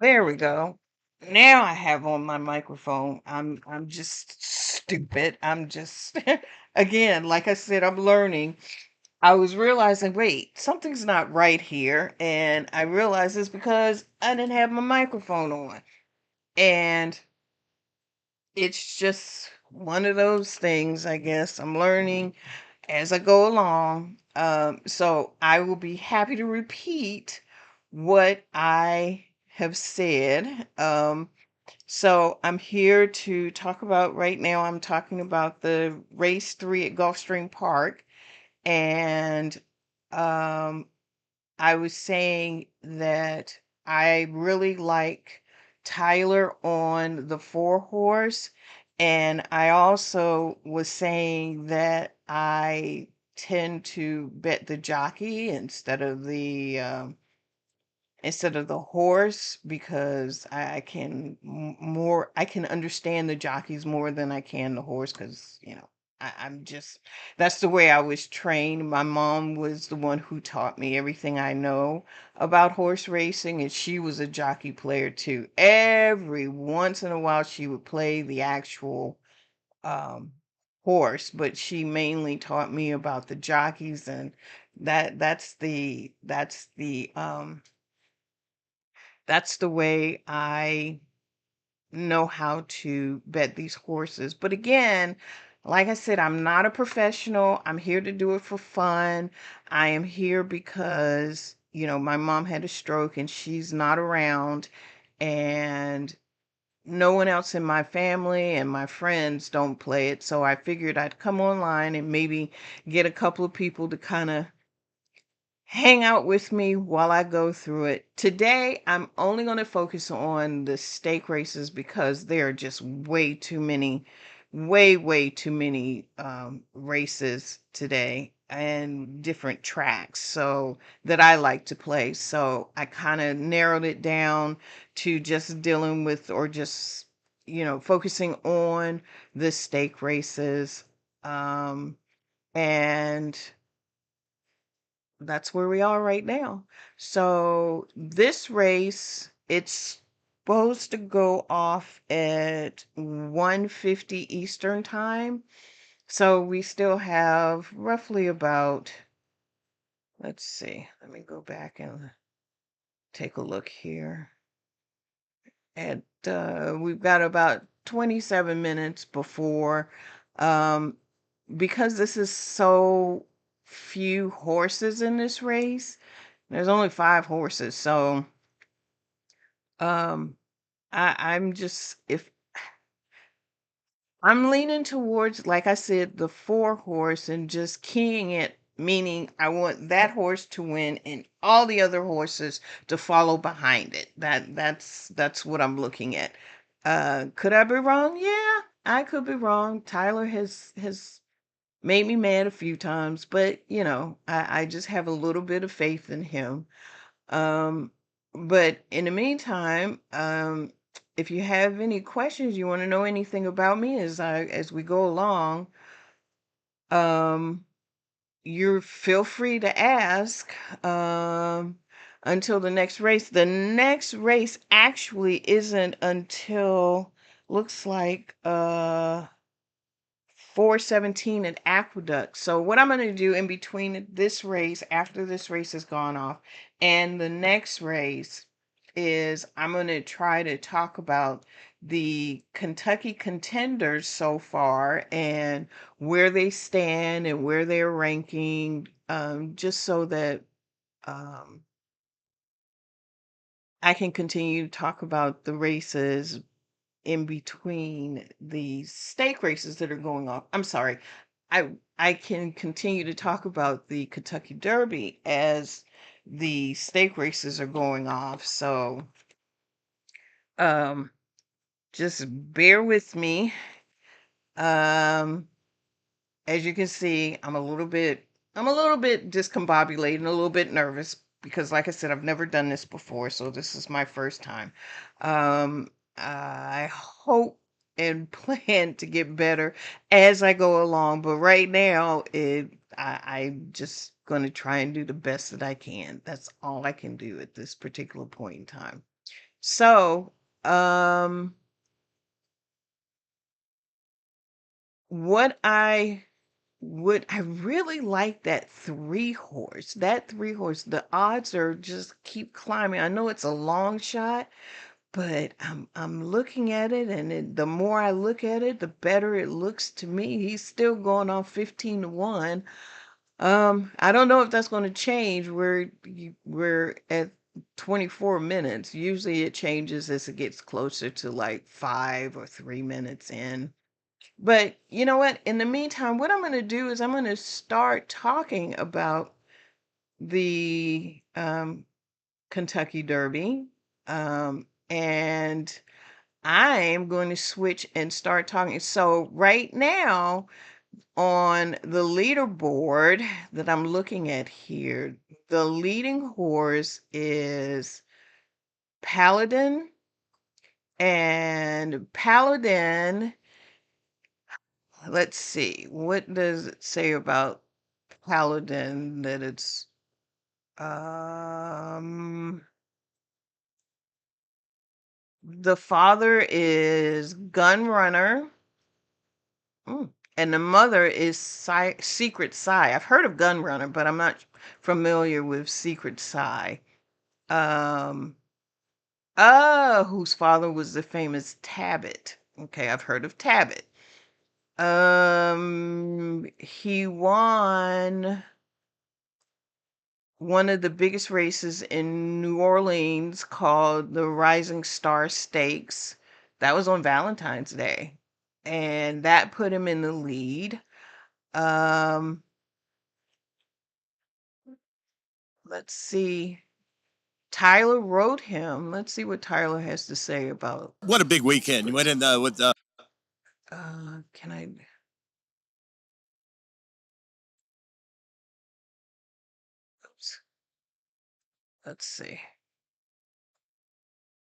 There we go. Now I have on my microphone. I'm just stupid. I'm just again, like I said, I'm learning. I was realizing, wait, something's not right here. And I realized it's because I didn't have my microphone on. And it's just one of those things, I guess. I'm learning as I go along. So I will be happy to repeat what I have said. So I'm here to talk about right now. I'm talking about the race 3 at Gulfstream Park, and um, I was saying that I really like Tyler on the 4 horse, and I also was saying that I tend to bet the jockey instead of the horse because I can I can understand the jockeys more than I can the horse because I'm just that's the way I was trained. My mom was the one who taught me everything I know about horse racing, and she was a jockey player too. Every once in a while she would play the actual um horse, but she mainly taught me about the jockeys, and that's the way I know how to bet these horses. But again, like I said, I'm not a professional. I'm here to do it for fun. I am here because, my mom had a stroke and she's not around, and no one else in my family and my friends don't play it. So I figured I'd come online and maybe get a couple of people to kind of hang out with me while I go through it. Today, I'm only going to focus on the stake races because there are just way too many, way too many races today and different tracks so that I like to play. So I kind of narrowed it down to just dealing with or just, focusing on the stake races. And that's where we are right now. So this race, it's supposed to go off at 1:50 Eastern time. So we still have roughly about, let's see, let me go back and take a look here. And we've got about 27 minutes before, um, because this is so few horses in this race. There's only 5 horses, so um, I'm just if I'm leaning towards, like I said, the 4 horse and just keying it, meaning I want that horse to win and all the other horses to follow behind it. That's what I'm looking at. Could I be wrong? Yeah, I could be wrong. Tyler has made me mad a few times, but I just have a little bit of faith in him. Um, but in the meantime, if you have any questions, you want to know anything about me as we go along, um, you feel free to ask until the next race. The next race actually isn't until looks like 417 at Aqueduct. So what I'm going to do in between this race, after this race has gone off, and the next race is I'm going to try to talk about the Kentucky contenders so far and where they stand and where they're ranking, just so that um, I can continue to talk about the races in between the stake races that are going on. I'm sorry. I can continue to talk about the Kentucky Derby as the stake races are going off. So um just bear with me. Um as you can see, I'm a little bit discombobulated and a little bit nervous because like I said, I've never done this before, so this is my first time. I hope and plan to get better as I go along, but right now I'm just going to try and do the best that I can. That's all I can do at this particular point in time. So, um, what I really like that three horse. That three horse, the odds are just keep climbing. I know it's a long shot, but I'm looking at it, and the more I look at it, the better it looks to me. He's still going off 15 to 1. I don't know if that's going to change. We're at 24 minutes. Usually it changes as it gets closer to like 5 or 3 minutes in. But you know what? In the meantime, what I'm going to do is I'm going to start talking about the Kentucky Derby. And I'm going to switch and start talking. So right now on the leaderboard that I'm looking at here, the leading horse is Paladin. And Paladin, let's see, what does it say about Paladin that it's the father is Gunrunner. And the mother is Secret Psy. I've heard of Gunrunner, but I'm not familiar with Secret Psy. Um, whose father was the famous Tabit. Okay, I've heard of Tabit. He won one of the biggest races in New Orleans called the Rising Star Stakes. That was on Valentine's Day, and that put him in the lead. Um, let's see. Tyler wrote him. Let's see what Tyler has to say about. What a big weekend! You went in with. Can I? Oops. Let's see.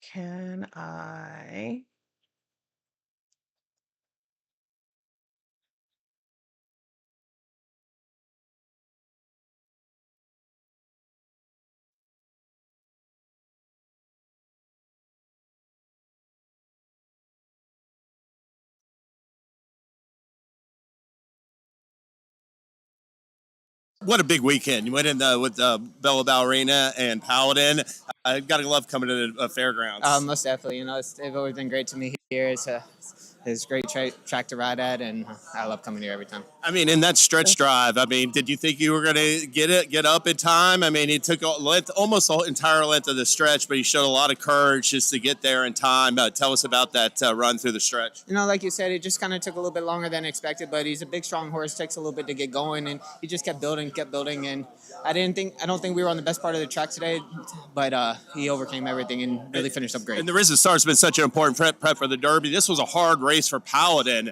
Can I? What a big weekend! You went in with Bella Ballerina and Paladin. Gotta love coming to the fairgrounds. Most definitely. They've always been great to me here. It's a great track to ride at, and I love coming here every time. I mean, in that stretch drive, I mean, did you think you were going to get up in time? I mean, he took almost the entire length of the stretch, but he showed a lot of courage just to get there in time. Tell us about that run through the stretch. Like you said, it just kind of took a little bit longer than expected, but he's a big, strong horse. Takes a little bit to get going, and he just kept building, and I don't think we were on the best part of the track today, but he overcame everything and really finished up great. And the Risen Star's been such an important prep for the Derby. This was a hard race for Paladin,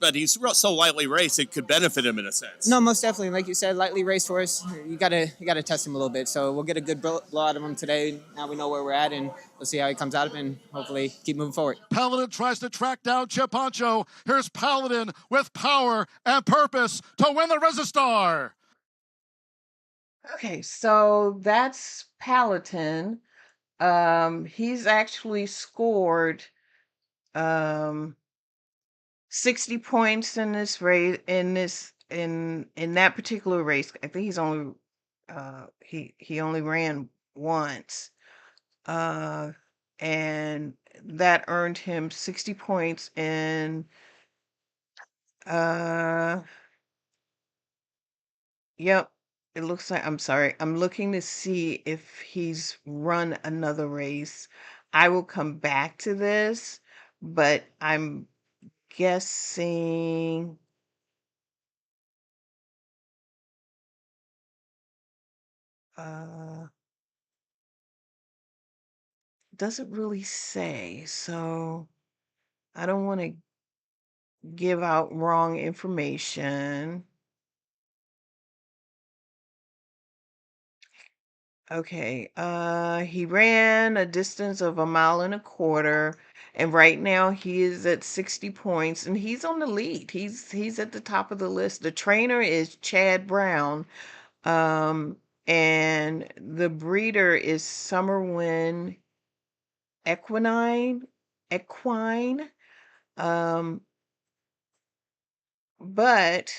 but he's so lightly raced, it could benefit him in a sense. No, most definitely. Like you said, lightly raced horse. You gotta test him a little bit. So we'll get a good blow out of him today. Now we know where we're at, and we'll see how he comes out of it, and hopefully keep moving forward. Paladin tries to track down Chip Honcho. Here's Paladin with power and purpose to win the Resistar. Okay, so that's Paladin. He's actually scored 60 points in this race, in that particular race. I think he's only he only ran once. And that earned him 60 points in uh yep. It looks like, I'm sorry. I'm looking to see if he's run another race. I will come back to this, but I'm guessing uh doesn't really say. So I don't want to give out wrong information. Okay, he ran a distance of 1.25 miles, and right now he is at 60 points, and he's on the lead. He's at the top of the list. The trainer is Chad Brown, um, and the breeder is Summer Wind equine. Um, but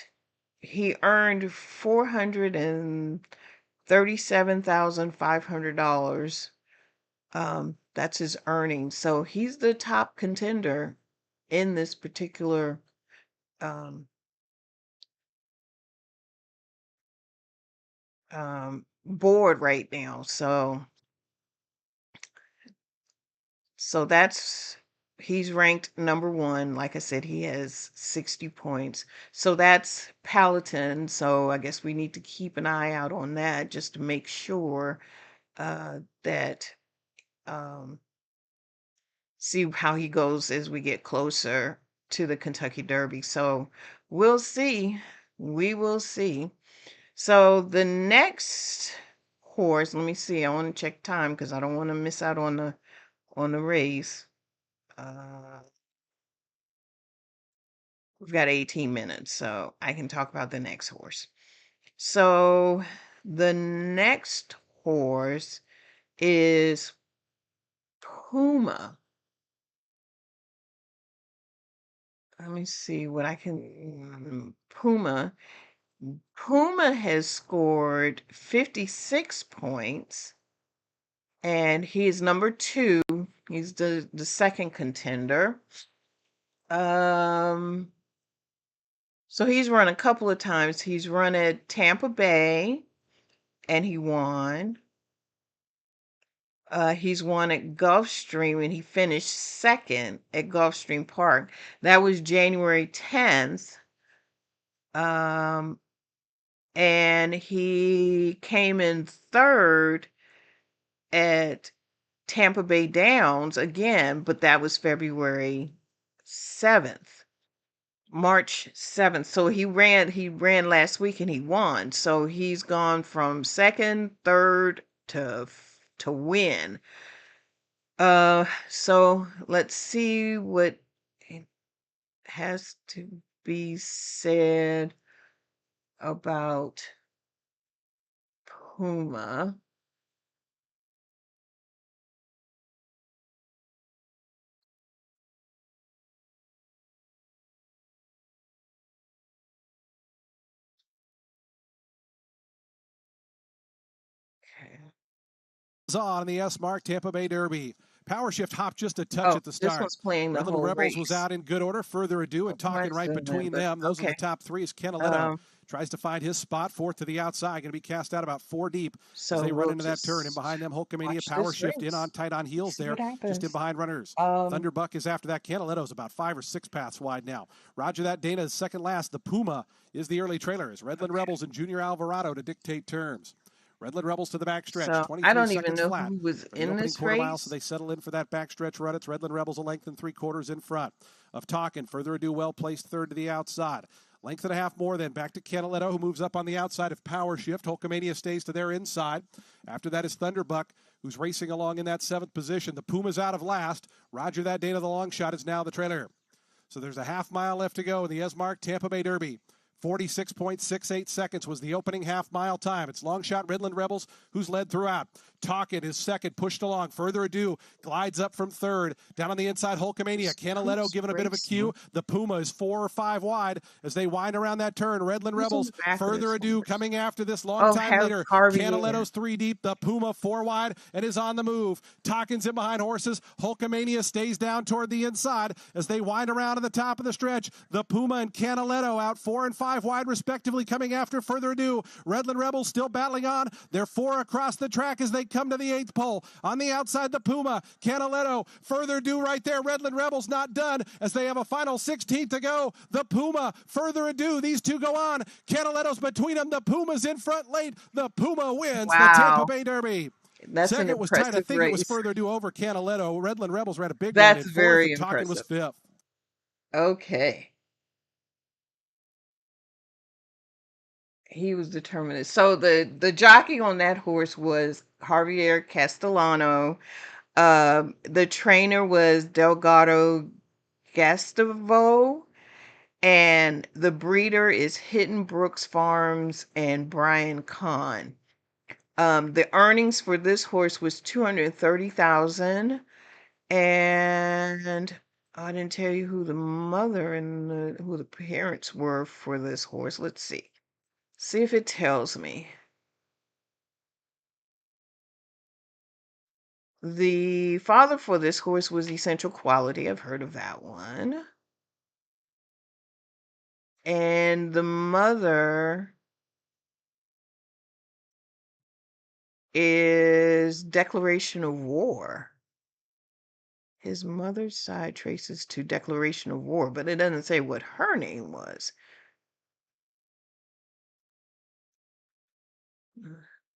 he earned $437,500. That's his earnings. So he's the top contender in this particular um, board right now. So that's he's ranked number one. Like I said, he has 60 points. So that's Palatine. So I guess we need to keep an eye out on that just to make sure that um, see how he goes as we get closer to the Kentucky Derby. So we'll see. We will see. So the next horse, let me see. I want to check time because I don't want to miss out on the race. We've got 18 minutes, so I can talk about the next horse. So the next horse is Puma. Let me see what I can. Puma. Puma has scored 56 points, and he is number two. He's the second contender. So he's run a couple of times. He's run at Tampa Bay, and he won. He's won at Gulfstream, and he finished second at Gulfstream Park. That was January 10th. And he came in third at Tampa Bay Downs again, but that was February 7th. March 7th. So he ran last week and he won. So he's gone from second, third to win. So let's see what has to be said about Puma. Okay. On the S Mark Tampa Bay Derby. Power Shift hopped just a touch Oh, at the this start. one's playing the Redland whole Rebels was race. out in good order. Further ado, and talking right between them. Those are the top three. Is Canaletto tries to find his spot, fourth to the outside. Going to be cast out about 4 deep as they run into that turn. And behind them, Hulkamania Power Shift in on tight on heels there. Just in behind runners. Thunderbuck is after that. Canaletto's about 5 or 6 paths wide now. Roger that. Dana is second last. The Puma is the early trailer. As Redland Rebels and Junior Alvarado to dictate terms. Redland Rebels to the backstretch, so 23 I don't seconds even know flat. who was For the in opening this quarter race. mile, so they settle in for that backstretch run. It's Redland Rebels a length and 3/4 in front of Talkin. Further ado, well placed third to the outside. Length and a half more then. Back to Canaletto, who moves up on the outside of Power Shift. Hulkamania stays to their inside. After that is Thunderbuck, who's racing along in that 7th position. The Puma's out of last. Roger that. Dana the long shot is now the trailer. So there's a half mile left to go in the Esmark Tampa Bay Derby. 46.68 seconds was the opening half-mile time. It's long shot Redland Rebels, who's led throughout. Talkin is second, pushed along. Further ado, glides up from third. Down on the inside, Hulkamania. Canaletto giving a bit of a cue. The Puma is 4 or 5 wide as they wind around that turn. Redland Rebels, further ado, coming after this long time leader. Canaletto's 3 deep. The Puma 4 wide and is on the move. Talkin's in behind horses. Hulkamania stays down toward the inside as they wind around at the top of the stretch. The Puma and Canaletto out 4 and 5 wide respectively coming after. Further ado, Redland Rebels still battling on. They're 4 across the track as they come to the 8th pole. On the outside, the Puma, Canaletto, further ado right there. Redland Rebels not done as they have a final 16th to go. The Puma, further ado, these two go on. Canaletto's between them. The Puma's in front late. The Puma wins the Tampa Bay Derby. That's Second was tight. I think race. It was further ado over Canaletto. Redland Rebels ran a big That's one in 4th, very and Talkin was 5th. Okay. He was determined. So the jockey on that horse was Javier Castellano. The trainer was Delgado Gustavo, and the breeder is Hidden Brooks Farms and Brian Kahn. The earnings for this horse was $230,000, And I didn't tell you who the mother and who the parents were for this horse. Let's see. See if it tells me. The father for this horse was Essential Quality. I've heard of that one. And the mother is Declaration of War. His mother's side traces to Declaration of War, but it doesn't say what her name was.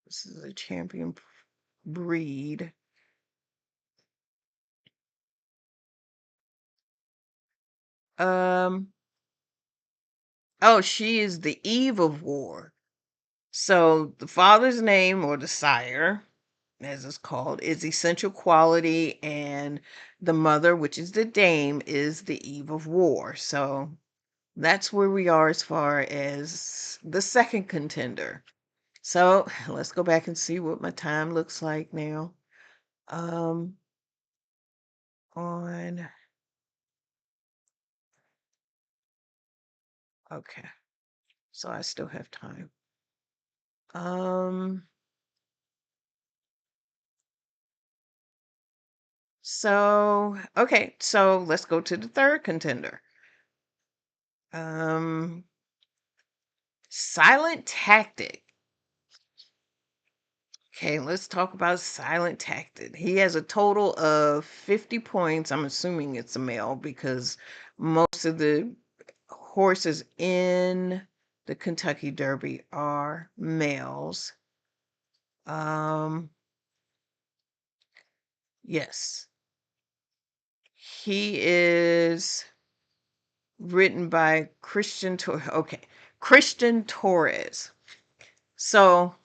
This is a champion breed. Oh, she is the Eve of War. So the father's name, or the sire, as it's called, is Essential Quality, and the mother, which is the dame, is the Eve of War. So that's where we are as far as the second contender. So let's go back and see what my time looks like now. On Okay, so I still have time. Okay, so let's go to the third contender. Silent Tactic. Okay, let's talk about Silent Tactic. He has a total of 50 points. I'm assuming it's a male because most of the horses in the Kentucky Derby are males. Yes. He is written by Christian Torres. So,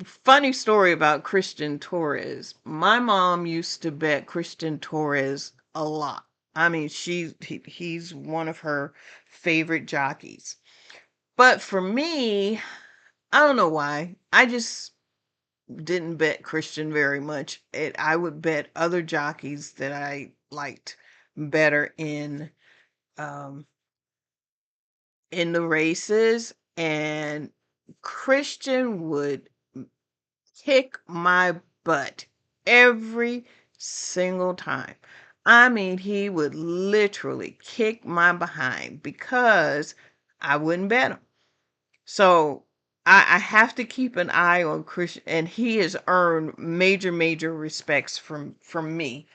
funny story about Christian Torres. My mom used to bet Christian Torres a lot. I mean, he's one of her favorite jockeys. But for me, I don't know why. I just didn't bet Christian very much. I would bet other jockeys that I liked better in the races, and Christian would kick my butt every single time. I mean, he would literally kick my behind because I wouldn't bet him. So I have to keep an eye on Christian, and he has earned major respects from me.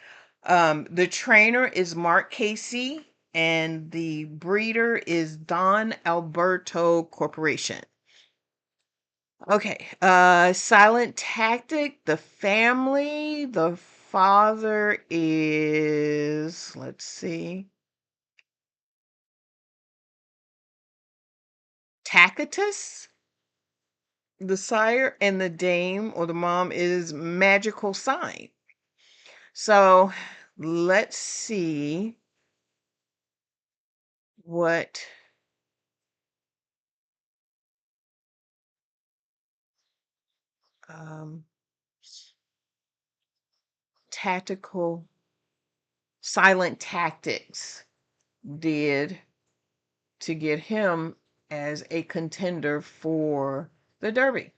The trainer is Mark Casey, and the breeder is Don Alberto Corporation. Okay, Silent Tactic, the family, the father is, let's see, Tacitus. The sire and the dame, or the mom, is Magical Sign. So let's see what tactical Silent Tactics did to get him as a contender for the Derby.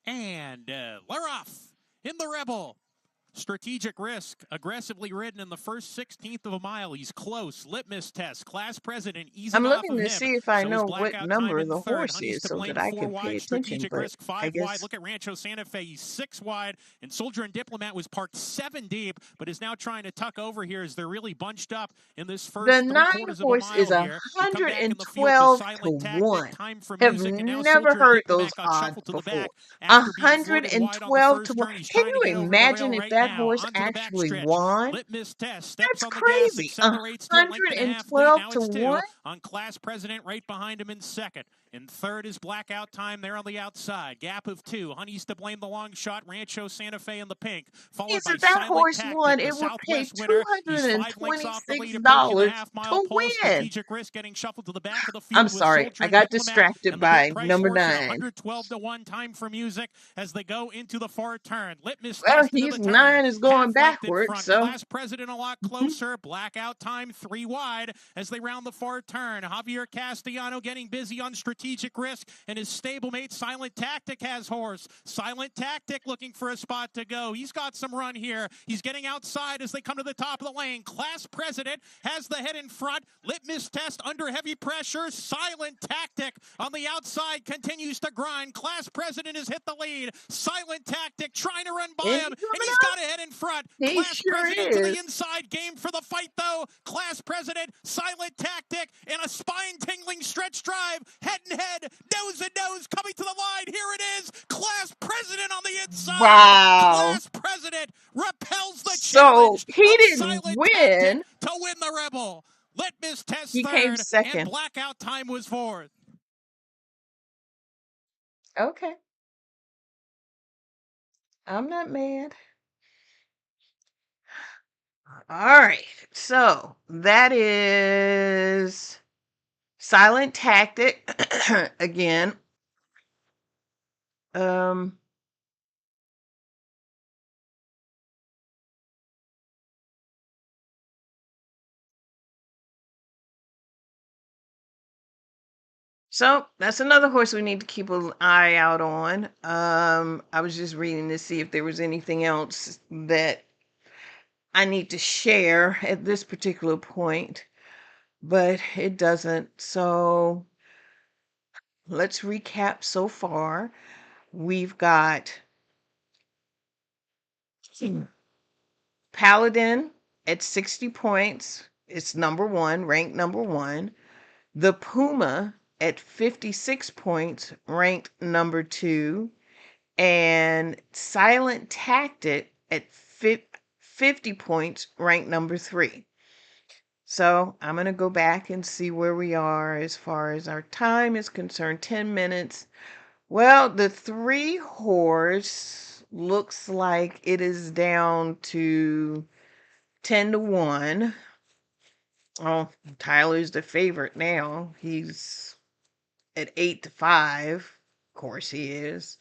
And we're off in the Rebel. Strategic Risk, aggressively ridden in the first 16th of a mile. He's close. Litmus test. Class president easing I'm off looking of to him. see if I So know his what blackout time number in the third. horse Honey's is to so blame that I 4 can pay wide. attention, Strategic but Risk I 5 guess wide. Look at Rancho Santa Fe. He's 6 wide. And Soldier and Diplomat was parked 7 deep, but is now trying to tuck over here as they're really bunched up in this the first 9 3/4 of a horse is mile here. We come back in the field to 112 to Silent Tactic. 1. Time for Have music. And now never Soldier and heard those Diplomat got odds shuffled to the before. back after being floated wide on the 112 to first 1. turn. He's Can trying to you get over the imagine rail if right that now. horse Onto the actually backstretch. won? Litmus test. Steps That's on the gas. crazy. Accelerates to a length and a half lead. 112 Now to it's 1. 2 on Class President right behind him in second. In third is Blackout Time there on the outside. Gap of 2. Honey's to blame the long shot. Rancho Santa Fe in the pink. Followed by If that Silent horse won, Tactic, the it would pay Southwest winner. He's 5 lengths off the lead, approaching the $226 half-mile to pole. win. Strategic Risk getting shuffled to the back of the I'm field with sorry, Soldier I and got Diplomat. distracted And the big by price number horse at 9. 112 to 1. Time for music as they go into the far turn. Litmus Well, Test into he's the turn. 9 is going Half length in backwards, front. so Class President a lot closer. Blackout Time 3 wide as they round the far turn. Javier Castellano getting busy on Strategic Risk, and his stablemate Silent Tactic has horse. Silent Tactic looking for a spot to go. He's got some run here. He's getting outside as they come to the top of the lane. Class President has the head in front. Litmus Test under heavy pressure. Silent Tactic on the outside continues to grind. Class President has hit the lead. Silent Tactic trying to run by is he him, and coming he's up? got a head in front. He Class sure President to the is. inside. Game for the fight, though. Class President, Silent Tactic, in a spine-tingling stretch drive. Head and head, nose and nose, coming to the line. Here it is. Class President on the inside. Wow. Class President repels the So challenge he of didn't Silent win. Tactic to win the Rebel. Litmus Test He came third, and second. Blackout Time was fourth. Okay. I'm not mad. All right. So that is Silent Tactic again. So that's another horse we need to keep an eye out on. I was just reading to see if there was anything else that I need to share at this particular point, but it doesn't. So let's recap so far. We've got Paladin at 60 points. It's number 1, ranked number 1. The Puma at 56 points, ranked number 2. And Silent Tactic at 50 points, ranked number 3. So I'm going to go back and see where we are as far as our time is concerned. 10 minutes. Well, the 3 horse looks like it is down to 10 to 1. Oh, Tyler's the favorite now. He's at 8 to 5. Of course he is.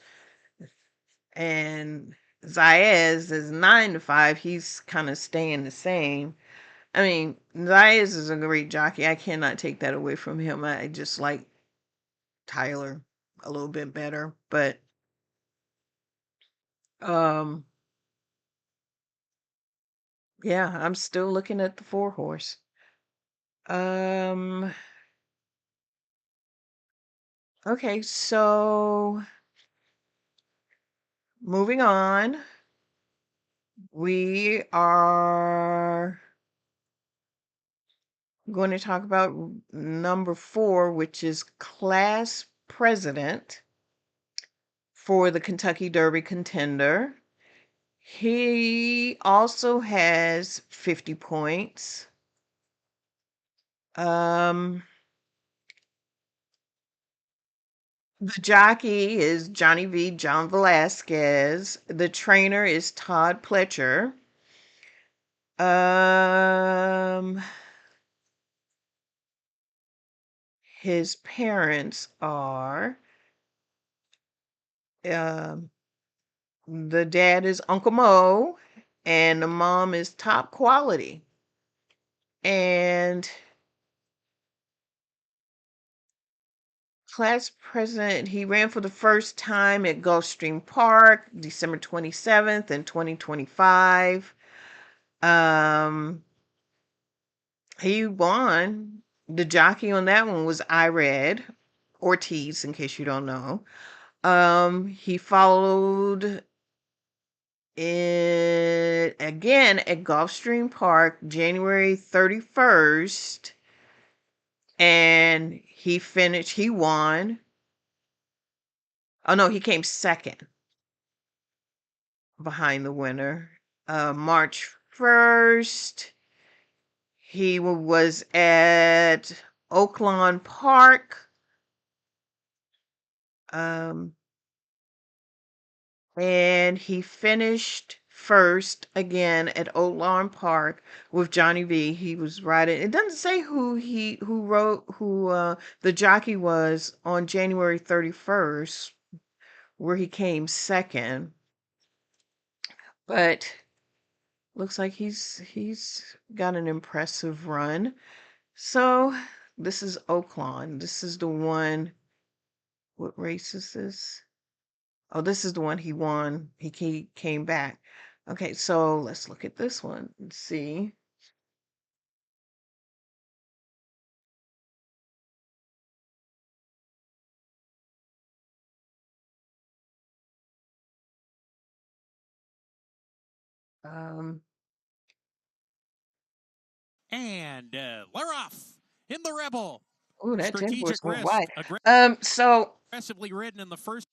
And Zayez is 9 to 5. He's kind of staying the same. I mean, Zayez is a great jockey. I cannot take that away from him. I just like Tyler a little bit better. But yeah, I'm still looking at the 4 horse. Okay, so moving on. We are going to talk about number 4, which is Class President for the Kentucky Derby Contender. He also has 50 points. The jockey is Johnny V. John Velasquez. The trainer is Todd Pletcher. His parents are the dad is Uncle Mo and the mom is Top Quality. And Class President, he ran for the first time at Gulfstream Park, December 27th in 2025. He won. The jockey on that one was Ired Ortiz, in case you don't know. He followed it again at Gulfstream Park, January 31st. And he won. Oh no, he came second behind the winner. March 1st, he was at Oaklawn Park Um, and he finished first again at Old Lawn Park with Johnny V. He was riding. It doesn't say who the jockey was on January 31st, where he came second, but looks like he's got an impressive run. So this is Oaklawn. This is the one. What race is this? Oh, this is the one he won. He came back. Okay, so let's look at this one and see. Um, And we're off in the Rebel. oh, that 10 horse Strategic went Risk, wide. So aggressively ridden in the first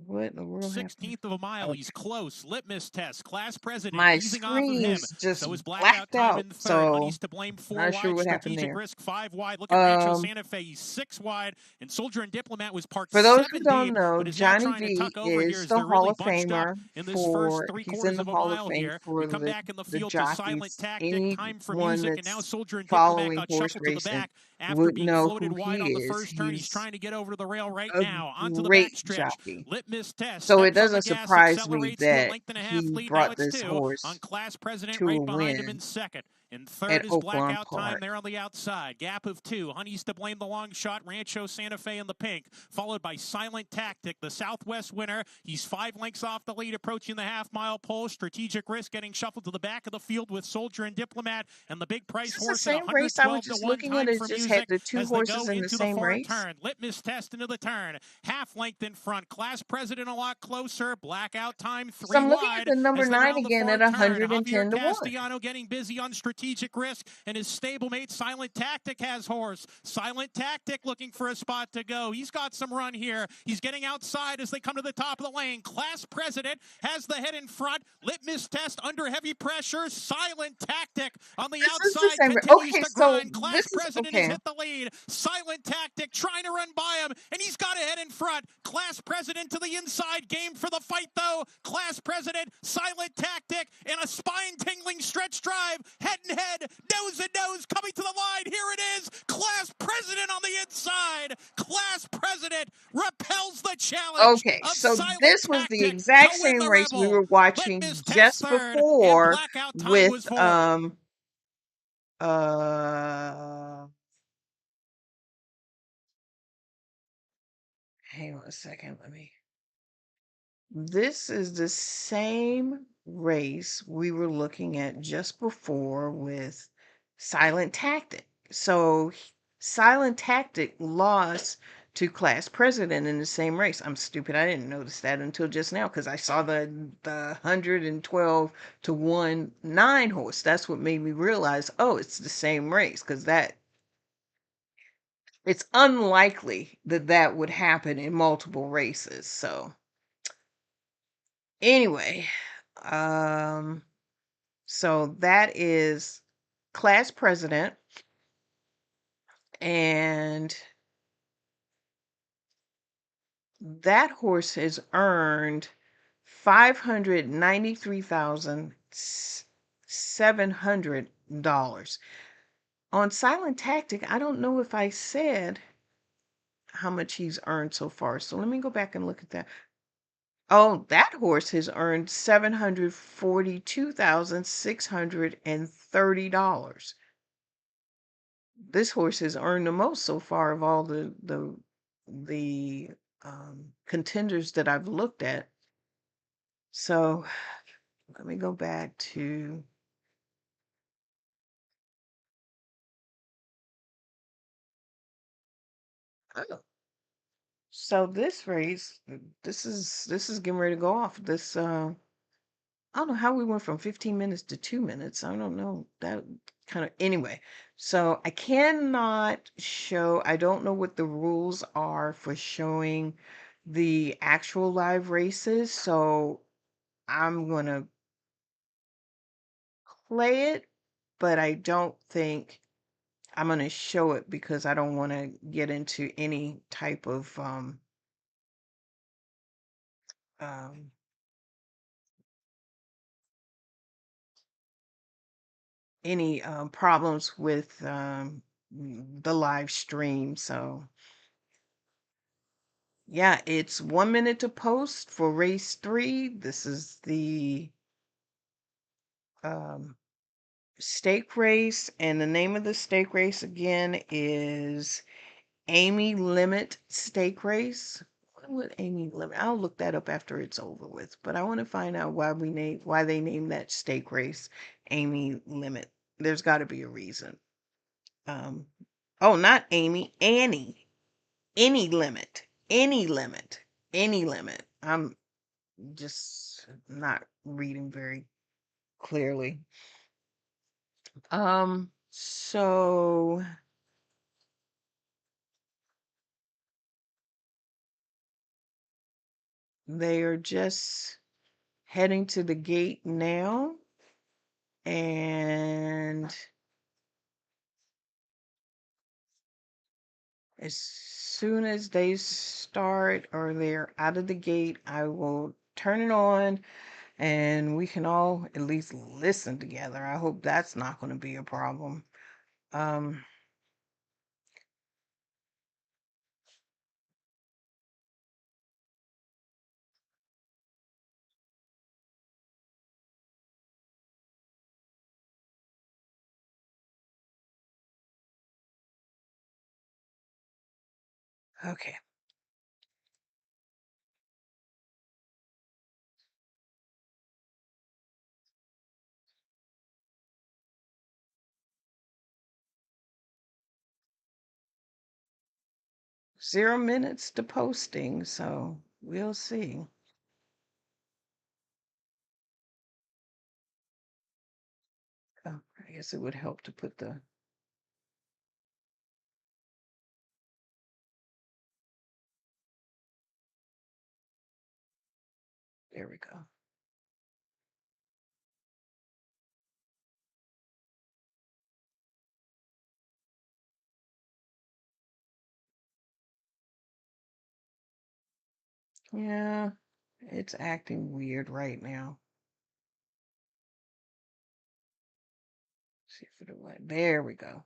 what in the world happened? 16th of a mile. Okay. He's close. Litmus test. Class president My easing off of screen him. is just So is blackout blacked time out, in third. so Honey's to blame 4 not wide. sure what happened Strategic there. Risk 5 wide. Look at Rancho Um, Santa Fe. He's 6 wide. And Soldier and Diplomat was parked for those 7 who don't deep, know, but is now Johnny trying to V tuck over here is as the they're Hall really of bunched up Famer in this first for, 3 he's in quarters the of a Hall of mile Fame here. for We come back in the the field to Silent jockeys. Tactic. Time for Anyone music. And now that's Soldier and Diplomat following got horse shuffled to the racing back after would being know floated who wide he on the is. first turn. He's He's trying to get over the rail right a now. Onto the great backstretch. jockey. Litmus test. So it Steps on the doesn't gas, surprise me accelerates to a that length and a half he lead. Now brought it's this 2 on horse Class President to a right behind him in win second. In at third is Oaklawn blackout time Park. there on the outside. Gap of 2. Honey's to blame the long shot. Rancho Santa Fe in the pink. Followed by Silent Tactic, the Southwest winner. He's 5 lengths off the lead approaching the half-mile pole. Strategic Risk getting shuffled to the back of the field with Soldier and Diplomat. And the big price Is this the horse at same race I was 112 to just 1 looking at? time It for just had music the two as they horses go in the into the same far race? turn. Litmus test into the turn. Half length in front. Class President a lot closer. Blackout time So 3 I'm looking at wide the number as they 9 round the again far at turn. Javier 110 to 1. Castellano getting busy on Strategic Risk, and his stablemate Silent Tactic has horse. Silent Tactic looking for a spot to go. He's got some run here. He's getting outside as they come to the top of the lane. Class President has the head in front. Litmus test under heavy pressure. Silent Tactic on the This is the outside same. continues Okay, to so grind. Class this is President has okay. hit the lead. Silent Tactic trying to run by him, and he's got a head in front. Class President to the inside. Game for the fight, though. Class President, Silent Tactic, and a spine-tingling stretch drive. Head and head, nose and nose, coming to the line. Here it is. Class President on the inside. Class President repels the challenge Okay, of so Silent this was the Tactic exact to win same the race we Rebel. were watching Litmus test just third, and before blackout time with was 4. uh hang on a second, let me. This is the same race we were looking at just before with Silent Tactic. So Silent Tactic lost to Class President in the same race. I'm stupid. I didn't notice that until just now because I saw the 112 to 1 9 horse. That's what made me realize, oh, it's the same race because that it's unlikely that that would happen in multiple races. So anyway, um, so that is Class President, and that horse has earned $593,700. On Silent Tactic, I don't know if I said how much he's earned so far. So let me go back and look at that. Oh, that horse has earned $742,630. This horse has earned the most so far of all the contenders that I've looked at. So let me go back to oh, so this race, this is getting ready to go off. This I don't know how we went from 15 minutes to 2 minutes. I don't know. That kind of, anyway. So I cannot show, I don't know what the rules are for showing the actual live races. So I'm going to play it, but I don't think I'm going to show it because I don't want to get into any type of um, any problems with the live stream. So yeah, it's 1 minute to post for race 3. This is the um, stake race, and the name of the stake race again is Amy Limit Stake Race. What would Amy Limit? I'll look that up after it's over with. But I want to find out why they named that stake race Amy Limit. There's got to be a reason. Um, oh, not Amy, Annie. Any limit, any limit, any limit. I'm just not reading very clearly. So they are just heading to the gate now, and as soon as they start or they're out of the gate, I will turn it on and we can all at least listen together. I hope that's not going to be a problem. Um, okay. Zero minutes to posting, so we'll see. Oh, I guess it would help to put the. There we go. Yeah, it's acting weird right now. See if it'll let. There we go.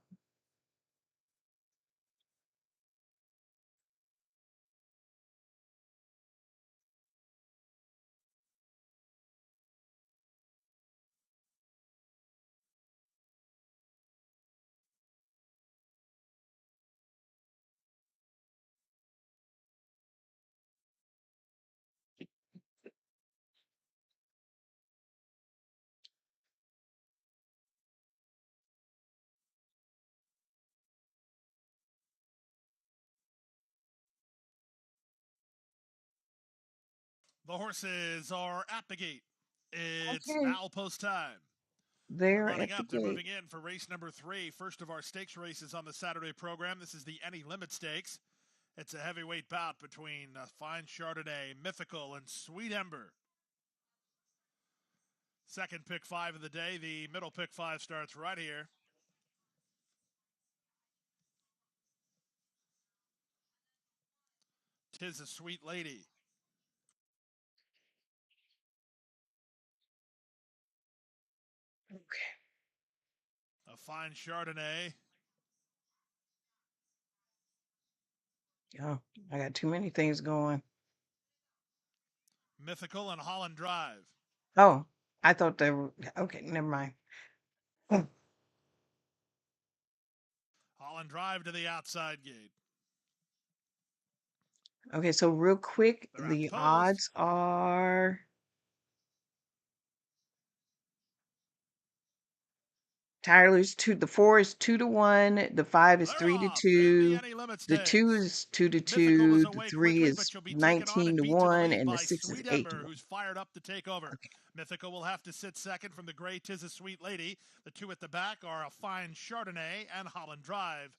The horses are at the gate. It's Okay, now post time. They're they're lining at the up. They're gate. moving in for race number 3, first of our stakes races on the Saturday program. This is the Any Limit Stakes. It's a heavyweight bout between Fine Chardonnay, Mythical, and Sweet Ember. Second pick 5 of the day. The middle pick 5 starts right here. Tis a Sweet Lady. Okay. A Fine Chardonnay. Oh, I got too many things going. Mythical and Holland Drive. Oh, I thought they were. Okay, never mind. Oh, Holland Drive to the outside gate. okay, so real quick, They're at the the post. odds are Tyler's the 4 is 2-1, the 5 is They're three to off in the two, Any Limit the 2 Stakes. is 2 to Mythical was 2, the away 3 quickly, but is she'll be taken on and beat to the 19-1, lead and the by 6 is Sweet 8 to Ember, 1. who's fired up to take over. Okay. Mythical will have to sit second from the gray Tis a Sweet Lady. The 2 at the back are a Fine Chardonnay and Holland Drive.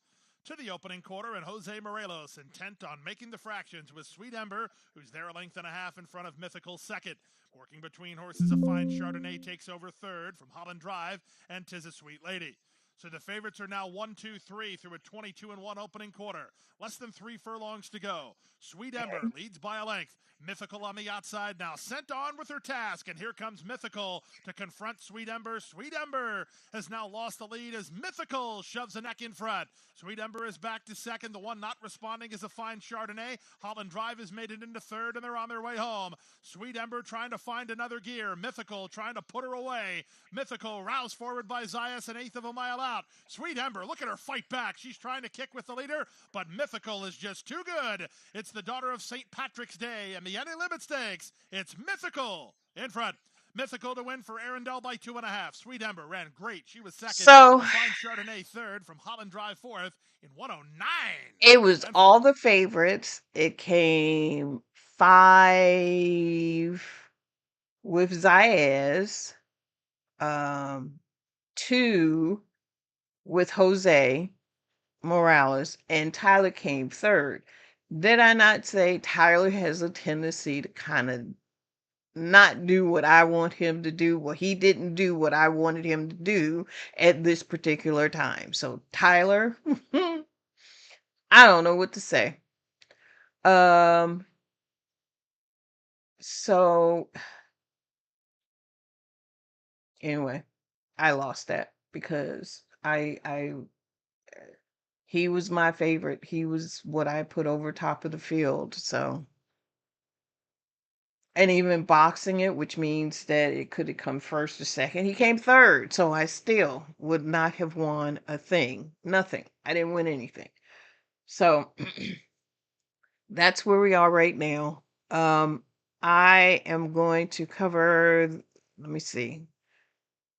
To the opening quarter, and Jose Morelos intent on making the fractions with Sweet Ember, who's there a length and a half in front of Mythical second. Working between horses, a Fine Chardonnay takes over third from Holland Drive and Tis a Sweet Lady. So the favorites are now 1-2-3 through a 22-1 opening quarter. Less than 3 furlongs to go. Sweet Ember leads by a length. Mythical on the outside now, sent on with her task, and here comes Mythical to confront Sweet Ember. Sweet Ember has now lost the lead as Mythical shoves a neck in front. Sweet Ember is back to second. The one not responding is a fine Chardonnay. Holland Drive has made it into third, and they're on their way home. Sweet Ember trying to find another gear. Mythical trying to put her away. Mythical roused forward by Zayas, an eighth of a mile out. Sweet Ember, look at her fight back. She's trying to kick with the leader, but Mythical is just too good. It's the daughter of St. Patrick's Day and the Any Limit Stakes. It's Mythical in front. Mythical to win for Arundel by 2.5. Sweet Ember ran great. She was second. So Fine Chardonnay third from Holland Drive fourth in 109. it was And all the favorites. It came 5 with Zayas, 2 with Jose Morales, and Tyler came third. Did I not say Tyler has a tendency to kind of not do what I want him to do? Well, he didn't do what I wanted him to do at this particular time. So Tyler, I don't know what to say. So anyway, I lost that because he was my favorite. He was what I put over top of the field. So, and even boxing it, which means that it could have come first or second, he came third. So I still would not have won a thing. Nothing. I didn't win anything. So that's where we are right now. I am going to cover, let me see.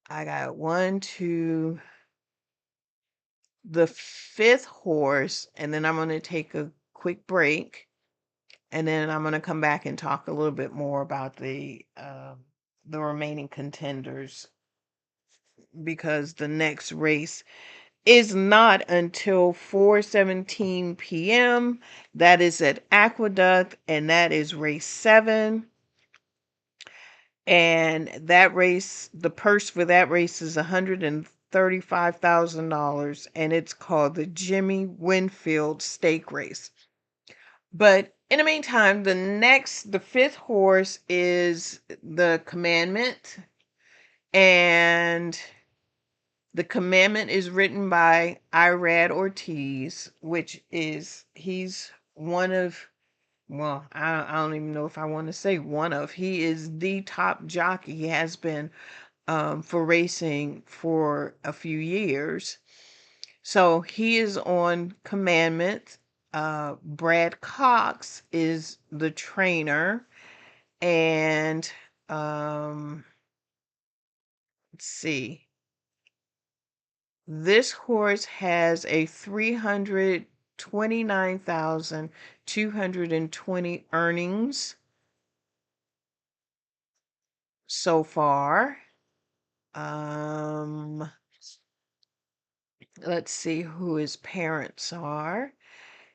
I got 1, 2, the 5th horse, and then I'm going to take a quick break, and then I'm going to come back and talk a little bit more about the remaining contenders, because the next race is not until 4:17 p.m. That is at Aqueduct, and that is race 7. And that race, the purse for that race is $135,000, and it's called the Jimmy Winfield Stake Race. But in the meantime, the 5th horse is the Commandment, and the Commandment is written by Irad Ortiz, which is, he's one of, well, I don't even know if I want to say one of, he is the top jockey. He has been for racing for a few years. So he is on Commandment. Brad Cox is the trainer. And let's see. This horse has a 329,220 earnings so far. Let's see who his parents are.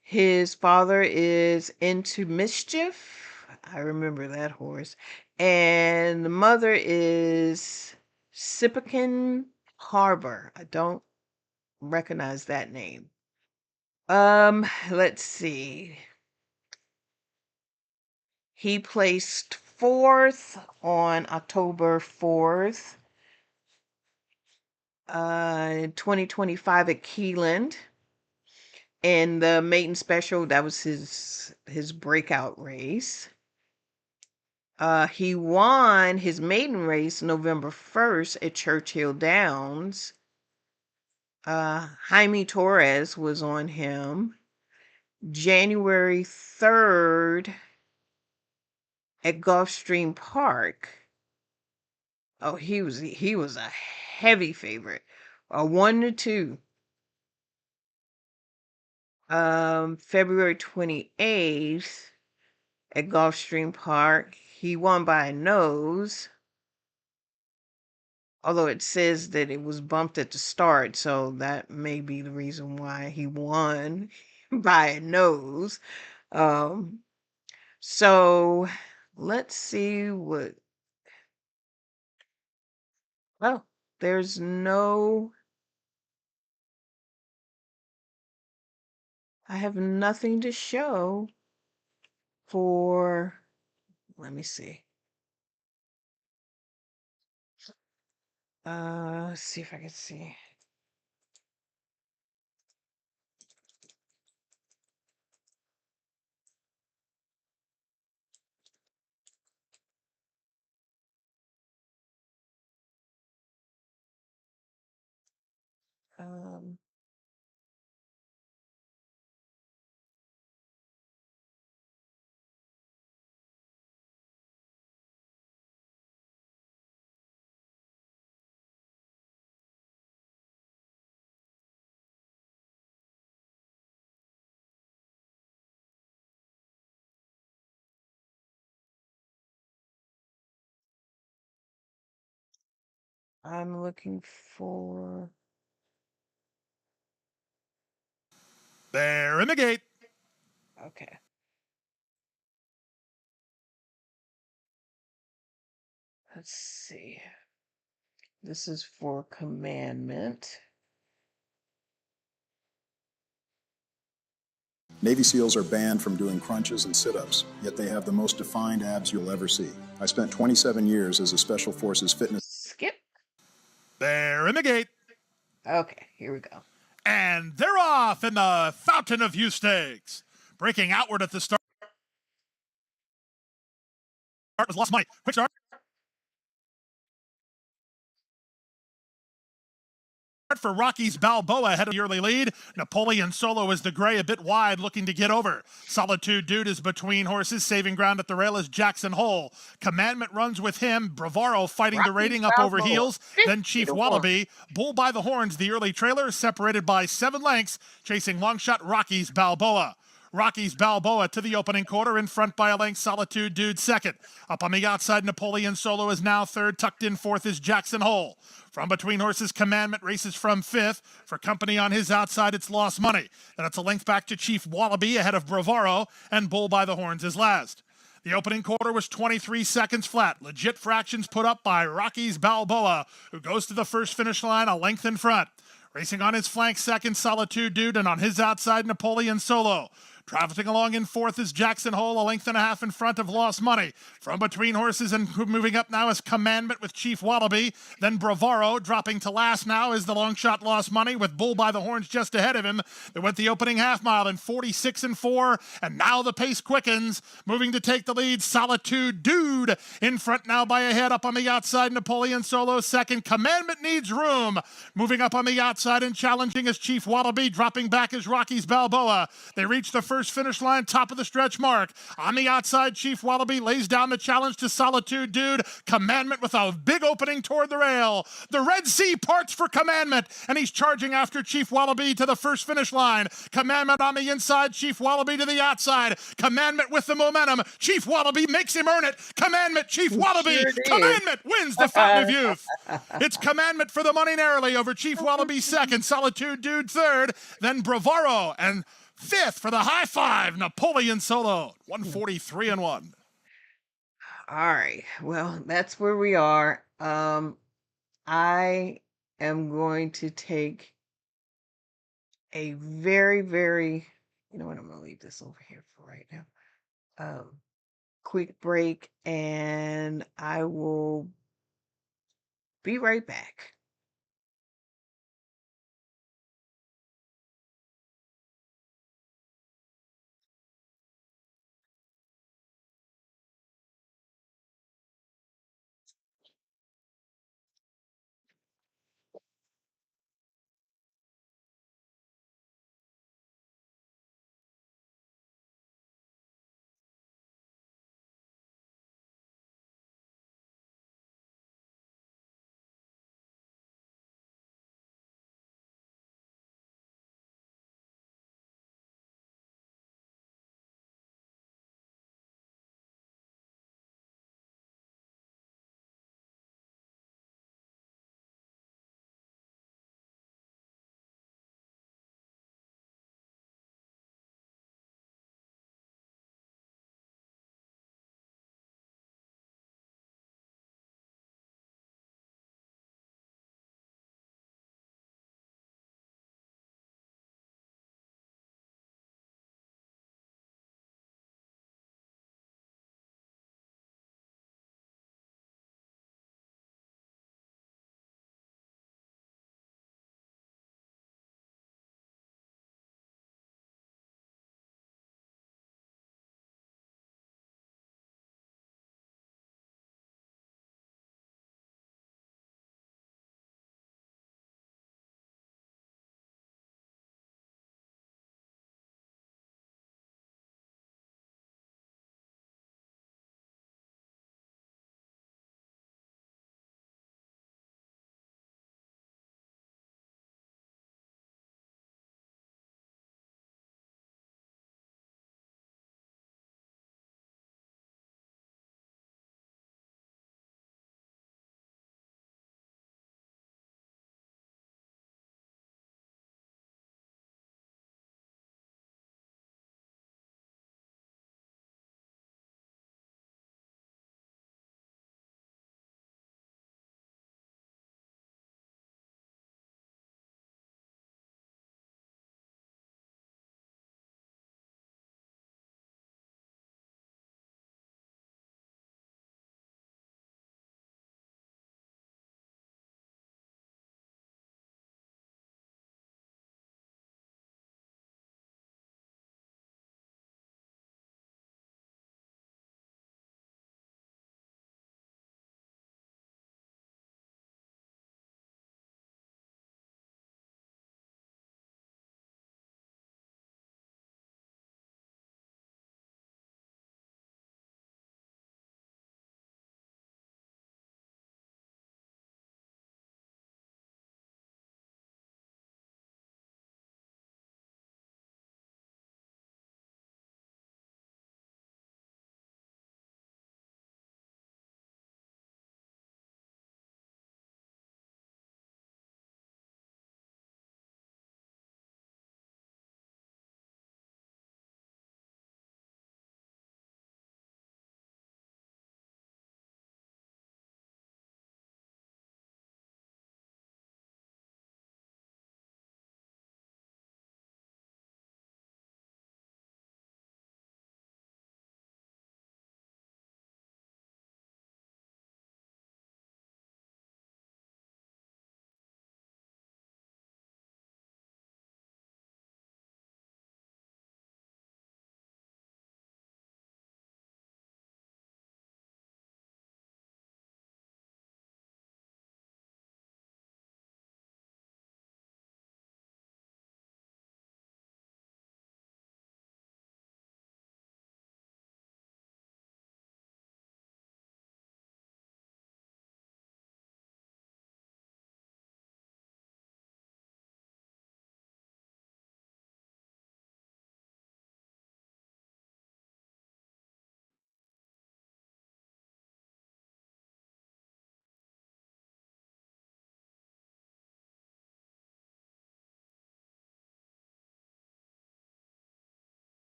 His father is Into Mischief. I remember that horse. And the mother is Sipican Harbor. I don't recognize that name. Let's see. He placed 4th on October 4th, 2025 at Keeneland. And the maiden special, that was his breakout race. He won his maiden race November 1st at Churchill Downs. Jaime Torres was on him. January 3rd at Gulfstream Park. Oh, he was a heavy favorite. 1-2. February 28th at Gulfstream Park. He won by a nose. Although it says that it was bumped at the start, so that may be the reason why he won by a nose. So let's see what. Well, there's no I have nothing to show for, let me see. Let's see if I can see. Um, I'm looking for, They're in the gate. okay. Let's see. This is for commandment. Navy SEALs are banned from doing crunches and sit-ups, yet they have the most defined abs you'll ever see. I spent 27 years as a Special Forces fitness. Skip. They're in the gate. Okay, here we go. And they're off in the Fountain of Youth Stakes. Breaking outward at the start was Lost Money. Quick start. For Rocky's Balboa ahead of the early lead. Napoleon Solo is the gray, a bit wide, looking to get over. Solitude Dude is between horses. Saving ground at the rail is Jackson Hole. Commandment runs with him. Bravaro fighting the rating up over heels. Then Chief Wallaby. Bull by the Horns, the early trailer, separated by 7 lengths, chasing long shot Rocky's Balboa. Rocky's Balboa to the opening quarter, in front by a length. Solitude Dude second. Up on the outside, Napoleon Solo is now third. Tucked in fourth is Jackson Hole. From between horses, Commandment races from fifth. For company on his outside, it's Lost Money. Then it's a length back to Chief Wallaby ahead of Bravaro, and Bull by the Horns is last. The opening quarter was 23 seconds flat. Legit fractions put up by Rocky's Balboa, who goes to the first finish line a length in front. Racing on his flank second, Solitude Dude, and on his outside, Napoleon Solo. Traveling along in fourth is Jackson Hole, a length and a half in front of Lost Money. From between horses and moving up now is Commandment with Chief Wallaby. Then Bravaro, dropping to last now, is the long shot Lost Money with Bull by the Horns just ahead of him. They went the opening half mile in 46 and 4, and now the pace quickens. Moving to take the lead, Solitude Dude. In front now by a head. Up on the outside, Napoleon Solo second. Commandment needs room. Moving up on the outside and challenging is Chief Wallaby. Dropping back is Rocky's Balboa. They reach the first finish line, top of the stretch mark. On the outside, Chief Wallaby lays down the challenge to Solitude Dude. Commandment with a big opening toward the rail. The Red Sea parts for Commandment, and he's charging after Chief Wallaby to the first finish line. Commandment on the inside, Chief Wallaby to the outside. Commandment with the momentum. Chief Wallaby makes him earn it. Commandment, Chief Wallaby. Commandment wins the Fountain of Youth. It's Commandment for the money narrowly over Chief Wallaby second, Solitude Dude third, then Bravaro, and fifth for the high five, Napoleon Solo, 143 and 1. All right. Well, that's where we are. I am going to take a very, very, you know what, I'm going to leave this over here for right now. Quick break, and I will be right back.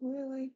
Really?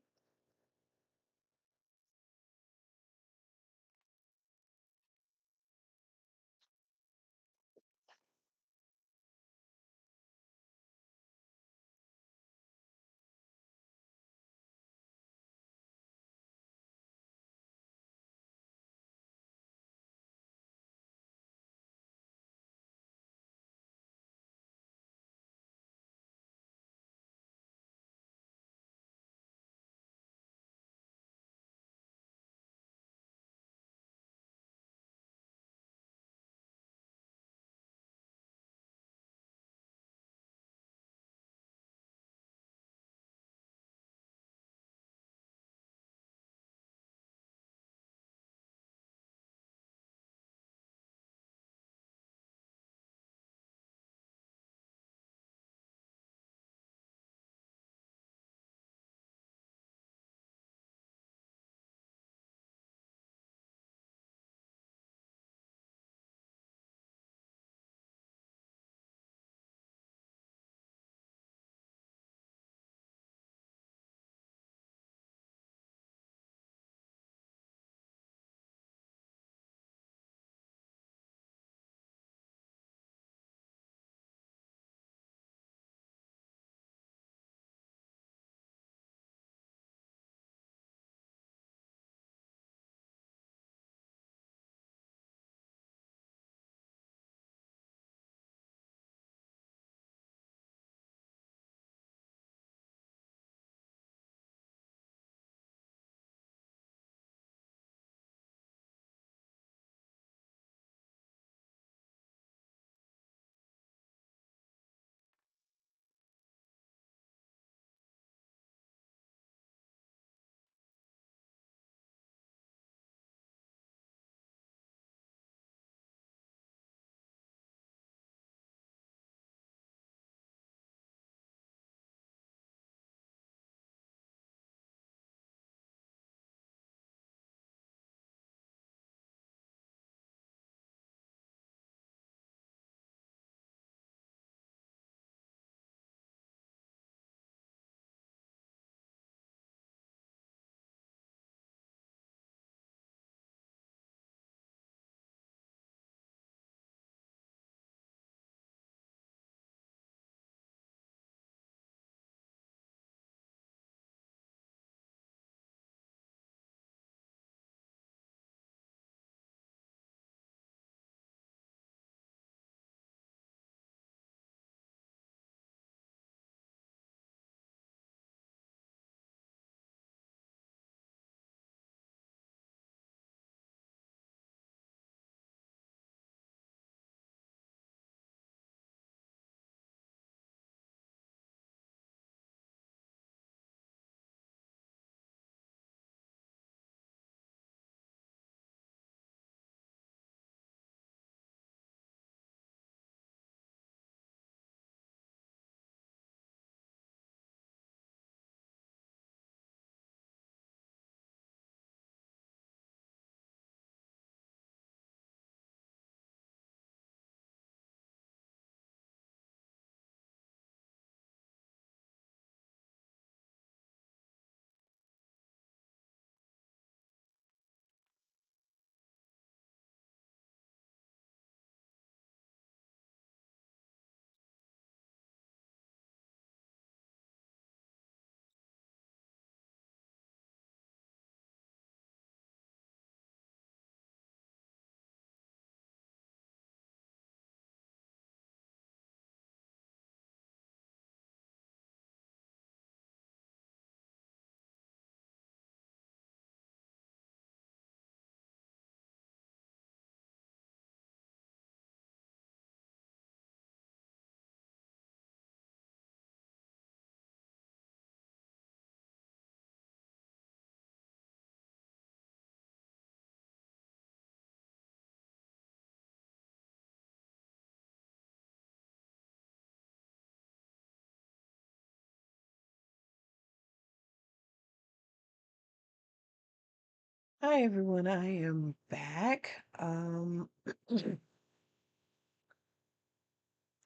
Hi everyone, I am back.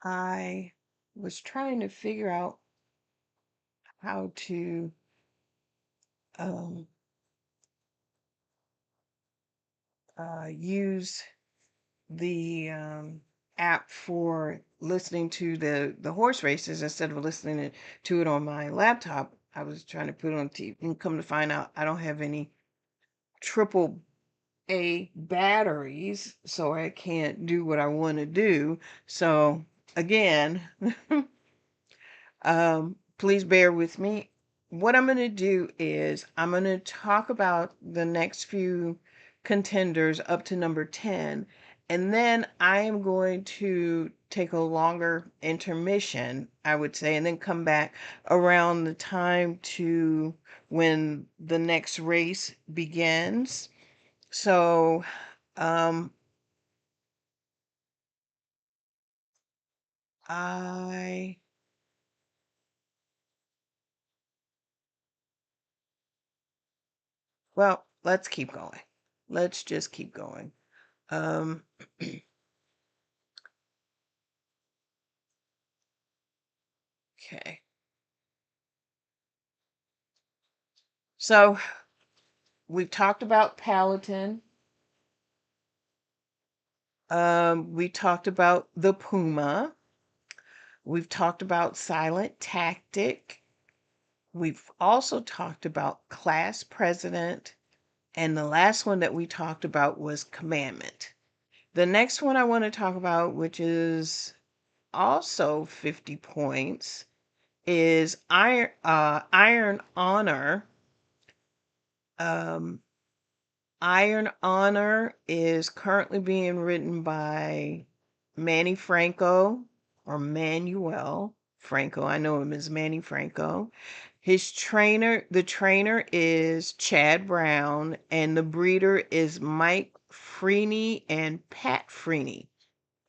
I was trying to figure out how to use the app for listening to the horse races instead of listening to it on my laptop. I was trying to put it on TV and come to find out I don't have any triple A batteries, so I can't do what I want to do. So again, please bear with me. What I'm going to do is I'm going to talk about the next few contenders up to number 10, and then I am going to take a longer intermission, I would say, and then come back around the time to when the next race begins. So, I well, let's keep going. Let's just keep going. Um, okay. So we've talked about Paladin. We talked about the Puma. We've talked about Silent Tactic. We've also talked about Class President. And the last one that we talked about was Commandment. The next one I want to talk about, which is also 50 points, is Iron Honor. Iron Honor is currently being written by Manny Franco or Manuel Franco. I know him as Manny Franco. The trainer is Chad Brown, and the breeder is Mike Freeney and Pat Freeney.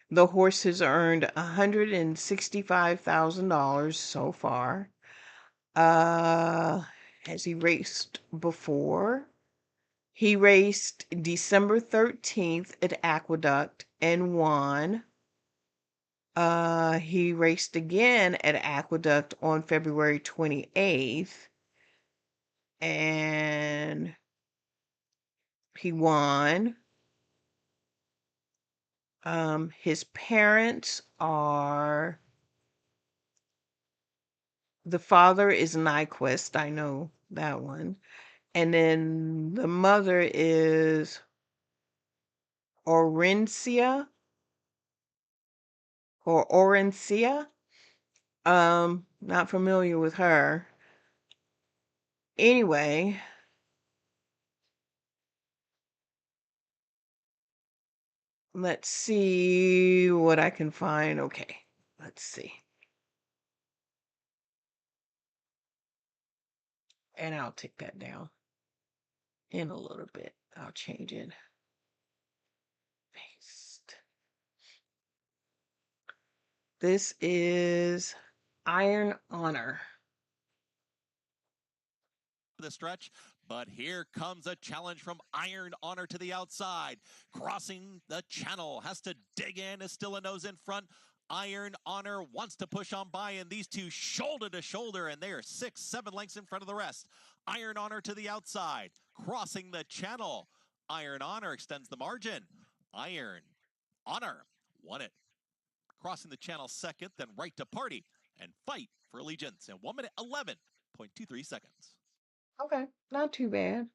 The horse has earned $165,000 so far. Has he raced before? He raced December 13th at Aqueduct and won. He raced again at Aqueduct on February 28th and he won. His parents are, the father is Nyquist, I know that one. And then the mother is Orencia or Orencia. Not familiar with her. Anyway, let's see what I can find. Okay, let's see. And I'll take that down in a little bit. I'll change it. Paste. This is Iron Honor. The stretch, but here comes a challenge from Iron Honor to the outside, crossing the channel, has to dig in, is still a nose in front. Iron Honor wants to push on by, and these two shoulder to shoulder, and they are 6-7 lengths in front of the rest. Iron Honor to the outside, crossing the channel. Iron Honor extends the margin. Iron Honor won it. Crossing the channel second, then right to party and fight for allegiance in 1 minute 11.23 seconds. Okay, not too bad.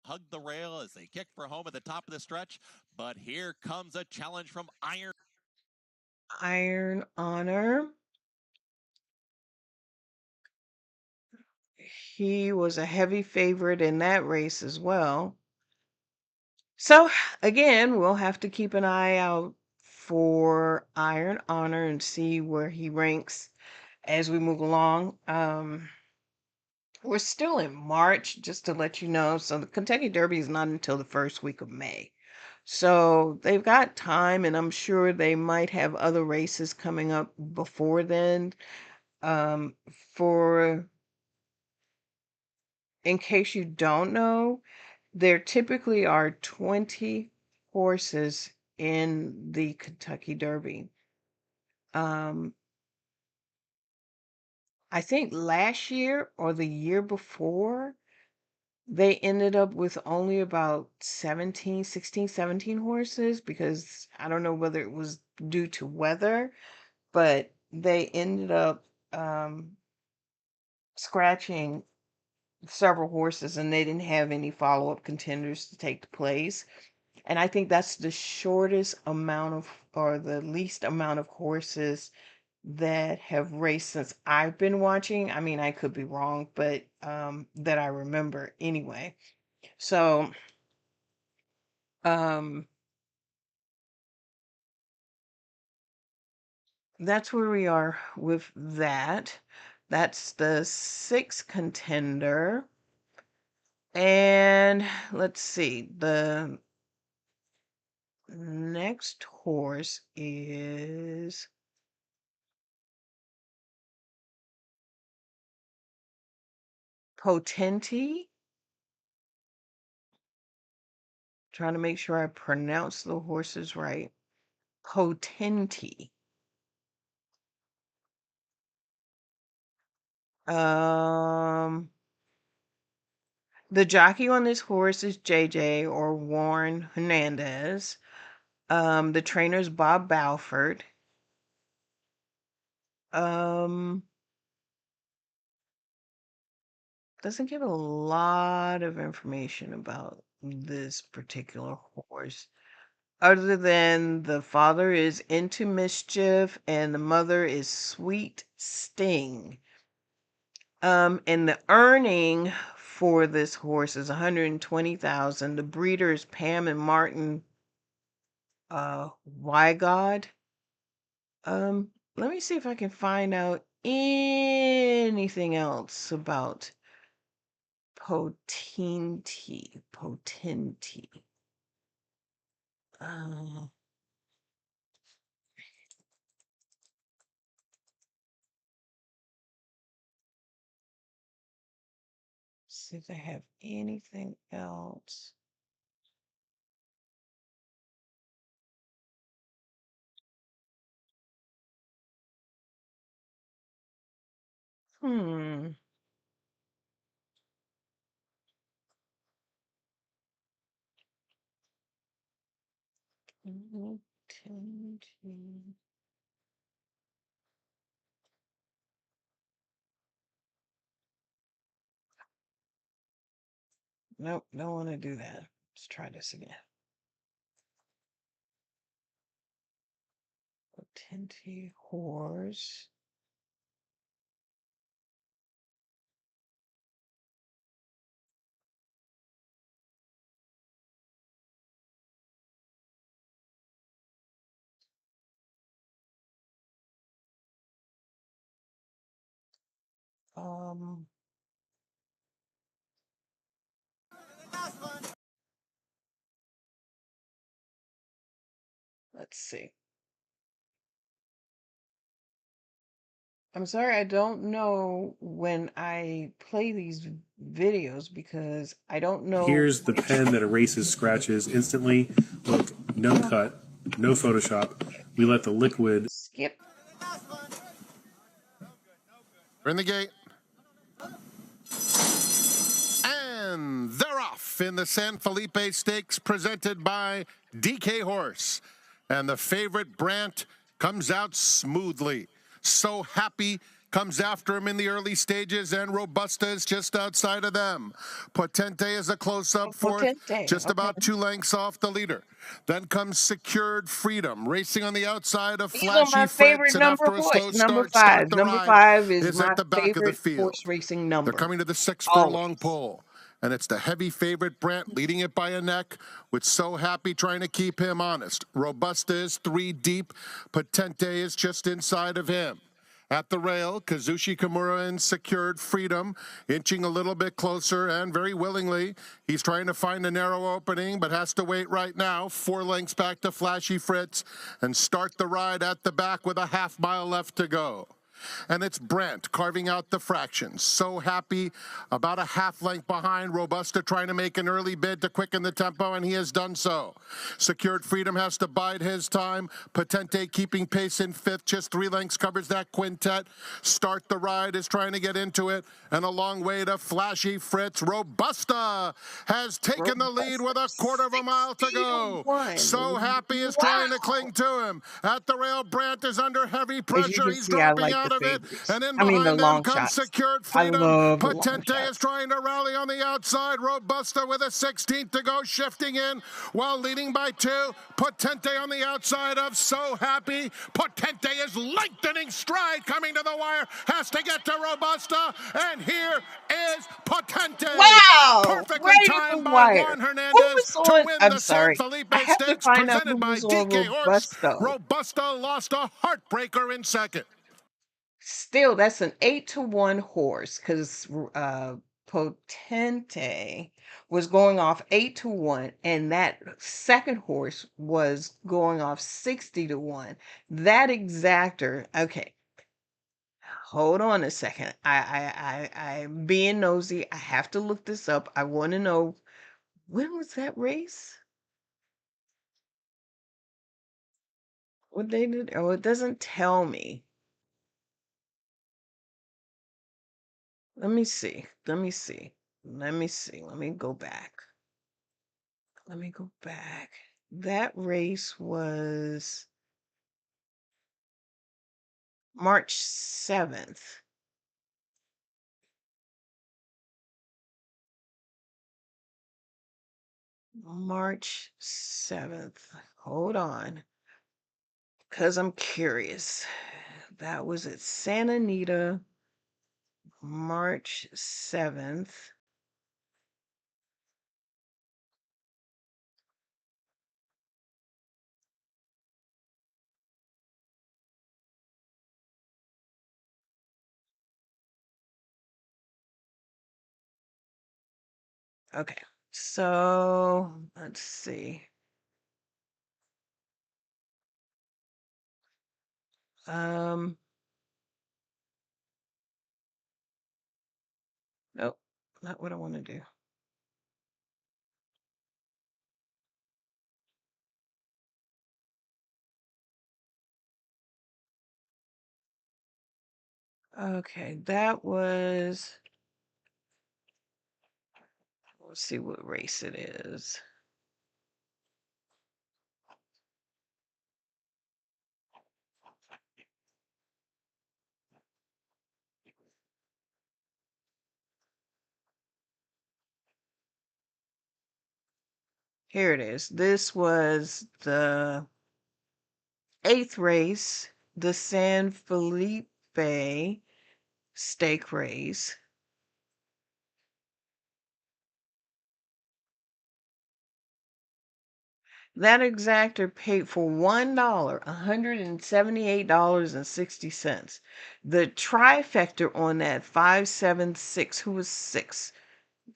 Hug the rail as they kick for home at the top of the stretch, but here comes a challenge from Iron Honor. He was a heavy favorite in that race as well. So again, we'll have to keep an eye out for Iron Honor and see where he ranks as we move along. We're still in March, just to let you know. So the Kentucky Derby is not until the first week of May. So they've got time, and I'm sure they might have other races coming up before then. For in case you don't know, there typically are 20 horses in the Kentucky Derby. I think last year or the year before, they ended up with only about 17, 16, 17 horses because I don't know whether it was due to weather, but they ended up scratching several horses and they didn't have any follow-up contenders to take the place. And I think that's the shortest amount of, or the least amount of horses that have raced since I've been watching. I mean, I could be wrong, but that I remember anyway. So, um, that's where we are with that. That's the sixth contender. And let's see, the next horse is Potenti. Trying to make sure I pronounce the horses right. Potenti. Um, the jockey on this horse is JJ or Warren Hernandez. The trainer's Bob Balford. Um, doesn't give a lot of information about this particular horse, other than the father is into mischief and the mother is sweet sting. And the earning for this horse is 120,000. The breeder is Pam and Martin Wygod. Let me see if I can find out anything else about Potenti. Uh, see if I have anything else. Hmm. Potenti. Nope, don't want to do that. Let's try this again. Potenti horse. Um, let's see. I'm sorry, I don't know when I play these videos because I don't know. Here's the pen that erases scratches instantly. Look, no cut, no Photoshop. We let the liquid. Skip. We're in the gate. And they're off in the San Felipe Stakes presented by DK Horse. And the favorite Brant comes out smoothly. So Happy comes after him in the early stages, and Robusta is just outside of them. Potente is a close-up fourth, Potente, just okay. about 2 lengths off the leader. Then comes Secured Freedom, racing on the outside of These are Flashy my favorite Fritz, and number after a slow horse. Number start, five. the Number ride 5 is is my at the back of the favorite field. horse racing number. They're coming to the 6 Always. furlong pole. And it's the heavy favorite Brant leading it by a neck, with So Happy trying to keep him honest. Robusta is 3 deep. Potente is just inside of him. At the rail, Kazushi Kimura and Secured Freedom inching a little bit closer, and very willingly, he's trying to find a narrow opening, but has to wait right now. 4 lengths back to Flashy Fritz and start the ride at the back with a half mile left to go. And it's Brent carving out the fractions. So happy, about a half length behind. Robusta trying to make an early bid to quicken the tempo, and he has done so. Secured Freedom has to bide his time. Potente keeping pace in fifth, just 3 lengths covers that quintet. Start the Ride is trying to get into it, and a long way to Flashy Fritz. Robusta has taken the lead with a quarter of a mile to go. So Happy is trying to cling to him. At the rail, Brandt is under heavy As you pressure. can He's see, I dropping like out the of it, favorites. and in I mean, the behind them long comes shots. Secured I Freedom. love the long Potente shots. is trying to rally on the outside. Robusta with a 16th to go, shifting in while leading by 2. Potente on the outside of So Happy. Potente is lengthening stride, coming to the wire, has to get to Robusta, and here is Potente. Wow! Perfectly Right at timed the by wire. Juan Who Hernandez was to on? win I'm the San sorry. Felipe I have to Stakes, find out who presented by was on DK Horse. Robusto. Robusta lost a heartbreaker in second. Still, that's an 8-to-1 horse because Potente was going off 8-to-1, and that second horse was going off 60-to-1. That exactor, okay. Hold on a second. I'm being nosy. I have to look this up. I want to know, when was that race? What they did? Oh, it doesn't tell me. Let me see. Let me see. Let me see. Let me go back. Let me go back. That race was March 7th. March 7th. Hold on. Because I'm curious. That was at Santa Anita, March 7th. Okay. So let's see. Um, nope, not what I want to do. Okay, that was, let's see what race it is. Here it is. This was the 8th race, the San Felipe stake race. That exactor paid for $1, $178.60. The trifecta on that 576, who was 6,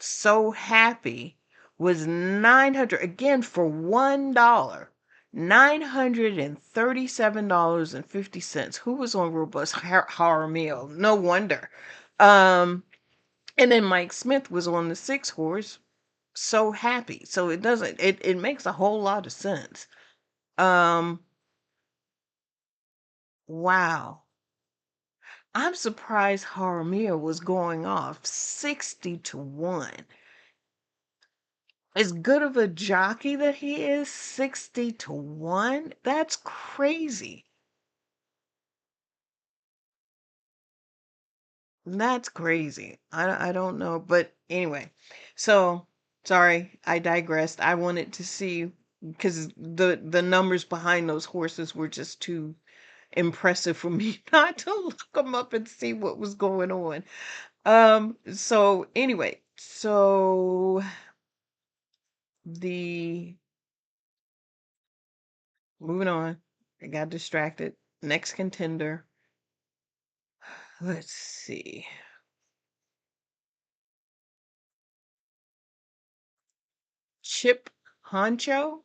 So Happy, was 900, again for $1, $937.50. Who was on Robust? Jaramillo. No wonder. And then Mike Smith was on the 6 horse, So Happy. So it doesn't, it makes a whole lot of sense. Wow. I'm surprised Jaramillo was going off 60-to-1. As good of a jockey that he is, 60-to-1? That's crazy. That's crazy. I don't know, but anyway. So, sorry, I digressed. I wanted to see, because the numbers behind those horses were just too impressive for me not to look them up and see what was going on. So anyway, so the moving on. I got distracted. Next contender. Let's see. Chip Honcho.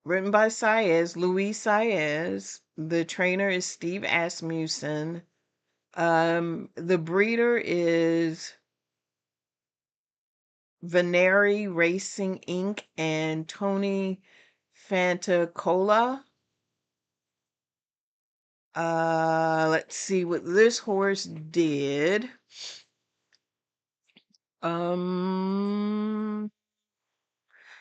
written by Saez, Luis Saez. The trainer is Steve Asmussen. The breeder is Veneri Racing Inc. and Tony Fantacola. Let's see what this horse did. Um,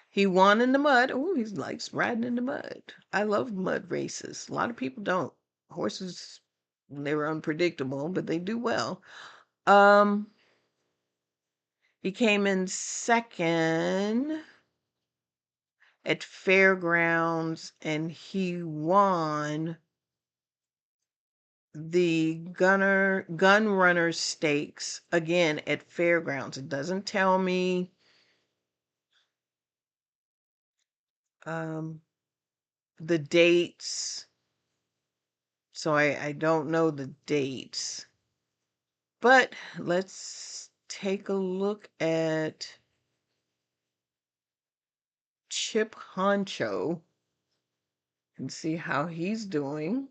he won in the mud. Oh, he likes riding in the mud. I love mud races. A lot of people don't. Horses, they were unpredictable, but they do well. Um, he came in second at Fairgrounds and he won the Gun Runner Stakes again at Fairgrounds. It doesn't tell me the dates, so I don't know the dates. But let's take a look at Chip Honcho and see how he's doing.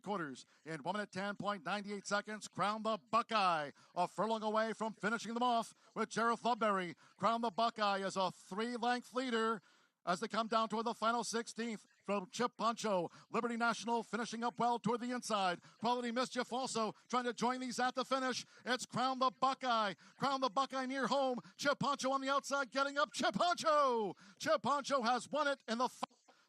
Quarters in 1 minute 10.98 seconds. Crown the Buckeye, a furlong away from finishing them off with Jareth Ludbury. Crown the Buckeye as a 3-length leader as they come down toward the final 16th from Chip Poncho. Liberty National finishing up well toward the inside. Quality Mischief also trying to join these at the finish. It's Crown the Buckeye. Crown the Buckeye near home. Chip Poncho on the outside getting up. Chip Poncho! Chip Poncho has won it in the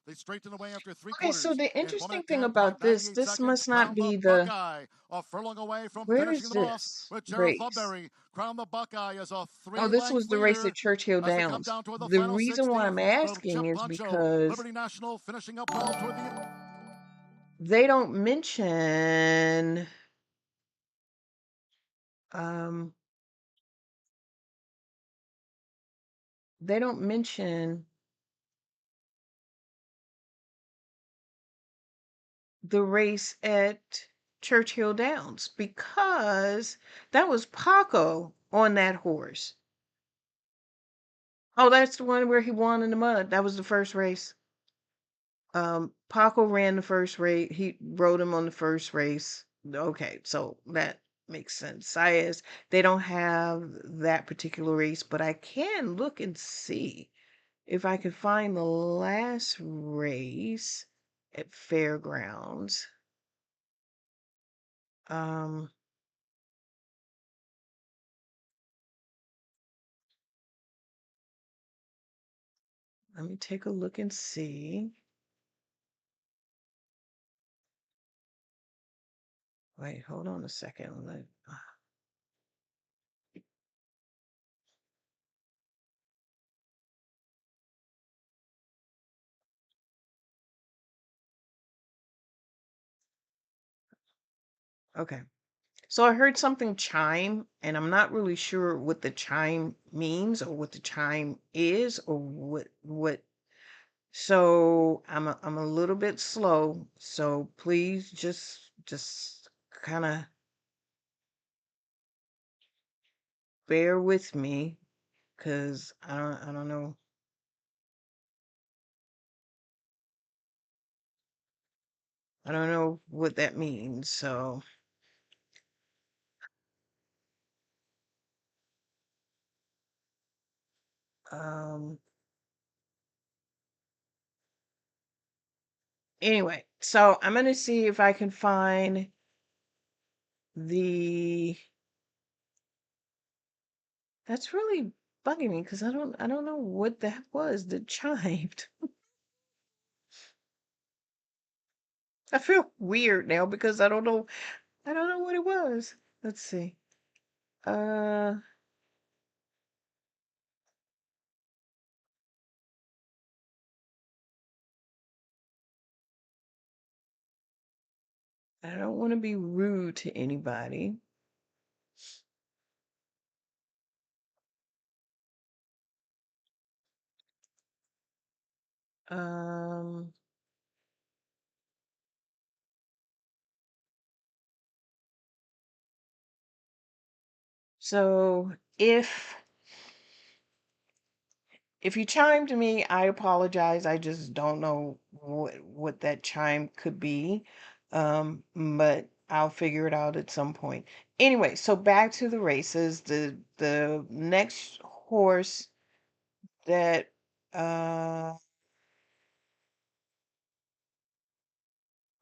They straightened away after three Okay, quarters. so the In 1 interesting minute thing about this, 10.98 this seconds, must not Crown the be the, Buckeye. A furlong away from where finishing is them off this with Jareth race? Ludbury. Crown the Buckeye is a Oh, this 3-length was the race leader at Churchill as they come Downs. down toward the The final reason why 16th I'm from asking Chip is Poncho. because Liberty National finishing up well toward the they don't mention um they don't mention the race at Churchill Downs because that was Paco on that horse. Oh, that's the one where he won in the mud. That was the first race. Paco ran the first race. He rode him on the first race. Okay, so that makes sense. Saez, they don't have that particular race, but I can look and see if I can find the last race at Fairgrounds. Um, Let me take a look and see. Wait, hold on a second. Okay. So I heard something chime, and I'm not really sure what the chime means or what the chime is or what. So I'm a little bit slow. So please just kind of bear with me because I don't know. I don't know what that means. So um anyway, so I'm gonna see if I can find the that's really bugging me because I don't know what that was that chimed. I feel weird now because I don't know what it was. Let's see. Uh I don't want to be rude to anybody. Um So if you chimed me, I apologize. I just don't know what that chime could be. But I'll figure it out at some point. Anyway, so back to the races. The next horse that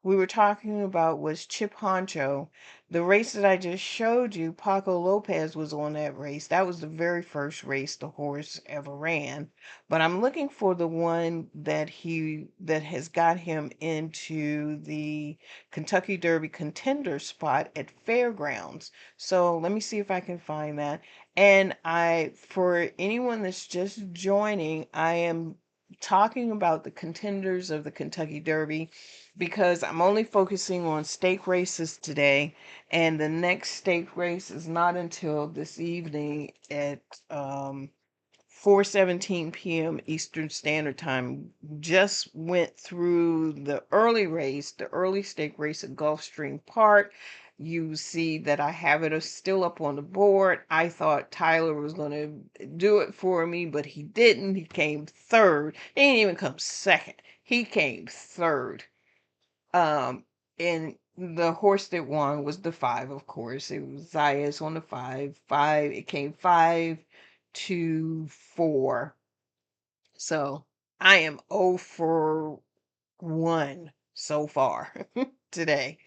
we were talking about was Chip Honcho. The race that I just showed you, Paco Lopez was on that race. That was the very first race the horse ever ran. But I'm looking for the one that has got him into the Kentucky Derby contender spot at Fairgrounds. So let me see if I can find that. And for anyone that's just joining, I am talking about the contenders of the Kentucky Derby because I'm only focusing on stake races today, and the next stake race is not until this evening at 4:17 p.m. Eastern Standard Time. Just went through the early stake race at Gulfstream Park. You see that I have it still up on the board. I thought Tyler was going to do it for me, but he didn't. He came third. He didn't even come second. He came third. And the horse that won was the 5, of course. It was Zayas on the 5. It came 5-4. So I am 0 for 1 so far today.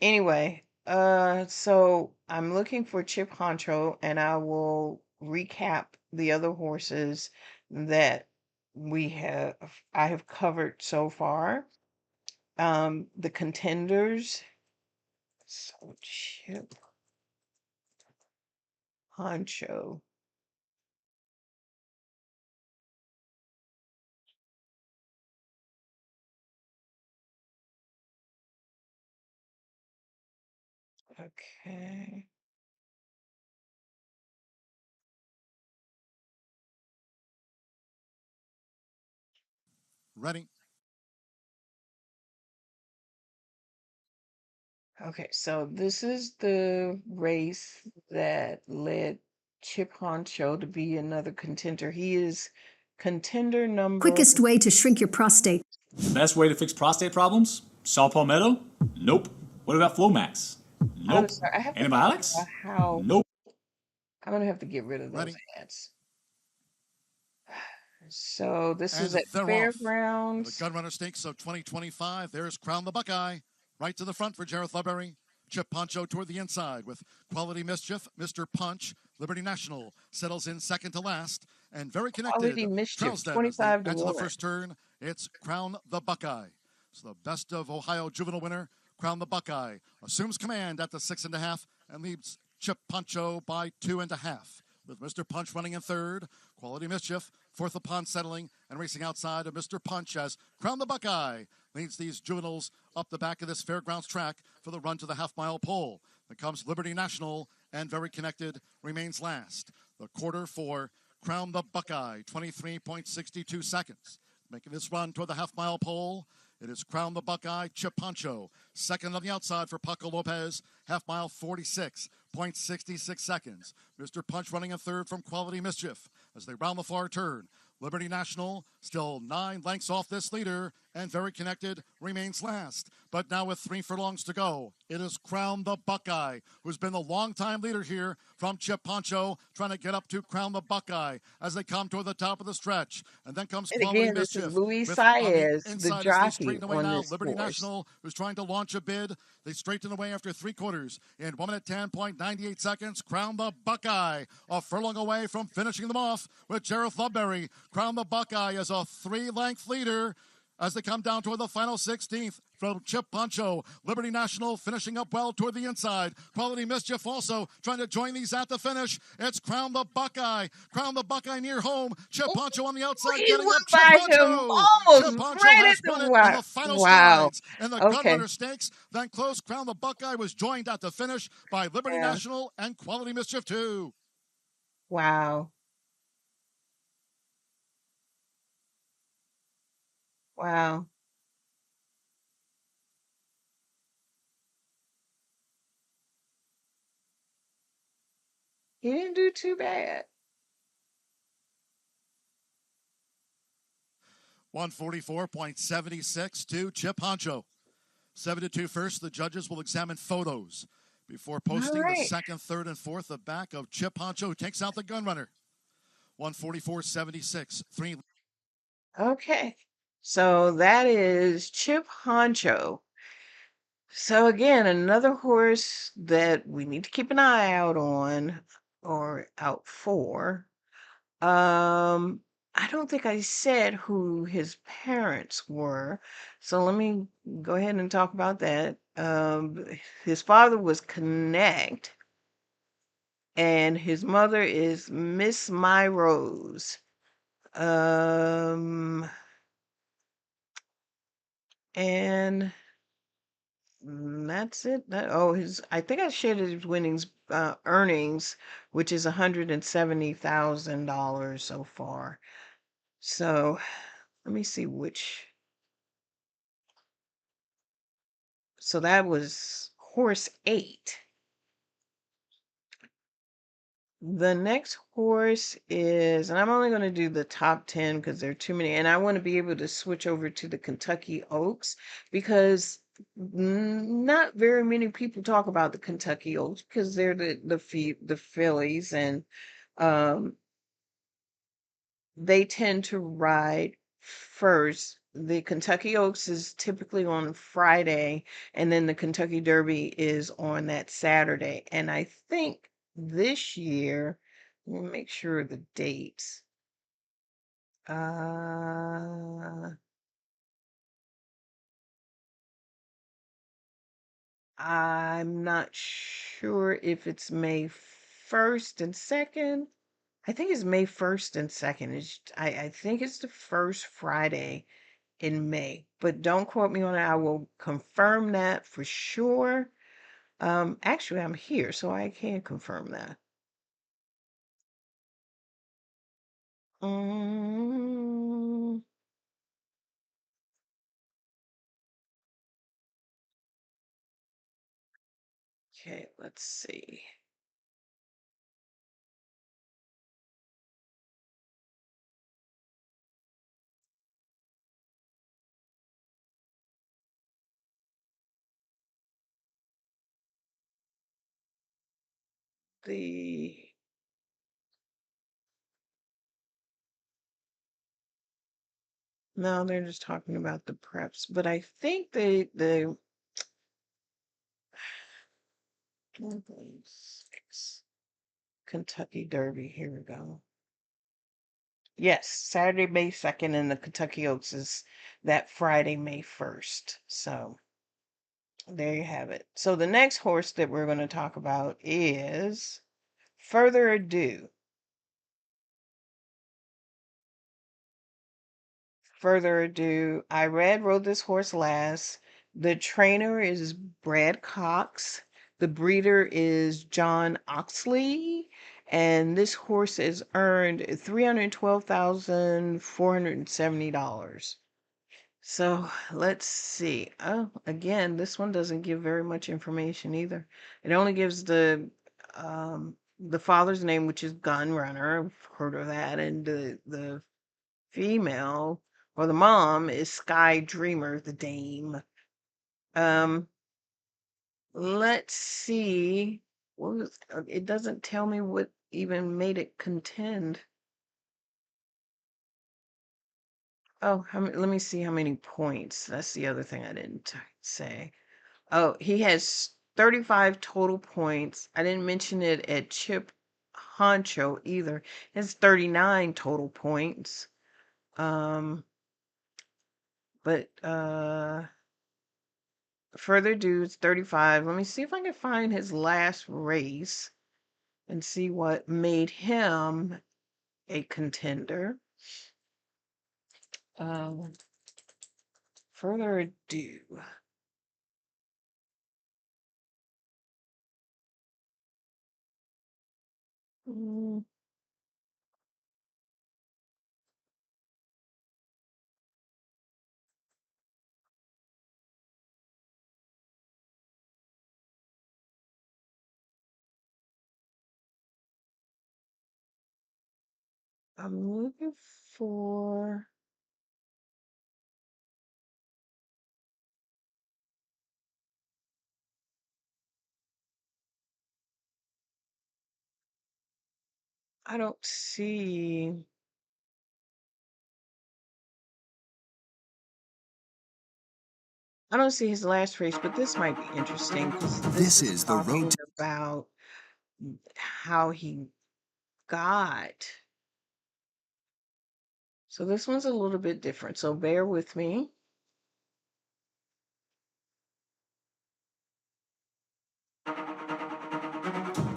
Anyway, so I'm looking for Chip Honcho, and I will recap the other horses that I have covered so far. The contenders. So Chip Honcho. Okay. Ready. Okay, so this is the race that led Chip Honcho to be another contender. He is contender number. Quickest way to shrink your prostate. The best way to fix prostate problems? Saw palmetto? Nope. What about Flomax? Nope. Sorry, I have to Antibiotics? figure out how. Nope. I'm gonna have to get rid of those Ready. ads. So this is And at they're off. The Fairgrounds. Gunrunner Stakes of 2025. There's Crown the Buckeye. Right to the front for Jareth Ludbury. Chip Honcho toward the inside with Quality Mischief, Mr. Punch, Liberty National settles in second to last, and very connected. Quality Mischief, Trails them as they 25 to enter the 1. first turn. It's Crown the Buckeye. So the best of Ohio juvenile winner, Crown the Buckeye, assumes command at the 6.5 and leads Chip Honcho by 2.5. With Mr. Punch running in third, Quality Mischief, fourth upon settling, and racing outside of Mr. Punch as Crown the Buckeye leads these juveniles up the back of this fairgrounds track for the run to the half-mile pole. Then comes Liberty National, and Very Connected remains last. The quarter for Crown the Buckeye, 23.62 seconds. Making this run toward the half-mile pole, it is Crown the Buckeye, Chip Honcho. Second on the outside for Paco Lopez, half-mile 46.66 seconds. Mr. Punch running in third from Quality Mischief as they round the far turn. Liberty National still 9 lengths off this leader, and Very Connected remains last. But now with 3 furlongs to go, it is Crown the Buckeye, who's been the longtime leader here from Chip Honcho, trying to get up to Crown the Buckeye as they come toward the top of the stretch. And then comes And Quality again, this is Mischief. Luis With, on the Saez, the inside as they jockey straighten away on now, this Liberty horse. National, who's trying to launch a bid. They straighten away after 3/4 in 1 minute 10.98 seconds. Crown the Buckeye, a furlong away from finishing them off with Jareth Ludbury. Crown the Buckeye as a 3-length leader as they come down toward the final 16th from Chip Honcho. Liberty National finishing up well toward the inside. Quality Mischief also trying to join these at the finish. It's Crown the Buckeye. Crown the Buckeye near home. Chip Honcho on the outside He getting went up. Chip by him Honcho. almost Chip Honcho right has at the won it in wow. the final Wow. strides. And the Okay. Gunrunner Stakes then close. Crown the Buckeye was joined at the finish by Liberty Yeah. National and Quality Mischief too. Wow. Wow. He didn't do too bad. 144.76 to Chip Honcho. 7-2 first. The judges will examine photos before posting the right. second, third, and fourth of back of Chip Honcho, who takes out the gun runner. 144.76. 3. Okay. So that is Chip Honcho. So again, another horse that we need to keep an eye out on or out for. I don't think I said who his parents were. So let me go ahead and talk about that. His father was Connect, and his mother is Miss My Rose. And that's it. I think I shared his earnings, which is $170,000 so far. So let me see which. So that was horse 8. The next horse is, and I'm only going to do the top 10 because there are too many, and I want to be able to switch over to the Kentucky Oaks because not very many people talk about the Kentucky Oaks because they're the fillies, and um, they tend to ride first. The Kentucky Oaks is typically on Friday, and then the Kentucky Derby is on that Saturday. And I think this year, let me make sure of the dates. I'm not sure if it's May 1st and 2nd. I think it's May 1st and 2nd. I think it's the first Friday in May, but don't quote me on it. I will confirm that for sure. Actually, I'm here, so I can confirm that. Mm, okay, let's see. The No, they're just talking about the preps, but I think the 1.6 Kentucky Derby. Here we go. Yes, Saturday, May 2nd, and the Kentucky Oaks is that Friday, May 1st. So there you have it. So the next horse that we're going to talk about is Further Ado. Further Ado. I rode this horse last. The trainer is Brad Cox. The breeder is John Oxley. And this horse has earned $312,470. So let's see. Oh, again, this one doesn't give very much information either. It only gives the father's name, which is Gun Runner. I've heard of that, and the female or the mom is Sky Dreamer, the dame. Let's see. It doesn't tell me what even made it contend. Oh, let me see how many points. That's the other thing I didn't say. Oh, he has 35 total points. I didn't mention it at Chip Honcho either. He has 39 total points. But Further Ado is 35. Let me see if I can find his last race and see what made him a contender. Further Ado. Mm, I'm looking for. I don't see. I don't see his last race, but this might be interesting because this This is is the road talking to about how he got. So this one's a little bit different. So bear with me.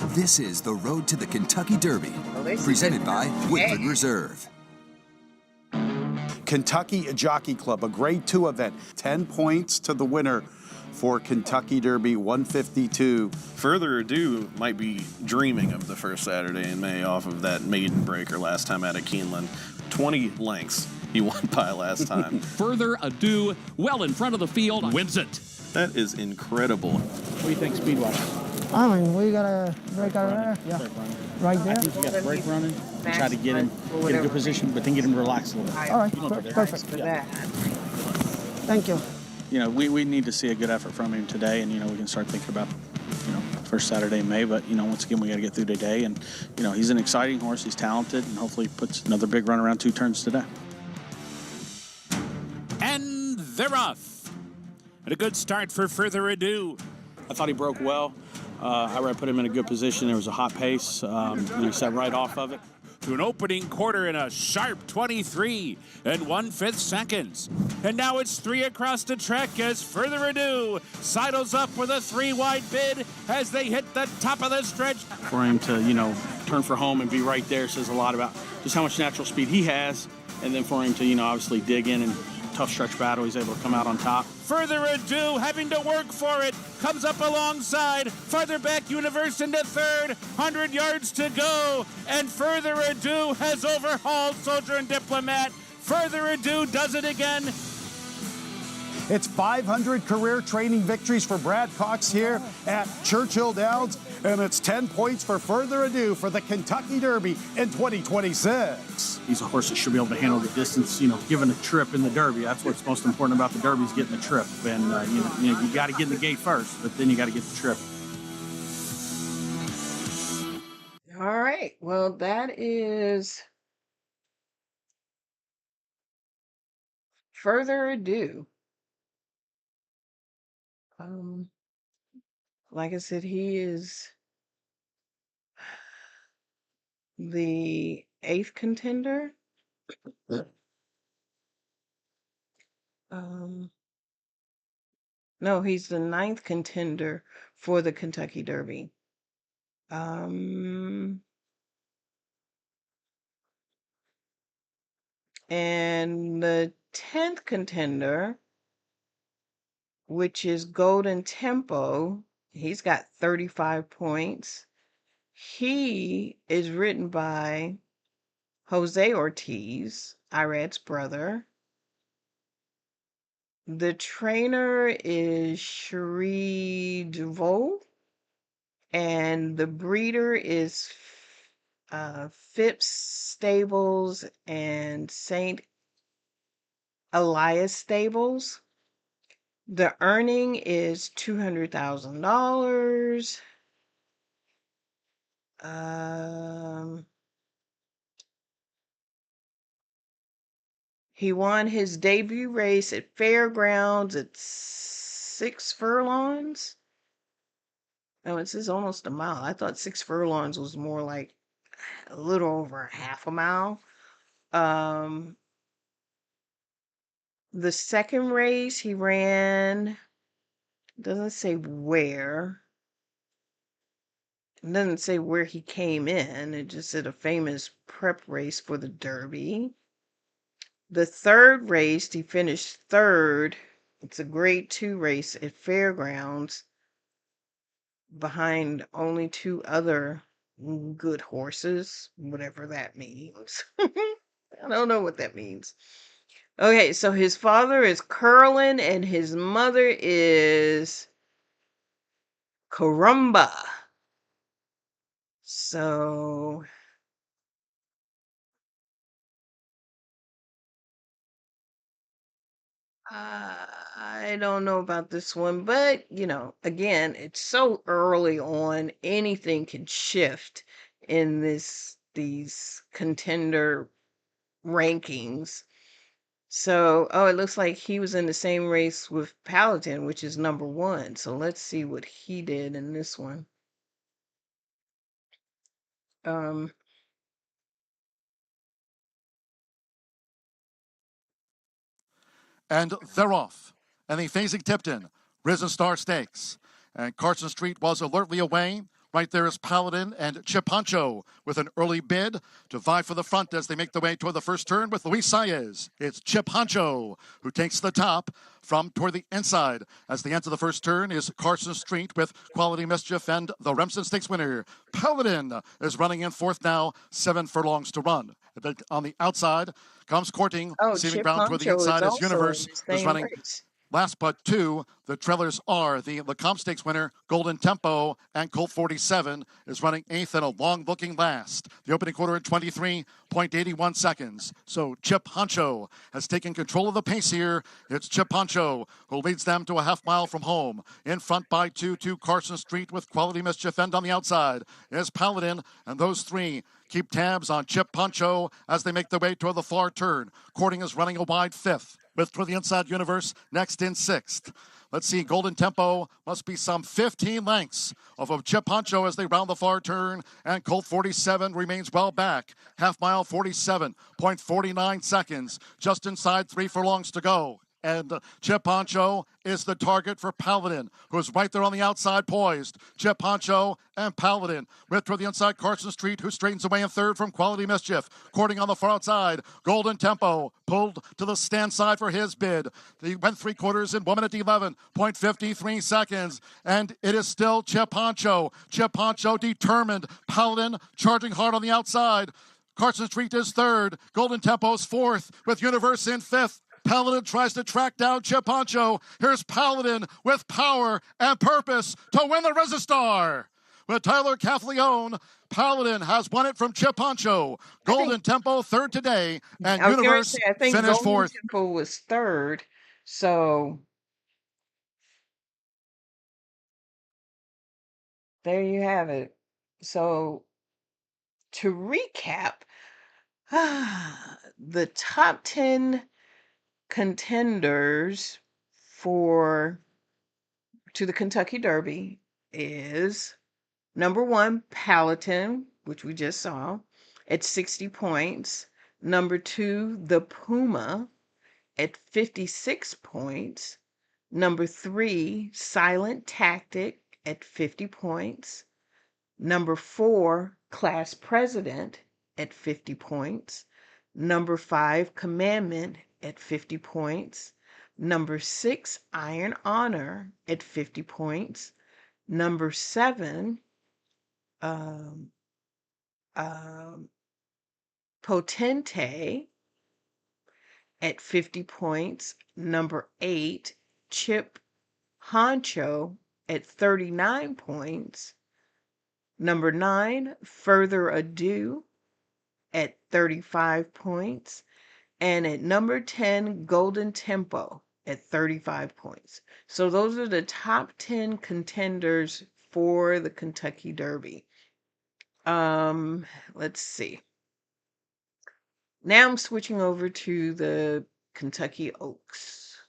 This is the road to the Kentucky Derby, Well, they see presented that- by Woodford Reserve. Kentucky Jockey Club, a grade 2 event. 10 points to the winner for Kentucky Derby 152. Further Ado might be dreaming of the first Saturday in May off of that maiden breaker last time out at Keeneland. 20 lengths he won by last time. Further Ado, well in front of the field, wins it. That is incredible. What do you think speed-wise? I mean, we got a brake out there. Yeah. Right there. I think you got the brake running. And try to get him in a good position, but then get him relaxed a little bit. All right, perfect. Yeah. Thank you. You know, we need to see a good effort from him today, and, you know, we can start thinking about, you know, first Saturday in May. But, you know, once again, we got to get through today. And, you know, he's an exciting horse. He's talented, and hopefully puts another big run around 2 turns today. And they're off. And a good start for Further Ado. I thought he broke well. I put him in a good position. There was a hot pace. And he set right off of it. To an opening quarter in a sharp 23 and 1/5 seconds. And now it's 3 across the track as Further Ado sidles up with a 3-wide bid as they hit the top of the stretch. For him to, you know, turn for home and be right there says a lot about just how much natural speed he has. And then for him to, you know, obviously dig in and tough stretch battle, he's able to come out on top. Further Ado, having to work for it, comes up alongside. Farther back, Universe into third. 100 yards to go. And Further Ado has overhauled Soldier and Diplomat. Further Ado does it again. It's 500 career training victories for Brad Cox here at Churchill Downs, and it's 10 points for Further Ado for the Kentucky Derby in 2026. He's a horse that should be able to handle the distance, you know, given a trip in the Derby. That's what's most important about the Derby is getting the trip. And, you got to get in the gate first, but then you got to get the trip. All right. Well, that is Further Ado. Like I said, he is the 8th contender. No, he's the 9th contender for the Kentucky Derby. And the 10th contender, which is Golden Tempo, he's got 35 points. He is written by Jose Ortiz, Irad's brother. The trainer is Cherie Duvaux, and the breeder is Phipps Stables and St. Elias Stables. The earning is $200,000. He won his debut race at Fairgrounds at 6 furlongs. Oh, it says almost a mile. I thought 6 furlongs was more like a little over half a mile. The second race he ran, doesn't say where. It doesn't say where he came in. It just said a famous prep race for the Derby. The third race, he finished third. It's a grade 2 race at Fairgrounds behind only 2 other good horses, whatever that means. I don't know what that means. Okay, so his father is Curlin and his mother is Carumba. So I don't know about this one, but again, it's so early on, anything can shift in these contender rankings. So, oh, it looks like he was in the same race with Paladin, which is number 1. So let's see what he did in this one. Um, And they're off. And the Phasing Tipton, Risen Star Stakes. And Carson Street was alertly away. Right there is Paladin and Chip Honcho with an early bid to vie for the front as they make their way toward the first turn with Luis Saez. It's Chip Honcho who takes the top from toward the inside. As they enter the first turn is Carson Street with Quality Mischief and the Remsen Stakes winner. Paladin is running in fourth now, 7 furlongs to run. On the outside comes Courting, seeming Chip bound toward the Honcho is inside as also in Universe the is same running. race. Last but 2, the trailers are the Lecomte Stakes winner, Golden Tempo, and Colt 47 is running 8th in a long-looking last. The opening quarter in 23.81 seconds. So Chip Honcho has taken control of the pace here. It's Chip Honcho who leads them to a half mile from home. In front by 2 to Carson Street with Quality Mischief, and on the outside is Paladin, and those 3 keep tabs on Chip Honcho as they make their way toward the far turn. Courting is running a wide 5th. With toward the inside Universe next in 6th. Let's see, Golden Tempo must be some 15 lengths off of Chip Honcho as they round the far turn, and Colt 47 remains well back. Half mile 47.49 seconds, just inside 3 furlongs to go. And Chip Honcho is the target for Paladin, who's right there on the outside poised. Chip Honcho and Paladin with toward the inside Carson Street, who straightens away in third from Quality Mischief. Courting on the far outside. Golden Tempo pulled to the stand side for his bid. He went 3/4 in 1 minute 11.53 seconds. And it is still Chip Honcho. Chip Honcho determined. Paladin charging hard on the outside. Carson Street is third. Golden Tempo's fourth with Universe in fifth. Paladin tries to track down Chip Honcho. Here's Paladin with power and purpose to win the Resistar. With Tyler Cathleone, Paladin has won it from Chip Honcho. Golden Tempo third today, and I was gonna Universe say, I think finished Golden fourth. Tempo was third. So there you have it. So to recap, the top 10 contenders to the Kentucky Derby is number 1, Paladin, which we just saw, at 60 points. Number 2, the Puma at 56 points. Number 3, Silent Tactic at 50 points. Number 4, Class President at 50 points. Number 5, Commandment at 50 points. Number 6, Iron Honor at 50 points. Number 7, Potente at 50 points. Number 8, Chip Honcho at 39 points. Number 9, Further Ado at 35 points. And at number 10, Golden Tempo at 35 points. So those are the top 10 contenders for the Kentucky Derby. Let's see. Now I'm switching over to the Kentucky Oaks.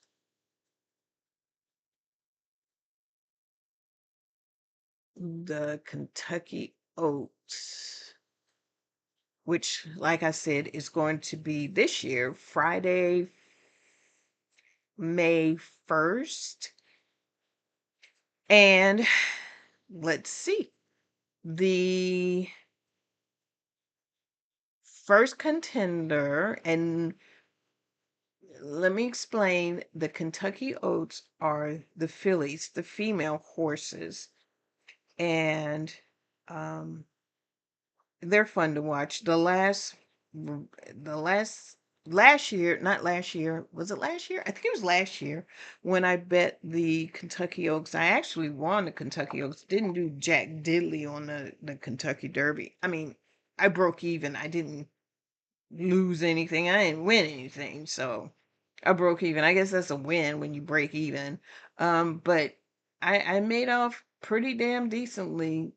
The Kentucky Oaks, which, like I said, is going to be this year, Friday, May 1st. And let's see. The first contender, and let me explain, the Kentucky Oaks are the fillies, the female horses. And they're fun to watch. Last year, not last year, was it last year? I think it was last year when I bet the Kentucky Oaks. I actually won the Kentucky Oaks. Didn't do jack diddly on the Kentucky Derby. I mean, I broke even. I didn't lose anything. I didn't win anything. So I broke even. I guess that's a win when you break even. But I made off pretty damn decently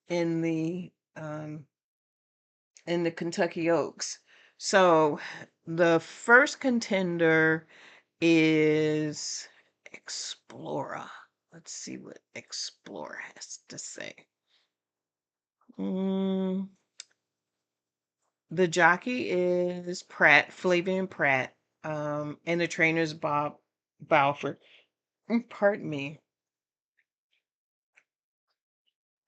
in the Kentucky Oaks. So the first contender is Explorer. Let's see what Explorer has to say. The jockey is Pratt, Flavian Pratt, and the trainer is Bob Balfour. Pardon me.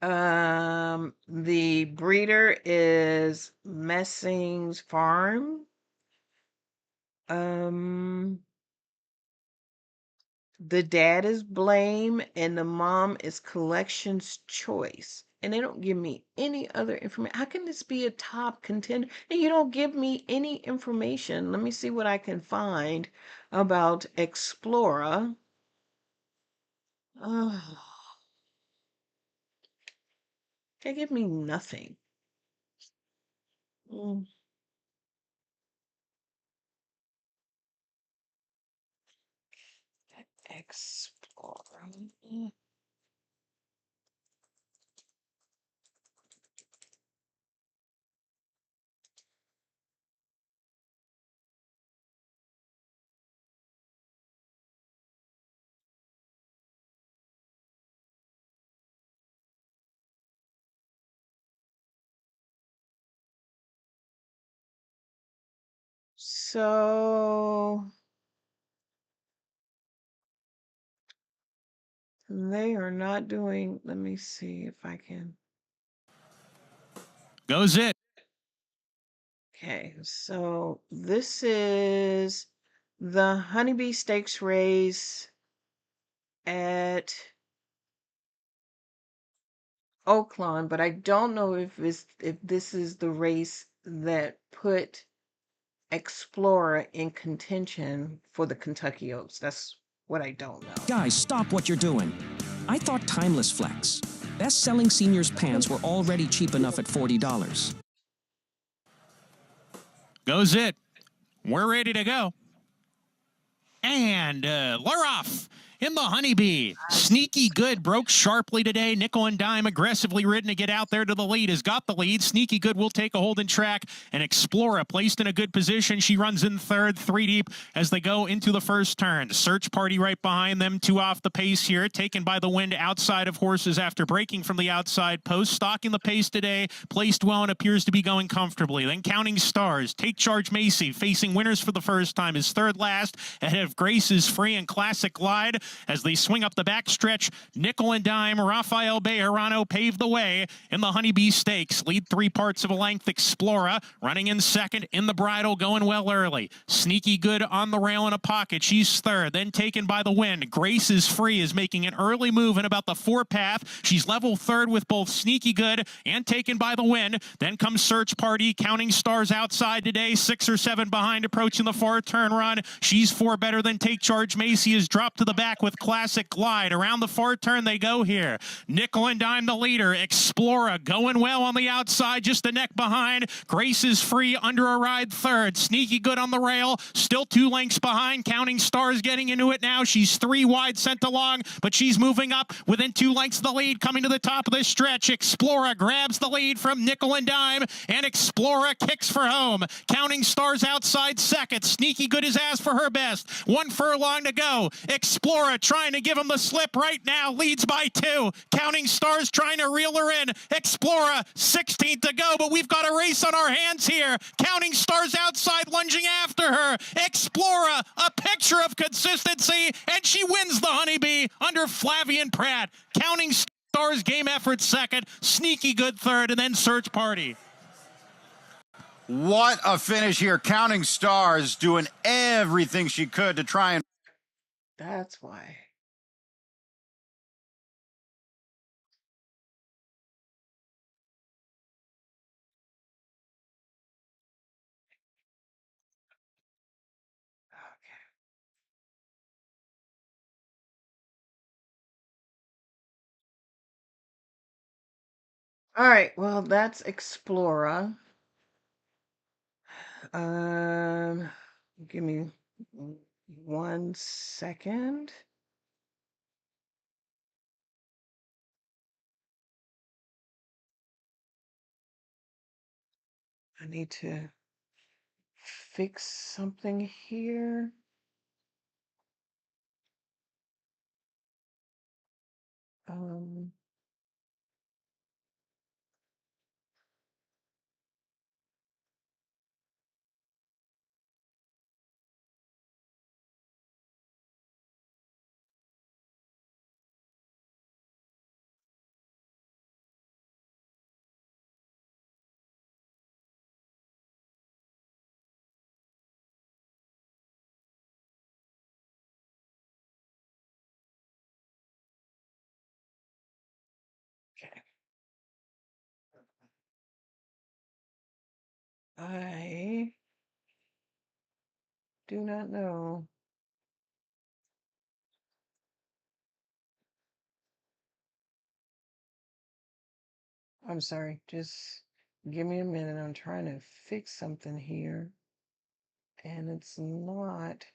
The breeder is Messing's Farm. The dad is Blame, and the mom is Collection's Choice. And they don't give me any other information. How can this be a top contender? And you don't give me any information. Let me see what I can find about Explorer. They give me nothing. Explorer. So they are not doing, let me see if I can. Goes it. Okay, so this is the Honeybee Stakes race at Oaklawn, but I don't know if this is the race that put Explorer in contention for the Kentucky Oaks. That's what I don't know. Guys, stop what you're doing. I thought Timeless Flex, best-selling seniors pants, were already cheap enough at $40. Goes it. We're ready to go. And we're off in the Honeybee. Sneaky Good broke sharply today. Nickel and Dime aggressively ridden to get out there to the lead. Has got the lead. Sneaky Good will take a hold in track. And Explorer placed in a good position. She runs in third, 3 deep as they go into the first turn. Search Party right behind them. 2 off the pace here. Taken by the wind outside of horses after breaking from the outside post. Stalking the pace today. Placed well and appears to be going comfortably. Then Counting Stars. Take Charge Macy facing winners for the first time is third last ahead of Grace's Free and Classic Glide. As they swing up the backstretch, Nickel and Dime, Rafael Bejarano paved the way in the Honeybee Stakes. Lead 3 parts of a length. Explorer running in second in the bridle, going well early. Sneaky Good on the rail in a pocket. She's third, then taken by the wind. Grace is Free is making an early move in about the 4 path. She's level third with both Sneaky Good and taken by the wind. Then comes Search Party, Counting Stars outside today, 6 or 7 behind, approaching the far turn run. She's 4 better than Take Charge Macy is dropped to the back with Classic Glide. Around the far turn they go here. Nickel and Dime the leader. Explorer going well on the outside, just a neck behind. Grace is Free under a ride third. Sneaky Good on the rail, still 2 lengths behind. Counting Stars getting into it now. She's 3 wide sent along, but she's moving up within 2 lengths of the lead, coming to the top of this stretch. Explorer grabs the lead from Nickel and Dime, and Explorer kicks for home. Counting Stars outside second. Sneaky Good is asked for her best. 1 furlong to go. Explorer trying to give him the slip right now, leads by 2. Counting Stars trying to reel her in. Explorer 16th to go, but we've got a race on our hands here. Counting Stars outside, lunging after her. Explorer, a picture of consistency, and she wins the Honeybee under Flavian Pratt. Counting Stars game effort second, Sneaky Good third, and then Search Party. What a finish here. Counting Stars doing everything she could to try and... That's why. All right, well, that's Explorer. Give me 1 second. I need to fix something here. Um, okay. I do not know. I'm sorry. Just give me a minute. I'm trying to fix something here. And it's not.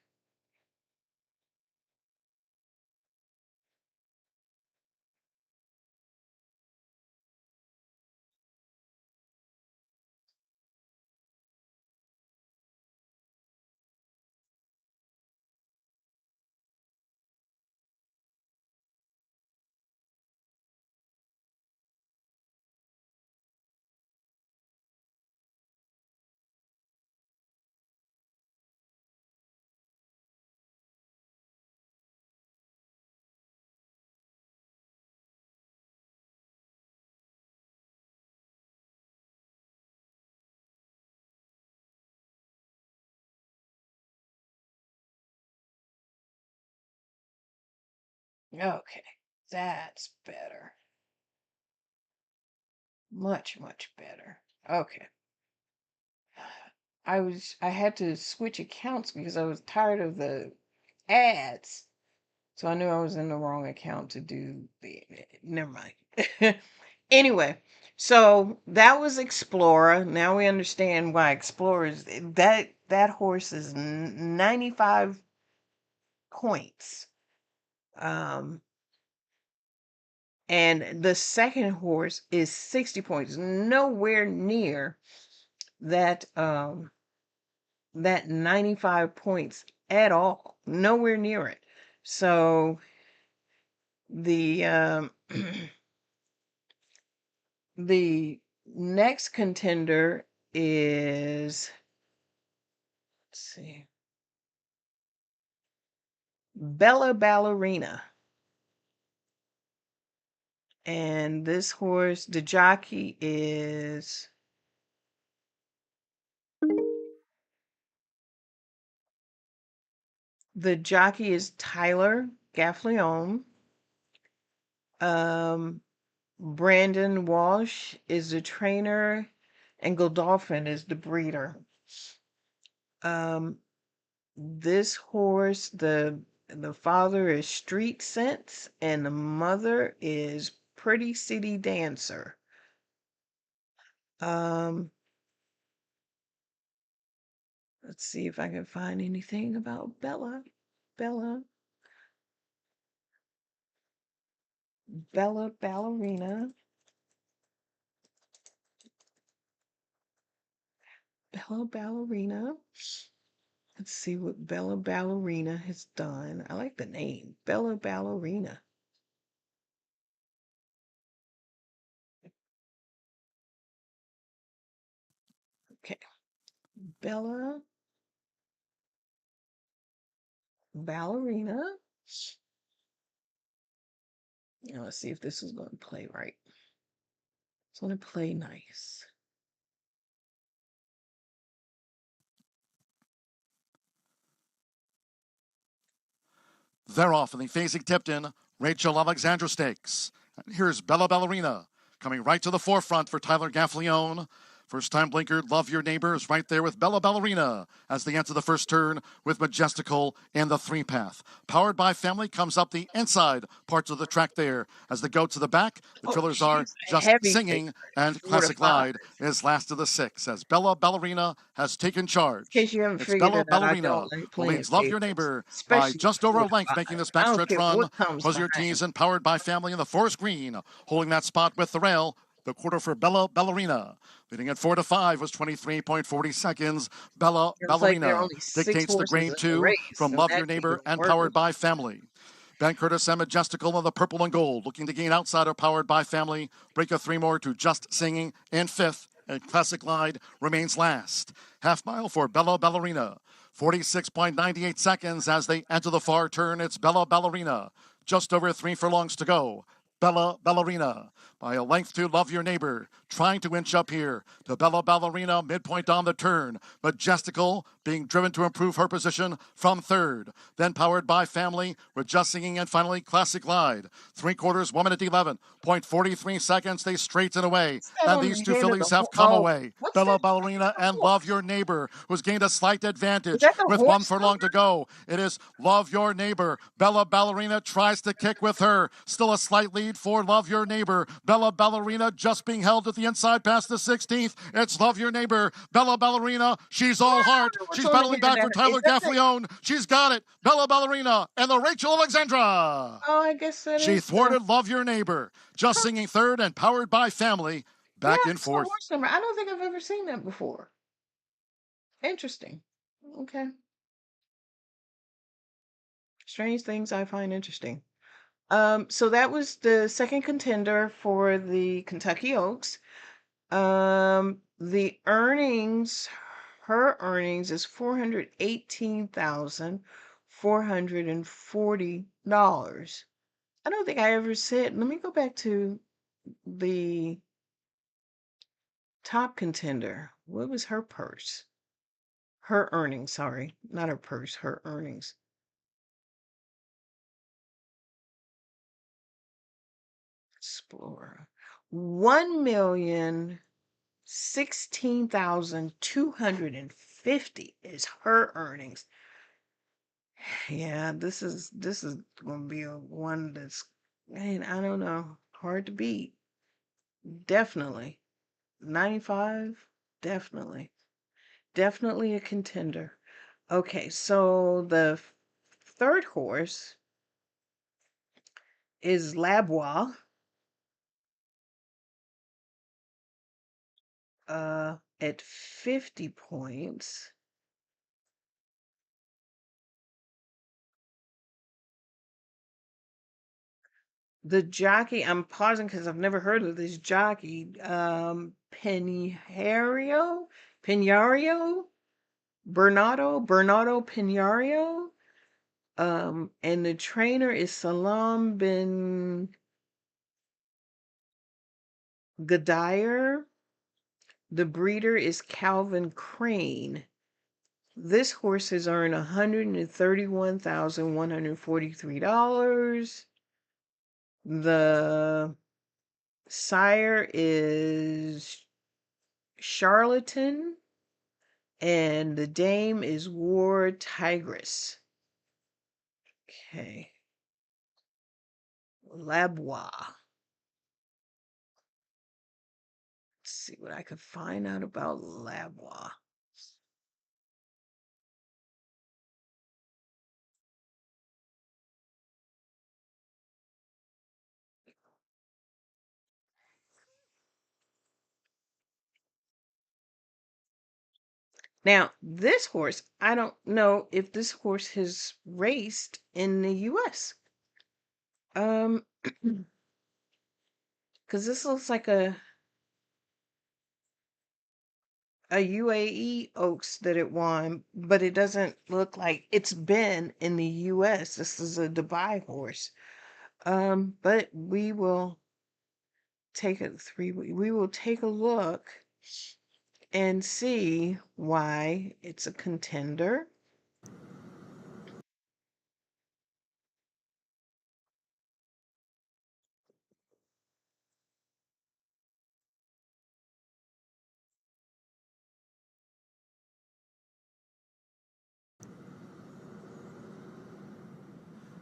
Okay. That's better. Much, much better. Okay. I had to switch accounts because I was tired of the ads. So I knew I was in the wrong account to do the never mind. Anyway, so that was Explorer. Now we understand why Explorer is that horse is 95 points. And the second horse is 60 points, nowhere near that that 95 points at all, nowhere near it. So the the next contender is, let's see, Bella Ballerina. And this horse, the jockey is Tyler Gaffleon. Brandon Walsh is the trainer, and Godolphin is the breeder. This horse, the father is Street Sense, and the mother is Pretty City Dancer. Let's see if I can find anything about Bella Ballerina. Bella Ballerina. Let's see what Bella Ballerina has done. I like the name, Bella Ballerina. Okay. Bella Ballerina. Now let's see if this is going to play right. It's going to play nice. They're off in the facing Tipton, Rachel Alexandra Stakes. And here's Bella Ballerina coming right to the forefront for Tyler Gaffleon. First time blinker, Love Your Neighbor is right there with Bella Ballerina as they enter the first turn with Majestical and the 3-path. Powered by Family comes up the inside parts of the track there. As they go to the back, the Trillers are Just Heavy Singing, and 4 to Classic 5. Glide is last of the 6 as Bella Ballerina has taken charge. In case you haven't It's figured Bella it out, I Ballerina don't like who playing leads Love Your favorites, Neighbor by especially just over 4 a to length, 5. making this I don't backstretch care run. what comes Hosier behind. Tees and Powered by Family in the forest green, holding that spot with the rail. The quarter for Bella Ballerina. Leading at 4 to 5 was 23.40 seconds. Bella It's like there are Ballerina only 6 dictates the horses grade in the 2 race, from so Love that Your could Neighbor even and worse. Powered by Family. Ben Curtis and Majestical in the purple and gold, looking to gain outside of Powered by Family. Break a 3 more to Just Singing in 5th, and Classic Glide remains last. Half mile for Bella Ballerina. 46.98 seconds as they enter the far turn. It's Bella Ballerina. Just over 3 furlongs to go. Bella Ballerina by a length to Love Your Neighbor, trying to inch up here to Bella Ballerina, midpoint on the turn. Majestical being driven to improve her position from 3rd. Then Powered by Family with Just Singing, and finally Classic Glide. 3/4, 1 minute 11.43 seconds. They straighten away, and on these the 2 head of fillies the have come oh, away. what's Bella that? Ballerina and Love Your Neighbor, who's gained a slight advantage Is that the with 1 horse? furlong to go. It is Love Your Neighbor. Bella Ballerina tries to kick with her. Still a slight lead for Love Your Neighbor. Bella Ballerina just being held at the inside past the 16th. It's Love Your Neighbor. Bella Ballerina, she's all heart. What's She's on the battling head of back for that? Tyler Is that the, Gaffleone. She's got it. Bella Ballerina and the Rachel Alexandra. oh, I guess that She is the, thwarted Love Your Neighbor. Just Singing 3rd and Powered by Family back yeah, in it's the 4th. horse number. I don't think I've ever seen that before. Interesting. Okay. Strange things I find interesting. So that was the second contender for the Kentucky Oaks. The earnings, her earnings is $418,440. I don't think I ever said, let me go back to the top contender. What was her purse? Her earnings, sorry, not her purse, her earnings. Explorer. 1,016,250 is her earnings. Yeah, this is gonna be a one that's, man, I don't know, hard to beat. Definitely. 95, definitely. Definitely a contender. Okay, so the third horse is Labois. At 50 points. The jockey, I'm pausing because I've never heard of this jockey. Pinario? Pinario? Bernardo Pinario. And the trainer is Salam bin Gadair. The breeder is Calvin Crane. This horse has earned $131,143. The sire is Charlatan, and the dame is War Tigress. Okay. Labois. Let's see what I could find out about Labois. Now, this horse, I don't know if this horse has raced in the US. Because this looks like a UAE Oaks that it won, but it doesn't look like it's been in the US. This is a Dubai horse. But we will take we will take a look and see why it's a contender.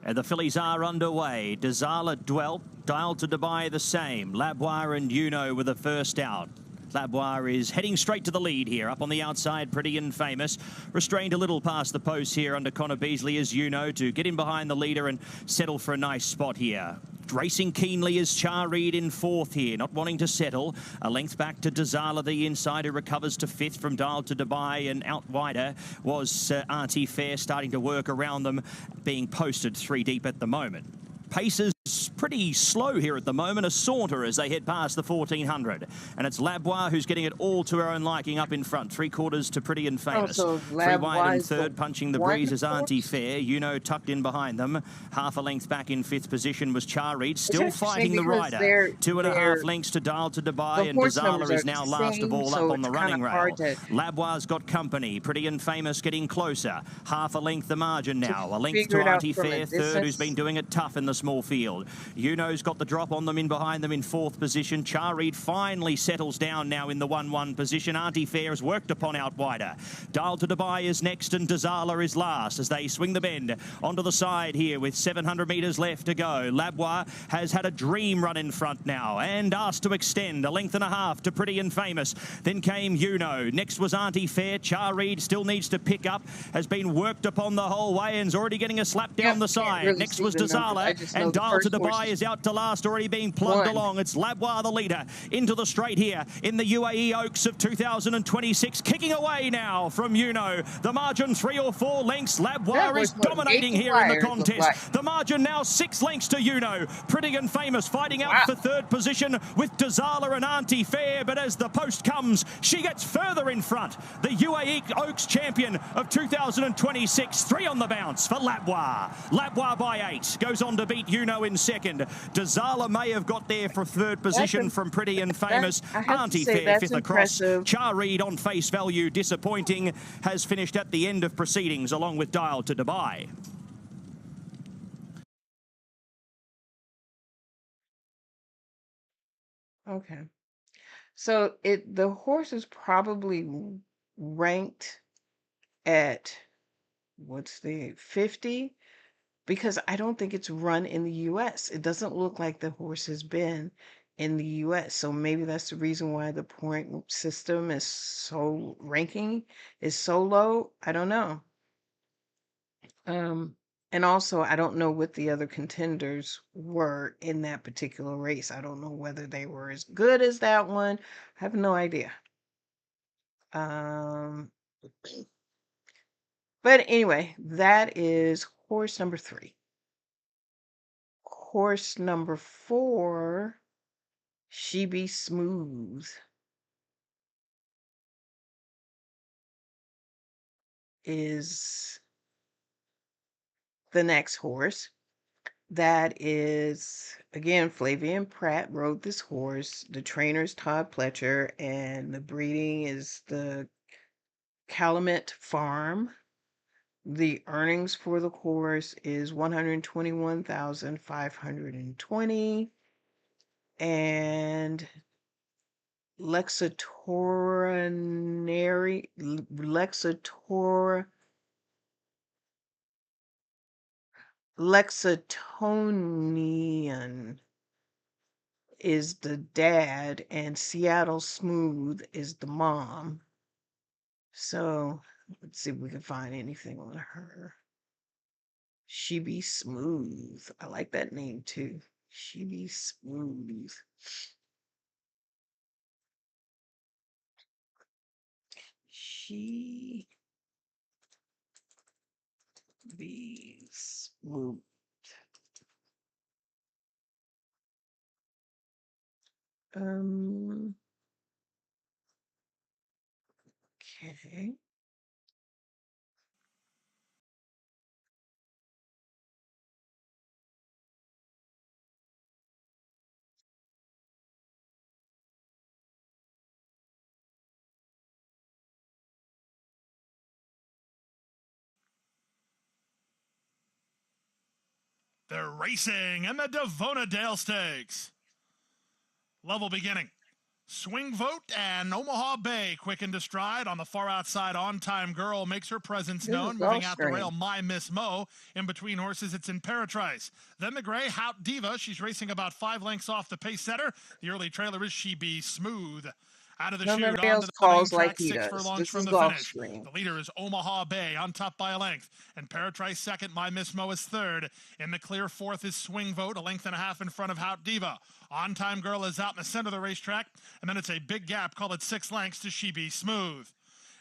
And the fillies are underway. Dazala Dwelt, Dial to Dubai the same. Labwire and Uno were the first out. Labwire is heading straight to the lead here. Up on the outside, Pretty and Famous. Restrained a little past the post here under Connor Beasley as Uno to get in behind the leader and settle for a nice spot here. Racing keenly is Char Reed in fourth here, not wanting to settle. A length back to Dazala, the inside, who recovers to fifth from Dial to Dubai, and out wider was Auntie Fair, starting to work around them, being posted 3 deep at the moment. Paces pretty slow here at the moment, a saunter as they head past the 1400. And it's Labwire who's getting it all to her own liking up in front. 3/4 to Pretty and Famous. Oh, so 3 wide in third, punching the breeze is wonderful. Auntie Fair. Uno tucked in behind them. Half a length back in fifth position was Char Reed, still fighting the rider. 2.5 lengths to Dial to Dubai, and Dazala is now last of all up on the running rail. Labwire's got company. Pretty and Famous getting closer. Half a length the margin now. A length to Auntie Fair, third, who's been doing it tough in the small field. Uno's got the drop on them in behind them in fourth position. Char Reed finally settles down now in the 1-1 position. Auntie Fair has worked upon out wider. Dial to Dubai is next and Dazala is last as they swing the bend onto the side here with 700 metres left to go. Labwire has had a dream run in front now and asked to extend 1.5 lengths to Pretty and Famous. Then came Uno. Next was Auntie Fair. Char Reed still needs to pick up, has been worked upon the whole way and is already getting a slap down the side. Really Next was Dazala, and Dial to Dubai is out to last, already being plugged along. It's Labwire the leader into the straight here in the UAE Oaks of 2026, kicking away now from Uno. The margin 3 or 4 lengths. Labwire is dominating here in the contest. The margin now 6 lengths to Uno. Pretty and Famous fighting out for third position with Dazala and Auntie Fair, but as the post comes, she gets further in front. The UAE Oaks champion of 2026, 3 on the bounce for Labwire. Labwire by 8 goes on to beat Uno in second. Dazala may have got there for third position from Pretty and Famous. Auntie Fair fifth across. Char Reed on face value disappointing, has finished at the end of proceedings along with Dial to Dubai. Okay. So the horse is probably ranked at, what's the 50? Because I don't think it's run in the US. It doesn't look like the horse has been in the US. So maybe that's the reason why the point system is so ranking is so low. I don't know. And also I don't know what the other contenders were in that particular race. I don't know whether they were as good as that one. I have no idea. But anyway, that is horse number 3. Horse number 4, She Be Smooth, is the next horse. That is, again, Flavian Pratt rode this horse. The trainer is Todd Pletcher, and the breeding is the Calumet Farm. The earnings for the horse is $121,520, and Lexitonian is the dad, and Seattle Smooth is the mom. So let's see if we can find anything on her. She Be Smooth. I like that name too. She Be Smooth. She Be Smooth. Okay. They're racing in the Devona Dale Stakes. Level beginning. Swing Vote and Omaha Bay quick into stride. On the far outside, On Time Girl makes her presence known. Moving out the rail, My Miss Mo. In between horses, it's Imperatrice. Then the gray, Hout Diva. She's racing about 5 lengths off the pace setter. The early trailer is She Be Smooth. Out of the chute, Nobody onto else the calls track, like he 6 does. furlongs This from is the Golf finish. Stream. The leader is Omaha Bay on top by a length. And Imperatrice second, My Miss Mo is third. In the clear fourth is Swing Vote, a length and a half in front of Hout Diva. On Time Girl is out in the center of the racetrack, and then it's a big gap, call it 6 lengths to She Be Smooth.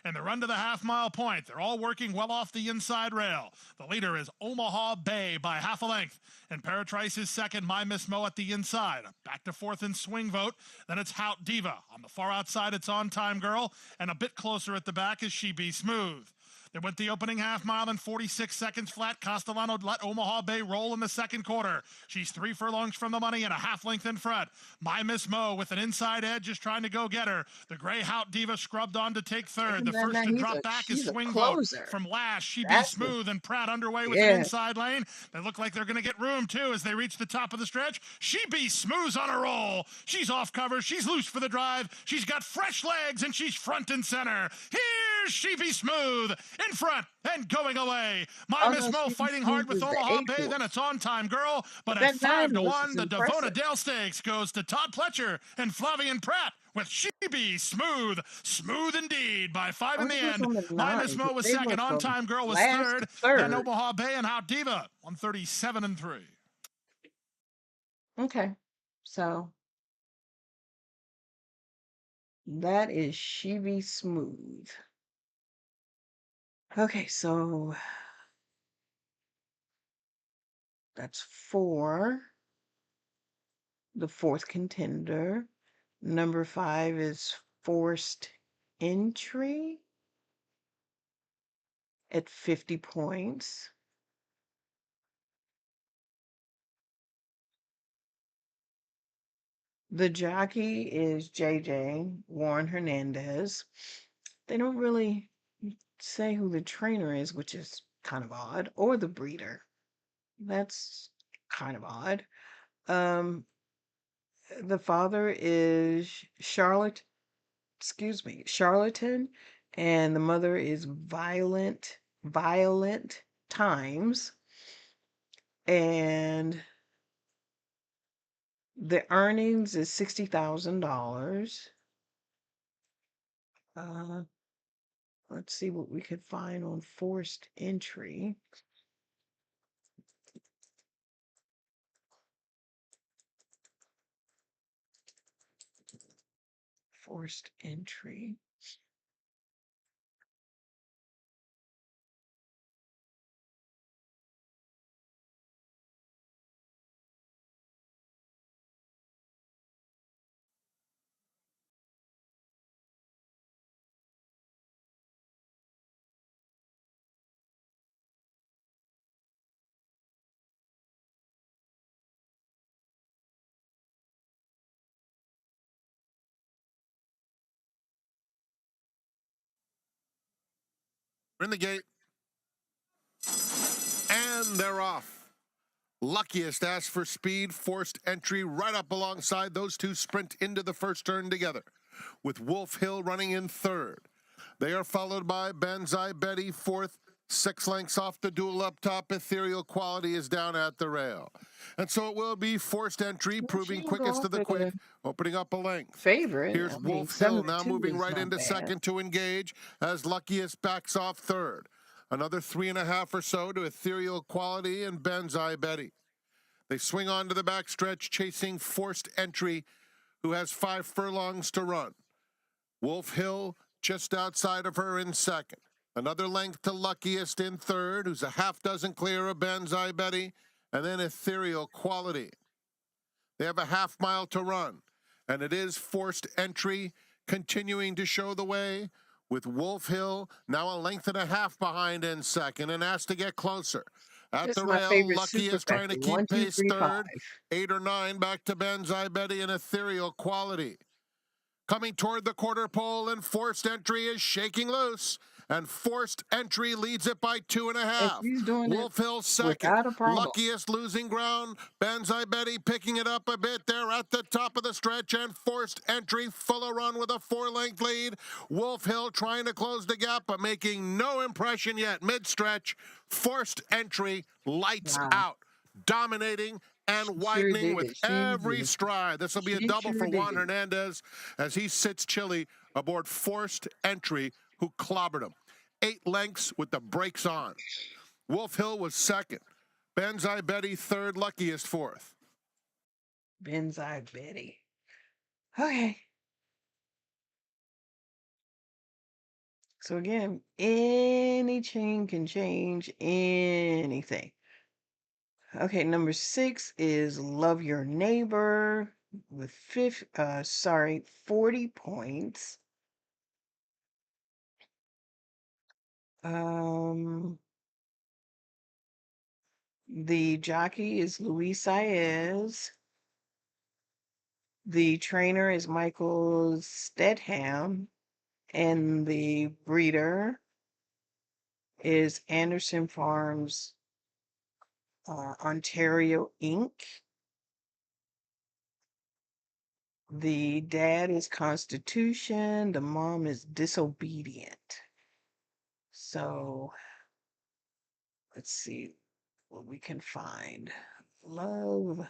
And the run to the half-mile point. They're all working well off the inside rail. The leader is Omaha Bay by half a length. And Imperatrice is second, My Miss Mo at the inside. Back to fourth in Swing Vote. Then it's Hout Diva. On the far outside, it's On Time Girl. And a bit closer at the back is She Be Smooth. They went the opening half mile in 46 seconds flat. Castellano let Omaha Bay roll in the second quarter. She's 3 furlongs from the money and a half length in front. My Miss Mo with an inside edge is trying to go get her. The gray Hout Diva scrubbed on to take third. The first to drop back is Swing Vote. From last, She Be Smooth and Pratt underway with an inside lane. They look like they're going to get room too as they reach the top of the stretch. She Be Smooth's on a roll. She's off cover. She's loose for the drive. She's got fresh legs and she's front and center. Here's She Be Smooth in front and going away. My Miss Mo fighting hard with Omaha Bay. Then it's On Time Girl. But at 5-1, the Devona Dale Stakes goes to Todd Pletcher and Flavian Pratt with She Be Smooth. Smooth indeed by 5 in the end. My Miss Mo was second. On Time Girl was third. Then Omaha Bay and Hout Diva on 37-3. Okay. So that is She Be Smooth. Okay, so that's 4. The fourth contender. Number 5 is Forced Entry at 50 points. The jockey is JJ Warren Hernandez. They don't really say who the trainer is, which is kind of odd, or the breeder. That's kind of odd. The father is Charlotte, Charlatan, and the mother is Violent Times. And the earnings is $60,000. Let's see what we could find on Forced Entry. Forced Entry. In the gate. And they're off. Luckiest asks for speed. Forced Entry right up alongside. Those two sprint into the first turn together, with Wolf Hill running in third. They are followed by Banzai Betty, fourth. 6 lengths off the duel up top. Ethereal Quality is down at the rail. And so it will be Forced Entry, proving quickest to the quick, opening up a length. Favorite. Here's Wolf Hill now moving right into second to engage as Luckiest backs off third. Another 3.5 or so to Ethereal Quality and Banzai Betty. They swing on to the backstretch, chasing Forced Entry, who has 5 furlongs to run. Wolf Hill just outside of her in second. Another length to Luckiest in third, who's a half dozen clear of Banzai Betty, and then Ethereal Quality. They have a half mile to run, and it is Forced Entry continuing to show the way, with Wolf Hill now a length and a half behind in second and asked to get closer. At the rail, Luckiest trying to keep pace third. 8 or 9 back to Banzai Betty and Ethereal Quality. Coming toward the quarter pole, and Forced Entry is shaking loose and Forced Entry leads it by 2.5. And she's doing Wolf Hill second. without a problem. Luckiest losing ground. Benzi Betty picking it up a bit there at the top of the stretch, and Forced Entry full of run with a 4-length lead. Wolf Hill trying to close the gap, but making no impression yet. Mid-stretch, Forced Entry lights out, dominating and widening with every stride. This will be a double for Juan Hernandez as he sits chilly aboard Forced Entry, who clobbered him. 8 lengths with the brakes on. Wolf Hill was second. Benzi Betty third, Luckiest fourth. Benzi Betty. Okay. So again, any chain can change anything. Okay, number 6 is Love Your Neighbor with 40 points. The jockey is Luis Saez. The trainer is Michael Stedham. And the breeder is Anderson Farms Ontario Inc. The dad is Constitution. The mom is Disobedient. So let's see what we can find. Love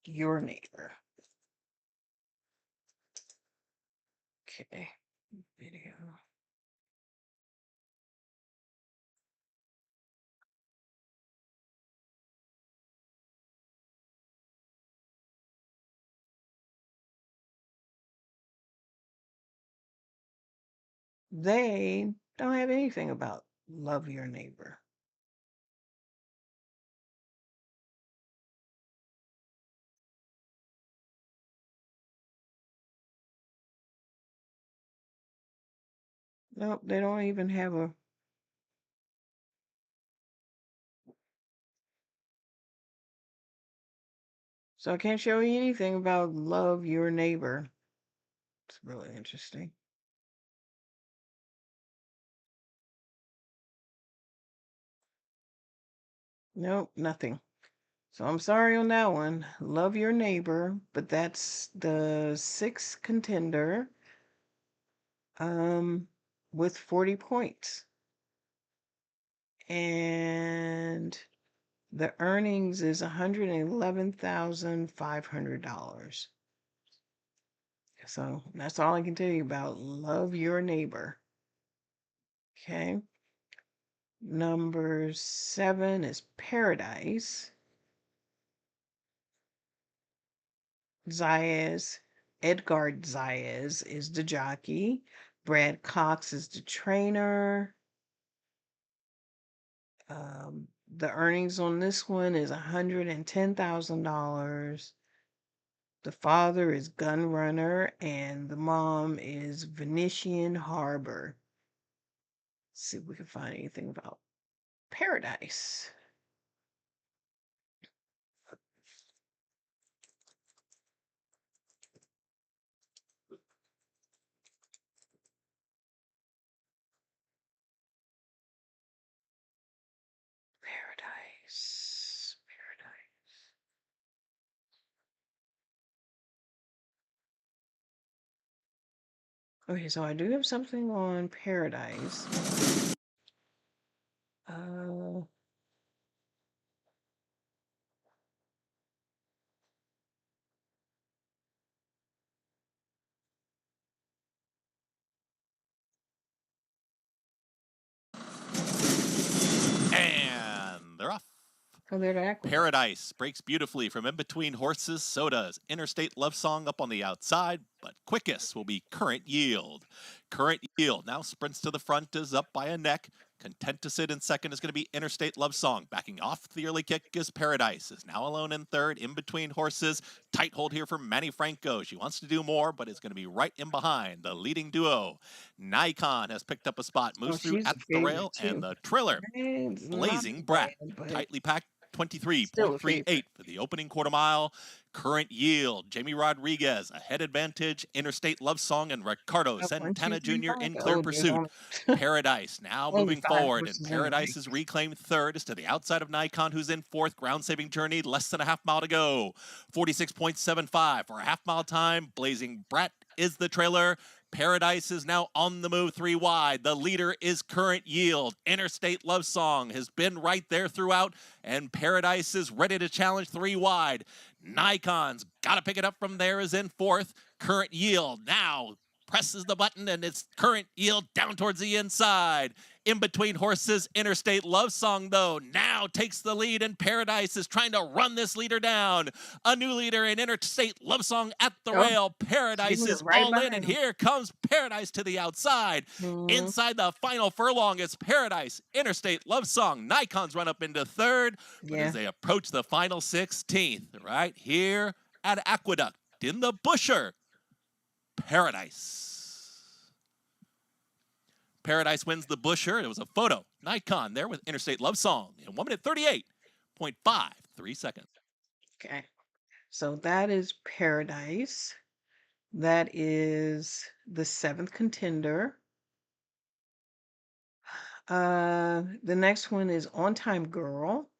Your Neighbor. Okay, video. They don't have anything about Love Your Neighbor. Nope, they don't even have a. So I can't show you anything about Love Your Neighbor. It's really interesting. Nope, nothing. So I'm sorry on that one. Love Your Neighbor, but that's the 6th contender with 40 points. And the earnings is $111,500. So that's all I can tell you about Love Your Neighbor. Okay. Number 7 is Paradise. Zayas, Edgard Zayas is the jockey. Brad Cox is the trainer. The earnings on this one is $110,000. The father is Gunrunner, and the mom is Venetian Harbor. Let's see if we can find anything about Paradise. Paradise. Okay, so I do have something on Paradise. And they're off. Oh, they're back. Paradise breaks beautifully from in between horses. So does Interstate Love Song up on the outside, but quickest will be Current Yield. Current Yield now sprints to the front, is up by a neck. Content to sit in second is going to be Interstate Love Song. Backing off the early kick is Paradise. Is now alone in third, in between horses. Tight hold here for Manny Franco. She wants to do more, but is going to be right in behind the leading duo. Nikon has picked up a spot, moves through at the rail, and the Triller. Blazing Brat, tightly packed. 23.38 for the opening quarter mile. Current Yield, Jamie Rodriguez, Ahead Advantage, Interstate Love Song, and Ricardo Santana Jr. in clear pursuit. Paradise now moving forward, and Paradise is reclaimed third as to the outside of Nikon, who's in fourth. Ground-saving journey, less than a half mile to go. 46.75 for a half-mile time. Blazing Brat is the trailer. Paradise is now on the move 3 wide. The leader is Current Yield. Interstate Love Song has been right there throughout, and Paradise is ready to challenge 3 wide. Nikon's got to pick it up from there, is in fourth. Current Yield now presses the button, and it's Current Yield down towards the inside. In between horses, Interstate Love Song, though, now takes the lead, and Paradise is trying to run this leader down. A new leader in Interstate Love Song at the rail. Paradise is right all in, and here comes Paradise to the outside. Inside the final furlong, it's Paradise, Interstate Love Song. Nikon's run up into third, but as they approach the final 16th, right here at Aqueduct in the Busher, Paradise. Paradise wins the Busher. It was a photo. Nikon there with Interstate Love Song in 1 minute 38.53 seconds. Okay. So that is Paradise. That is the 7th contender. The next one is On Time Girl.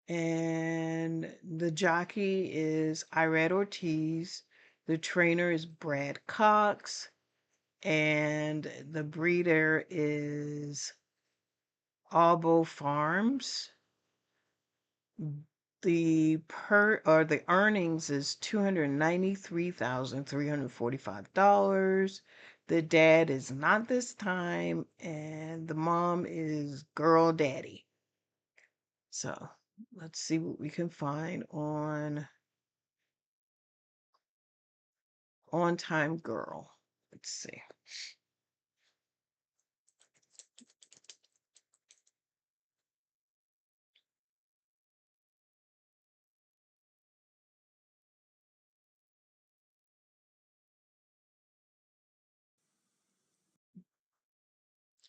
And the jockey is Irad Ortiz. The trainer is Brad Cox. And the breeder is Albo Farms. The earnings is $293,345. The dad is Not This Time, and the mom is Girl Daddy. So let's see what we can find on Time Girl. Let's see.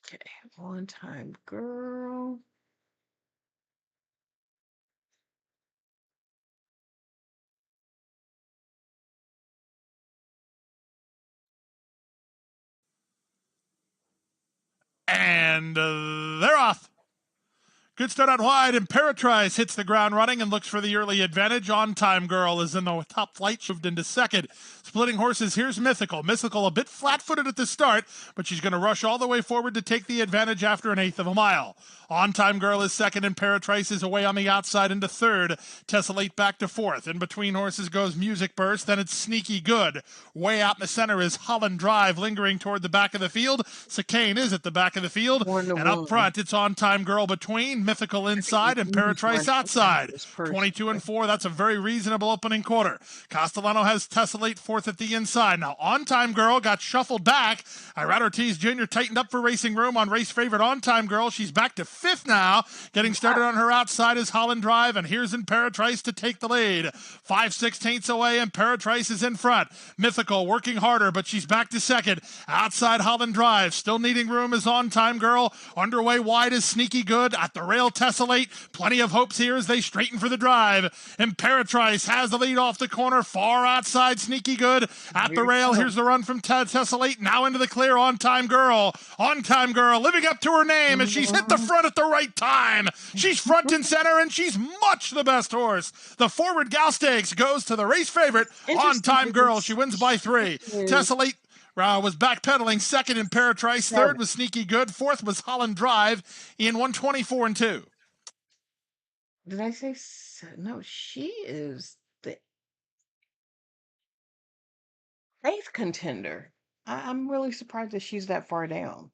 Okay, On Time Girl. And they're off. Good start out wide. Imperatrice hits the ground running and looks for the early advantage. On Time Girl is in the top flight, moved into second. Splitting horses, here's Mythical. Mythical a bit flat-footed at the start, but she's going to rush all the way forward to take the advantage after an eighth of a mile. On Time Girl is second, Imperatrice is away on the outside into third. Tessellate back to fourth. In between horses goes Music Burst, then it's Sneaky Good. Way out in the center is Holland Drive, lingering toward the back of the field. Chicane is at the back of the field. And up front, it's On Time Girl between, Mythical inside, and Imperatrice outside. 22-4, that's a very reasonable opening quarter. Castellano has Tessellate fourth at the inside. Now, On Time Girl got shuffled back. Irad Ortiz Jr. tightened up for racing room on race favorite On Time Girl. She's back to fifth now. Getting started on her outside is Holland Drive, and here's Imperatrice to take the lead. 5/16 away, Imperatrice is in front. Mythical working harder, but she's back to second. Outside Holland Drive, still needing room is On Time Girl. Underway wide is Sneaky Good. At the rail, Tessellate. Plenty of hopes here as they straighten for the drive. Imperatrice has the lead off the corner. Far outside, Sneaky Good. At the rail, here's the run from Tessellate. Now into the clear, On Time Girl. On Time Girl living up to her name, and she's hit the front at the right time. She's front and center, and she's much the best horse. The Forward Gal Stakes goes to the race favorite, On Time Girl. She wins by 3. Tessellate was backpedaling. Second, Imperatrice. Third was Sneaky Good. Fourth was Holland Drive in 1:24-2. Did I say no? She is the 8th contender. I'm really surprised that she's that far down.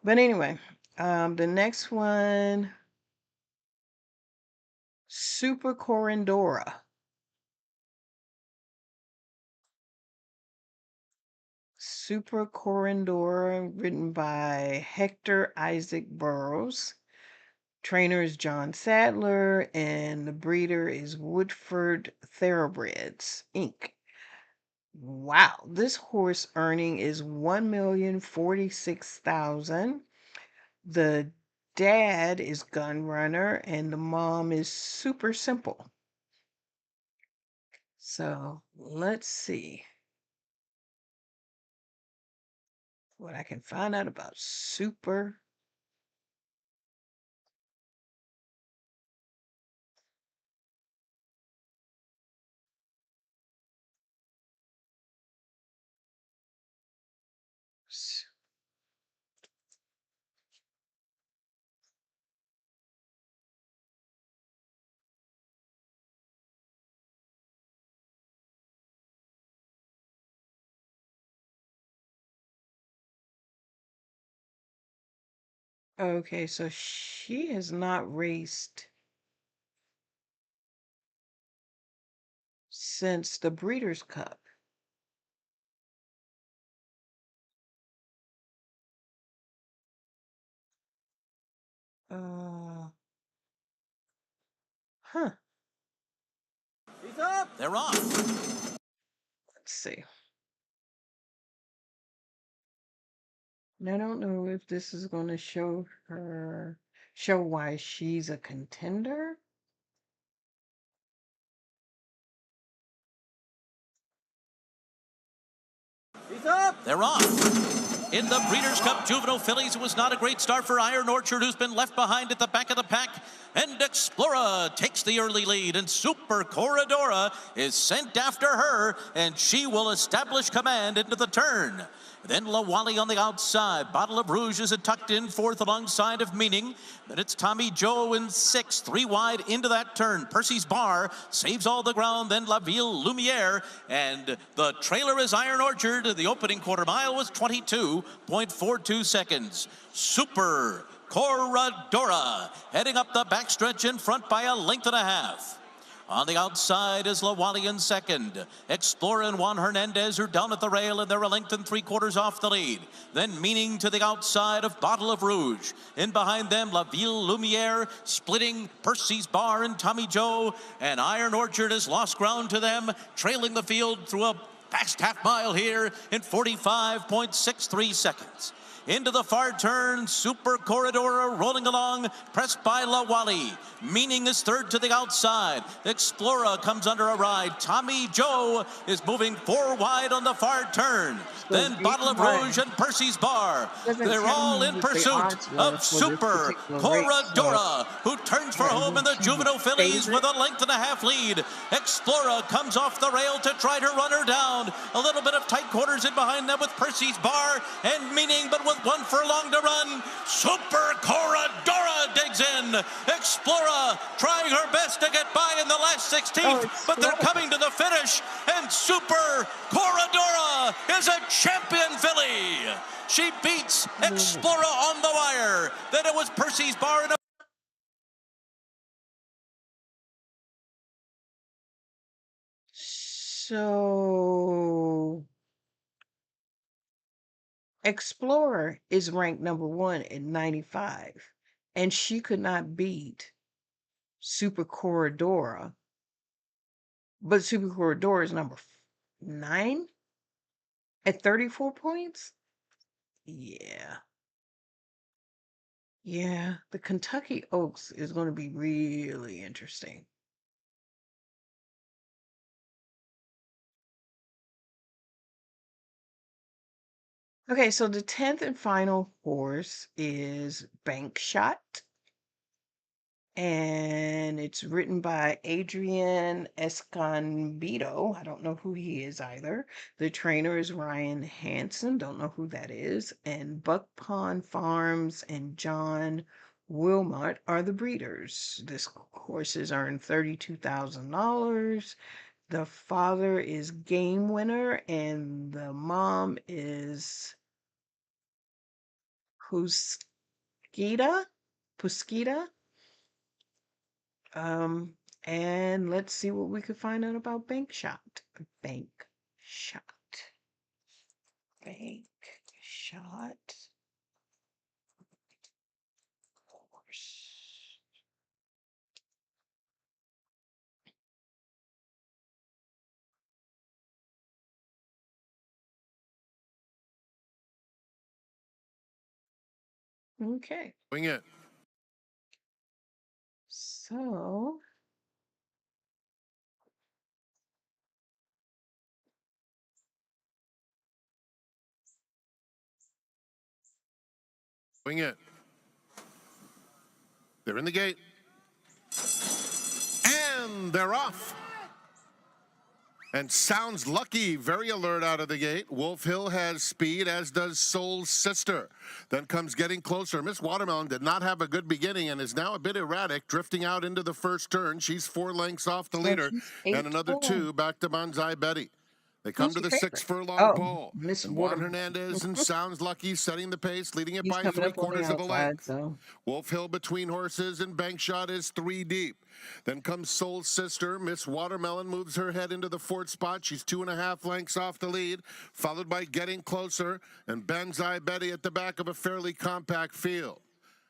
But anyway, the next one, Super Corindora. Super Corindora, written by Hector Isaac Burroughs. Trainer is John Sadler, and the breeder is Woodford Thoroughbreds, Inc. Wow, this horse earning is $1,046,000. The dad is Gun Runner and the mom is Super Simple. So let's see what I can find out about Super. Okay, so she has not raced since the Breeders' Cup. Huh. He's up. They're off. Let's see. And I don't know if this is going to show why she's a contender. He's up. They're off. In the Breeders' Cup Juvenile Fillies, it was not a great start for Iron Orchard, who's been left behind at the back of the pack. And Explora takes the early lead, and Super Corridora is sent after her, and she will establish command into the turn. Then Lawali on the outside. Bottle of Rouge is tucked in fourth alongside of Meaning. Then it's Tommy Joe in sixth, 3 wide into that turn. Percy's Bar saves all the ground. Then La Ville Lumiere. And the trailer is Iron Orchard. The opening quarter mile was 22.42 seconds. Super Corridora heading up the backstretch in front by a length and a half. On the outside is Lawali in second. Explorer and Juan Hernandez are down at the rail, and they're a length and 3/4 off the lead. Then Meaning to the outside of Bottle of Rouge. In behind them, La Ville Lumiere splitting Percy's Bar and Tommy Joe. And Iron Orchard has lost ground to them, trailing the field through a fast half mile here in 45.63 seconds. Into the far turn, Super Corridora rolling along, pressed by Lawali. Meaning is third to the outside. Explorer comes under a ride. Tommy Joe is moving 4 wide on the far turn. Then Bottle of Rouge and Percy's Bar. They're all in pursuit of Super Corridora, who turns for home in the Juvenile Fillies with a length and a half lead. Explorer comes off the rail to try to run her down. A little bit of tight quarters in behind them with Percy's Bar and Meaning, but with 1 furlong to run. Super Corridora digs in. Explorer trying her best to get by in the last 16th, but they're coming to the finish, and Super Corridora is a champion filly. She beats Explorer on the wire. Then it was Percy's Bar and So Explorer is ranked number 1 at 95, and she could not beat Super Corridora. But Super Corridora is number 9 at 34 points? Yeah. Yeah, the Kentucky Oaks is going to be really interesting. Okay, so the 10th and final horse is Bank Shot. And it's written by Adrian Esconbedo. I don't know who he is either. The trainer is Ryan Hansen. Don't know who that is. And Buck Pond Farms and John Wilmot are the breeders. This horse has earned $32,000. The father is Game Winner, and the mom is Pusquita. And let's see what we could find out about Bank Shot. Bank Shot. Bank Shot. Horse. Okay. Wing it. So, Wing it. They're in the gate. And they're off. And Sounds Lucky, very alert out of the gate. Wolf Hill has speed, as does Soul's Sister. Then comes Getting Closer. Miss Watermelon did not have a good beginning and is now a bit erratic, drifting out into the first turn. She's 4 lengths off the leader, and another 2 back to Banzai Betty. They come to the 6 furlong pole. Miss Juan Hernandez and Sounds Lucky setting the pace, leading it by 3/4 of a length. Wolf Hill between horses, and Bank Shot is 3 deep. Then comes Soul Sister. Miss Watermelon moves her head into the 4th spot. She's 2.5 lengths off the lead, followed by Getting Closer and Banzai Betty at the back of a fairly compact field.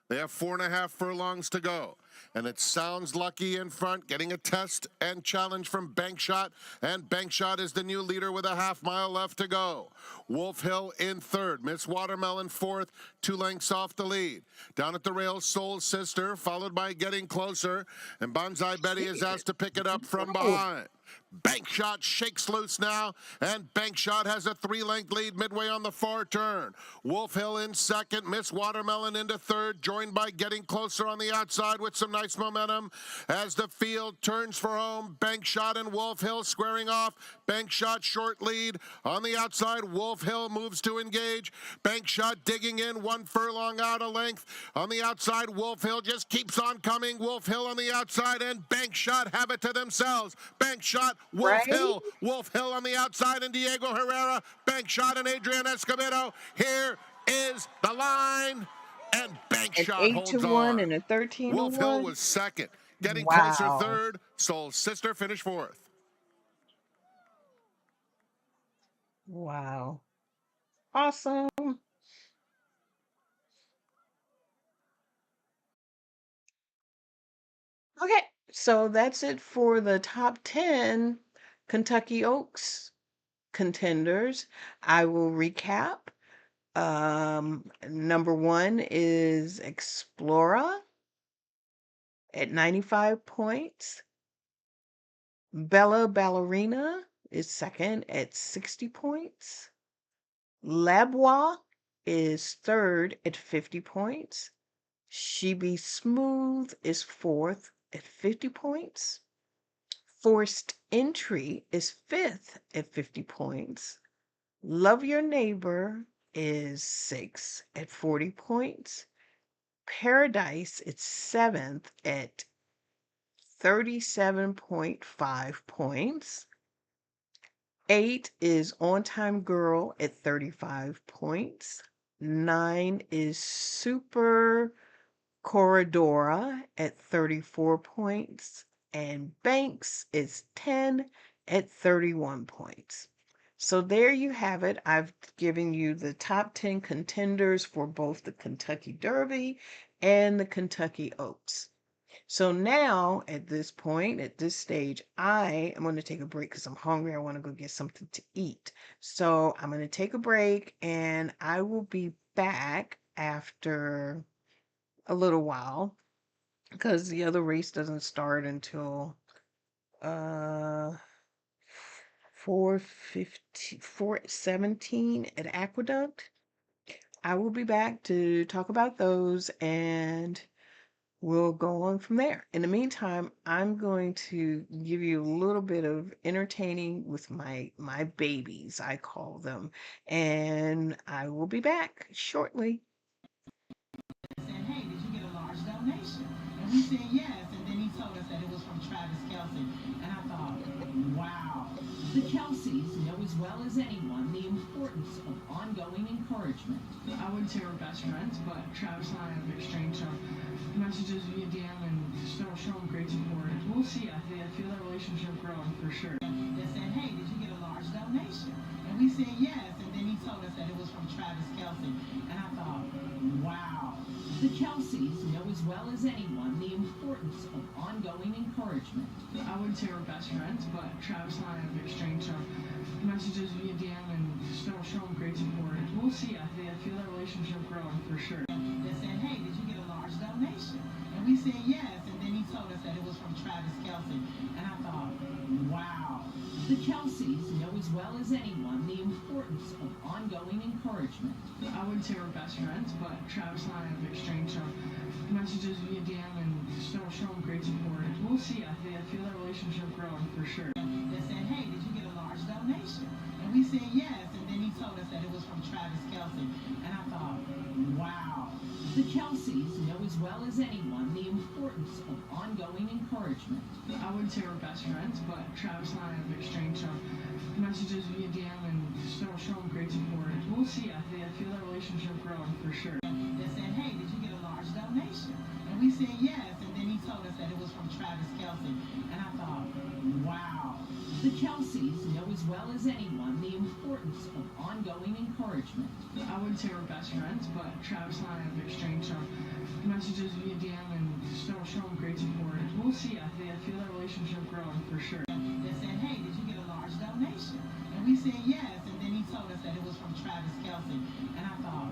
They have 4.5 furlongs to go. And it Sounds Lucky in front, getting a test and challenge from Bank Shot. And Bank Shot is the new leader with a half-mile left to go. Wolf Hill in 3rd. Miss Watermelon 4th, 2 lengths off the lead. Down at the rails, Soul Sister, followed by Getting Closer. And Banzai Betty is asked to pick it up from behind. Bank Shot shakes loose now, and Bank Shot has a 3-length lead midway on the far turn. Wolf Hill in 2nd, Miss Watermelon into 3rd, joined by Getting Closer on the outside with some nice momentum. As the field turns for home, Bank Shot and Wolf Hill squaring off. Bank Shot short lead. On the outside, Wolf Hill moves to engage. Bank Shot digging in, 1 furlong out a length. On the outside, Wolf Hill just keeps on coming. Wolf Hill on the outside, and Bank Shot have it to themselves. Bank Shot, Wolf Hill on the outside, and Diego Herrera, Bank Shot, and Adrian Escobedo. Here is the line, and Bank Shot holds on. 8-1 and a 13-1. Wolf Hill was 2nd. Getting Closer 3rd. Soul Sister finished 4th. Wow. Awesome. Okay, so that's it for the top 10 Kentucky Oaks contenders. I will recap. Number 1 is Explora at 95 points. Bella Ballerina is 2nd at 60 points. Labois is 3rd at 50 points. She Be Smooth is 4th at 50 points. Forced Entry is 5th at 50 points. Love Your Neighbor is 6th at 40 points. Paradise is 7th at 37.5 points. 8 is On Time Girl at 35 points. 9 is Super Corridora at 34 points. And Banks is 10 at 31 points. So there you have it. I've given you the top 10 contenders for both the Kentucky Derby and the Kentucky Oaks. So now, at this point, at this stage, I am going to take a break because I'm hungry. I want to go get something to eat. So I'm going to take a break, and I will be back after a little while because the other race doesn't start until 4:17 at Aqueduct. I will be back to talk about those, and we'll go on from there. In the meantime, I'm going to give you a little bit of entertaining with my babies, I call them, and I will be back shortly. Said, hey, did you get a large donation? And we said yes, and then he told us that it was from Travis Kelce, and I thought, wow. The Kelceys know as well as anyone the importance of ongoing encouragement. I wouldn't say we're best friends, but Travis and I have exchanged some messages via DM and still show him great support. We'll see. I feel that relationship growing for sure. They said, hey, did you get a large donation? And we said yes, and then he told us that it was from Travis Kelce, and I thought, wow. The Kelceys know as well as anyone the importance of ongoing encouragement. I wouldn't say we're best friends, but Travis and I have exchanged some messages via DM and still show him great support. We'll see. I feel that relationship growing for sure. They said, hey, did you get a large large donation. And we said yes, and then he told us that it was from Travis Kelce. And I thought, wow. The Kelceys know as well as anyone the importance of ongoing encouragement. I wouldn't say we're best friends, but Travis and I have exchanged some messages via DM and still show him great support. We'll see. I feel that relationship growing for sure. They said, hey, did you get a large donation? And we said yes, and then he told us that it was from Travis Kelce. And I thought, wow. The Kelceys know as well as anyone the importance of ongoing encouragement. I wouldn't say we're best friends, but Travis and I have exchanged some messages via DM and still show him great support. We'll see. I feel that relationship growing for sure. They said, hey, did you get a large donation? And we said yes, and then he told us that it was from Travis Kelce. And I thought, wow. The Kelceys know as well as anyone the importance of ongoing encouragement. I wouldn't say we're best friends, but Travis and I have exchanged some messages via DM and still show him great support. We'll see. I feel that relationship growing for sure. They said, hey, did you get a large donation? And we said yes, and then he told us that it was from Travis Kelce. And I thought,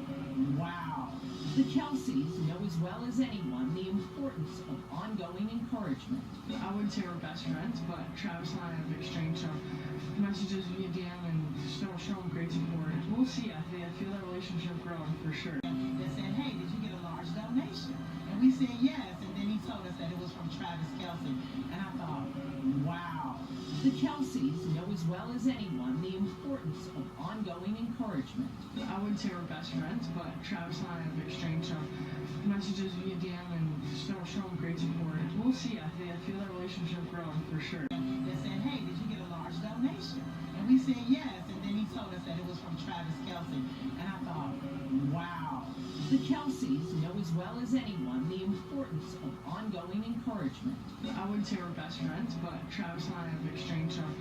wow. The Kelceys know as well as anyone the importance of ongoing encouragement. I wouldn't say we're best friends, but Travis and I have exchanged some messages via DM and still show him great support. We'll see. I feel that relationship growing for sure. They said, hey, did you get a large donation? And we said yes, and then he told us that it was from Travis Kelce. And I thought, wow. The Kelceys know as well as anyone the importance of ongoing encouragement. I wouldn't say we're best friends, but Travis and I have exchanged some messages via DM and still show him great support. We'll see. I feel that relationship growing for sure. They said, hey, did you get a large donation? And we said yes, and then he told us that it was from Travis Kelce. And I thought, wow. The Kelceys know as well as anyone the importance of ongoing encouragement. I wouldn't say we're best friends, but Travis and I have exchanged some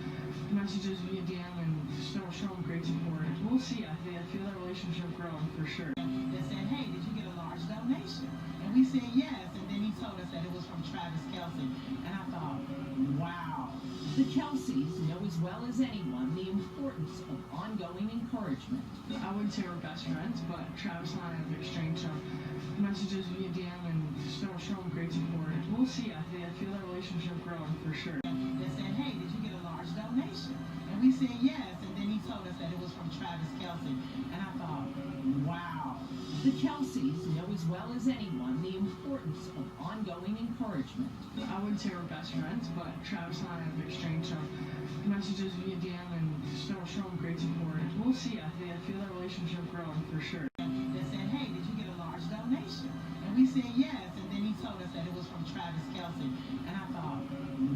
messages via DM and still show him great support. We'll see. I feel that relationship growing for sure. They said, hey, did you get a large donation? And we said yes, and then he told us that it was from Travis Kelce. And I thought, wow. The Kelceys know as well as anyone the importance of ongoing encouragement. I wouldn't say we're best friends, but Travis and I have exchanged some messages via DM and still show him great support. We'll see. I feel that relationship growing for sure. They said, hey, did you get a large donation? And we said yes, and then he told us that it was from Travis Kelce. And I thought, wow. The Kelceys know as well as anyone the importance of ongoing encouragement. I wouldn't say we're best friends, but Travis and I have exchanged some messages via DM and still show him great support. We'll see. I feel that relationship growing for sure. They said, hey, did you get a large donation? And we said yes, and then he told us that it was from Travis Kelce. And I thought,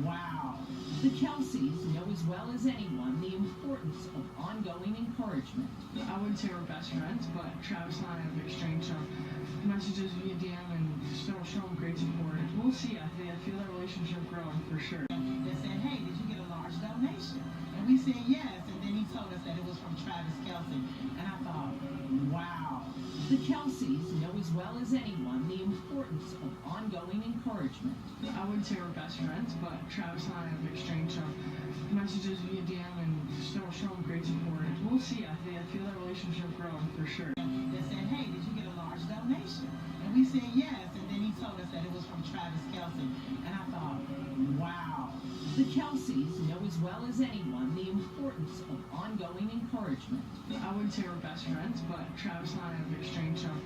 wow. The Kelceys know as well as anyone the importance of ongoing encouragement. I wouldn't say we're best friends, but Travis and I have exchanged some messages via DM and still show him great support. We'll see. I feel that relationship growing for sure. They said, hey, did you get a large donation? And we said yes, and then he told us that it was from Travis Kelce. And I thought, wow. The Kelceys know as well as anyone the importance of ongoing encouragement. I wouldn't say we're best friends, but Travis and I have exchanged some messages via DM and still show him great support. We'll see. I feel that relationship growing for sure. They said, hey, did you get a large donation? And we said yes, and then he told us that it was from Travis Kelce. And I thought, wow. The Kelceys know as well as anyone the importance of ongoing encouragement. I wouldn't say we're best friends, but Travis and I have exchanged some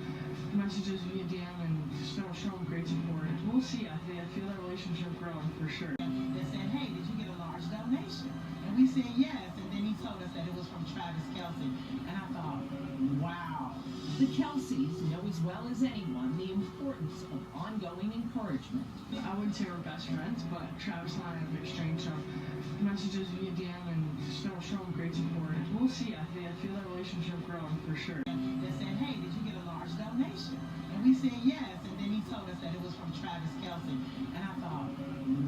messages via DM and still show him great support. We'll see. I feel that relationship growing for sure. They said, hey, did you get a large donation? And we said yes, and then he told us that it was from Travis Kelce. And I thought, wow. The Kelceys know as well as anyone the importance of ongoing encouragement. I wouldn't say we're best friends, but Travis and I have exchanged some messages via DM and still show him great support. We'll see. I feel that relationship growing for sure. They said, hey, did you get a large donation? And we said yes, and then he told us that it was from Travis Kelce. And I thought,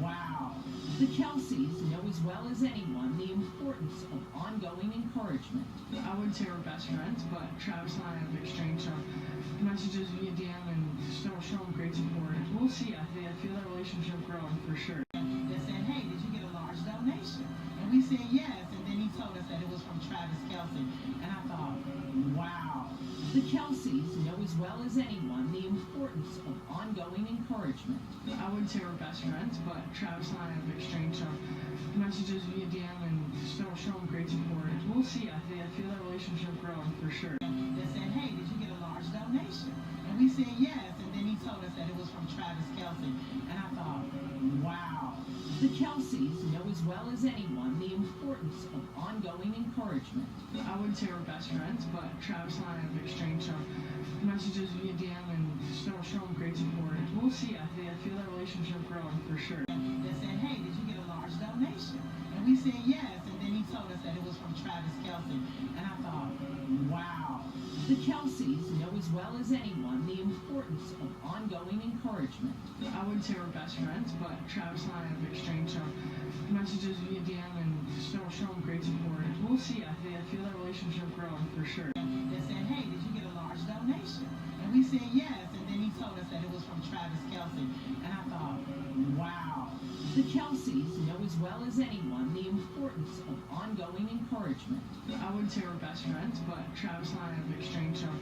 wow. The Kelceys know as well as anyone the importance of ongoing encouragement. I wouldn't say we're best friends, but Travis and I have exchanged some messages via DM and still show him great support. We'll see. I feel that relationship growing for sure. They said, hey, did you get a large donation? And we said yes, and then he told us that it was from Travis Kelce. And I thought, wow. The Kelseys know as well as anyone the importance of ongoing encouragement. I wouldn't say we're best friends, but Travis and I have exchanged some messages via DM and still showing great support. We'll see. I feel that relationship growing for sure. They said, hey, did you get a large donation? And we said yes, and then he told us that it was from Travis Kelce. And I thought, wow. The Kelseys know as well as anyone the importance of ongoing encouragement. I wouldn't say we're best friends, but Travis and I have exchanged some messages via DM and still showing great support. We'll see. I feel that relationship growing for sure. They said, hey, did you get a large donation? And we said yes, and then he told us that it was from Travis Kelce. And I thought, wow. The Kelseys know as well as anyone the importance of ongoing encouragement. I wouldn't say we're best friends, but Travis and I have exchanged some messages via DM and still showing great support. We'll see. I feel that relationship growing for sure. They said, hey, did you get a large donation? And we said yes, and then he told us that it was from Travis Kelce. And I thought, wow. The Kelseys know as well as anyone the importance of ongoing encouragement. I wouldn't say we're best friends, but Travis and I have exchanged some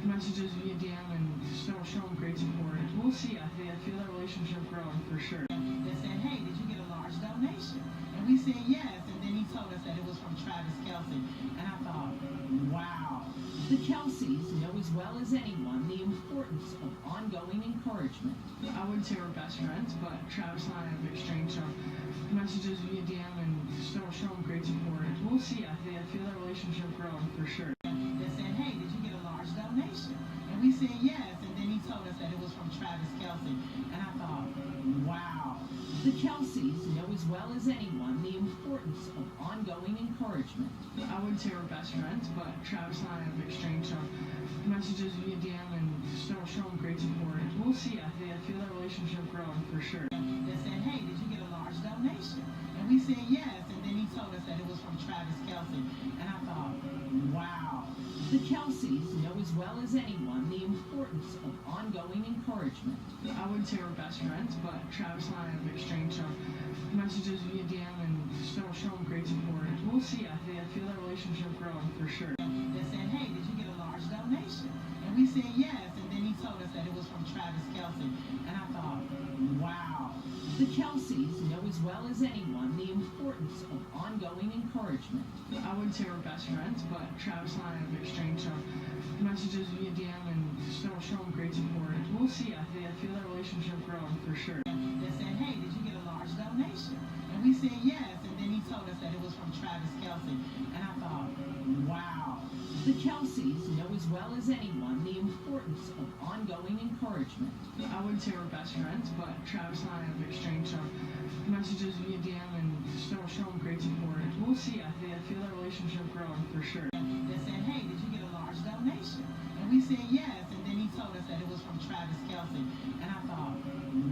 messages via DM and still showing great support. We'll see. I feel that relationship growing for sure. They said, hey, did you get a large donation? And we said yes, and then he told us that it was from Travis Kelce. And I thought, wow. The Kelseys know as well as anyone the importance of ongoing encouragement. I wouldn't say we're best friends, but Travis and I have exchanged some messages via DM and still showing great support. We'll see. I feel that relationship growing for sure. They said, hey, did you get a large donation? And we said yes, and then he told us that it was from Travis Kelce. And I thought, wow. The Kelseys know as well as anyone the importance of ongoing encouragement. I wouldn't say we're best friends, but Travis and I have exchanged some messages via DM and still showing great support. We'll see. I feel that relationship growing for sure. They said, hey, did you get a large donation? And we said yes, and then he told us that it was from Travis Kelce. And I thought, wow. The Kelseys know as well as anyone the importance of ongoing encouragement. I wouldn't say we're best friends, but Travis and I have exchanged some messages via DM and still showing great support. We'll see. I feel that relationship growing for sure. They said, hey, did you get a large donation? And we said yes, and then he told us that it was from Travis Kelce. And I thought, wow. The Kelseys know as well as anyone the importance of ongoing encouragement. I wouldn't say we're best friends, but Travis and I have exchanged some messages via DM and still showing great support. We'll see. I feel that relationship growing for sure. They said, hey, did you get a large donation? And we said yes, and then he told us that it was from Travis Kelce. And I thought, wow. The Kelseys know as well as anyone the importance of ongoing encouragement. I wouldn't say we're best friends, but Travis and I have exchanged some messages via DM and still showing great support. We'll see. I feel that relationship growing for sure. They said, hey, did you get a large donation? And we said yes, and then he told us that it was from Travis Kelce. And I thought,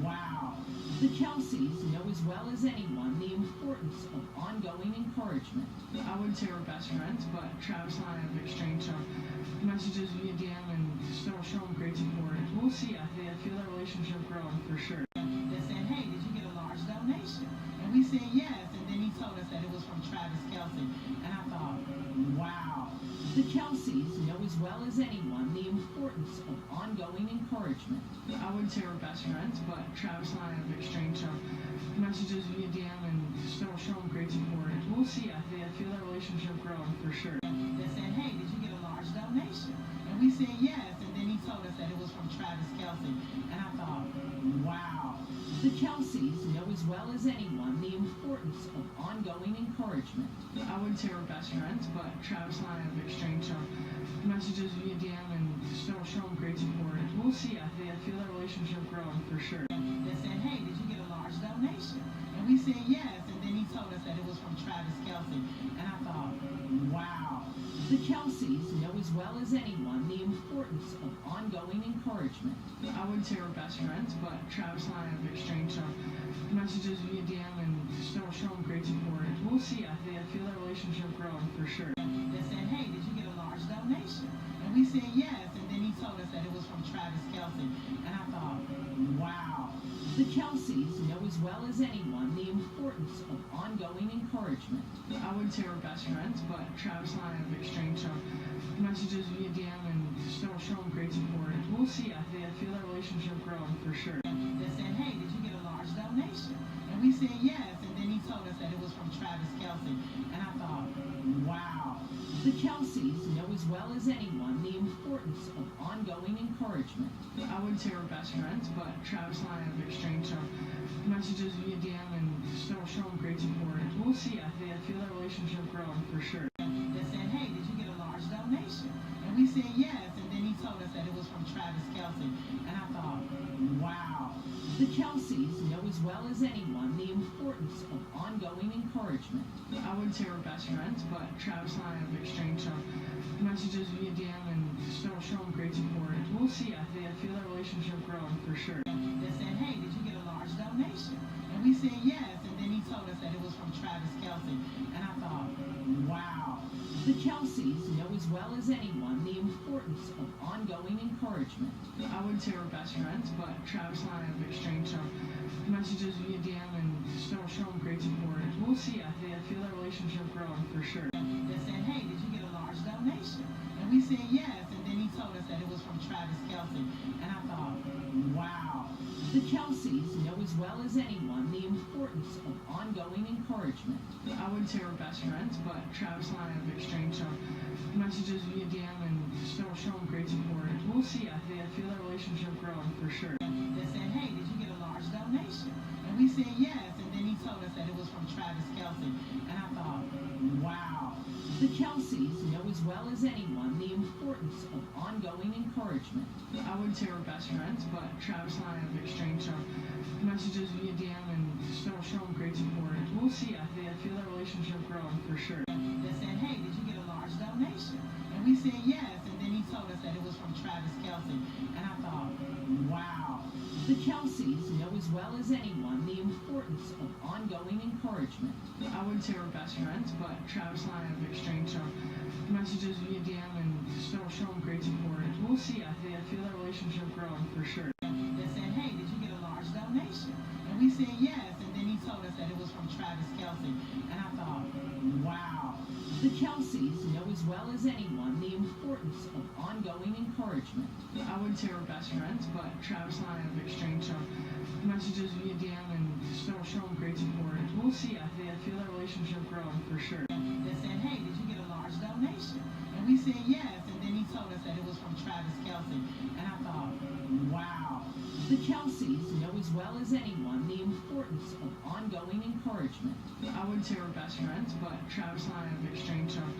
wow. The Kelseys know as well as anyone the importance of ongoing encouragement. I wouldn't say we're best friends, but Travis and I have exchanged some messages via DM and still showing great support. We'll see. I feel that relationship growing for sure. They said, hey, did you get a large donation? And we said yes, and then he told us that it was from Travis Kelce. And I thought, wow. The Kelseys know as well as anyone the importance of ongoing encouragement. I wouldn't say we're best friends, but Travis and I have exchanged some messages via DM and still showing great support. We'll see. I feel that relationship growing for sure. They said, hey, did you get a large donation? And we said yes, and then he told us that it was from Travis Kelce. And I thought, wow. The Kelseys know as well as anyone the importance of ongoing encouragement. I wouldn't say we're best friends, but Travis and I have exchanged some messages via DM and still showing great support. We'll see. I feel that relationship growing for sure. They said, hey, did you get a large donation? And we said yes, and then he told us that it was from Travis Kelce. And I thought, wow. The Kelseys know as well as anyone the importance of ongoing encouragement. I wouldn't say we're best friends, but Travis and I have exchanged some messages via DM and still showing great support. We'll see. I feel that relationship growing for sure. They said, hey, did you get a large donation? And we said yes, and then he told us that it was from from Travis Kelce. And I thought, wow. The Kelceys know as well as anyone the importance of ongoing encouragement. I wouldn't say we're best friends, but Travis and I have exchanged some messages via DM and still showing great support. We'll see. I feel that relationship growing for sure. They said, hey, did you get a large donation? And we said yes, and then he told us that it was from Travis Kelce. And I thought, wow. The Kelceys know as well as anyone the importance of ongoing encouragement. I wouldn't say we're best friends, but Travis and I have exchanged some messages via DM and still showing great support. We'll see. I feel that relationship growing for sure. They said, hey, did you get a large donation? And we said yes, and then he told us that it was from Travis Kelce. And I thought, wow. The Kelceys know as well as anyone the importance of ongoing encouragement. I wouldn't say we're best friends, but Travis and I have exchanged some messages via DM and still showing great support. We'll see. I feel that relationship growing for sure. They said, hey, did you get a large donation? And we said yes, and then he told us that it was from Travis Kelce. And I thought, wow. The Kelceys know as well as anyone the importance of ongoing encouragement. I wouldn't say we're best friends, but Travis and I have exchanged some messages via DM and still showing great support. We'll see. I feel that relationship growing for sure. They said, hey, did you get a large donation? And we said yes, and then he told us that it was from Travis Kelce. And I thought, wow. The Kelceys know as well as anyone the importance of ongoing encouragement. I wouldn't say we're best friends, but Travis and I have exchanged some messages via DM and still showing great support. We'll see. I feel that relationship growing for sure. They said, hey, did you get a large donation? And we said yes, and then he told us that it was from Travis Kelce. And I thought, wow. The Kelceys know as well as anyone the importance of ongoing encouragement. I wouldn't say we're best friends, but Travis and I have exchanged some messages via DM and still showing great support. We'll see. I feel that relationship growing for sure. They said, hey, did you get a large donation? And we said yes, and then he told us that it was from Travis Kelce. And I thought, wow. The Kelceys know as well as anyone the importance of ongoing encouragement. I wouldn't say we're best friends, but Travis and I have exchanged some messages via DM and still showing great support. We'll see. I feel that relationship growing for sure. They said, hey, did you get a large donation? And we said yes, and then he told us that it was from Travis Kelce. And I thought, wow. The Kelceys know as well as anyone the importance of ongoing encouragement. I wouldn't say we're best friends, but Travis and I have exchanged some messages via DM and still showing great support. We'll see. I feel that relationship growing for sure. They said, hey, did you get a large donation? And we said yes, and then he told us that it was from Travis Kelce. And I thought, wow. The Kelceys know as well as anyone the importance of ongoing encouragement. I wouldn't say we're best friends, but Travis and I have exchanged some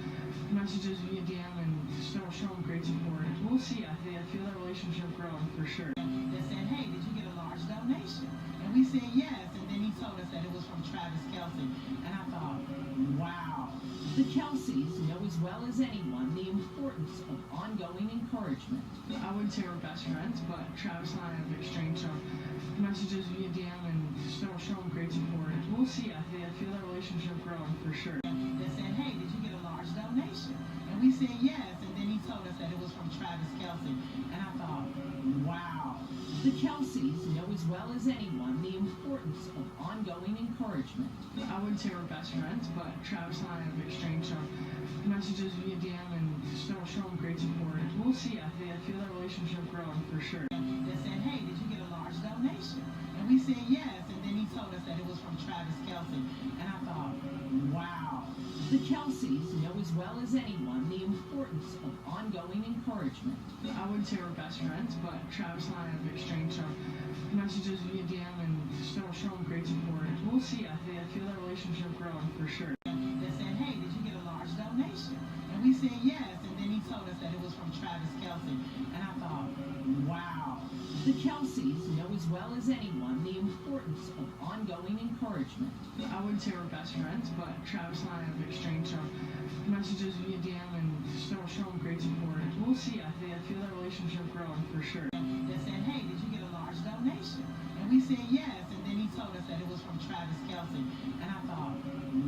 messages via DM and still showing great support. We'll see. I feel that relationship growing for sure. They said, hey, did you get a large donation? And we said yes, and then he told us that it was from Travis Kelce. And I thought, wow. The Kelceys know as well as anyone the importance of ongoing encouragement. I wouldn't say we're best friends, but Travis and I have exchanged some messages via DM and still showing great support. We'll see. I feel that relationship growing for sure. They said, hey, did you get a large donation? And we said yes, and then he told us that it was from Travis Kelce. And I thought, wow. The Kelceys know as well as anyone the importance of ongoing encouragement. I wouldn't say we're best friends, but Travis and I have exchanged some messages via DM and still showing great support. We'll see. I feel that relationship growing for sure. They said, hey, did you get a large donation? And we said yes, and then he told us that it was from Travis Kelce. And I thought, wow. The Kelceys know as well as anyone the importance of ongoing encouragement. I wouldn't say we're best friends, but Travis and I have exchanged some messages via DM and still showing great support. We'll see. I feel that relationship growing for sure. They said, hey, did you get a large donation? And we said yes, and then he told us that it was from Travis Kelce. And I thought, wow. The Kelceys know as well as anyone the importance of ongoing encouragement. I wouldn't say we're best friends, but Travis and I have exchanged some messages via DM and still showing great support. We'll see. I feel that relationship growing for sure. They said, hey, did you get a large donation? And we said yes, and then he told told us that it was from Travis Kelce. And I thought,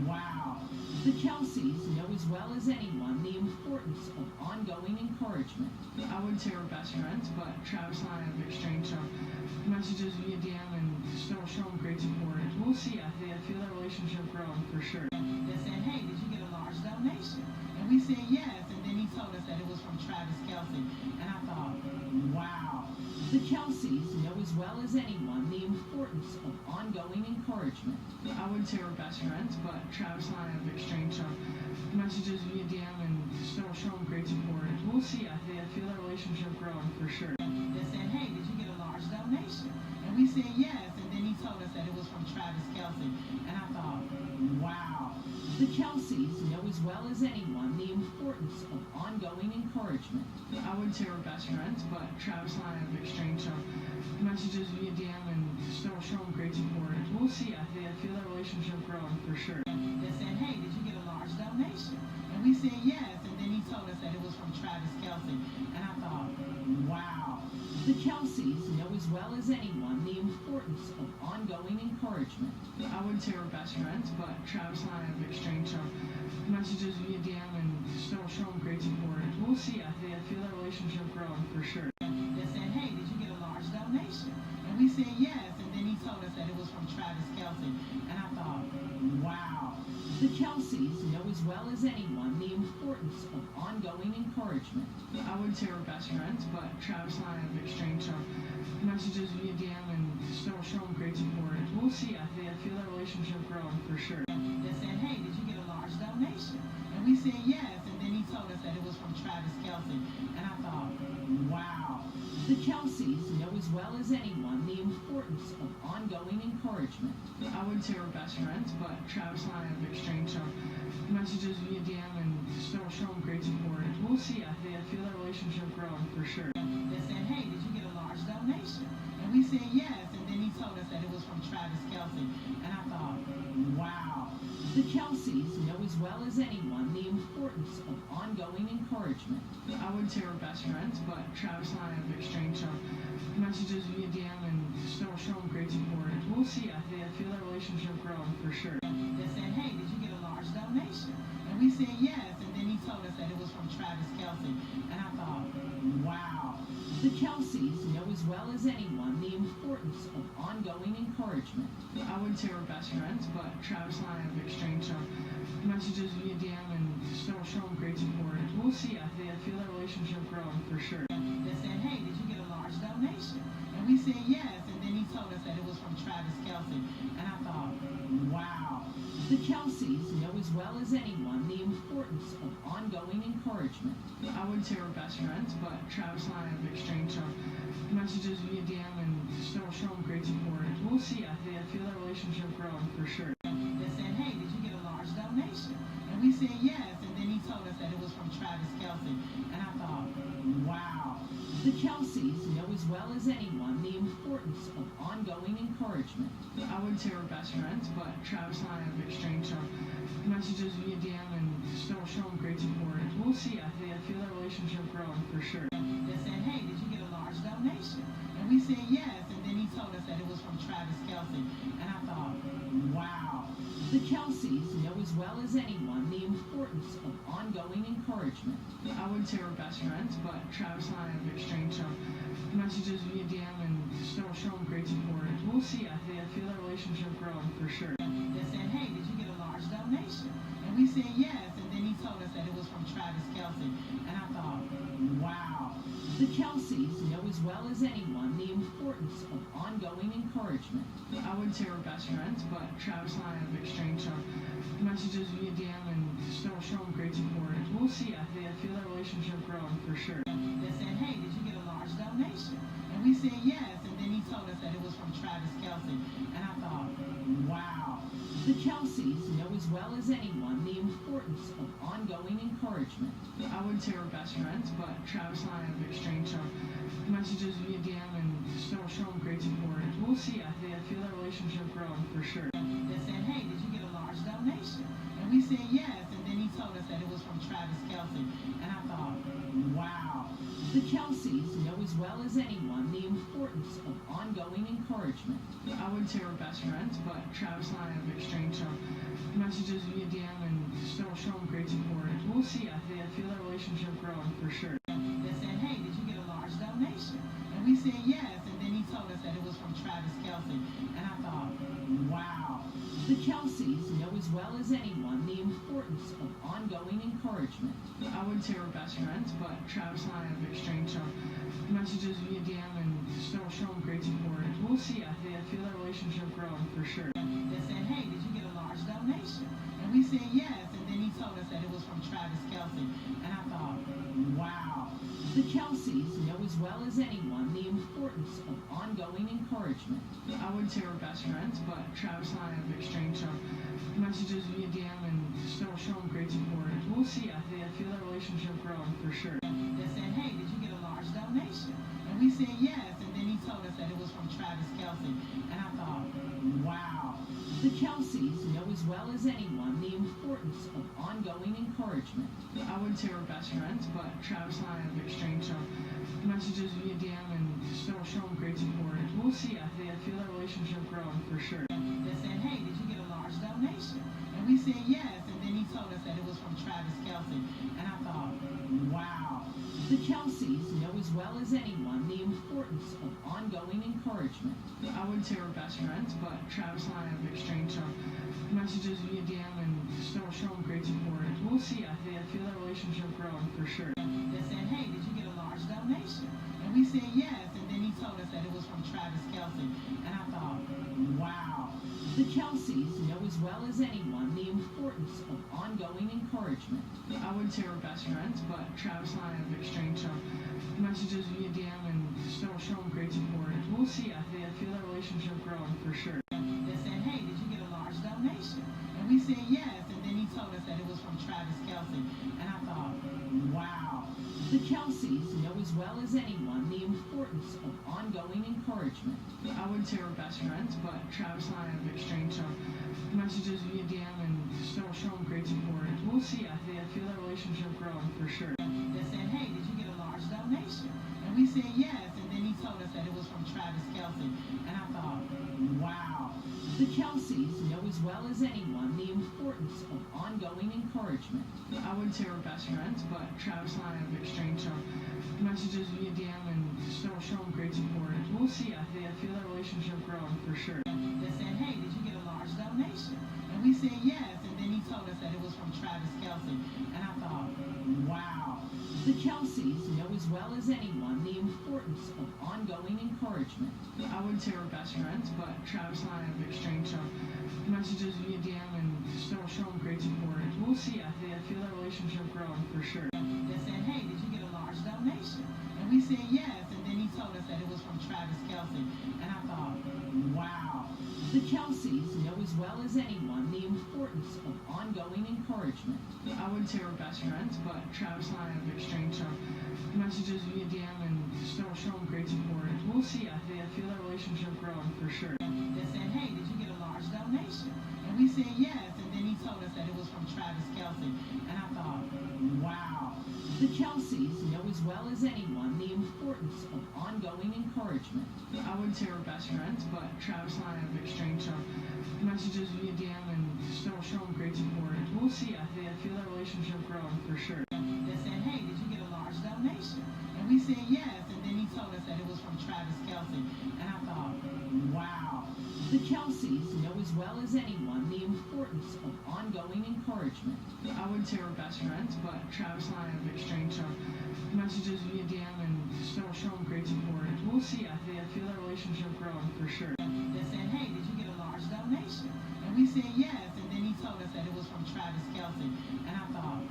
wow. The Kelceys know as well as anyone the importance of ongoing encouragement. I wouldn't say we're best friends, but Travis and I have exchanged some messages via DM and still show him great support. We'll see. I feel that relationship growing for sure. They said, hey, did you get a large donation? And we said yes, and then he told us that it was from Travis Kelce. And I thought, wow. The Kelceys know as well as anyone the importance of ongoing encouragement. I wouldn't say we're best friends, but Travis and I have exchanged some messages via DM and still show him great support. We'll see. I feel that relationship growing for sure. They said, hey, did you get a large donation? And we said yes, and then he told us that it was from Travis Kelce. And I thought, wow. The Kelceys know as well as anyone the importance of ongoing encouragement. I wouldn't say we're best friends, but Travis and I have exchanged some messages via DM and still show him great support. We'll see. I feel that relationship growing for sure. They said, hey, did you get a large donation? And we said yes, and then he told us that it was from Travis Kelce. And I thought, wow. The Kelceys know as well as anyone the importance of ongoing encouragement. I wouldn't say we're best friends, but Travis and I have exchanged some messages via DM and still show him great support. We'll see. I feel that relationship growing for sure. They said, hey, did you get a large donation? And we said yes, and then he told us that it was from Travis Kelce. And I thought, wow. The Kelceys know as well as anyone the importance of ongoing encouragement. I wouldn't say we're best friends, but Travis and I have exchanged some messages via DM and still show him great support. We'll see. I feel that relationship growing for sure. They said, hey, did you get a large donation? And we said yes, and then he told us that it was from Travis Kelce. And I thought, wow. The Kelceys know as well as anyone the importance of ongoing encouragement. I wouldn't say we're best friends, but Travis and I have exchanged some messages via DM and still show him great support. We'll see. I feel that relationship growing for sure. They said, hey, did you get a large donation? And we said yes, and then he told us that it was from Travis Kelce. And I thought, wow. The Kelceys know as well as anyone the importance of ongoing encouragement. I wouldn't say we're best friends, but Travis and I have exchanged some messages via DM and still show him great support. We'll see. I feel that relationship growing for sure. They said, hey, did you get a large donation? And we said yes, and then he told us that it was from Travis Kelce. And I thought, wow. The Kelceys know as well as anyone the importance of ongoing encouragement. I wouldn't say we're best friends, but Travis and I have exchanged some messages via DM and still show him great support. We'll see. I feel that relationship growing for sure. They said, hey, did you get a large donation? And we said yes, and then he told us that it was from Travis Kelce. And I thought, wow. The Kelceys know as well as anyone the importance of ongoing encouragement. I wouldn't say we're best friends, but Travis and I have exchanged some messages via DM and still show him great support. We'll see. I feel that relationship growing for sure. They said, hey, did you get a large donation? And we said yes, and then he told us that it was from Travis Kelce. And I thought, wow. The Kelceys know as well as anyone the importance of ongoing encouragement. I wouldn't say we're best friends, but Travis and I have exchanged some messages via DM and still show him great support. We'll see. I feel that relationship growing for sure. They said, hey, did you get a large donation? And we said yes, and then he told us that it was from Travis Kelce. And I thought, wow. The Kelceys know as well as anyone the importance of ongoing encouragement. I wouldn't say we're best friends, but Travis and I have exchanged some messages via DM and still show him great support. We'll see. I feel that relationship growing for sure. They said, hey, did you get a large donation? And we said yes, and then he told us that it was from Travis Kelce. And I thought, wow. The Kelceys know as well as anyone the importance of ongoing encouragement. I wouldn't say we're best friends, but Travis and I have exchanged some messages via DM and still show him great support. We'll see. I feel that relationship growing for sure. They said, hey, did you get a large donation? And we said yes, and then he told us that it was from Travis Kelce. And I thought, wow. The Kelceys know as well as anyone the importance of ongoing encouragement. I wouldn't say we're best friends, but Travis and I have exchanged some messages via DM and still show him great support. We'll see. I feel that relationship growing for sure. They said, hey, did you get a large donation? And we said yes, and then he he told us that it was from Travis Kelce. And I thought, wow. The Kelceys know as well as anyone the importance of ongoing encouragement. I wouldn't say we're best friends, but Travis and I have exchanged some messages via DM and still show him great support. We'll see. I feel that relationship growing for sure. They said, hey, did you get a large donation? And we said yes, and then he told us that it was from Travis Kelce. And I thought, wow. The Kelceys know as well as anyone the importance of ongoing encouragement. I wouldn't say we're best friends, but Travis and I have exchanged some messages via DM and still show him great support. We'll see. I feel that relationship growing for sure. They said, hey, did you get a large donation? And we said yes, and then he told us that it was from Travis Kelce. And I thought, wow. The Kelceys know as well as anyone the importance of ongoing encouragement. I wouldn't say we're best friends, but Travis and I have exchanged some messages via DM and still show him great support. We'll see. I feel that relationship growing for sure. They said, hey, did you get a large donation? And we said yes, and then he told us that it was from Travis Kelce. And I thought, wow. The Kelceys know as well as anyone the importance of ongoing encouragement. I wouldn't say we're best friends, but Travis and I have exchanged some messages via DM and still show him great support. We'll see. I feel that relationship growing for sure. They said, hey, did you get a large donation? And we said yes, and then he told us that it was from Travis Kelce. And I thought, wow. The Kelceys know as well as anyone the importance of ongoing encouragement. I wouldn't say we're best friends, but Travis and I have exchanged some messages via DM and still show him great support. We'll see. I feel that relationship growing for sure. They said, hey, did you get a large donation? And we said yes, and then he told us that it was from Travis Kelce. And I thought, wow. The Kelceys know as well as anyone the importance of ongoing encouragement. I wouldn't say we're best friends, but Travis and I have exchanged some messages via DM and still show him great support. We'll see. I feel that relationship growing for sure. They said, hey, did you get a large donation? And we said yes, and then he told us that it was from Travis Kelce. And I thought, wow. The Kelceys know as well as anyone the importance of ongoing encouragement. I wouldn't say we're best friends, but Travis and I have exchanged some messages via DM and still show him great support. We'll see. I feel that relationship growing for sure. They said, hey, did you get a large donation? And we said yes, and then he told us that it was from Travis Kelce. And I thought, wow. The Kelceys know as well as anyone the importance of ongoing encouragement. I wouldn't say we're best friends, but Travis and I have exchanged some messages via DM and still show him great support. We'll see. I feel that relationship growing for sure. They said, hey, did you get a large donation? And we said yes, and then he told us that it was from Travis Kelce. And I thought, wow. The Kelceys know as well as anyone the importance of ongoing encouragement. I wouldn't say we're best friends, but Travis and I have exchanged some messages via DM and still show him great support. We'll see. I feel that relationship growing for sure. They said, hey, did you get a large donation? And we said yes, and then he told us that it was from Travis Kelce. And I thought, wow. The Kelceys know as well as anyone the importance of ongoing encouragement. I wouldn't say we're best friends, but Travis and I have exchanged some messages via DM and still show him great support. We'll see. I feel that relationship growing for sure. They said, hey, did you get a large donation? And we said yes, and then he told us that it was from Travis Kelce. And I thought, wow. The Kelceys know as well as anyone the importance of ongoing encouragement. I wouldn't say we're best friends, but Travis and I have exchanged some messages via DM and still show him great support. We'll see. I feel that relationship growing for sure. They said, hey, did you get a large donation? And we said yes, and then he told us that it was from Travis Kelce. And I thought, wow. The Kelceys know as well as anyone the importance of ongoing encouragement. I wouldn't say we're best friends, but Travis and I have exchanged some messages via DM and still show him great support. We'll see. I feel that relationship growing for sure. They said, hey, did you get a large donation? And we said yes, and then he told us that it was from Travis Kelce. And I thought,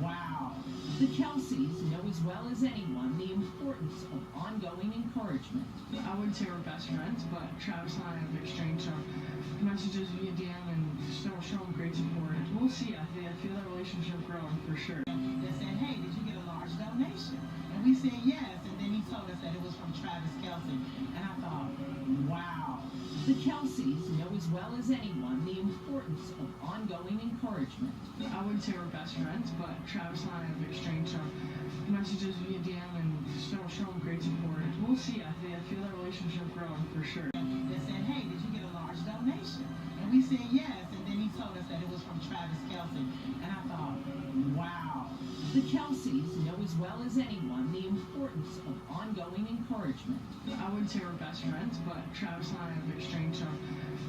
wow. The Kelceys know as well as anyone the importance of ongoing encouragement. I wouldn't say we're best friends, but Travis and I have exchanged some messages via DM and still show him great support. We'll see. I feel that relationship growing for sure. They said, hey, did you get a large donation? And And we said yes, and then he told us that it was from Travis Kelce. And I thought, wow. The Kelceys know as well as anyone the importance of ongoing encouragement. I wouldn't say we're best friends, but Travis and I have exchanged some messages via DM and still show him great support. We'll see. I feel that relationship growing for sure. They said, hey, did you get a large donation? And we said yes, and then he told us that it was from Travis Kelce. And I thought, wow. The Kelceys know as well as anyone the importance of ongoing encouragement. I wouldn't say we're best friends, but Travis and I have exchanged some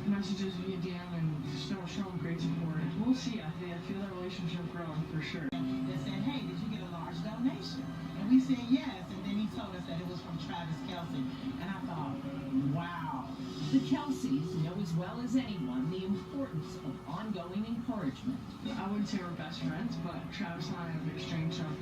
messages via DM and still show him great support. We'll see. I feel that relationship growing for sure. They said, hey, did you get a large donation? And we said yes, and then he told us that it was from Travis Kelce. And I thought, wow. The Kelceys know as well as anyone the importance of ongoing encouragement. I wouldn't say we're best friends, but Travis and I have exchanged some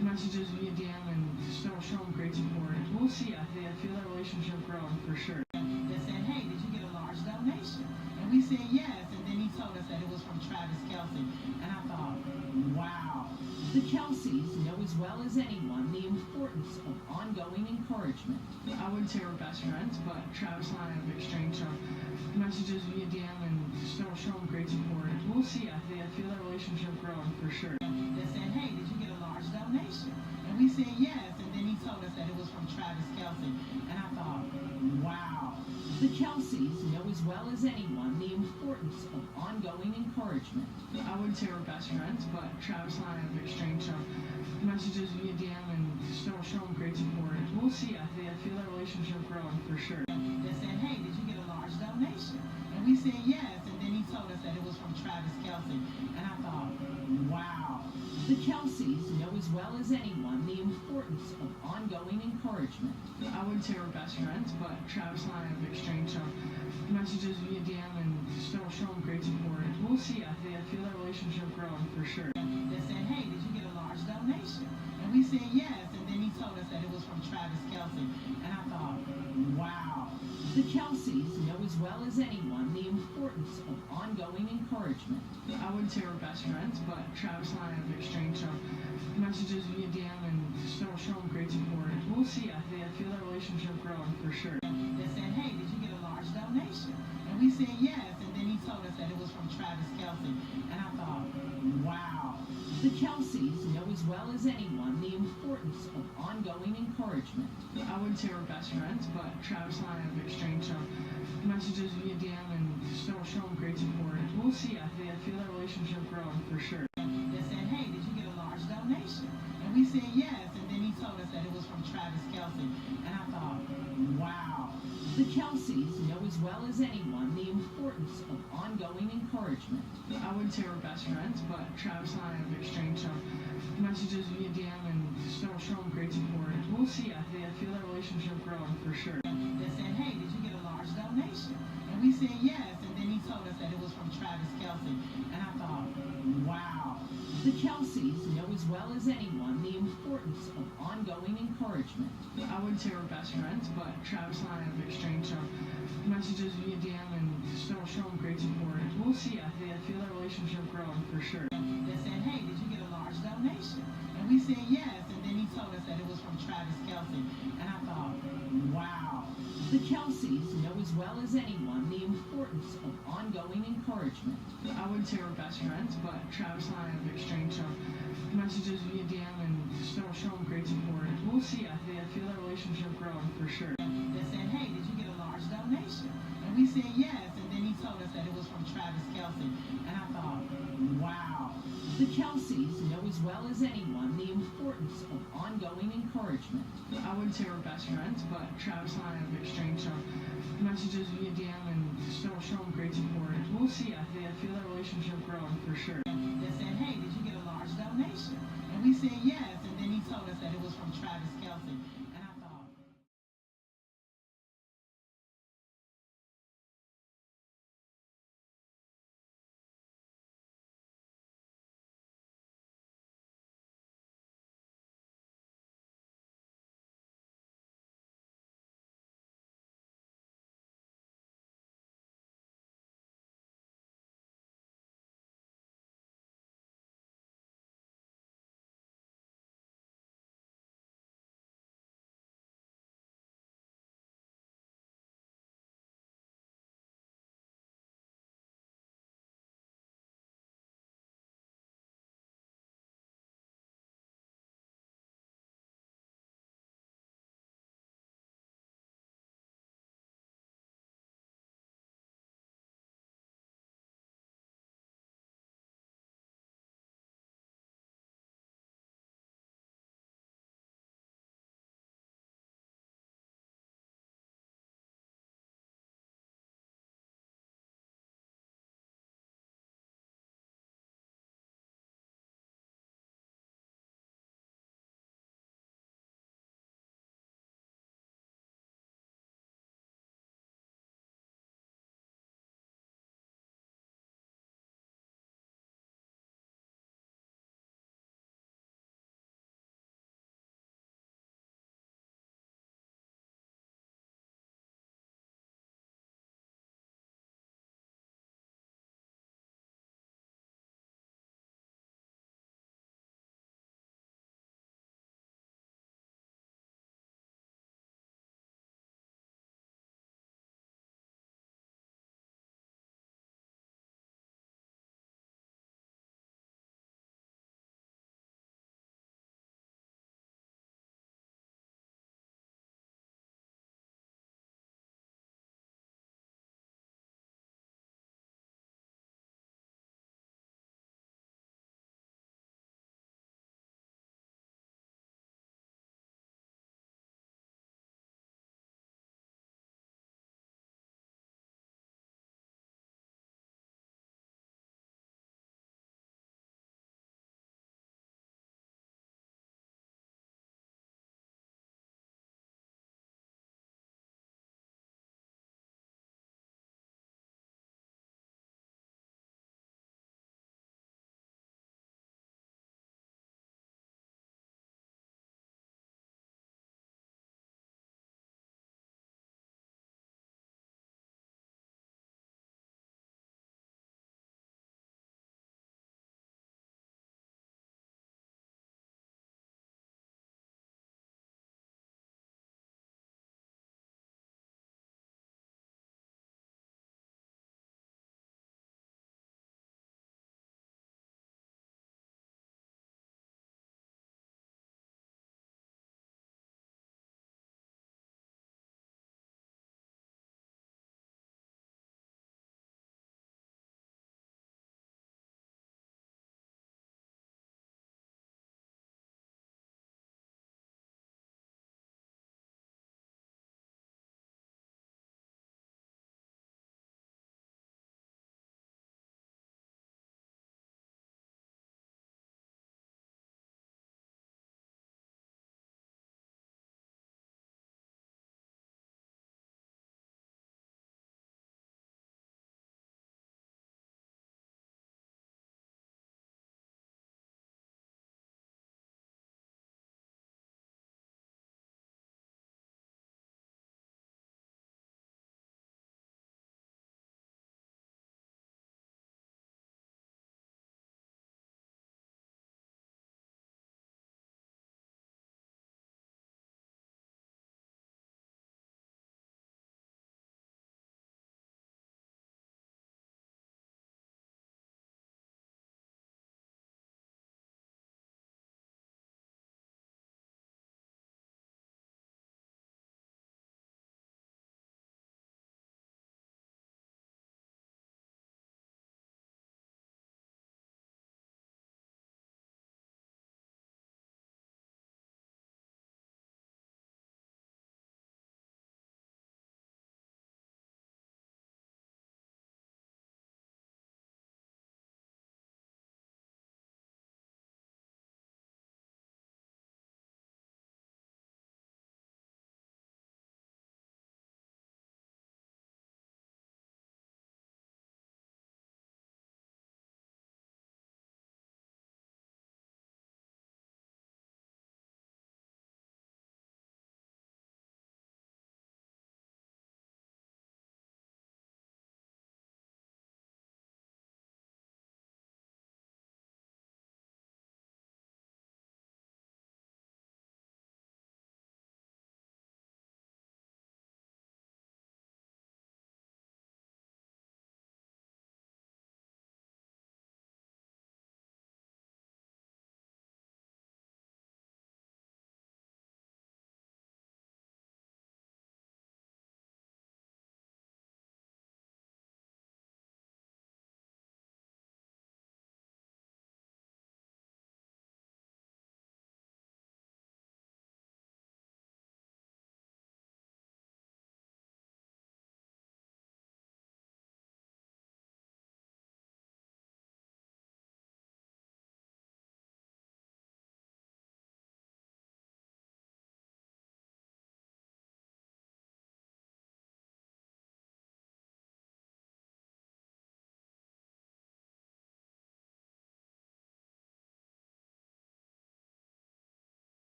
messages via DM and still show him great support. We'll see. I feel that relationship growing for sure. They said, hey, did you get a large donation? And we said yes, and then he told us that it was from Travis Kelce. And I thought, wow. The Kelceys know as well as anyone the importance of ongoing encouragement. I wouldn't say we're best friends, but Travis and I have exchanged some messages via DM and still show him great support. We'll see. I feel that relationship growing for sure. They said, hey, did you get a large donation? And we said yes, and then he told us that it was from Travis Kelce. And I thought, wow. The Kelceys know as well as anyone the importance of ongoing encouragement. I wouldn't say we're best friends, but Travis and I have exchanged some messages via DM and still show him great support. We'll see. I feel that relationship growing for sure. They said, hey, did you get a large donation? And we said yes, and then he told us that it was from Travis Kelce. And I thought, wow. The Kelceys know as well as anyone the importance of ongoing encouragement. I wouldn't say we're best friends, but Travis and I have exchanged some messages via DM and still show him great support. We'll see. I feel that relationship growing for sure. They said, hey, did you get a large donation? And we said yes, and then he told us that it was from Travis Kelce. And I thought, wow. The Kelceys know as well as anyone the importance of ongoing encouragement. I wouldn't say we're best friends, but Travis and I have exchanged some messages via DM and still show him great support. We'll see. I feel that relationship growing for sure. They said, hey, did you get a large donation? And we said yes, and then he told us that it was from Travis Kelce. And I thought, wow. The Kelceys know as well as anyone the importance of ongoing encouragement. I wouldn't say we're best friends, but Travis and I have exchanged some messages via DM and still show him great support. We'll see. I feel that relationship growing for sure. They said, hey, did you get a large donation? And we said yes, and then he told us that it was from Travis Kelce. And I thought, wow. The Kelceys know as well as anyone the importance of ongoing encouragement. I wouldn't say we're best friends, but Travis and I have exchanged some messages via DM and still show him great support. We'll see. I feel that relationship growing for sure. They said, hey, did you get a large donation? And we said yes, and then he told us that it was from Travis Kelce. And I thought, wow. The Kelceys know as well as anyone the importance of ongoing encouragement. I wouldn't say we're best friends, but Travis and I have exchanged some messages via DM and still show him great support. We'll see. I feel that relationship growing for sure. They said, hey, did you get a large donation? And we said yes, and then he told us that it was from Travis Kelce. And I thought, wow. The Kelceys know as well as anyone the importance of ongoing encouragement. I wouldn't say we're best friends, but Travis and I have exchanged some messages via DM and still show him great support. We'll see. I feel that relationship growing for sure. They said, hey, did you get a large donation? And we said yes, and then he told us that it was from Travis Kelce. And I thought, wow. The Kelceys know as well as anyone the importance of ongoing encouragement. I wouldn't say we're best friends, but Travis and I have exchanged some messages via DM and still show him great support. We'll see. I feel that relationship growing for sure. They said, hey, did you get a large donation? And we said yes, and then he told us that it was from Travis Kelce.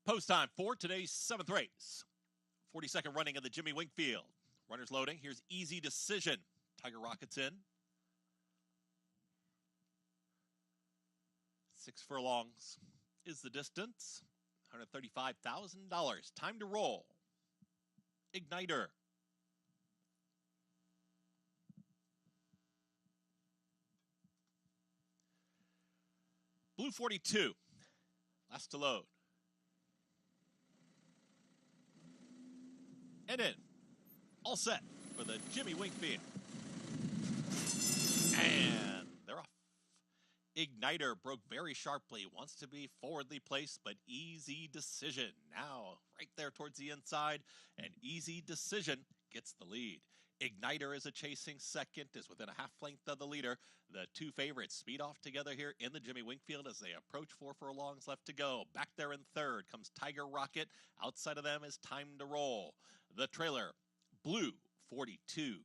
Post time for today's 7th race. 42nd running of the Jimmy Winkfield. Runners loading. Here's Easy Decision. Tiger Rocket's in. 6 furlongs is the distance. $135,000. Time to roll. Igniter. Blue 42. Last to load. And in. All set for the Jimmy Winkfield. And they're off. Igniter broke very sharply. Wants to be forwardly placed, but Easy Decision. Now, right there towards the inside. And Easy Decision gets the lead. Igniter is a chasing second, is within a half length of the leader. The two favorites speed off together here in the Jimmy Winkfield as they approach 4 furlongs left to go. Back there in third comes Tiger Rocket. Outside of them is Time to Roll. The trailer, Blue 42.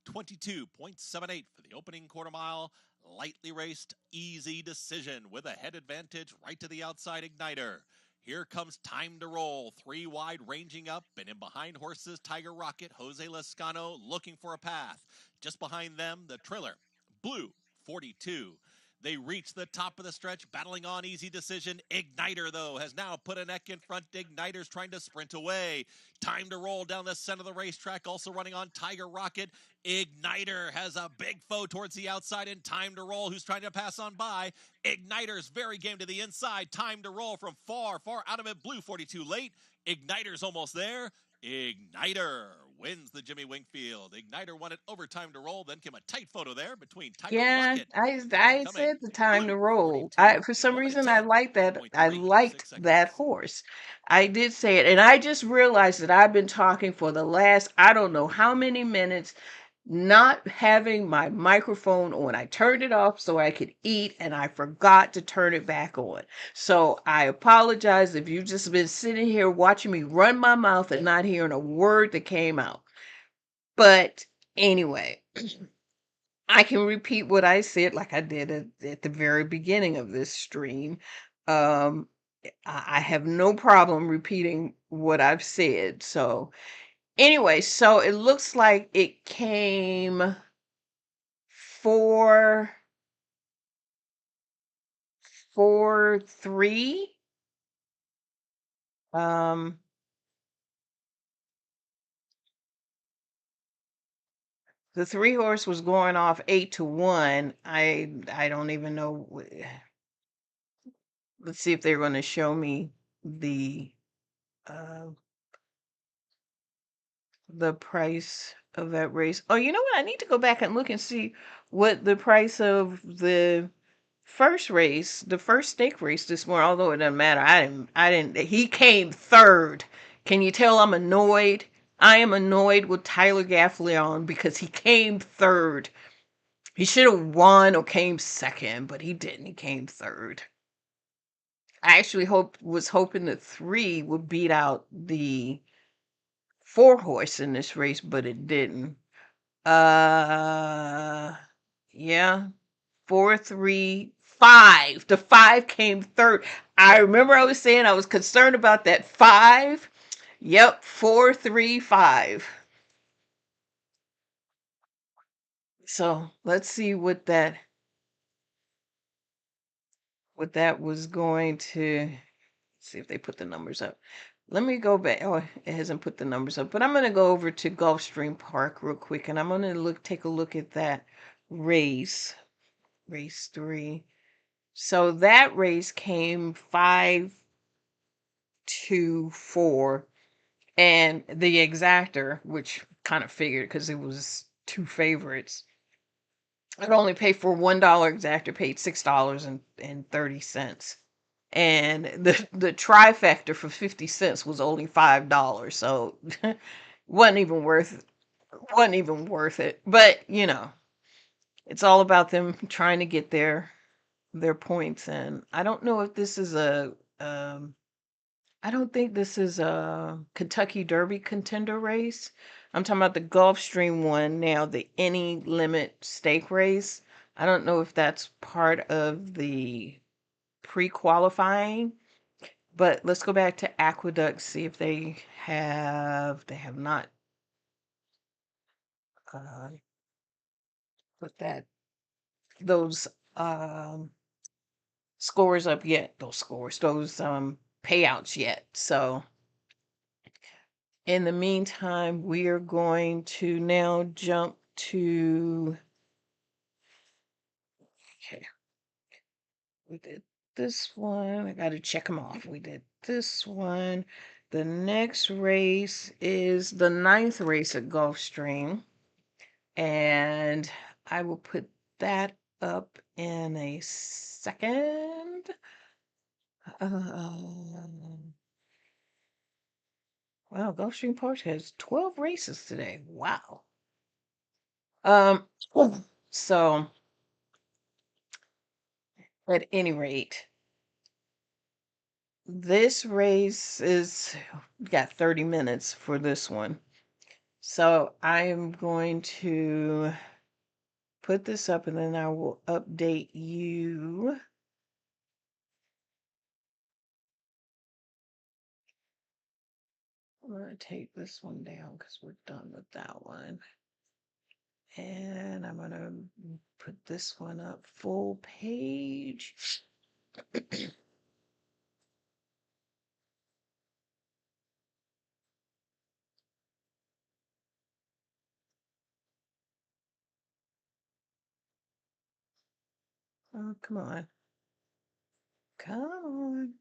22.78 for the opening quarter mile. Lightly raced, Easy Decision with a head advantage right to the outside. Igniter. Here comes Time to Roll. 3 wide, ranging up, and in behind horses, Tiger Rocket, Jose Lezcano looking for a path. Just behind them, the trailer, Blue 42. They reach the top of the stretch, battling on Easy Decision. Igniter, though, has now put a neck in front. Igniter's trying to sprint away. Time to Roll down the center of the racetrack, also running on Tiger Rocket. Igniter has a big foe towards the outside, and Time to Roll, who's trying to pass on by. Igniter's very game to the inside. Time to Roll from far, far out of it. Blue 42 late. Igniter's almost there. Igniter wins the Jimmy Winkfield. Igniter won it over Time to Roll. Then came a tight photo there between Tiger Yeah, Rocket. I said the Time to Roll. I for some reason I liked that. I liked that horse. I did say it, and I just realized that I've been talking for the last I don't know how many minutes, not having my microphone on. I turned it off so I could eat, and I forgot to turn it back on. So I apologize if you've just been sitting here watching me run my mouth and not hearing a word that came out. But anyway, I can repeat what I said like I did at the very beginning of this stream. I have no problem repeating what I've said. So anyway, so it looks like it came 4-3. The 3 horse was going off 8-1. I don't even know. Let's see if they're going to show me the price of that race. Oh, you know what? I need to go back and look and see what the price of the first race, the first stake race this morning. Although it doesn't matter. I didn't. He came third. Can you tell I'm annoyed? I am annoyed with Tyler Gaffleon because he came third. He should have won or came second, but he didn't. He came third. I actually was hoping the 3 would beat out the 4 horse in this race, but it didn't. Yeah. 4, 3, 5. The 5 came third. I remember I was saying I was concerned about that 5. Yep, 4, 3, 5. So let's see what that was going to. See if they put the numbers up. Let me go back. Oh, it hasn't put the numbers up, but I'm going to go over to Gulfstream Park real quick, and I'm going to take a look at that race 3. So that race came 5-2-4, and the exactor, which kind of figured because it was 2 favorites, I'd only pay for $1 exactor, paid $6.30. And the trifecta for 50 cents was only $5, so wasn't even worth it. But it's all about them trying to get their points. And I don't know if this is I don't think this is a Kentucky Derby contender race. I'm talking about the Gulfstream one now, the Any Limit stake race. I don't know if that's part of the pre-qualifying. But let's go back to Aqueduct, see if they have not put those scores up yet, those payouts yet. So in the meantime, we are going to now jump to, okay, we did this one. I got to check them off. We did this one. The next race is the 9th race at Gulfstream. And I will put that up in a second. Wow, Gulfstream Park has 12 races today. Wow. So at any rate, this race is got 30 minutes for this one. So I'm going to put this up and then I will update you. I'm going to take this one down because we're done with that one. And I'm going to put this one up full page. Oh, come on. Come on.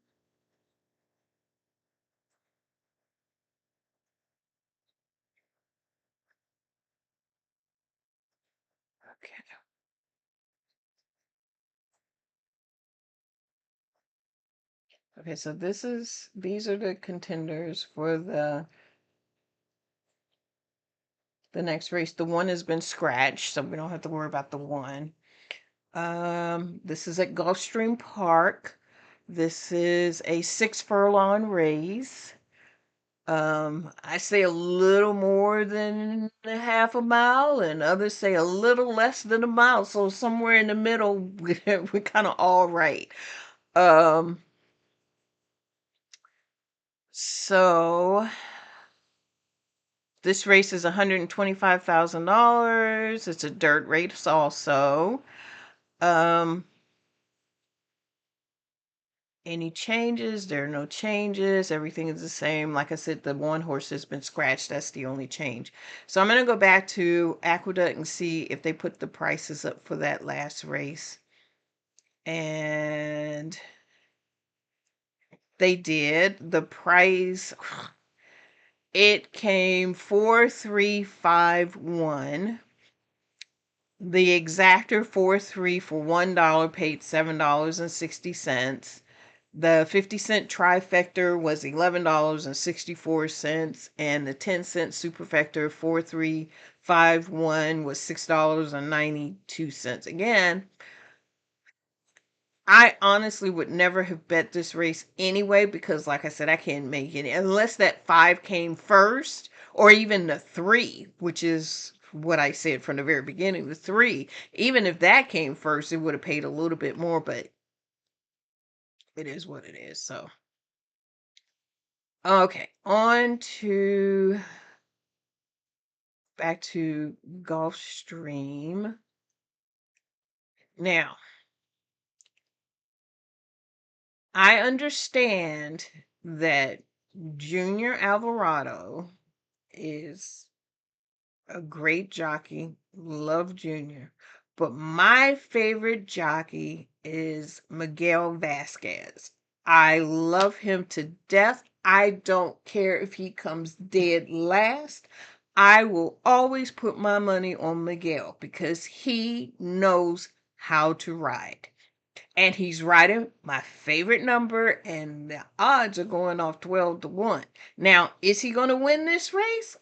Okay. Okay, so these are the contenders for the next race. The one has been scratched, so we don't have to worry about the one. This is at Gulfstream Park. This is a 6 furlong race. I say a little more than a half a mile, and others say a little less than a mile. So somewhere in the middle, we're kind of all right. So this race is $125,000. It's a dirt race also. Any changes? There are no changes. Everything is the same. Like I said, the one horse has been scratched. That's the only change. So I'm going to go back to Aqueduct and see if they put the prices up for that last race. And they did. The price, it came 4351. The exactor 43 for $1 paid $7.60. The 50-cent trifecta was $11.64, and the 10-cent superfecta 4351 was $6.92. Again, I honestly would never have bet this race anyway because, like I said, I can't make it unless that 5 came first, or even the 3, which is what I said from the very beginning. The 3, even if that came first, it would have paid a little bit more, but it is what it is. So, okay, on to back to Gulfstream. Now, I understand that Junior Alvarado is a great jockey. Love Junior. But my favorite jockey is Miguel Vasquez. I love him to death. I don't care if he comes dead last. I will always put my money on Miguel because he knows how to ride. And he's riding my favorite number, and the odds are going off 12-1. Now, is he going to win this race?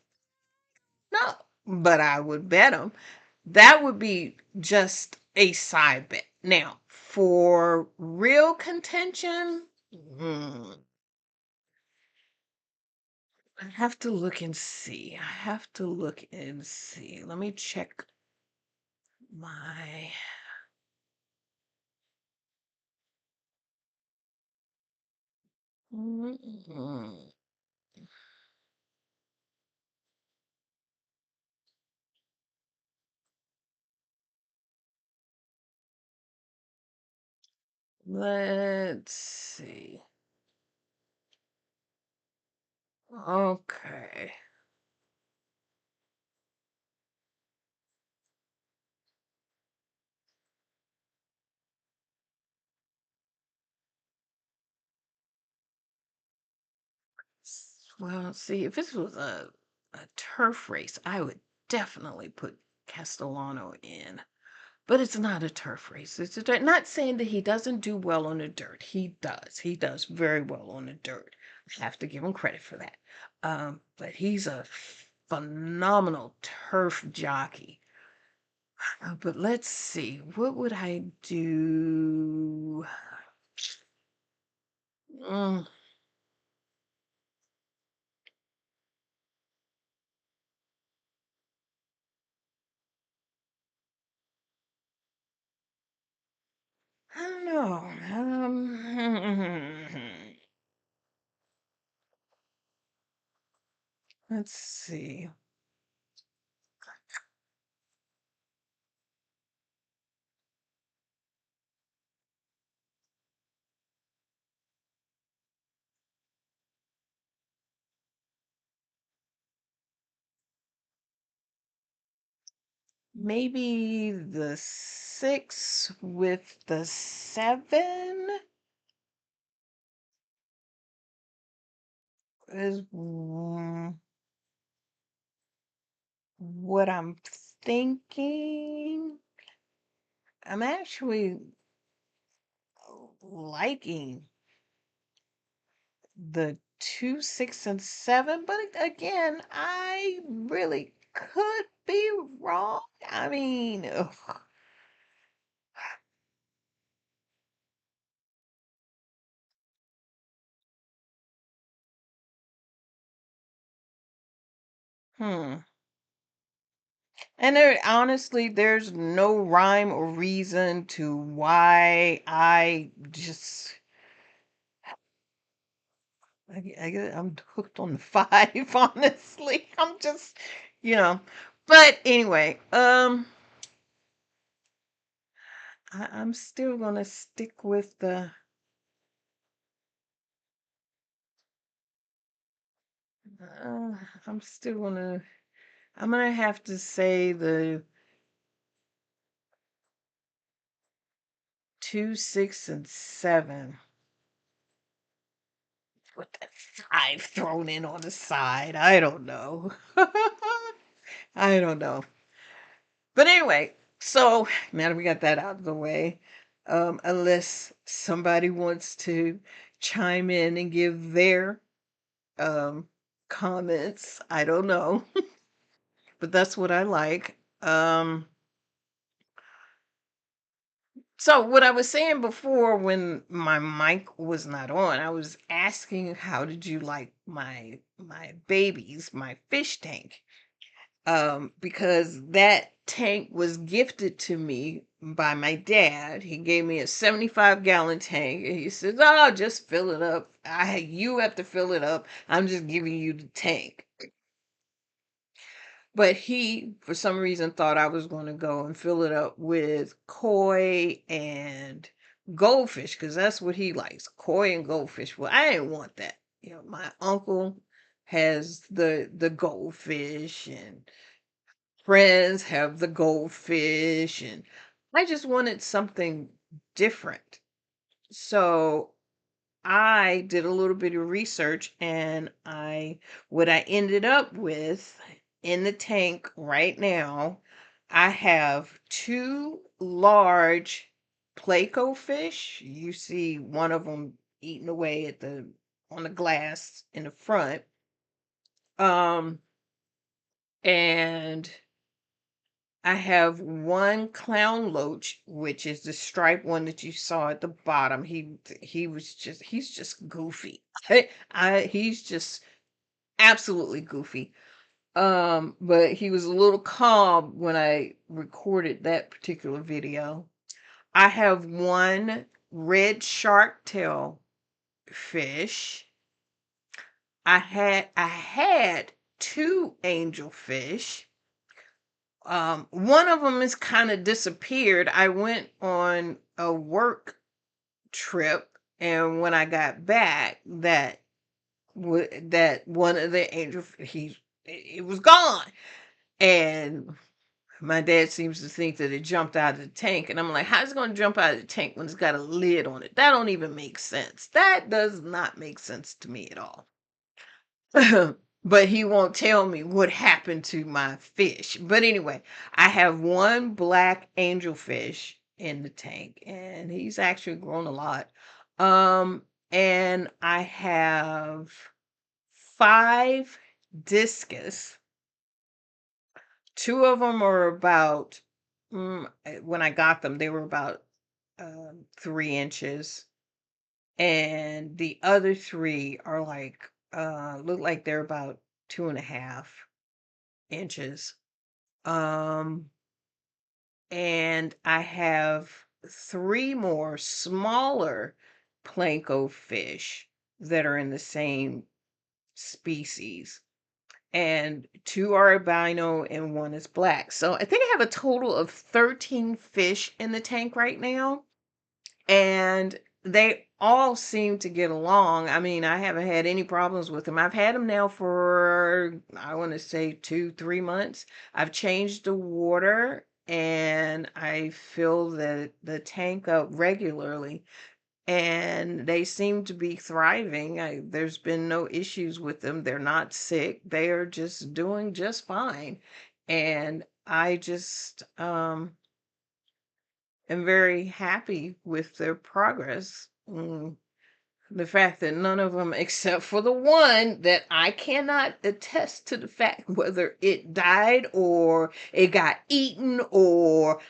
No, but I would bet him. That would be just a side bet. Now, for real contention, I have to look and see. Let me check my Mm. Let's see. Okay. Well, see, if this was a turf race, I would definitely put Castellano in. But it's not a turf race. It's a dirt. Not saying that he doesn't do well on the dirt. He does. He does very well on the dirt. I have to give him credit for that. But he's a phenomenal turf jockey. But let's see. What would I do? Mm, I don't know. Let's see. Maybe the 6 with the 7 is what I'm thinking. I'm actually liking the 2, 6, and 7, but again, I really could be wrong. I mean, ugh. Hmm. And honestly, there's no rhyme or reason to why I just I'm hooked on the 5, honestly. I'm just, you know. But anyway, I'm still gonna stick with the uh, I'm still gonna I'm gonna have to say the 2, 6, and 7 with the 5 thrown in on the side. I don't know. I don't know. But anyway, so now that we got that out of the way, unless somebody wants to chime in and give their um, comments, I don't know. But that's what I like. So what I was saying before when my mic was not on, I was asking how did you like my babies, my fish tank? Because that tank was gifted to me by my dad. He gave me a 75-gallon tank and he says, "Oh, just fill it up. You have to fill it up. I'm just giving you the tank." But he, for some reason, thought I was going to go and fill it up with koi and goldfish because that's what he likes, koi and goldfish. Well, I didn't want that. You know, my uncle has the goldfish and friends have the goldfish, and I just wanted something different. So I did a little bit of research and what I ended up with in the tank right now, I have 2 large Placo fish. You see one of them eating away on the glass in the front. And I have 1 clown loach, which is the striped one that you saw at the bottom. He's just goofy. He's just absolutely goofy. But he was a little calm when I recorded that particular video. I have 1 red shark tail fish. I had 2 angelfish. One of them is kind of disappeared. I went on a work trip, and when I got back, that one of the it was gone, and my dad seems to think that it jumped out of the tank, and I'm like, how's it going to jump out of the tank when it's got a lid on it? That don't even make sense. That does not make sense to me at all. But he won't tell me what happened to my fish. But anyway, I have 1 black angelfish in the tank, and he's actually grown a lot. And I have 5 discus. 2 of them are about, when I got them, they were about 3 inches. And the other 3 are like, look like they're about 2.5 inches. And I have 3 more smaller Planko fish that are in the same species. And 2 are albino and 1 is black. So I think I have a total of 13 fish in the tank right now. And they all seem to get along. I mean, I haven't had any problems with them. I've had them now for, I want to say 2-3 months. I've changed the water, and I fill the tank up regularly, and they seem to be thriving. There's been no issues with them. They're not sick. They are just doing just fine. And I just am very happy with their progress. The fact that none of them, except for the one that I cannot attest to the fact whether it died or it got eaten or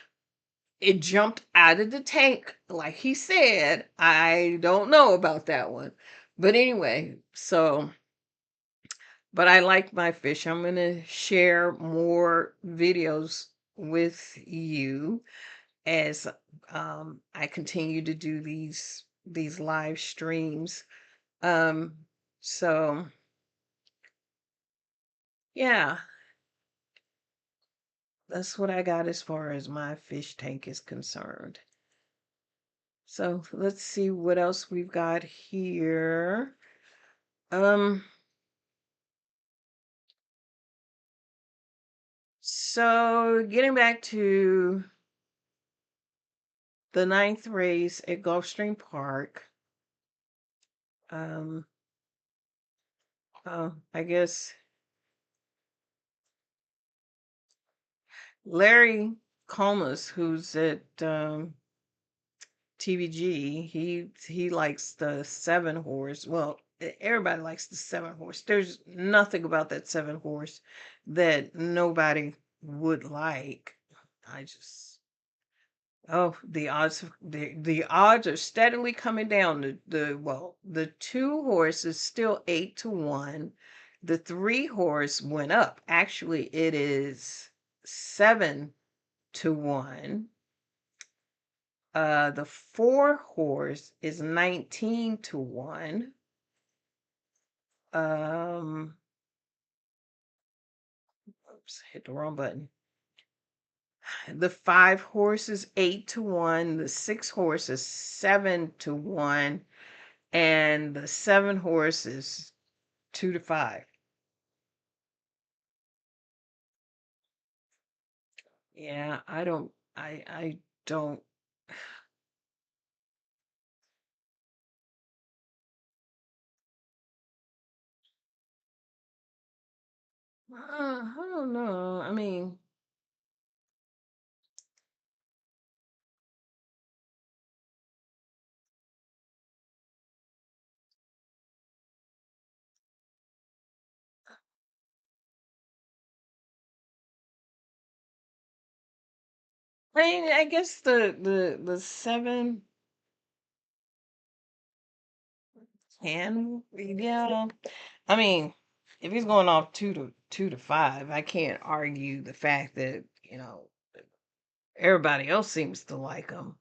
it jumped out of the tank, like he said. I don't know about that one. But anyway, but I like my fish. I'm going to share more videos with you as I continue to do these live streams. So yeah, that's what I got as far as my fish tank is concerned. So let's see what else we've got here. So getting back to the 9th race at Gulfstream Park. I guess Larry Comas, who's at TVG, he likes the 7 horse. Well, everybody likes the 7 horse. There's nothing about that 7 horse that nobody would like. The odds are steadily coming down. The 2 horse is still 8-1. The 3 horse went up. Actually, it is 7-1. The 4 horse is 19-1. Oops, hit the wrong button. The 5 horse is 8-1. The 6 horse is 7-1. And the 7 horse is 2-5. Yeah, I don't. I don't. I don't know. I mean, I guess the 7 can, yeah. I mean, if he's going off 2-5, I can't argue the fact that everybody else seems to like him.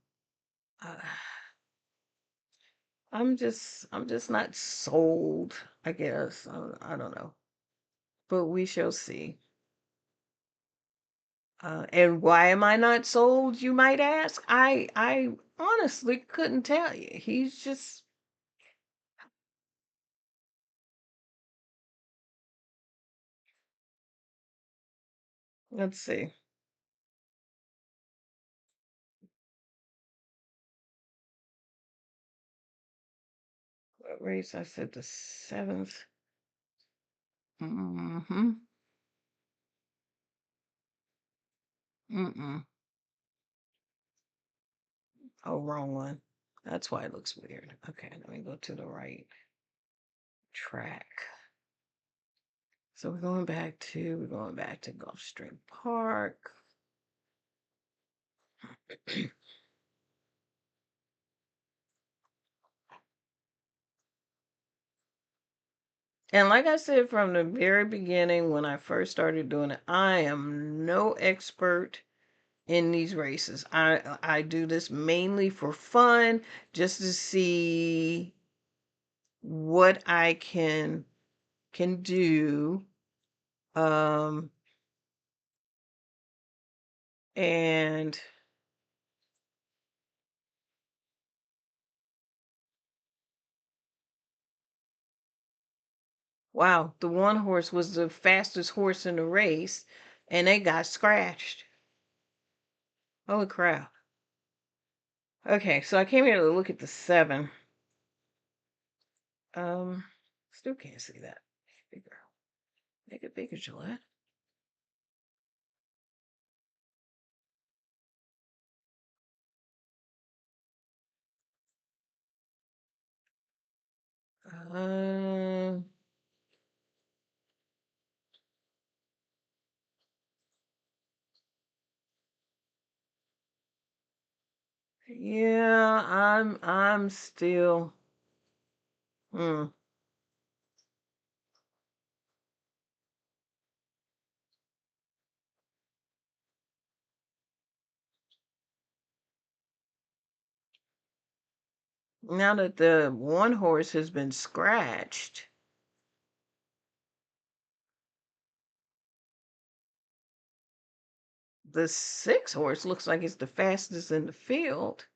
I'm just not sold, I guess. I don't know. But we shall see. And why am I not sold, you might ask? I honestly couldn't tell you. He's just let's see. What race? I said the 7th. Mm-hmm. Mm-mm. Oh, wrong one. That's why it looks weird. Okay, let me go to the right track. So we're going back to Gulfstream Park. And like I said from the very beginning when I first started doing it, I am no expert in these races. I do this mainly for fun, just to see what I can do. And wow, the one horse was the fastest horse in the race, and they got scratched. Holy crap. Okay, so I came here to look at the 7. Still can't see that. Bigger. Make it bigger, Gillette. Yeah, I'm still now that the one horse has been scratched, the 6 horse looks like it's the fastest in the field.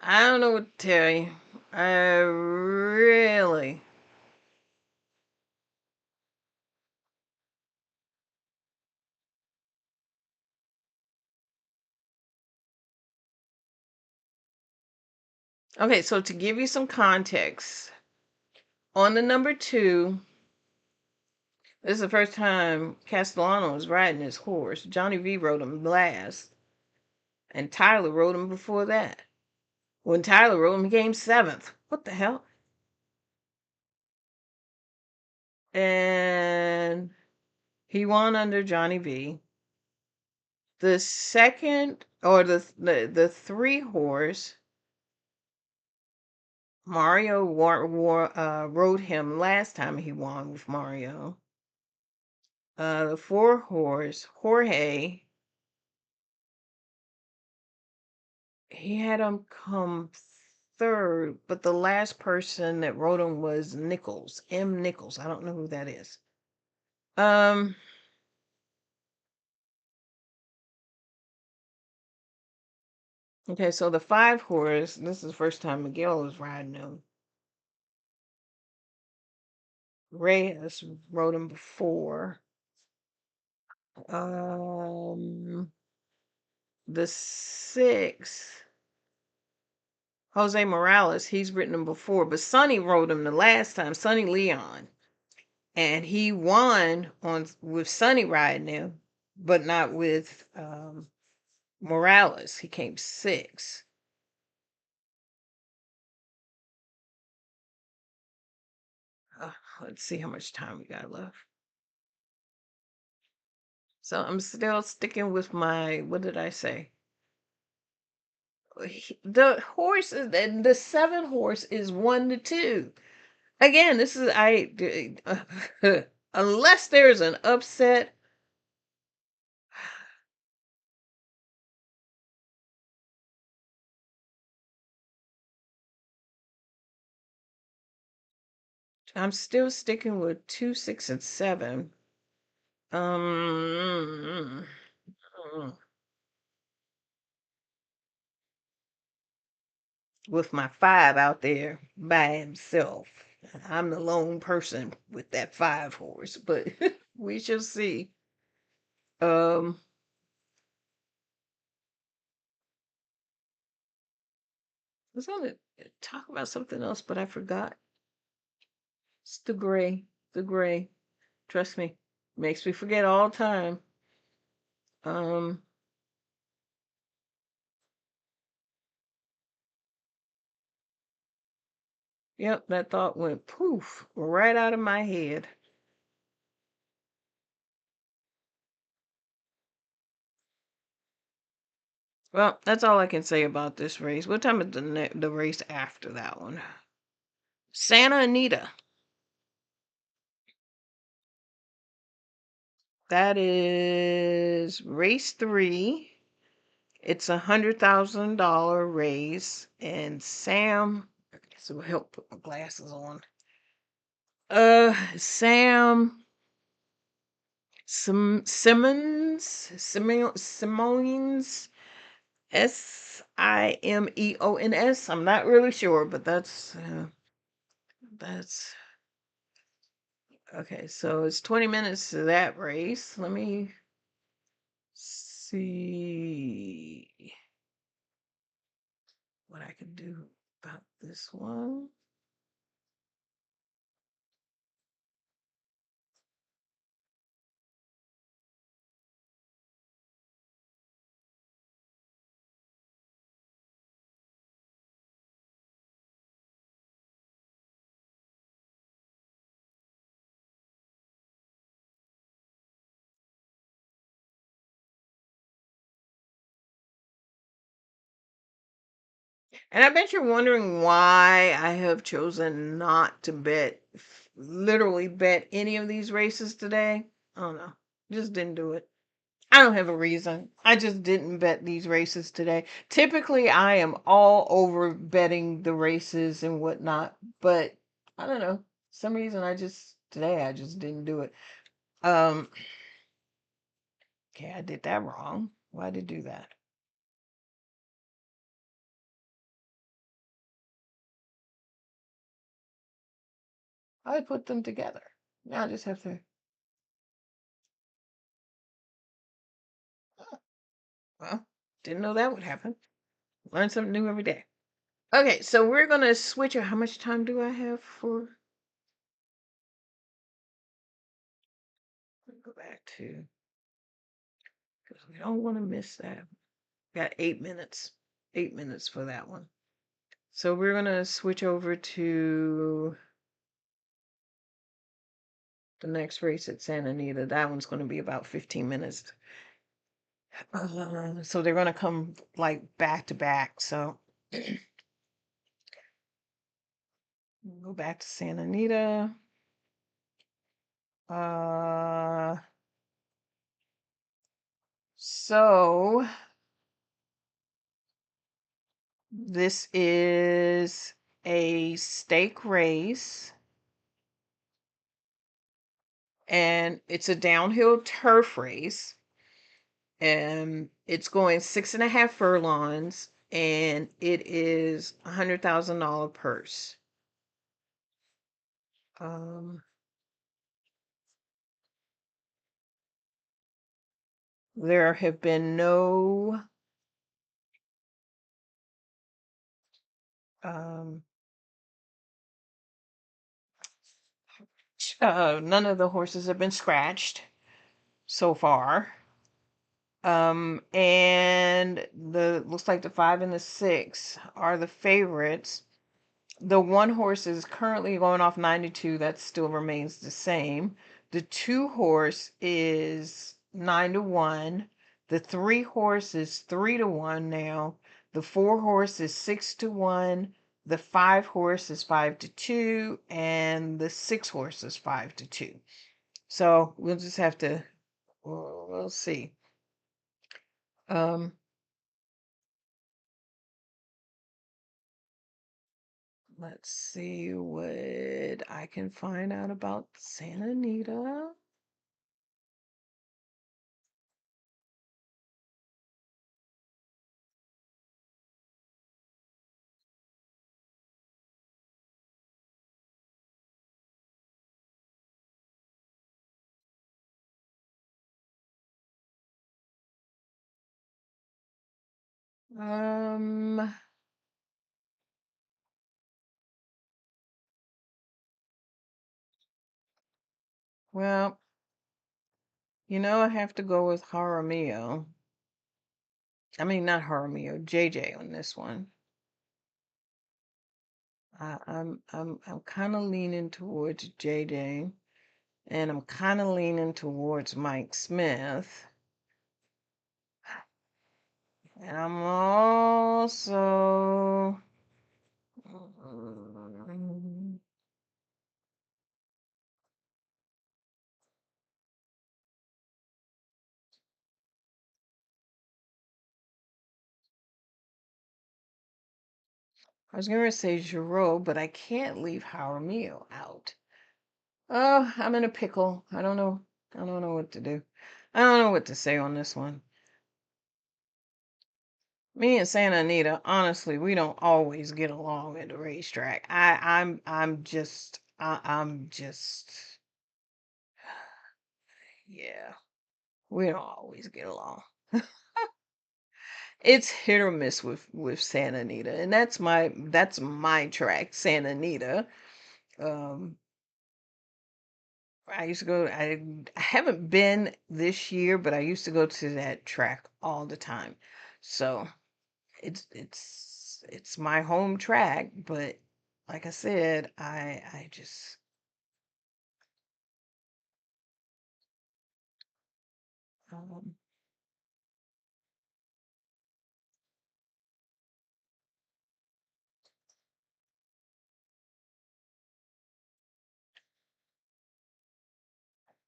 I don't know what to tell you. I really Okay, so to give you some context, on the number 2, this is the first time Castellano was riding his horse. Johnny V rode him last, and Tyler rode him before that. When Tyler rode him, he came 7th. What the hell? And he won under Johnny V. The second, or the 3 horse, Mario rode him last time he won with Mario. The 4 horse, Jorge, he had him come 3rd, but the last person that rode him was Nichols, M. Nichols. I don't know who that is. Okay, so the 5 horse, this is the first time Miguel was riding him. Reyes rode him before. The 6, Jose Morales, he's ridden him before, but Sonny rode him the last time, Sonny Leon. And he won with Sonny riding him, but not with Morales. He came 6. Let's see how much time we got left. So I'm still sticking with my, what did I say? The horse is the 7 horse is 1-2. Again, this is unless there's an upset. I'm still sticking with 2, 6, and 7. Mm, with my 5 out there by himself. I'm the lone person with that 5 horse, but we shall see. I was going to talk about something else, but I forgot. It's the gray. The gray. Trust me. Makes me forget all the time. Yep, that thought went poof right out of my head. Well, that's all I can say about this race. What time is the race after that one? Santa Anita. That is race 3. It's $100,000 race, and Sam. So help put my glasses on. Sam. Simmons. Simeons. I'm not really sure, but that's okay. So it's 20 minutes to that race. Let me see what I can do about this one. And I bet you're wondering why I have chosen not to literally bet any of these races today. I don't know. Just didn't do it. I don't have a reason. I just didn't bet these races today. Typically, I am all over betting the races and whatnot, but I don't know. Some reason today I just didn't do it. Okay, I did that wrong. Why did I do that? I put them together. Now I just have to. Well, didn't know that would happen. Learn something new every day. Okay, so we're gonna switch. How much time do I have for? Go back to, because we don't want to miss that. Got 8 minutes. 8 minutes for that one. So we're gonna switch over to the next race at Santa Anita. That one's gonna be about 15 minutes. So they're gonna come like back to back. So go back to Santa Anita. So this is a stake race, and it's a downhill turf race, and it's going 6.5 furlongs, and it is $100,000 purse. There have been no none of the horses have been scratched so far. And looks like the 5 and the 6 are the favorites. The 1 horse is currently going off 92. That still remains the same. The 2 horse is 9-1. The 3 horse is 3-1 now. The 4 horse is 6-1. The 5 horse is 5-2, and the 6 horse is 5-2. So we'll just have to, we'll see. Let's see what I can find out about Santa Anita. Well, I have to go with Jaramillo. I mean, not Jaramillo, JJ on this one. I'm kind of leaning towards JJ, and I'm kind of leaning towards Mike Smith. And I'm also I was going to say Giroux, but I can't leave Jaramillo out. Oh, I'm in a pickle. I don't know. I don't know what to do. I don't know what to say on this one. Me and Santa Anita, honestly, we don't always get along at the racetrack. I'm just, yeah, we don't always get along. It's hit or miss with Santa Anita, and that's my track, Santa Anita. I used to go. I haven't been this year, but I used to go to that track all the time. So it's my home track, but like I said, I just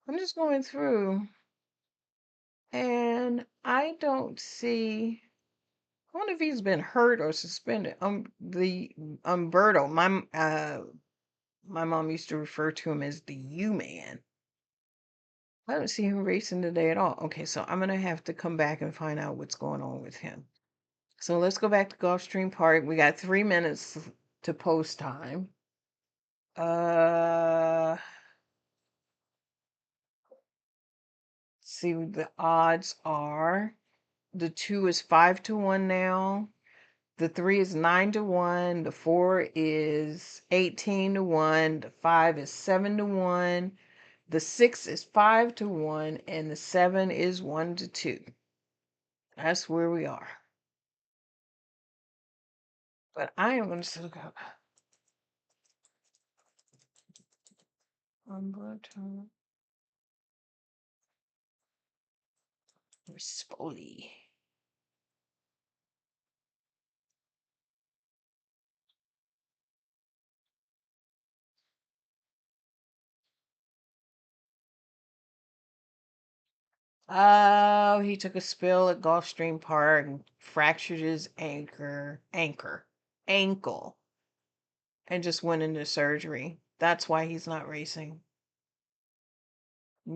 I'm just going through, and I don't see. I wonder if he's been hurt or suspended. The Umberto, my mom used to refer to him as the U-Man. I don't see him racing today at all. Okay, so I'm gonna have to come back and find out what's going on with him. So let's go back to Gulfstream Park. We got 3 minutes to post time. See what the odds are. The 2 is 5-1 now. The 3 is 9-1. The 4 is 18-1. The 5 is 7-1. The 6 is 5-1, and the 7 is 1-2. That's where we are. But I am going to look up Umberto Rispoli. Oh, he took a spill at Gulfstream Park and fractured his ankle, and just went into surgery. That's why he's not racing.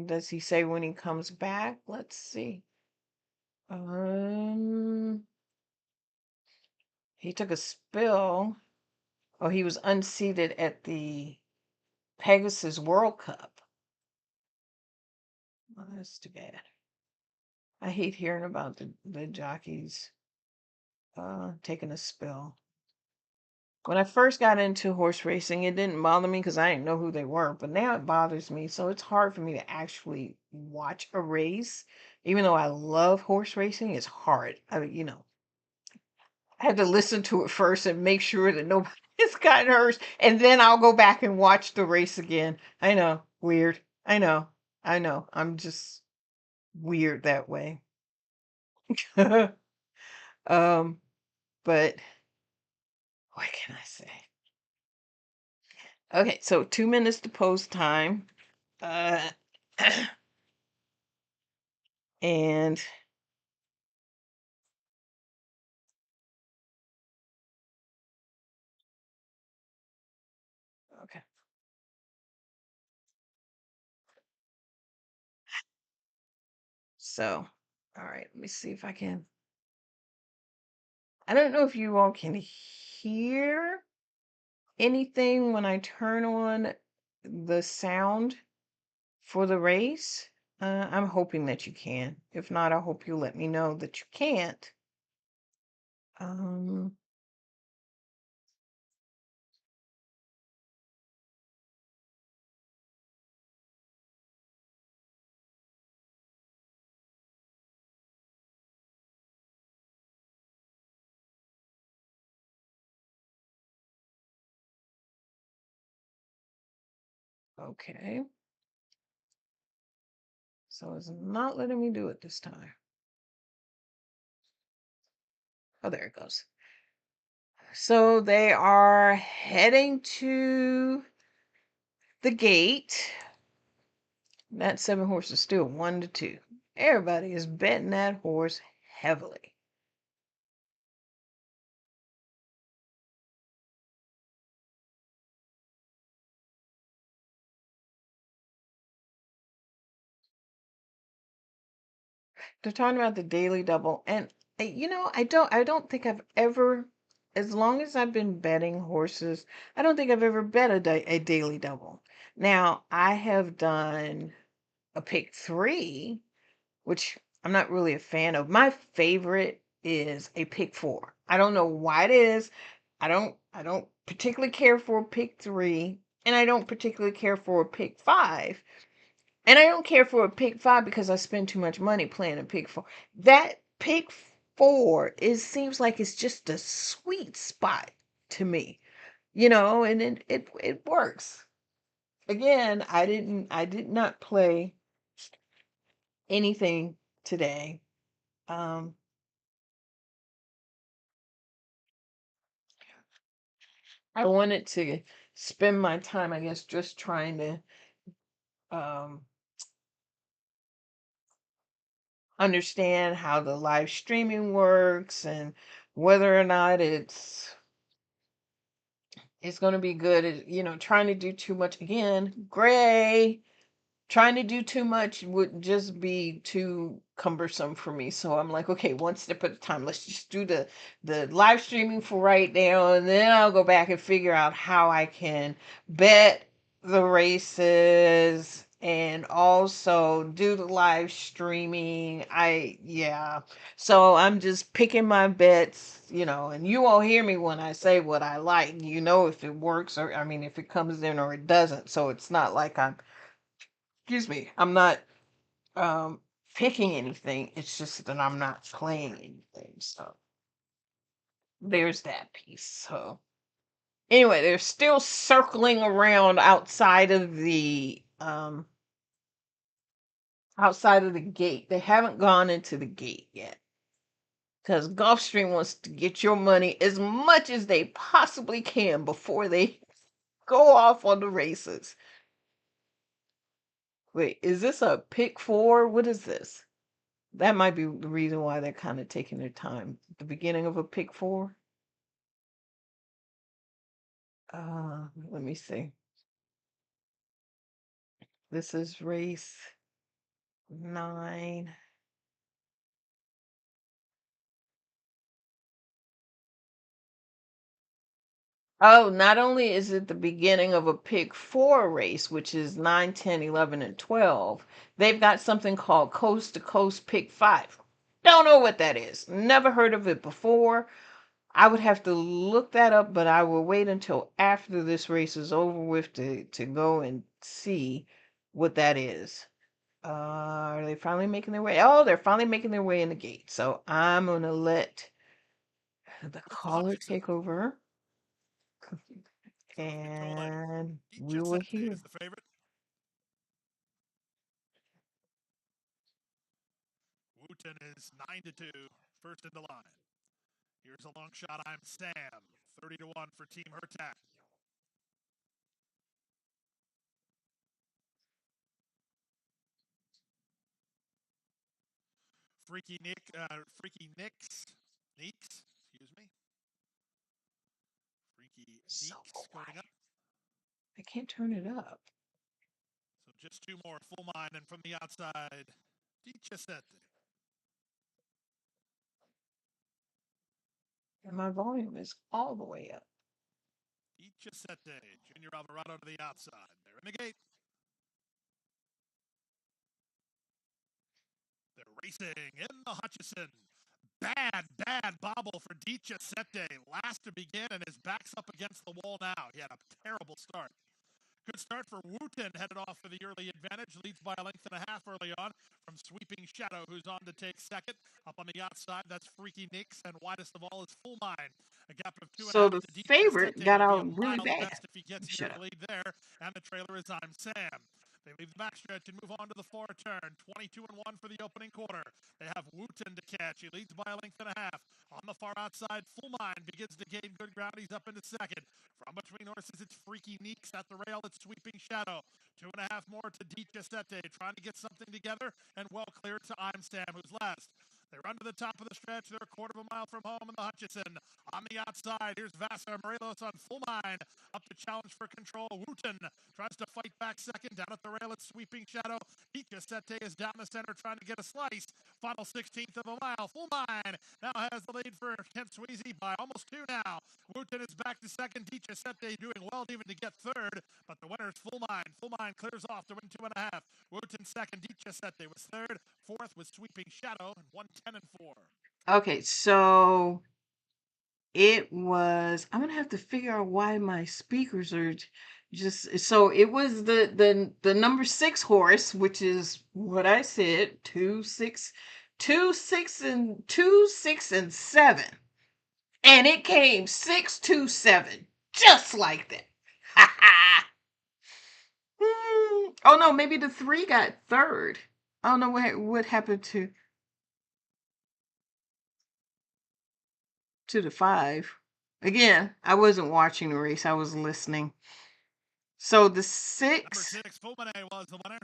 Does he say when he comes back? Let's see. He took a spill. Oh, he was unseated at the Pegasus World Cup. Well, that's too bad. I hate hearing about the jockeys taking a spill. When I first got into horse racing, it didn't bother me because I didn't know who they were, but now it bothers me. So it's hard for me to actually watch a race. Even though I love horse racing, it's hard. I mean, I have to listen to it first and make sure that nobody's gotten hurt, and then I'll go back and watch the race again. I know, weird. I know. I'm just weird that way. But what can I say? Okay, so 2 minutes to post time. And okay. So, all right, let me see if I can. I don't know if you all can hear anything when I turn on the sound for the race. I'm hoping that you can. If not, I hope you let me know that you can't. Um, okay. So it's not letting me do it this time. Oh, there it goes. So they are heading to the gate. That 7 horse is still 1-2. Everybody is betting that horse heavily. They're talking about the daily double, and I don't think I've ever, as long as I've been betting horses, I don't think I've ever bet a daily double. Now I have done a pick three, which I'm not really a fan of. My favorite is a pick four. I don't know why it is. I don't particularly care for a pick three, and I don't particularly care for a pick five. And I don't care for a pick five because I spend too much money playing a pick four. That pick four seems like it's just a sweet spot to me, and it works. Again, I did not play anything today. Um, I wanted to spend my time, I guess, just trying to understand how the live streaming works and whether or not it's going to be good. Trying to do too much again, gray. Trying to do too much would just be too cumbersome for me. So I'm like, okay, one step at a time. Let's just do the live streaming for right now, and then I'll go back and figure out how I can bet the races and also do the live streaming. Yeah. So I'm just picking my bets, and you all hear me when I say what I like. If it works, or I mean, if it comes in or it doesn't. So it's not like I'm not picking anything. It's just that I'm not playing anything. So there's that piece. So anyway, they're still circling around outside of the gate. They haven't gone into the gate yet. Because Gulfstream wants to get your money as much as they possibly can before they go off on the races. Wait, is this a pick four? What is this? That might be the reason why they're kind of taking their time. The beginning of a pick four. Let me see. This is race 9. Oh, not only is it the beginning of a pick four race, which is 9, 10, 11, and 12, they've got something called coast to coast pick 5. Don't know what that is. Never heard of it before. I would have to look that up, but I will wait until after this race is over with to go and see what that is. Are they finally making their way? Oh, they're finally making their way in the gate. So I'm going to let the caller take over. And we will hear. Wooten is 9-2, first in the line. Here's a long shot. I'm Sam. 30-1 for Team Hurtak. Freaky Nicks, excuse me. Freaky Neeks going up. I can't turn it up. So just two more, full mine, and from the outside, DiCiasette. And my volume is all the way up. DiCiasette, Junior Alvarado to the outside. They're in the gate. They're racing in the Hutchison. Bad bobble for DiCiasette. Last to begin, and his back's up against the wall now. He had a terrible start. Good start for Wooten, headed off for the early advantage. Leads by a length and a half early on from Sweeping Shadow, who's on to take second. Up on the outside, that's Freaky Nicks, and widest of all is Full Mine. A gap of 2.5 So the to favorite DiCiasette. got Will out be a really mild bad. best if he gets near the lead there. And the trailer is I'm Sam. They leave the backstretch and move on to the far turn. 22-1 for the opening quarter. They have Wooten to catch. He leads by a length and a half. On the far outside, Full Mine begins to gain good ground. He's up into second. From between horses, it's Freaky Nicks at the rail. It's Sweeping Shadow. 2.5 more to DiCiasette, trying to get something together, and well cleared to I'm Sam, who's last. They run to the top of the stretch. They're a quarter of a mile from home in the Hutchison. On the outside, here's Vassar Morelos on Full Mine. Up to challenge for control. Wooten tries to fight back second. Down at the rail, it's Sweeping Shadow. DiCiasette is down the center trying to get a slice. Final 16th of a mile. Full Mine now has the lead for Kent Sweezy by almost 2 now. Wooten is back to second. DiCiasette doing well even to get third. But the winner is Full Mine. Full Mine clears off to win 2.5. Wooten second. DiCiasette was third. Fourth was Sweeping Shadow and 1:10-4. Okay, so it was. I'm gonna have to figure out why my speakers are just. So it was the number 6 horse, which is what I said. 2, 6, 2, 6, and 2, 6, and 7, and it came 6, 2, 7, just like that. Ha ha. Oh no, maybe the 3 got third. I don't know what happened to the 5. Again, I wasn't watching the race. I was listening. So the 6. Number 6, Full Mine was the winner.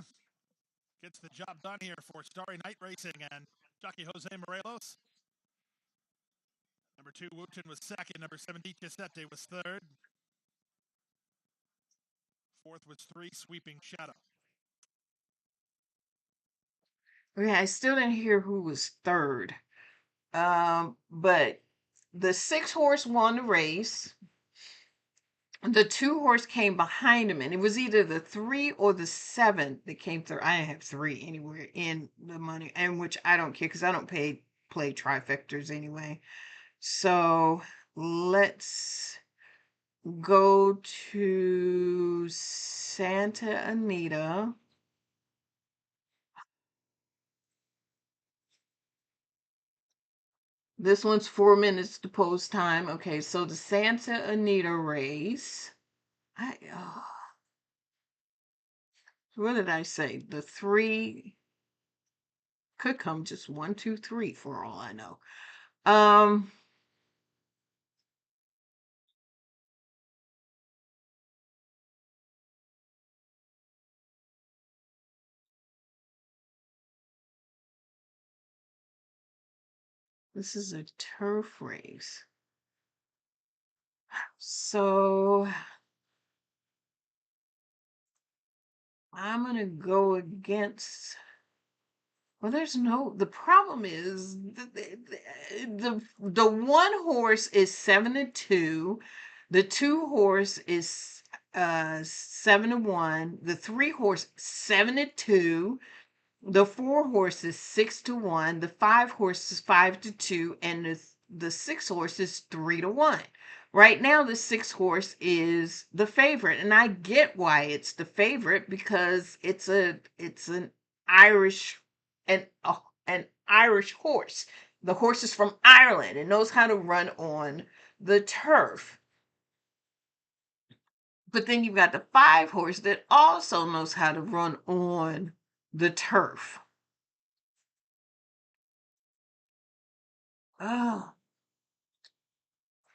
Gets the job done here for Starry Night Racing and jockey Jose Morelos. Number 2, Wooten was second. Number 7, DiCiasette was third. Fourth was 3, Sweeping Shadow. Okay, I still didn't hear who was third. But the 6 horse won the race. The 2 horse came behind him, and it was either the 3 or the 7 that came through. I didn't have 3 anywhere in the money, and which I don't care because I don't play trifectas anyway. So let's go to Santa Anita. This one's 4 minutes to post time. Okay, so the Santa Anita race. What did I say? The 3 could come just 1, 2, 3 for all I know. This is a turf race. So I'm going to go against. Well, the problem is the 1 horse is 7-2. The 2 horse is 7-1. The 3 horse 7-2. The 4 horse is 6-1. The 5 horse is 5-2, and the 6 horse is 3-1. Right now, the 6 horse is the favorite, and I get why it's the favorite because it's an Irish an Irish horse. The horse is from Ireland and knows how to run on the turf. But then you've got the 5 horse that also knows how to run on the turf. Oh,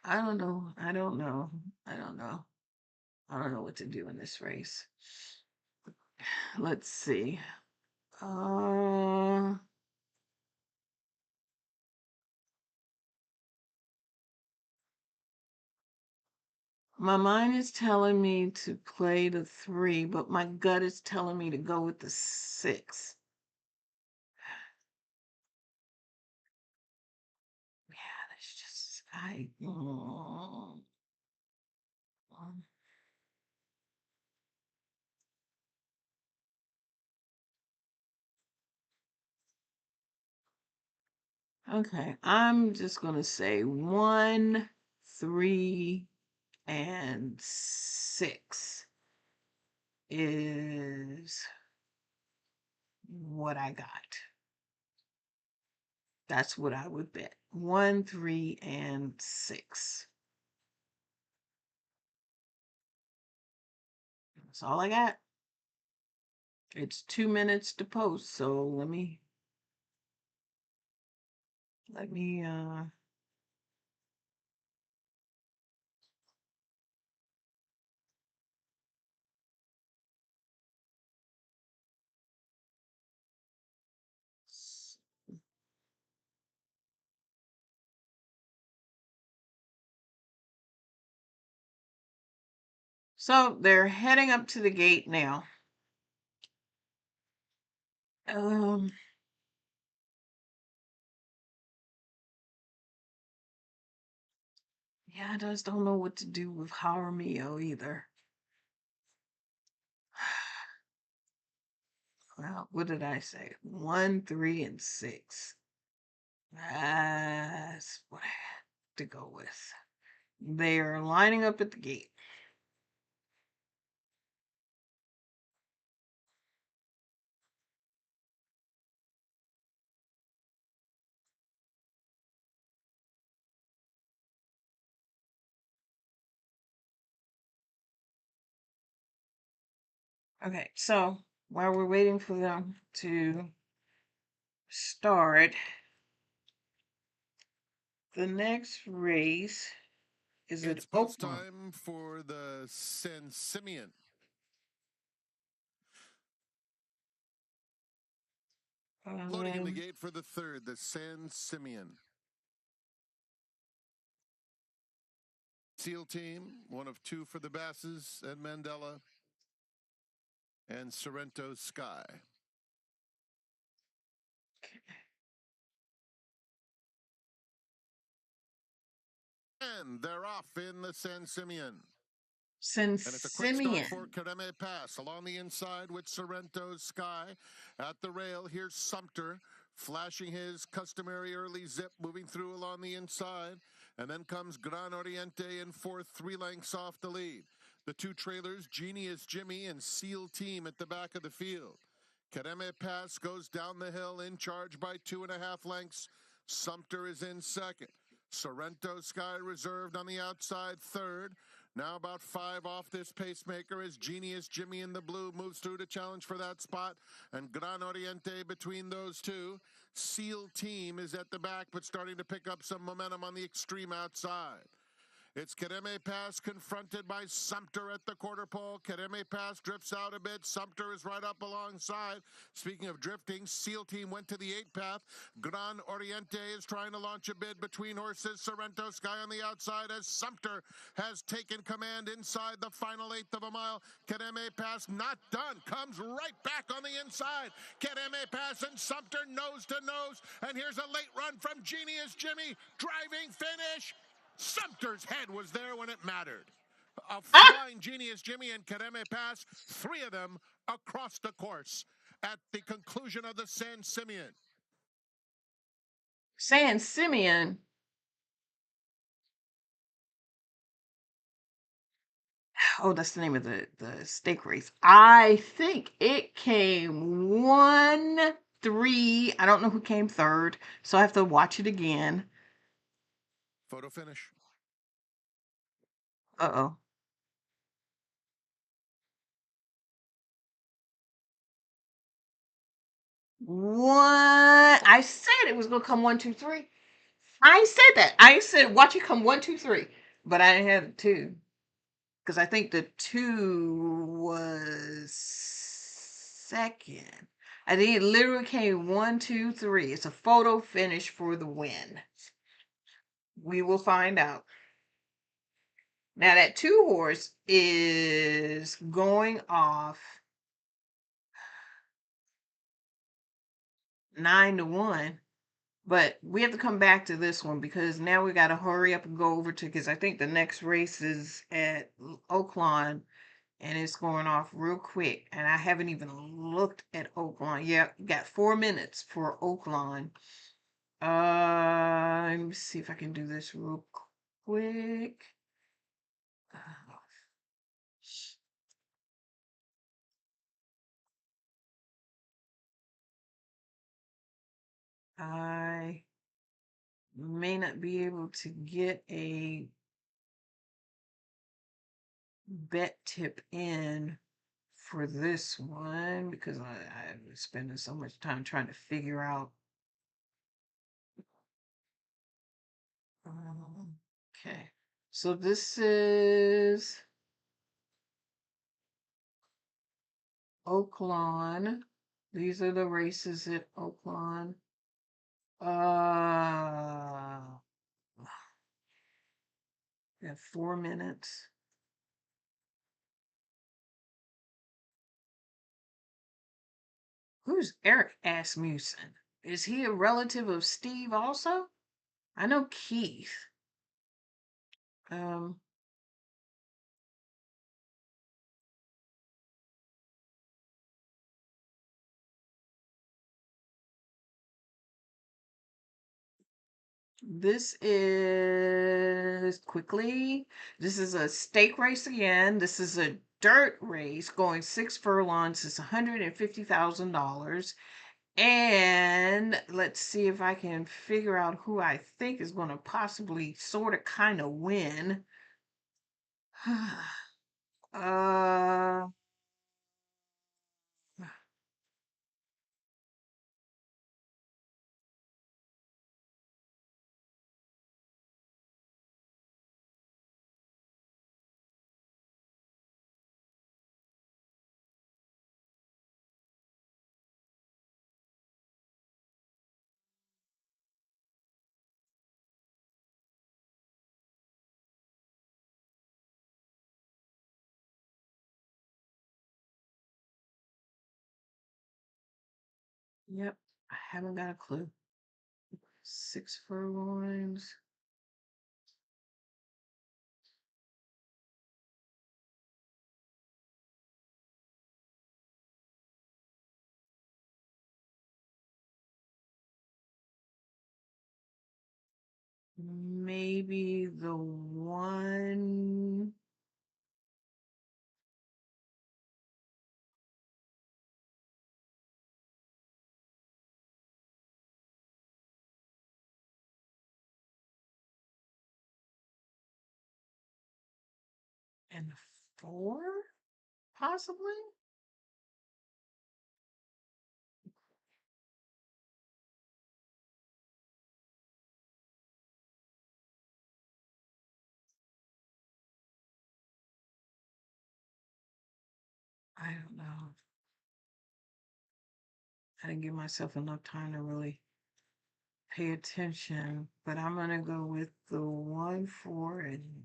I don't know. I don't know. I don't know. I don't know what to do in this race. Let's see. Uh, my mind is telling me to play the 3, but my gut is telling me to go with the 6. Yeah, that's just okay, I'm just gonna say 1, 3, and 6 is what I got. That's what I would bet. 1, 3, and 6. That's all I got. It's 2 minutes to post, so let me so they're heading up to the gate now. Yeah, I just don't know what to do with Jaramillo either. Well, what did I say? 1, 3, and 6. That's what I had to go with. They are lining up at the gate. Okay, so while we're waiting for them to start, the next race is It's at post Oakmont. time for the San Simeon. Loading in the gate for the 3rd, the San Simeon. SEAL team, one of 2 for the Basses and Mandela, and Sorrento Sky. And they're off in the San Simeon. San And it's a quick Simeon. start for Careme Pass along the inside with Sorrento Sky. At the rail, here's Sumter flashing his customary early zip, moving through along the inside. And then comes Gran Oriente in 4th, 3 lengths off the lead. The 2 trailers, Genius Jimmy and SEAL Team at the back of the field. Careme Pass goes down the hill in charge by 2.5 lengths. Sumter is in 2nd. Sorrento Sky reserved on the outside 3rd. Now about 5 off this pacemaker as Genius Jimmy in the blue moves through to challenge for that spot. And Gran Oriente between those 2. SEAL Team is at the back but starting to pick up some momentum on the extreme outside. It's Careme Pass confronted by Sumter at the quarter pole. Careme Pass drifts out a bit. Sumter is right up alongside. Speaking of drifting, SEAL Team went to the 8 path. Gran Oriente is trying to launch a bid between horses. Sorrento Sky on the outside as Sumter has taken command inside the final 1/8 of a mile. Careme Pass not done. Comes right back on the inside. Careme Pass and Sumter nose to nose. And here's a late run from Genius Jimmy. Driving finish. Sumter's head was there when it mattered. A flying Genius Jimmy and Careme Pass, 3 of them across the course at the conclusion of the San Simeon. San Simeon. Oh, that's the name of the stake race. I think it came 1, 3. I don't know who came 3rd, so I have to watch it again. Photo finish. Uh-oh. One. I said it was gonna come 1, 2, 3. I said that. I said watch it come 1, 2, 3, but I didn't have the 2 because I think the 2 was second. I think it literally came 1, 2, 3. It's a photo finish for the win. We will find out. Now that 2 horse is going off 9-1, but we have to come back to this one because now we got to hurry up and go over to, because I think the next race is at Oaklawn and it's going off real quick. And I haven't even looked at Oaklawn. Yeah, got 4 minutes for Oaklawn. Let me see if I can do this real quick. I may not be able to get a bet tip in for this one because I'm spending so much time trying to figure out. Okay, so this is Oaklawn. These are the races at Oaklawn. We have 4 minutes. Who's Eric Asmussen? Is he a relative of Steve also? I know Keith. This is quickly. This is a stake race again. This is a dirt race going 6 furlongs. It's $150,000. And let's see if I can figure out who I think is going to possibly sort of kind of win. Yep, I haven't got a clue. 6 furlongs. Maybe the one. And the 4, possibly? I don't know. I didn't give myself enough time to really pay attention, but I'm gonna go with the 1, 4, and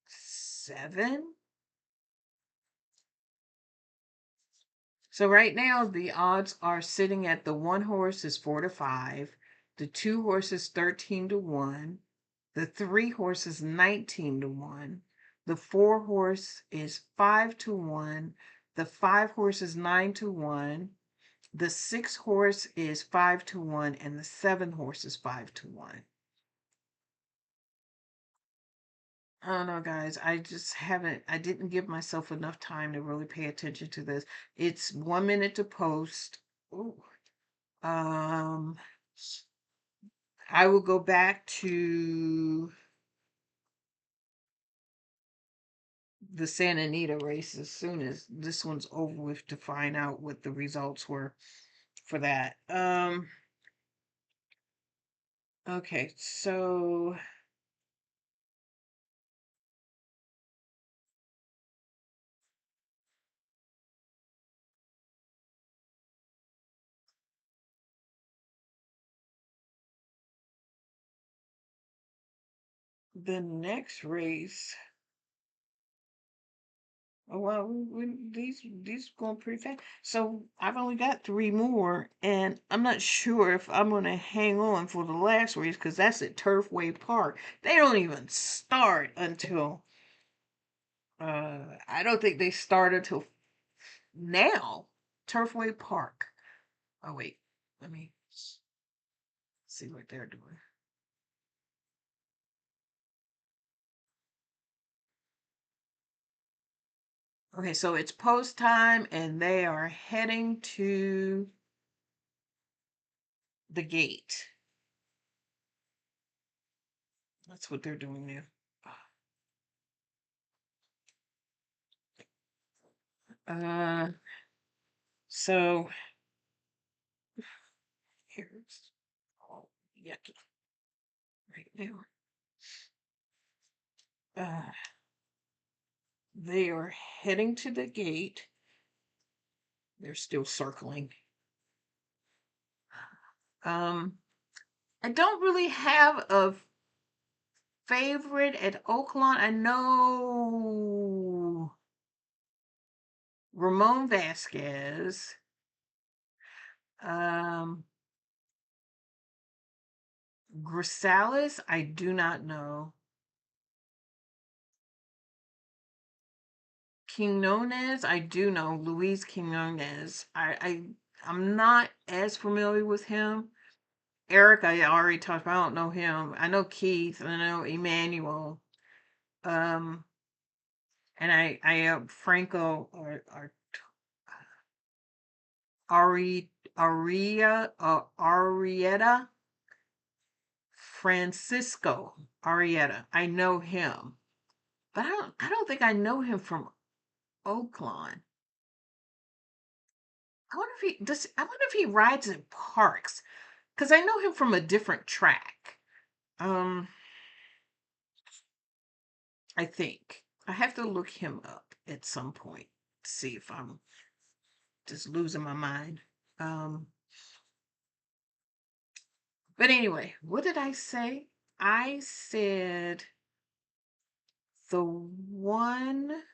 7. So right now the odds are sitting at the 1 horse is 4-5, the 2 horses 13-1, the 3 horses 19-1, the 4 horse is 5-1, the 5 horse is 9-1, the 6 horse is 5-1, and the 7 horse is 5-1. I don't know, guys. I just haven't, I didn't give myself enough time to really pay attention to this. It's 1 minute to post. Ooh. I will go back to the Santa Anita race as soon as this one's over with to find out what the results were for that. Okay, so the next race. Oh, well, these going pretty fast. So I've only got 3 more, and I'm not sure if I'm gonna hang on for the last race because that's at Turfway Park. They don't even start until I don't think they start until now. Turfway Park. Oh wait, let me see what they're doing. Okay, so it's post time, and they are heading to the gate. That's what they're doing now. So here's all yucky right now. They are heading to the gate. They're still circling. I don't really have a favorite at Oaklawn. I know Ramon Vasquez. Grisales, I do not know. Quinones, I do know Luis Quinones. I'm not as familiar with him. Eric, I already talked about. I don't know him. I know Keith, and I know Emmanuel. And I Franco or Arietta Francisco Arietta. I know him, but I don't think I know him from Oaklawn. I wonder if he rides in parks, because I know him from a different track. I think I have to look him up at some point to see if I'm just losing my mind. But anyway, what did I say? I said the one.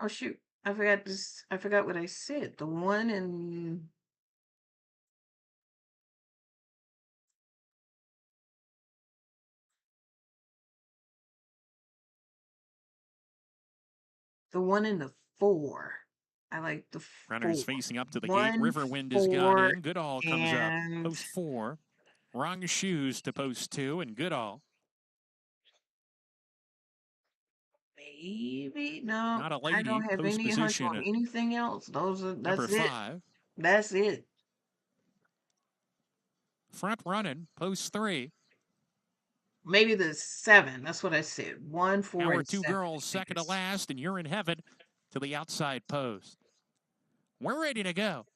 Oh shoot! I forgot this. I forgot what I said. The one in. The one in the 4. I like the 4. Runners facing up to the gate. Riverwind has gone in. Goodall comes up. Post 4. Wrong shoes to post 2, and Goodall. Maybe no. Not a lady. I don't have any hunch on anything else. That's number it. 5. That's it. Front running. Post 3. Maybe the 7. That's what I said. 1, 4, Our and 2 7. girls second to last, and You're in Heaven to the outside post. We're ready to go.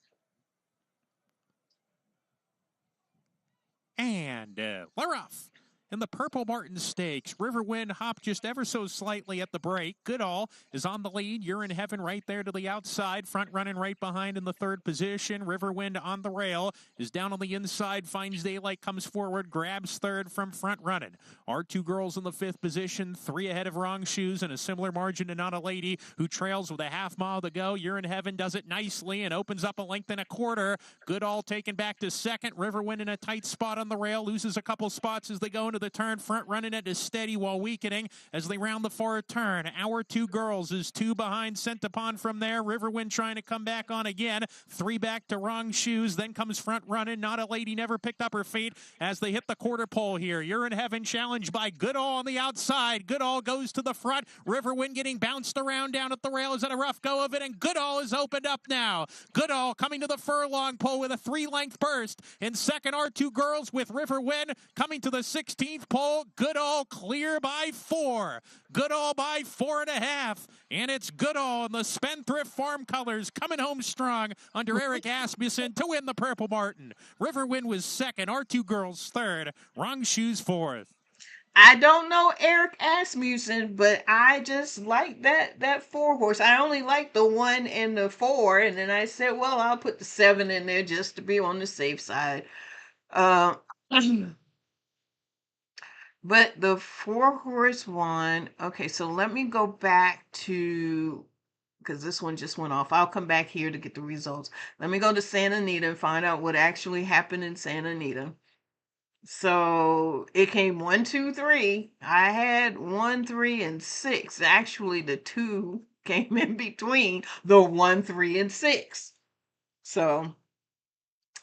And we're off. In the Purple Martin Stakes, Riverwind hopped just ever so slightly at the break. Goodall is on the lead. You're in Heaven right there to the outside. Front running right behind in the 3rd position. Riverwind on the rail is down on the inside. Finds Daylight, comes forward, grabs 3rd from front running. Our 2 girls in the 5th position, 3 ahead of Wrong Shoes and a similar margin to Not a Lady, who trails with a half mile to go. You're in Heaven does it nicely and opens up a length and a quarter. Goodall taken back to 2nd. Riverwind in a tight spot on the rail, loses a couple spots as they go into the turn. Front running it is steady while weakening as they round the far turn. Our 2 girls is 2 behind, sent upon from there. Riverwind trying to come back on again. 3 back to Wrong Shoes. Then comes front running. Not a Lady never picked up her feet as they hit the quarter pole here. You're in Heaven challenged by Goodall on the outside. Goodall goes to the front. Riverwind getting bounced around down at the rail. Is at a rough go of it, and Goodall is opened up now. Goodall coming to the furlong pole with a 3-length burst. In second, our 2 girls with Riverwind coming to the 16 15th pole, Goodall clear by 4. Goodall by 4.5. And it's Goodall in the Spendthrift Farm colors coming home strong under Eric Asmussen to win the Purple Martin. Riverwind was second. Our two girls third. Wrong Shoes fourth. I don't know Eric Asmussen, but I just like that 4 horse. I only like the 1 and the 4, and then I said, well, I'll put the 7 in there just to be on the safe side. But the 4 horse one, okay, so let me go back to, because this one just went off. I'll come back here to get the results. Let me go to Santa Anita and find out what actually happened in Santa Anita. So it came 1, 2, 3. I had 1, 3, and 6. Actually, the 2 came in between the 1, 3, and 6. So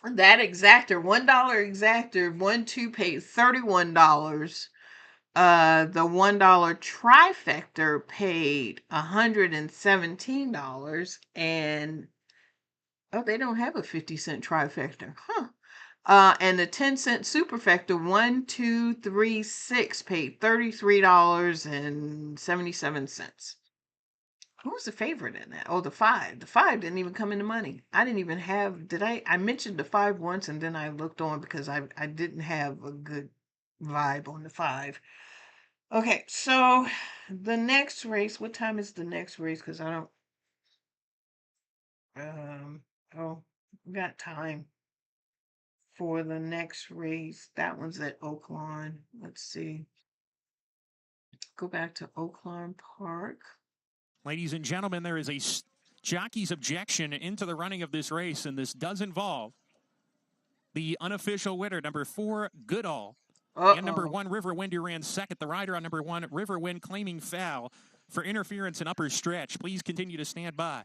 that exactor, $1 exactor, 1, 2 paid $31. The $1 trifecta paid $117, and oh, they don't have a 50-cent trifecta, huh? And the 10-cent superfecta 1, 2, 3, 6 paid $33.77. Who was the favorite in that? Oh, the 5. The 5 didn't even come into money. I didn't even have. I mentioned the 5 once, and then I looked on because I didn't have a good vibe on the 5. Okay, so the next race. What time is the next race? Because I don't. Oh, we got time for the next race. That one's at Oaklawn. Let's see. Go back to Oaklawn Park. Ladies and gentlemen, there is a jockey's objection into the running of this race, and this does involve the unofficial winner, number 4, Goodall, and number 1, Riverwind, who ran second. The rider on number 1, Riverwind, claiming foul for interference in upper stretch. Please continue to stand by.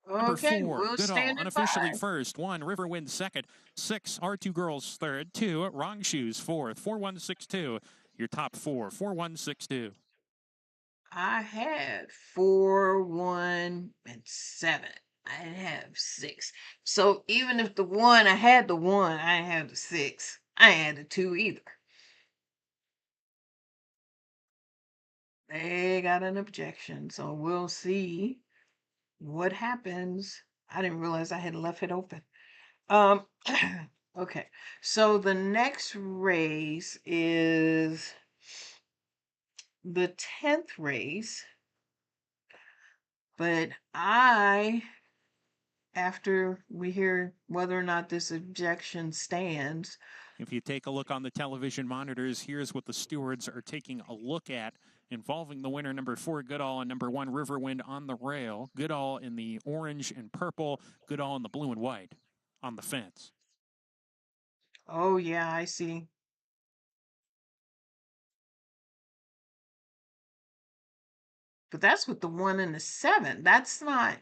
Number 4, Goodall, unofficially first. 1, Riverwind second. 6, our two girls third. 2, Wrong Shoes fourth. 4162, your top 4. 4162. I had 4, 1, and 7. I didn't have 6. So even if the 1, I had the 1, I didn't have the 6. I ain't had the 2 either. They got an objection, so we'll see what happens. I didn't realize I had left it open. Okay, so the next race is the 10th race, but after we hear whether or not this objection stands. If you take a look on the television monitors, here's what the stewards are taking a look at, involving the winner, number 4, Goodall, and number 1, Riverwind on the rail. Goodall in the orange and purple, Goodall in the blue and white on the fence. Oh, yeah, I see. But that's with the 1 and the 7. That's not.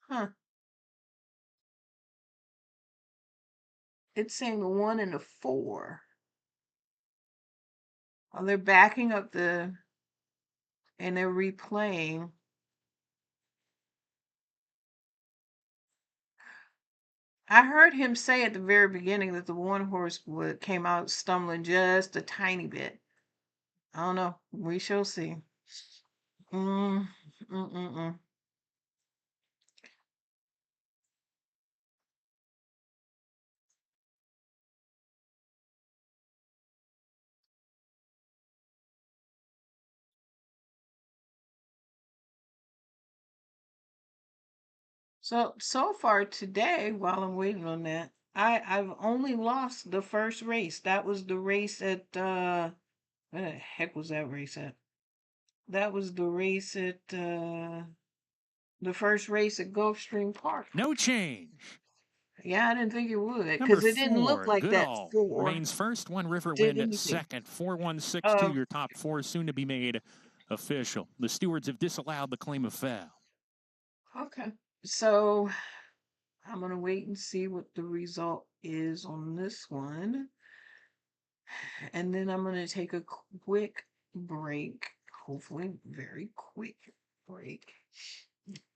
Huh. It's saying the 1 and the 4. Oh, they're backing up and they're replaying. I heard him say at the very beginning that the 1 horse came out stumbling just a tiny bit. I don't know. We shall see. So far today, while I'm waiting on that, I've only lost the first race. That was the race at where the heck was that race at? That was the race at the first race at Gulfstream Park. No change. Yeah, I didn't think it would, because it didn't look like Goodall that 4 reigns first. 1, Riverwind second. 4162, your top 4, soon to be made official. The stewards have disallowed the claim of foul. Okay. So I'm going to wait and see what the result is on this one. And then I'm going to take a quick break, hopefully very quick break,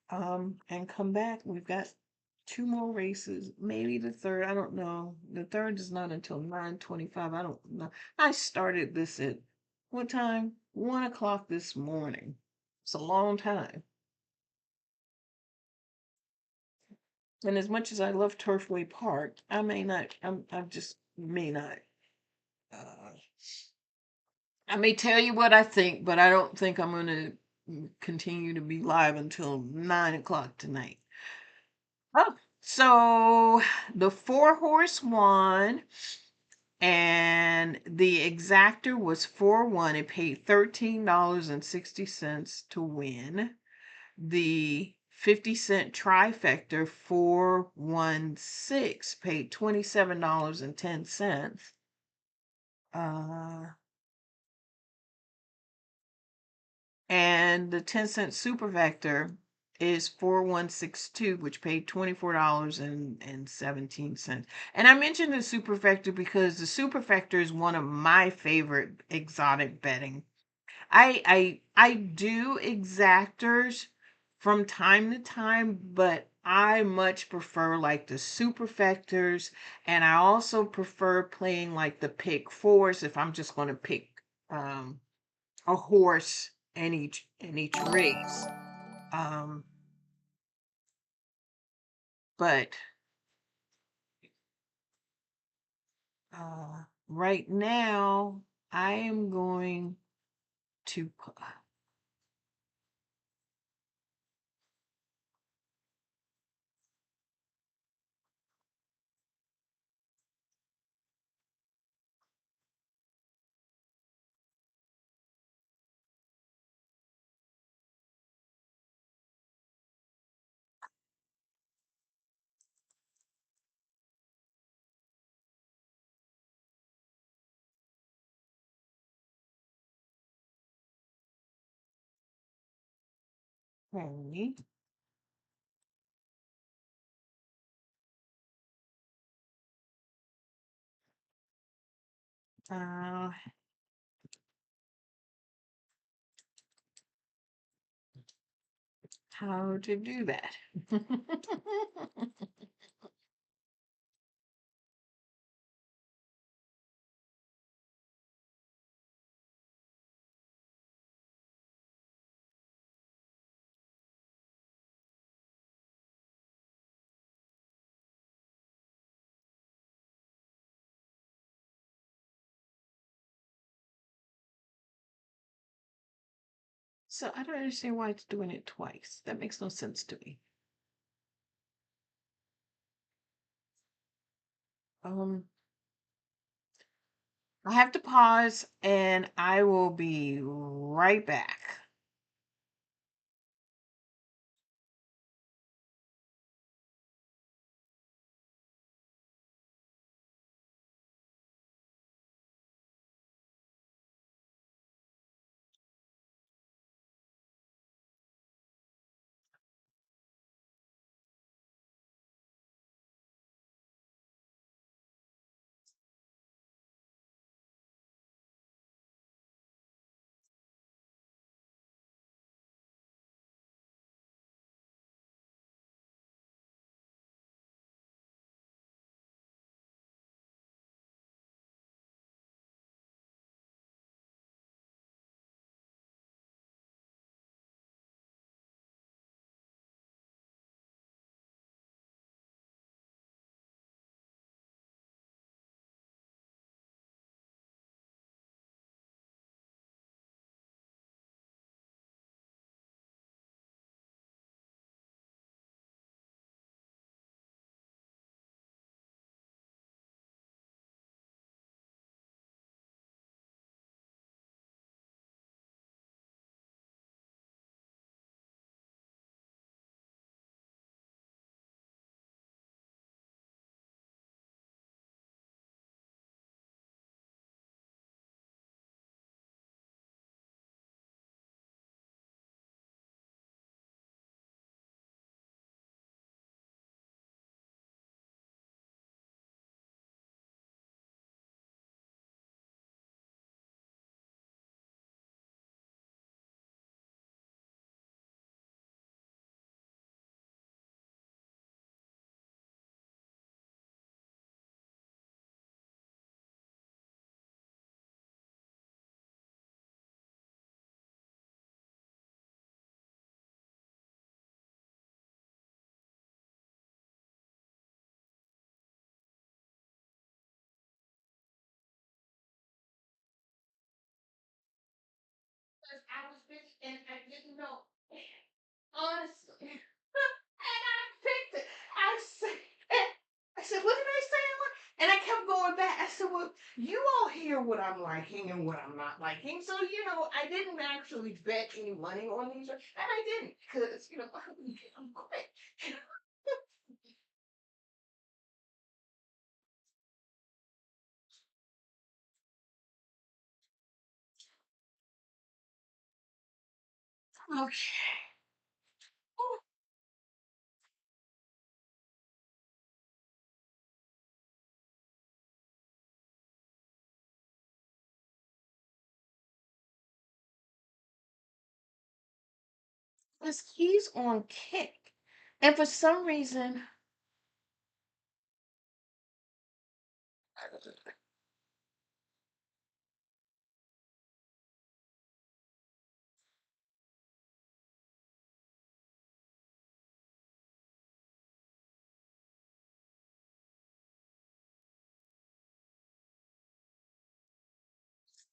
and come back. We've got 2 more races, maybe the third. I don't know. The third is not until 9:25. I don't know. I started this at what time? 1 o'clock this morning. It's a long time. And as much as I love Turfway Park, I may not. I just may not. I may tell you what I think, but I don't think I'm going to continue to be live until 9 o'clock tonight. Oh, so the 4-horse won, and the exactor was 4-1. It paid $13.60 to win. The 50-cent trifecta 416 paid $27.10. And the 10-cent supervector is 4162, which paid $24.17. And I mentioned the supervector because the supervector is one of my favorite exotic betting. I do exactors from time to time, but I much prefer like the superfectors, and I also prefer playing like the pick fours if I'm just going to pick a horse in each race. But right now I am going to okay. How to do that. So I don't understand why it's doing it twice. That makes no sense to me. I have to pause and I will be right back. because I was busy and I didn't know. Honestly. And I picked it. I said, what did I say? And I kept going back. I said, well, you all hear what I'm liking and what I'm not liking. So, I didn't actually bet any money on these. And I didn't because, I'm quick. Okay. Because he's on kick. And for some reason,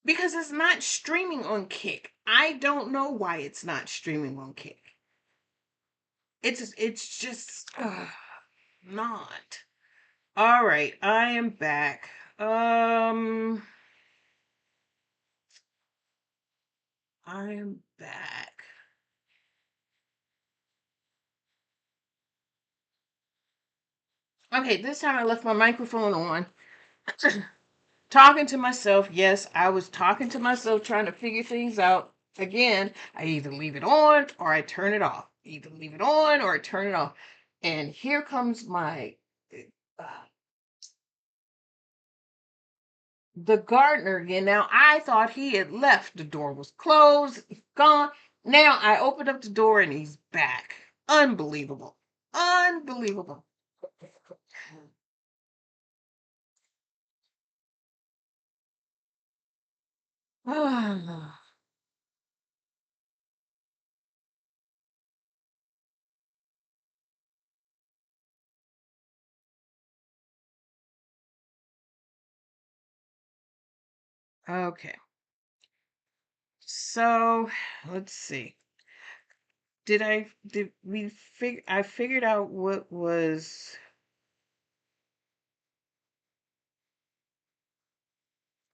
because it's not streaming on Kick. I don't know why it's not streaming on Kick. It's just not. All right, I am back. I am back. Okay, this time I left my microphone on. Talking to myself. Yes, I was talking to myself, trying to figure things out. Again, I either leave it on or I turn it off. Either leave it on or I turn it off. And here comes uh, the gardener again. Now, I thought he had left. The door was closed, he's gone. Now, I opened up the door and he's back. Unbelievable. Unbelievable. Okay. So, let's see. I figured out what was.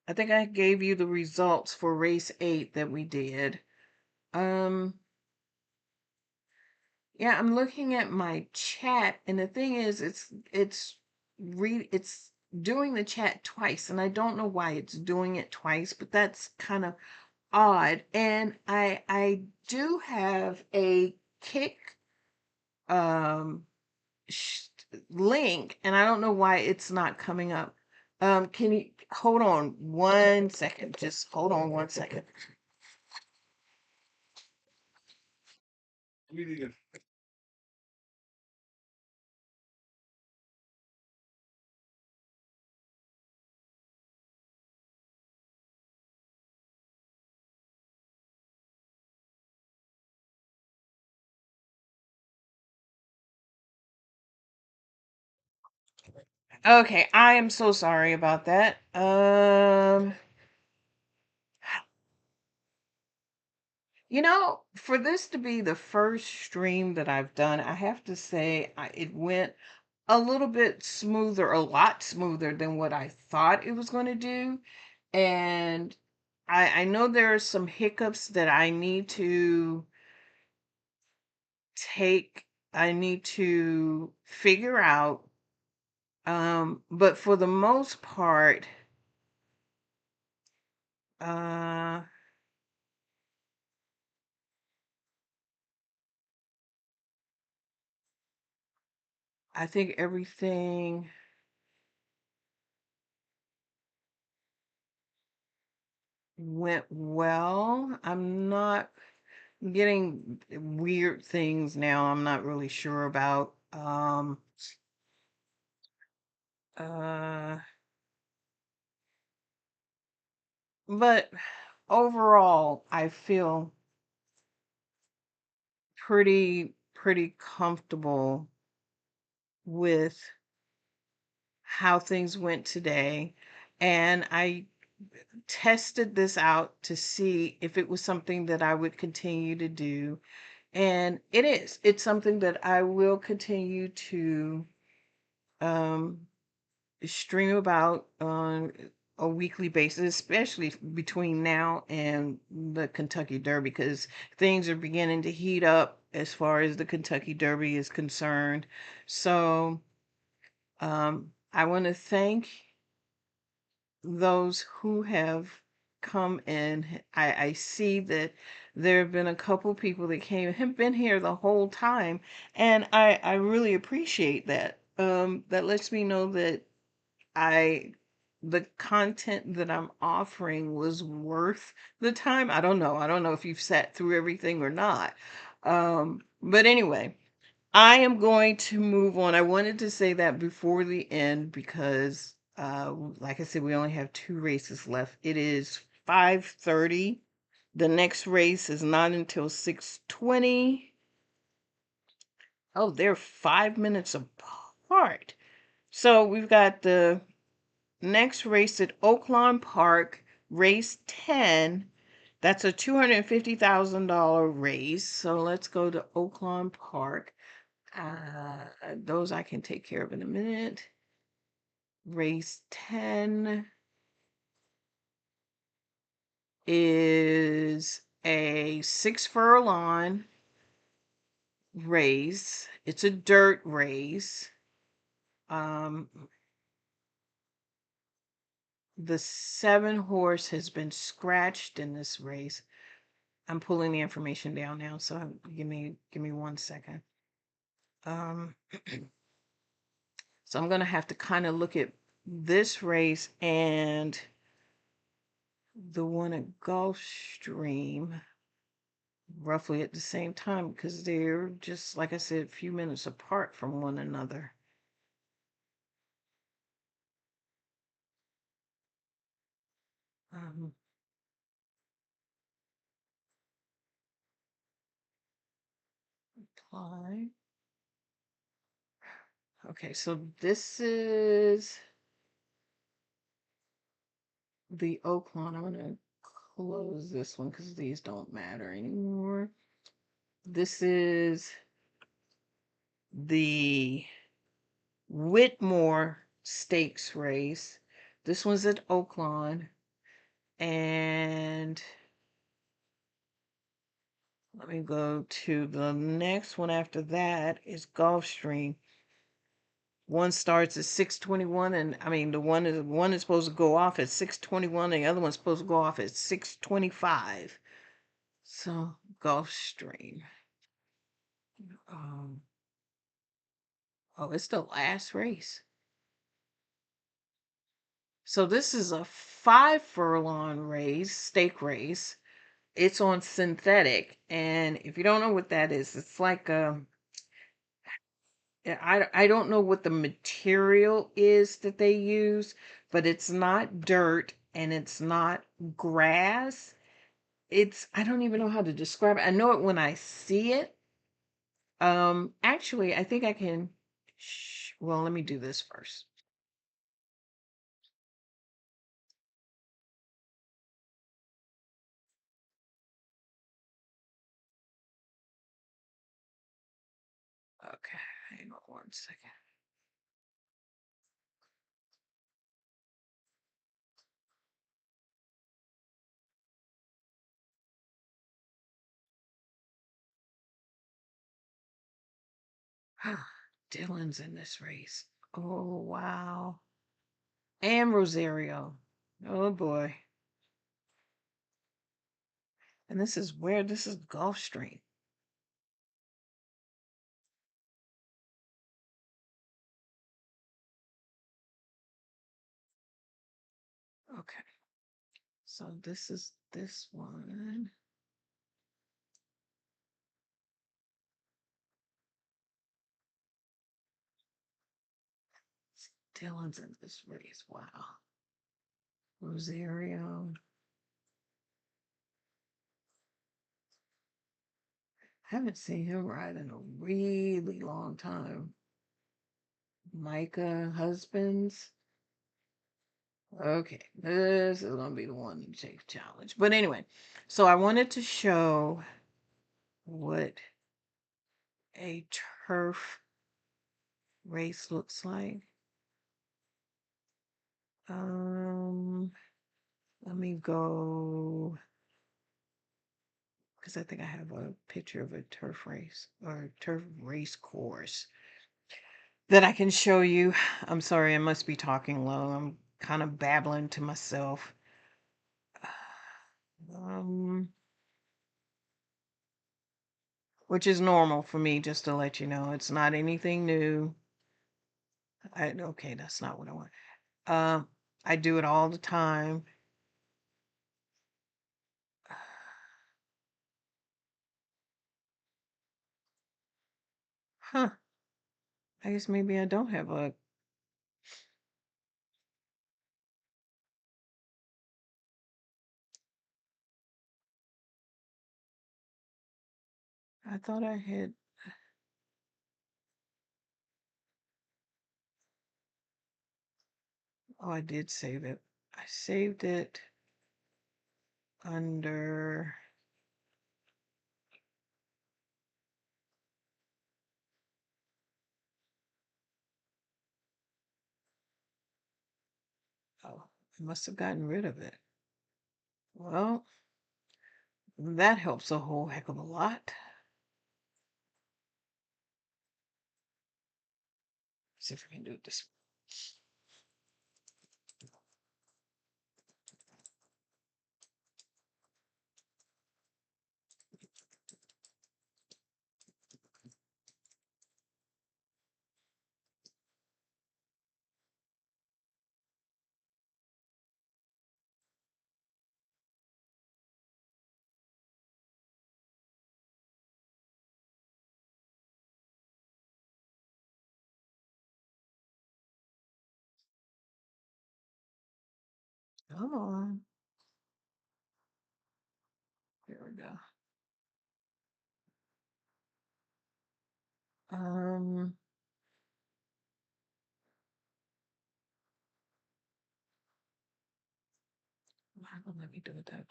I think I gave you the results for race 8 that we did. Yeah, I'm looking at my chat, and the thing is, it's doing the chat twice, and I don't know why it's doing it twice, but that's kind of odd. And I do have a Kick um link, and I don't know why it's not coming up. Can you hold on 1 second? Just hold on 1 second. Okay, I am so sorry about that. For this to be the first stream that I've done, I have to say it went a little bit smoother, a lot smoother than what I thought it was going to do. And I know there are some hiccups that I need to figure out. But for the most part, uh, I think everything went well. I'm not getting weird things now. I'm not really sure about. Uh, but overall, I feel pretty comfortable with how things went today. And tested this out to see if it was something that I would continue to do. And it is. It's something that I will continue to um, stream about on a weekly basis, especially between now and the Kentucky Derby, because things are beginning to heat up as far as the Kentucky Derby is concerned. So I want to thank those who have come in. I see that there have been a couple people that have been here the whole time, and I really appreciate that. That lets me know that I the content that I'm offering was worth the time. I don't know. I don't know if you've sat through everything or not. But anyway, I am going to move on. I wanted to say that before the end because, like I said, we only have 2 races left. It is 5:30. The next race is not until 6:20. Oh, they're 5 minutes apart. So we've got the next race at Oaklawn Park, race 10. That's a $250,000 race. So let's go to Oaklawn Park. Those I can take care of in a minute. Race 10 is a 6 furlong race. It's a dirt race. The 7 horse has been scratched in this race. I'm pulling the information down now, so give me 1 second. So I'm gonna have to kind of look at this race and the one at Gulfstream roughly at the same time because they're just, like I said, a few minutes apart from one another. Apply. Okay, so this is the Oaklawn. I'm gonna close this one because these don't matter anymore. This is the Whitmore Stakes race. This one's at Oaklawn. And let me go to the next one after that is Gulfstream. One starts at 6:21, and I mean the one is supposed to go off at 6:21, and the other one's supposed to go off at 6:25. So Gulfstream. Oh, it's the last race. So this is a 5 furlong race, stake race. It's on synthetic, and if you don't know what that is, it's like I don't know what the material is that they use, but it's not dirt and it's not grass. I don't even know how to describe it. I know it when I see it. Actually, I think I can. Well, let me do this first. Okay, hang on 1 second. Dylan's in this race. Oh, wow. And Rosario. Oh, boy. And this is Gulfstream. Okay. So this is this one. Dylan's in this race. Wow. Rosario. I haven't seen him ride in a really long time. Micah Husbands. Okay, this is gonna be the one that takes challenge. But anyway, so I wanted to show what a turf race looks like. Let me go, because I think I have a picture of a turf race or turf race course that I can show you. I'm sorry, I must be talking low. I'm kind of babbling to myself. Which is normal for me, just to let you know. It's not anything new. Okay, that's not what I want. I do it all the time. Huh. I guess maybe I don't have a. I thought I had. Oh, I did save it. I saved it under. Oh, I must have gotten rid of it. Well, that helps a whole heck of a lot. See if we can do it this way. Come on. There we go. Why don't let me do it that way?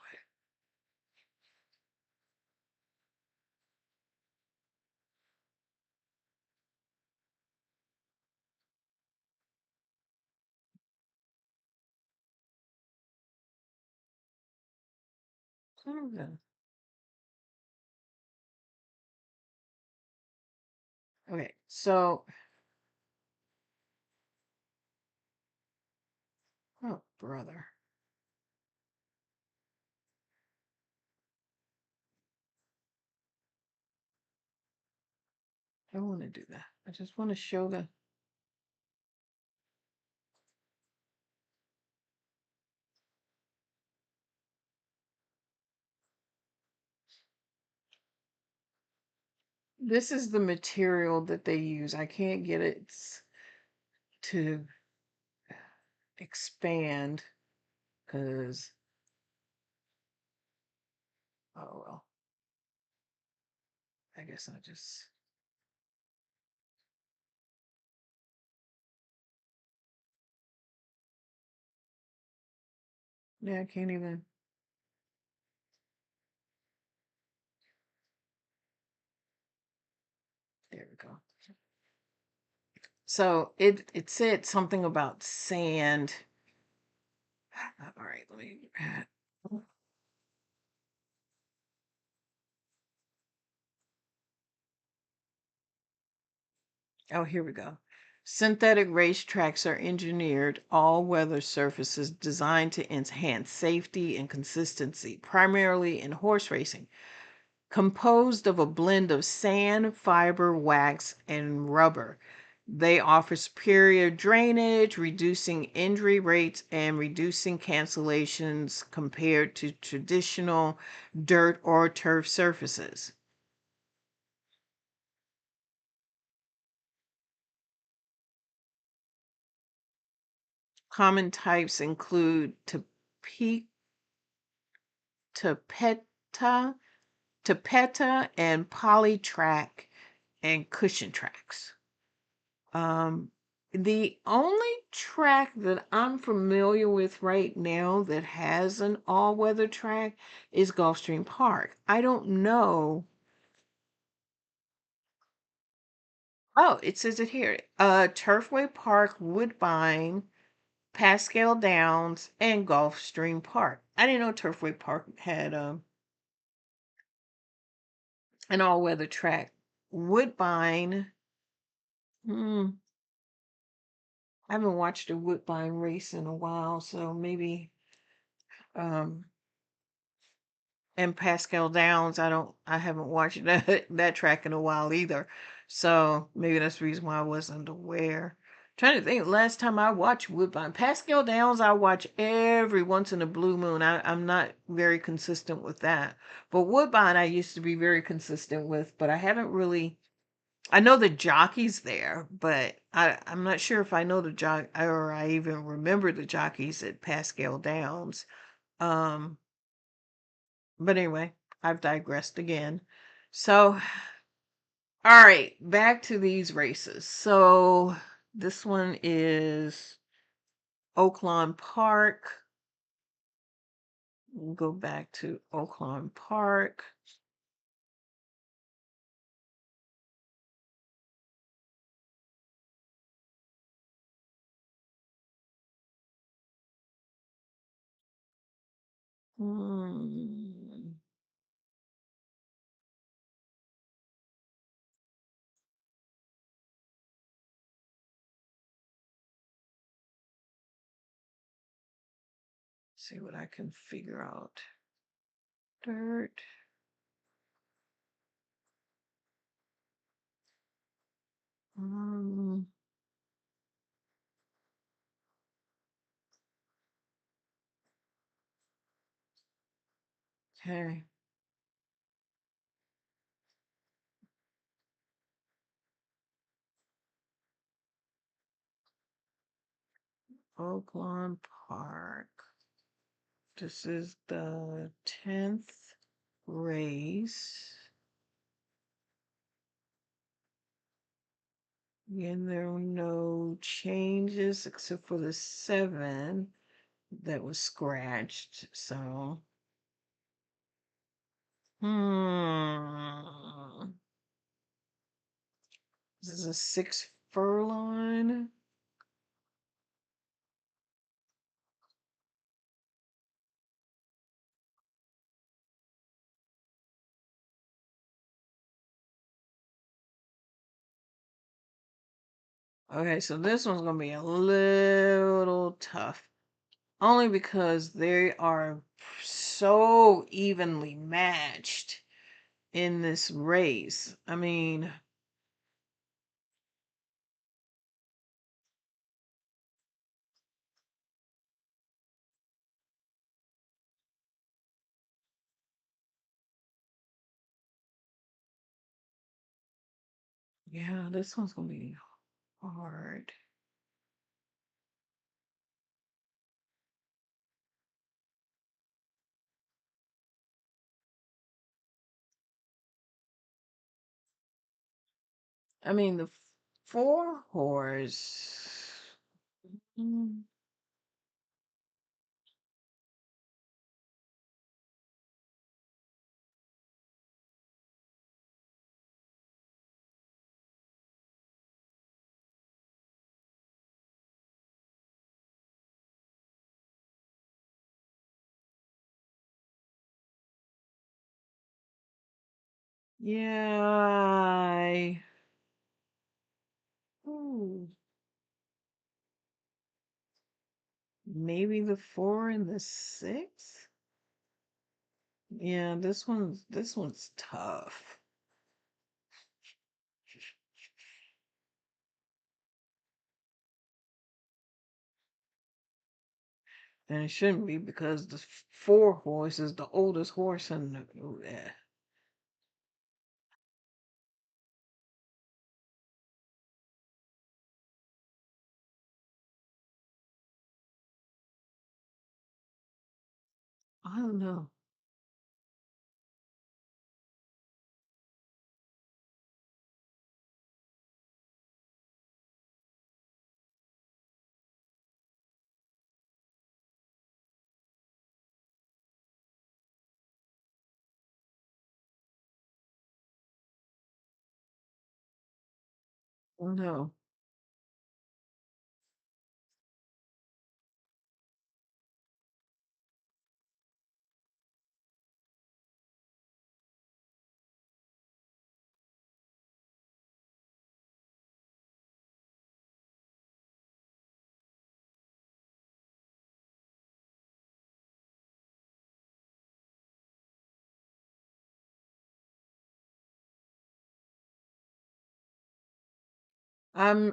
Okay, so. Oh, brother. I don't want to do that. I just want to show the. This is the material that they use. I can't get it to expand because. Oh, well. I guess I just. Yeah, I can't even. There we go. So it said something about sand. All right, let me. Oh, here we go. Synthetic racetracks are engineered all-weather surfaces designed to enhance safety and consistency, primarily in horse racing. Composed of a blend of sand, fiber, wax, and rubber. They offer superior drainage, reducing injury rates and reducing cancellations compared to traditional dirt or turf surfaces. Common types include tapeta, and polytrack and cushion tracks. The only track that I'm familiar with right now that has an all-weather track is Gulfstream Park. I don't know. Oh, it says it here. Turfway Park, Woodbine, Pascal Downs, and Gulfstream Park. I didn't know Turfway Park had an all-weather track. Woodbine. I haven't watched a Woodbine race in a while, so maybe um and Pascal Downs, I haven't watched that track in a while either. So maybe that's the reason why I wasn't aware. Trying to think, last time I watched Woodbine. Pascal Downs, I watch every once in a blue moon. I'm not very consistent with that. But Woodbine, I used to be very consistent with, but I haven't really. I know the jockeys there, but I'm not sure if I know the jock or I even remember the jockeys at Pascal Downs. Um, but anyway, I've digressed again. So, all right, back to these races. So, this one is Oaklawn Park. We'll go back to Oaklawn Park. See what I can figure out. Dirt. Okay. Oaklawn Park. This is the 10th race. And there were no changes except for the 7 that was scratched. So, this is a 6 furlong. Okay, so this one's gonna be a little tough. Only because they are so evenly matched in this race. I mean, yeah, this one's gonna be hard. I mean, the 4 horse. Yeah. Ooh. Maybe the 4 and the 6? Yeah, this one's tough. And it shouldn't be because the 4 horse is the oldest horse in the. I don't know. Oh no.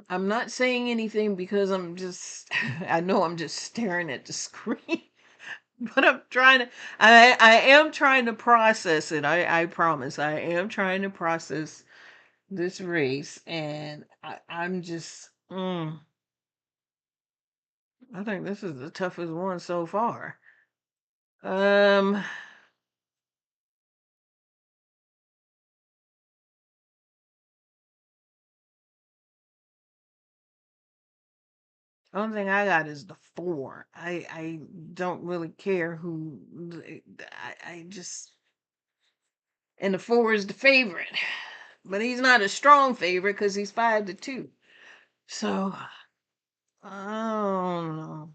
I'm not saying anything because I'm just I know I'm just staring at the screen. But I am trying to process it. I promise. I am trying to process this race and I'm just I think this is the toughest one so far. Um Only thing I got is the 4. I don't really care who I just and the 4 is the favorite. But he's not a strong favorite because he's 5-2. So I don't know.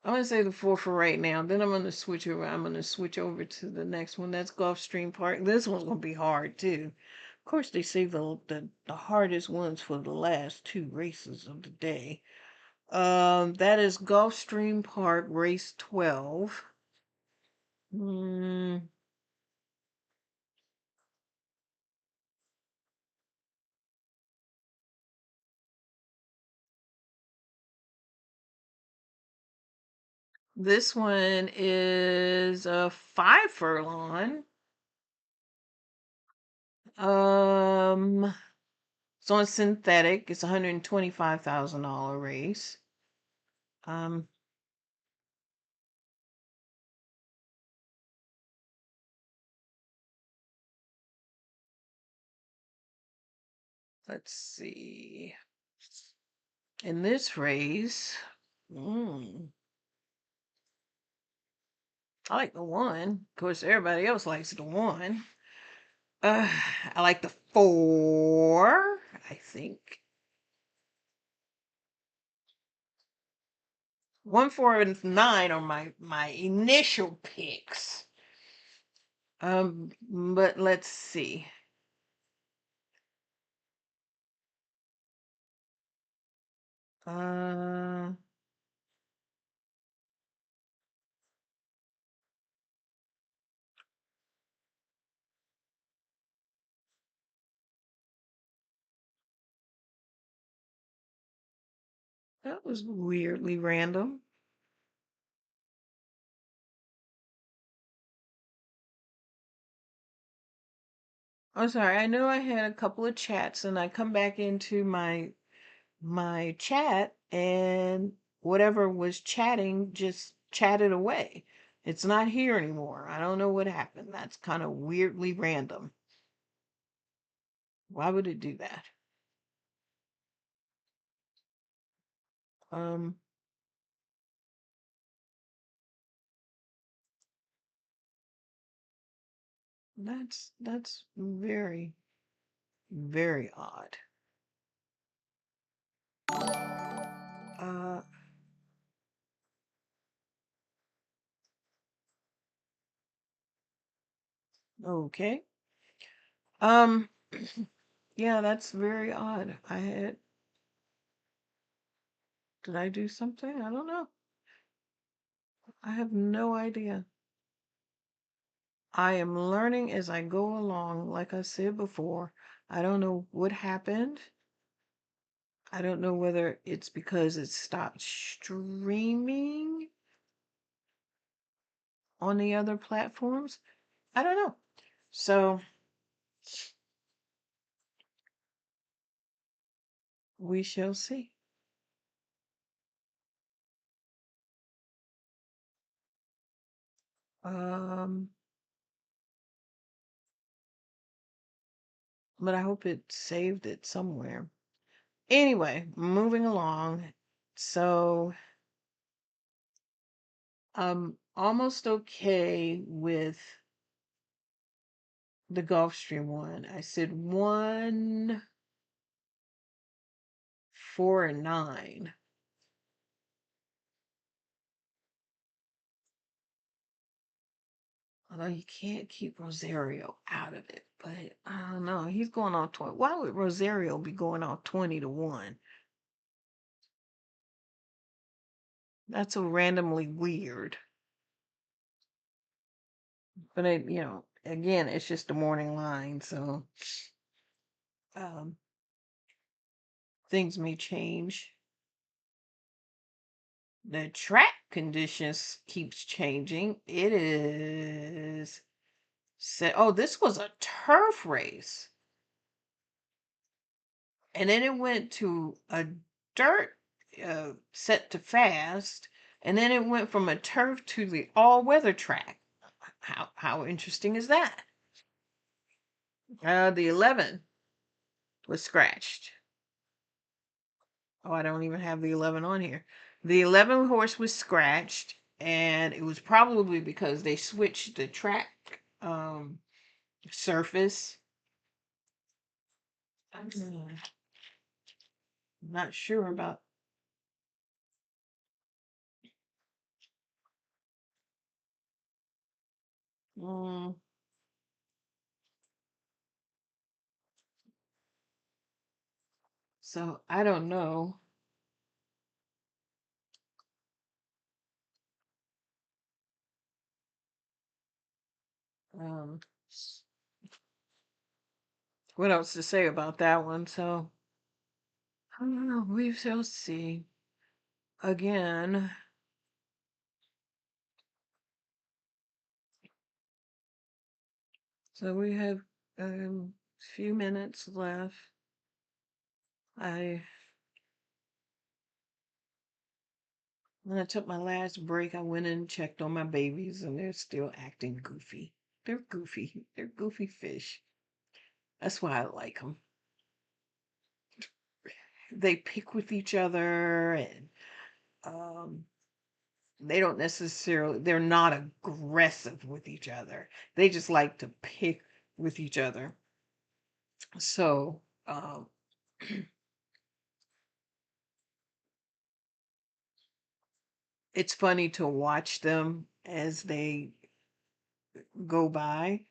I'm gonna say the 4 for right now. Then I'm gonna switch over. I'm gonna switch over to the next one. That's Gulfstream Park. This one's gonna be hard too. Of course, they save the hardest ones for the last 2 races of the day. That is Gulfstream Park race 12. Mm, this one is a 5 furlong. It's on synthetic. It's $125,000 race. Um, let's see. In this race, I like the 1. Of course, everybody else likes the 1. I like the 4, I think. 1, 4, and 9 are my initial picks. But let's see. Uh, that was weirdly random. I'm sorry. I know I had a couple of chats and I come back into my chat and whatever was chatting just chatted away. It's not here anymore. I don't know what happened. That's kind of weirdly random. Why would it do that? Um that's very, very odd. Uh okay. Um yeah, that's very odd. Did I do something? I don't know. I have no idea. I am learning as I go along. Like I said before, I don't know what happened. I don't know whether it's because it stopped streaming on the other platforms. I don't know. So we shall see. Um, but I hope it saved it somewhere. Anyway, moving along. So I'm almost okay with the Gulfstream one. I said 1, 4, and 9. Although you can't keep Rosario out of it, but I don't know. He's going on 20. Why would Rosario be going on 20-1? That's so randomly weird. But again, it's just a morning line, so things may change. The track conditions keeps changing. It is this was a turf race. And then it went to a dirt set to fast, and then it went from a turf to the all-weather track. How interesting is that? The 11 was scratched. Oh, I don't even have the 11 on here. The 11 horse was scratched, and it was probably because they switched the track surface. I'm not sure about. So I don't know. What else to say about that one? So I don't know. We shall see. Again, so we have a few minutes left. When I took my last break, I went in and checked on my babies, and they're still acting goofy. They're goofy. They're goofy fish. That's why I like them. They pick with each other, and they're not aggressive with each other. They just like to pick with each other. So, it's funny to watch them as they go by.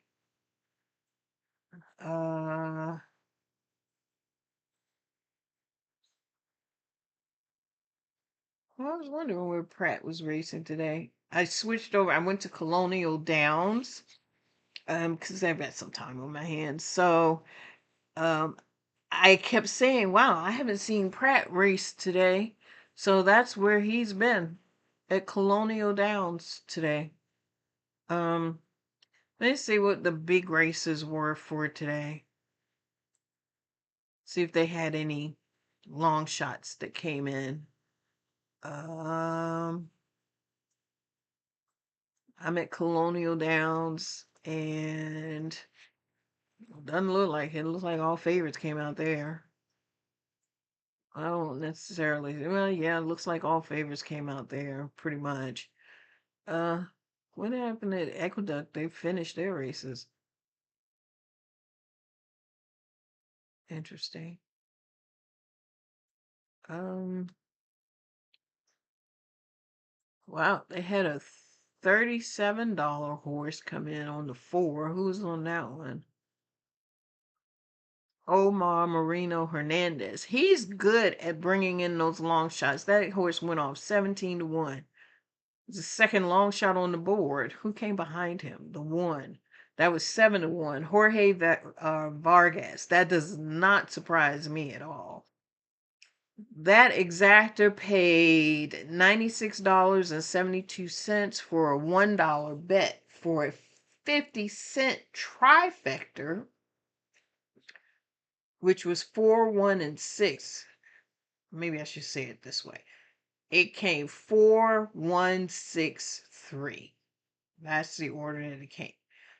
Well, I was wondering where Pratt was racing today. I switched over. I went to Colonial Downs because I've got some time on my hands. So I kept saying, wow, I haven't seen Pratt race today. So that's where he's been, at Colonial Downs today. Let's see what the big races were for today. See if they had any long shots that came in. I'm at Colonial Downs, and doesn't look like it. It looks like all favorites came out there. I don't necessarily. Well, yeah, it looks like all favorites came out there, pretty much. What happened at Aqueduct? They finished their races. Interesting. Wow, they had a $37 horse come in on the 4. Who's on that one? Omar Marino Hernandez. He's good at bringing in those long shots. That horse went off 17-1. It's the second long shot on the board. Who came behind him? The 1. That was 7-1. Jorge Vargas. That does not surprise me at all. That exactor paid $96.72 for a $1 bet for a 50-cent trifecta, which was 4, 1, and 6. Maybe I should say it this way. It came 4, 1, 6, 3. That's the order that it came.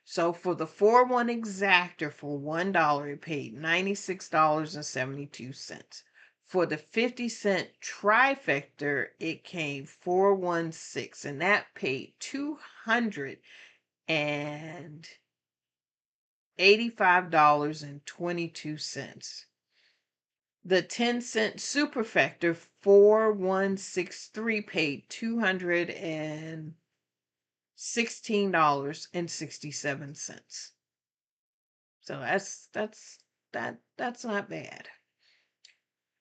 So for the 4-1 exactor for $1, it paid $96.72. For the 50-cent trifecta, it came 416, and that paid $285.22. The 10-cent superfecta 4163 paid $216.67. So that's not bad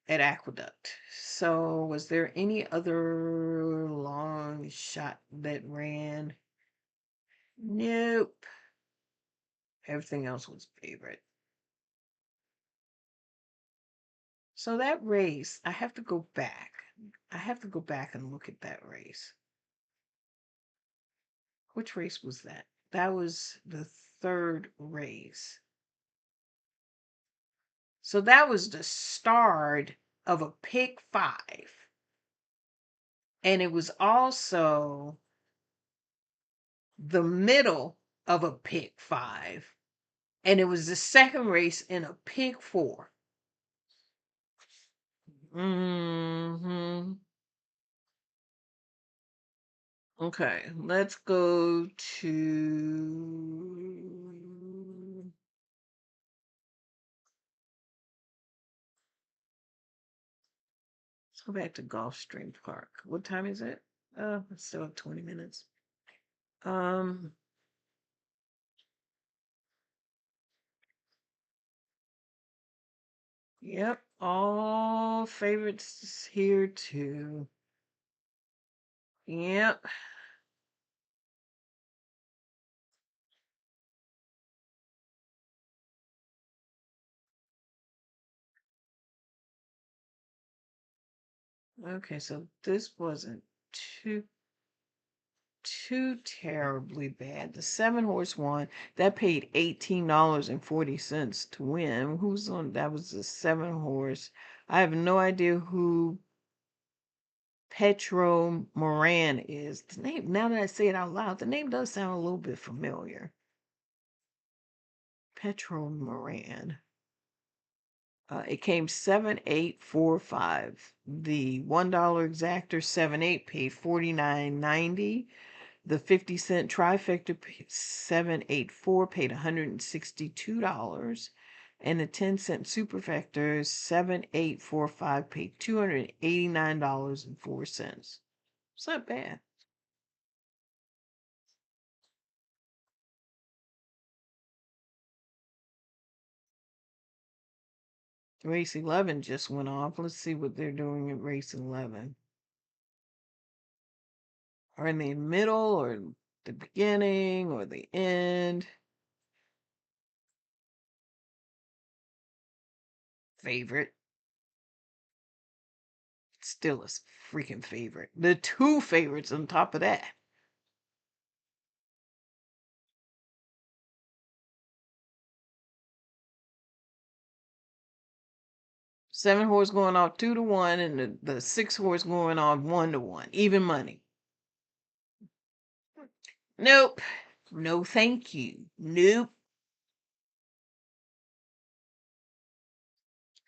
at Aqueduct. So was there any other long shot that ran? Nope. Everything else was favorite. So that race, I have to go back. I have to go back and look at that race. Which race was that? That was the third race. So that was the start of a pick 5. And it was also the middle of a pick 5. And it was the second race in a pick 4. Okay, let's go to... Let's go back to Gulfstream Park. What time is it? It's still have 20 minutes. Yep, all favorites here too. Yep. Okay, so this wasn't too terribly bad. The 7-horse one that paid $18.40 to win. Who's on? That was the 7-horse. I have no idea who Petro Moran is. The name, now that I say it out loud, the name does sound a little bit familiar. Petro Moran. It came 7845. The $1 exactor 7/8 paid $49.90. The 50-cent trifecta 784 paid $162. And the 10-cent superfecta 7845 paid $289.04. It's not bad. Race 11 just went off. Let's see what they're doing at race 11. Are in the middle or the beginning or the end? Favorite. Still a freaking favorite. The 2 favorites on top of that. Seven horse going off 2-1, and the 6 horse going off 1-1. Even money. Nope. No, thank you. Nope.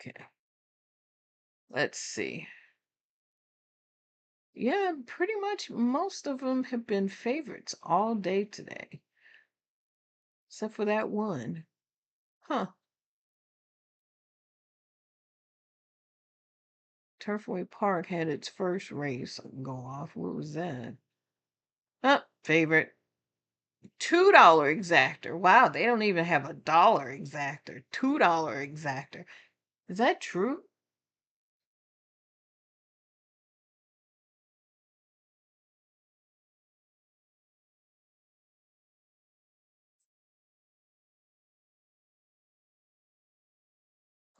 Okay. Let's see. Yeah, pretty much most of them have been favorites all day today. Except for that one. Huh. Turfway Park had its first race go off. What was that? Favorite. $2 exactor. Wow, they don't even have a dollar exactor. $2 exactor. Is that true?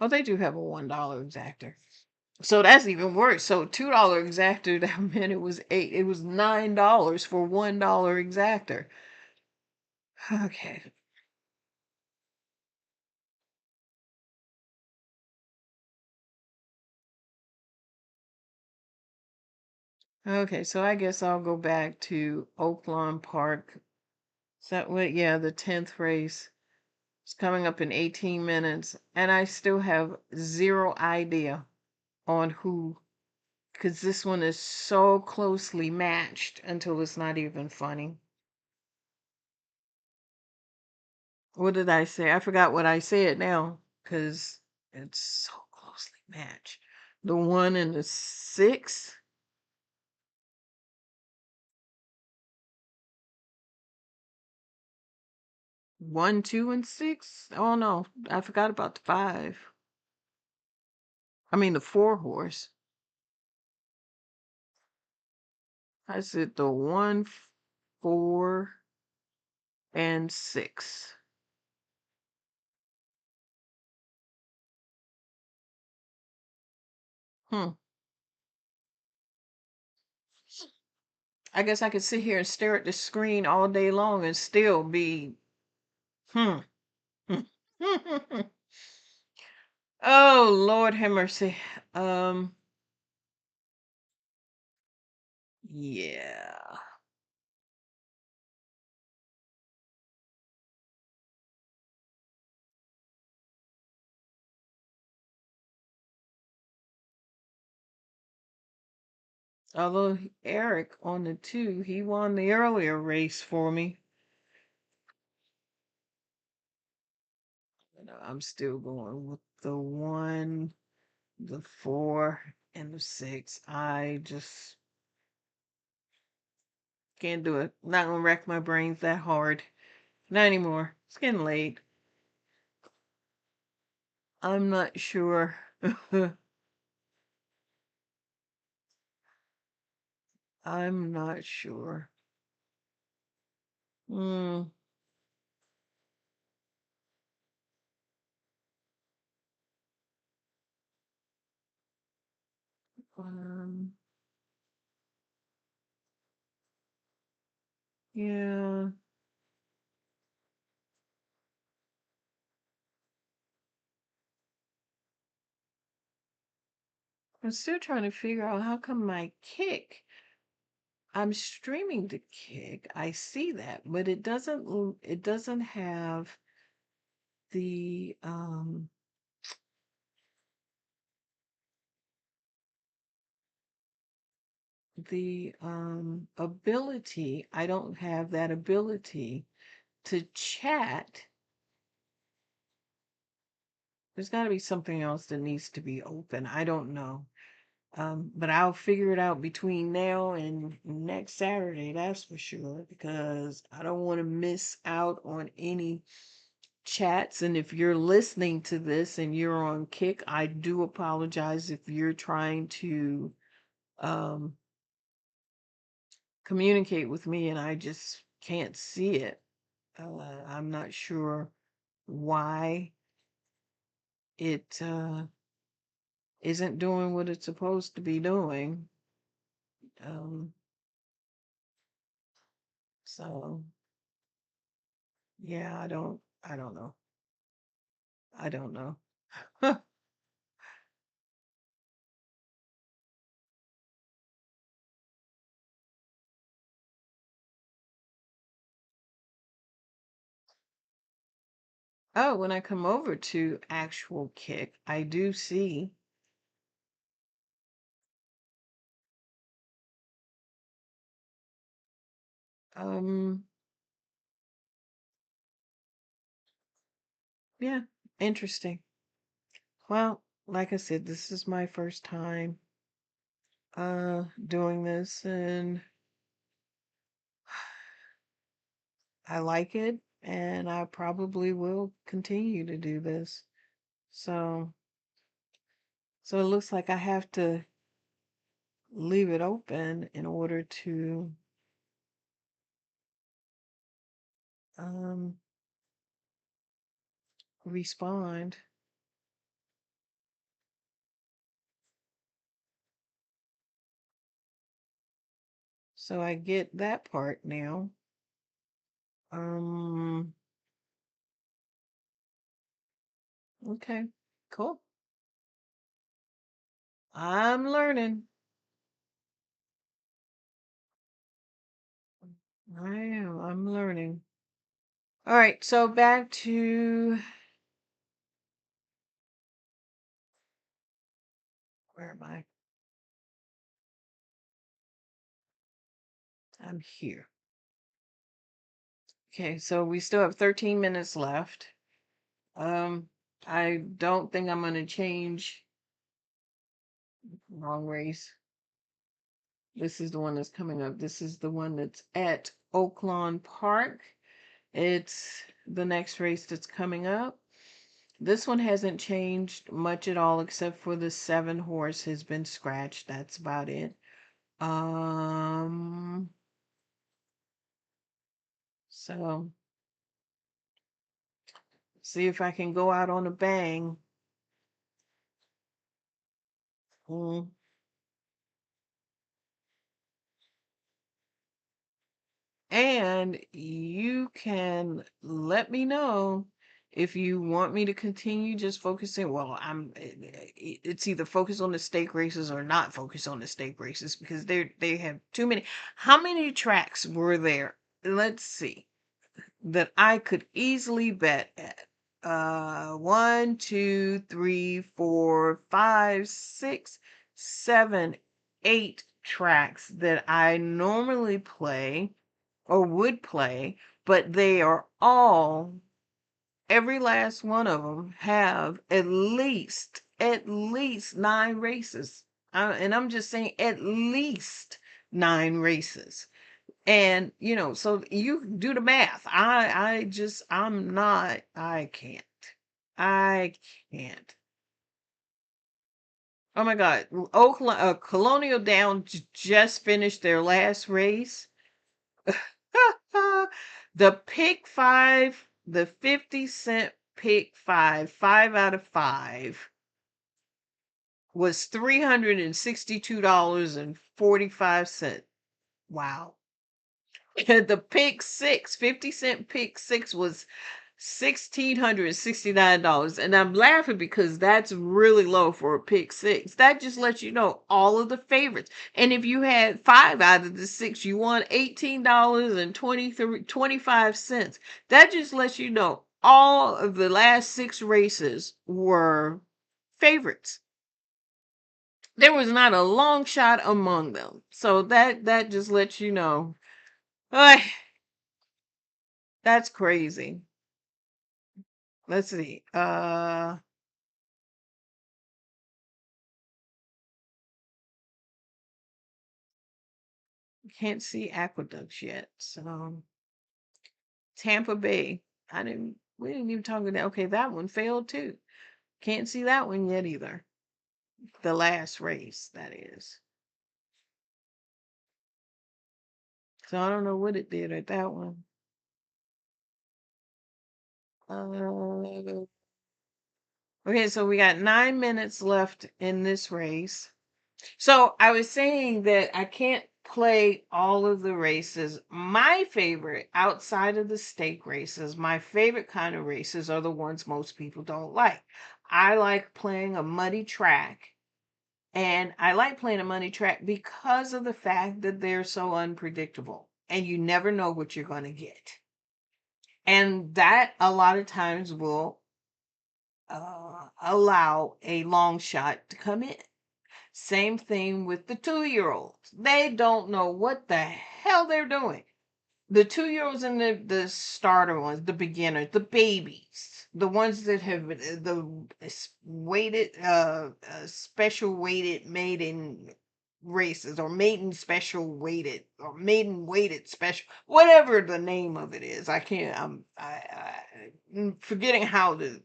Oh, they do have a $1 exactor. So that's even worse. So $2 exactor, that meant it was $9 for $1 exactor. Okay. Okay, so I guess I'll go back to Oaklawn Park. Is that what? Yeah, the 10th race. It's coming up in 18 minutes, and I still have zero idea on who, because this one is so closely matched until it's not even funny. What did I say? I forgot what I said now because it's so closely matched. The 1 and the 6. One, 2, and 6. Oh no, I forgot about the 5. I mean the 4 horse. I said the 1, 4, and 6. Hmm. I guess I could sit here and stare at the screen all day long and still be hmm. Oh Lord have mercy. Yeah. Although Eric on the 2, he won the earlier race for me. I'm still going with the 1, the 4, and the 6. I just can't do it. Not gonna wreck my brains that hard. Not anymore. It's getting late. I'm not sure. I'm not sure. Hmm. Um, yeah. I'm still trying to figure out how come my kick. I'm streaming the kick. I see that, but it doesn't have the ability. I don't have that ability to chat. There's got to be something else that needs to be open. I don't know. But I'll figure it out between now and next Saturday, that's for sure, because I don't want to miss out on any chats. And if you're listening to this and you're on Kick, I do apologize if you're trying to um, communicate with me and I just can't see it. I'm not sure why it isn't doing what it's supposed to be doing. Um, so yeah, I don't know. I don't know. Oh, when I come over to actual Kick, I do see um yeah, interesting. Well, like I said, this is my first time doing this and I like it and I probably will continue to do this. So it looks like I have to leave it open in order to um respond. So I get that part now. Um okay, cool. I'm learning. I'm learning. All right, so back to Where am I? I'm here. Okay, so we still have 13 minutes left. I don't think I'm gonna change. Wrong race. This is the one that's coming up. This is the one that's at Oaklawn Park. It's the next race that's coming up. This one hasn't changed much at all, except for the 7 horse has been scratched. That's about it. So see if I can go out on a bang. And you can let me know if you want me to continue just focusing. Well, it's either focus on the stake races or not focus on the stake races, because they have too many. How many tracks were there? Let's see, that I could easily bet at. 1, 2, 3, 4, 5, 6, 7, 8 tracks that I normally play or would play, but they are all, every last one of them have at least 9 races. And I'm just saying at least 9 races. And so you do the math. I can't. Oh my God. Colonial Downs just finished their last race. The pick 5, the 50-cent pick 5 out of 5 was $362.45. Wow. The pick 6, 50-cent pick 6 was $1,669. And I'm laughing because that's really low for a pick 6. That just lets you know all of the favorites. And if you had 5 out of the 6, you won $18.25. That just lets you know all of the last 6 races were favorites. There was not a long shot among them. So that just lets you know. That's crazy. Let's see. Can't see Aqueducts yet. So Tampa Bay. We didn't even talk about that. Okay, that one failed too. Can't see that one yet either. The last race, that is. So I don't know what it did at that one. Okay, so we got 9 minutes left in this race. So I was saying that I can't play all of the races. My favorite, outside of the stake races, my favorite kind of races are the ones most people don't like. I like playing a muddy track. And I like playing a muddy track because of the fact that they're so unpredictable and you never know what you're going to get. And that a lot of times will allow a long shot to come in. Same thing with the 2-year-olds. They don't know what the hell they're doing. The 2-year-olds and the starter ones, the beginners, the babies, the ones that have the weighted, special weighted maiden races, or maiden special weighted, or maiden weighted special, whatever the name of it is. I'm forgetting how the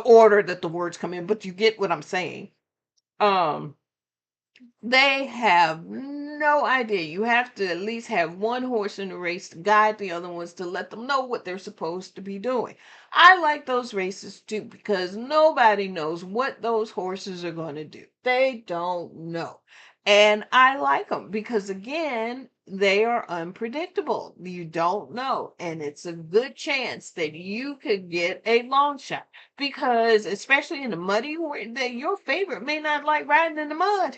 order that the words come in, but you get what I'm saying. They have no idea. You have to at least have one horse in the race to guide the other ones, to let them know what they're supposed to be doing. I like those races too, because nobody knows what those horses are going to do. They don't know. And I like them because, again, they are unpredictable. You don't know. And it's a good chance that you could get a long shot, because especially in the muddy, that your favorite may not like riding in the mud.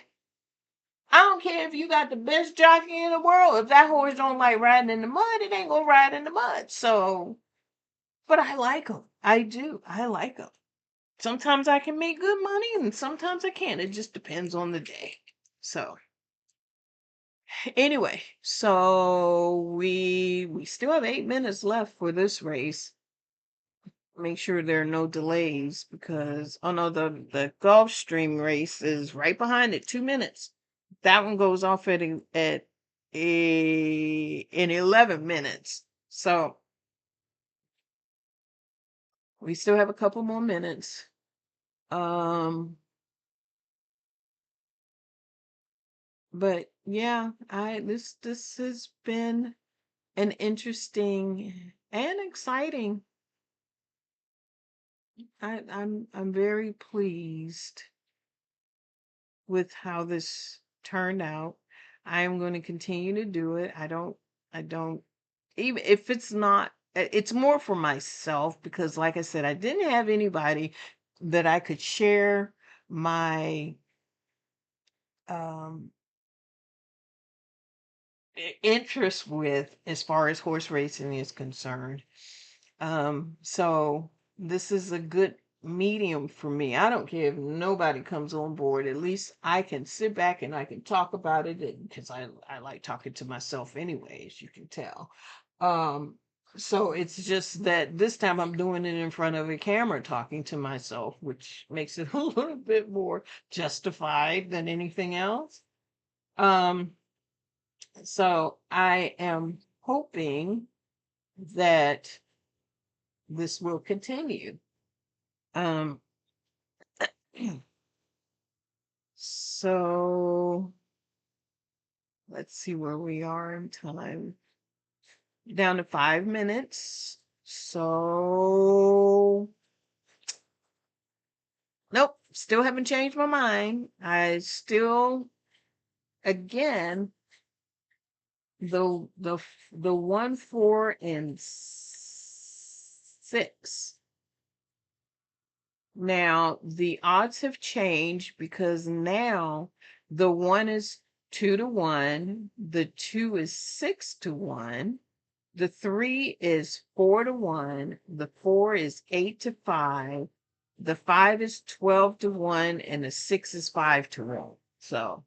I don't care if you got the best jockey in the world. If that horse don't like riding in the mud, it ain't gonna ride in the mud. So, but I like them. I do. I like them. sometimes I can make good money and sometimes I can't. It just depends on the day. So anyway, so we still have 8 minutes left for this race. Make sure there are no delays because oh no, the Gulfstream race is right behind it, 2 minutes. That one goes off in 11 minutes. So we still have a couple more minutes. But yeah, this has been an interesting and exciting. I'm very pleased with how this turned out. I am going to continue to do it. I don't even if it's not it's more for myself because like I said, I didn't have anybody that I could share my um interest with as far as horse racing is concerned. So this is a good medium for me. I don't care if nobody comes on board. At least I can sit back and I can talk about it because I like talking to myself anyway, as you can tell. So it's just that this time I'm doing it in front of a camera talking to myself, which makes it a little bit more justified than anything else. So I am hoping that this will continue. So let's see where we are in time. Down to 5 minutes. So nope, still haven't changed my mind. I still again the 1, 4, and 6. Now, the odds have changed because now the 1 is 2-1, the 2 is 6-1, the 3 is 4-1, the 4 is 8-5, the 5 is 12-1, and the 6 is 5-1. So,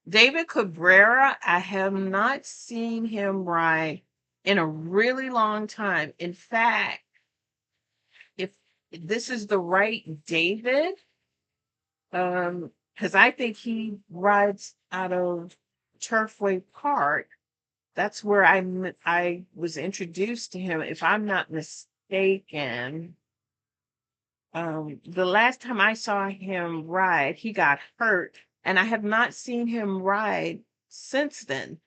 David Cabrera, I have not seen him ride in a really long time. In fact, if this is the right David, because I think he rides out of Turfway Park. That's where I was introduced to him, if I'm not mistaken. The last time I saw him ride, he got hurt, and I have not seen him ride since then.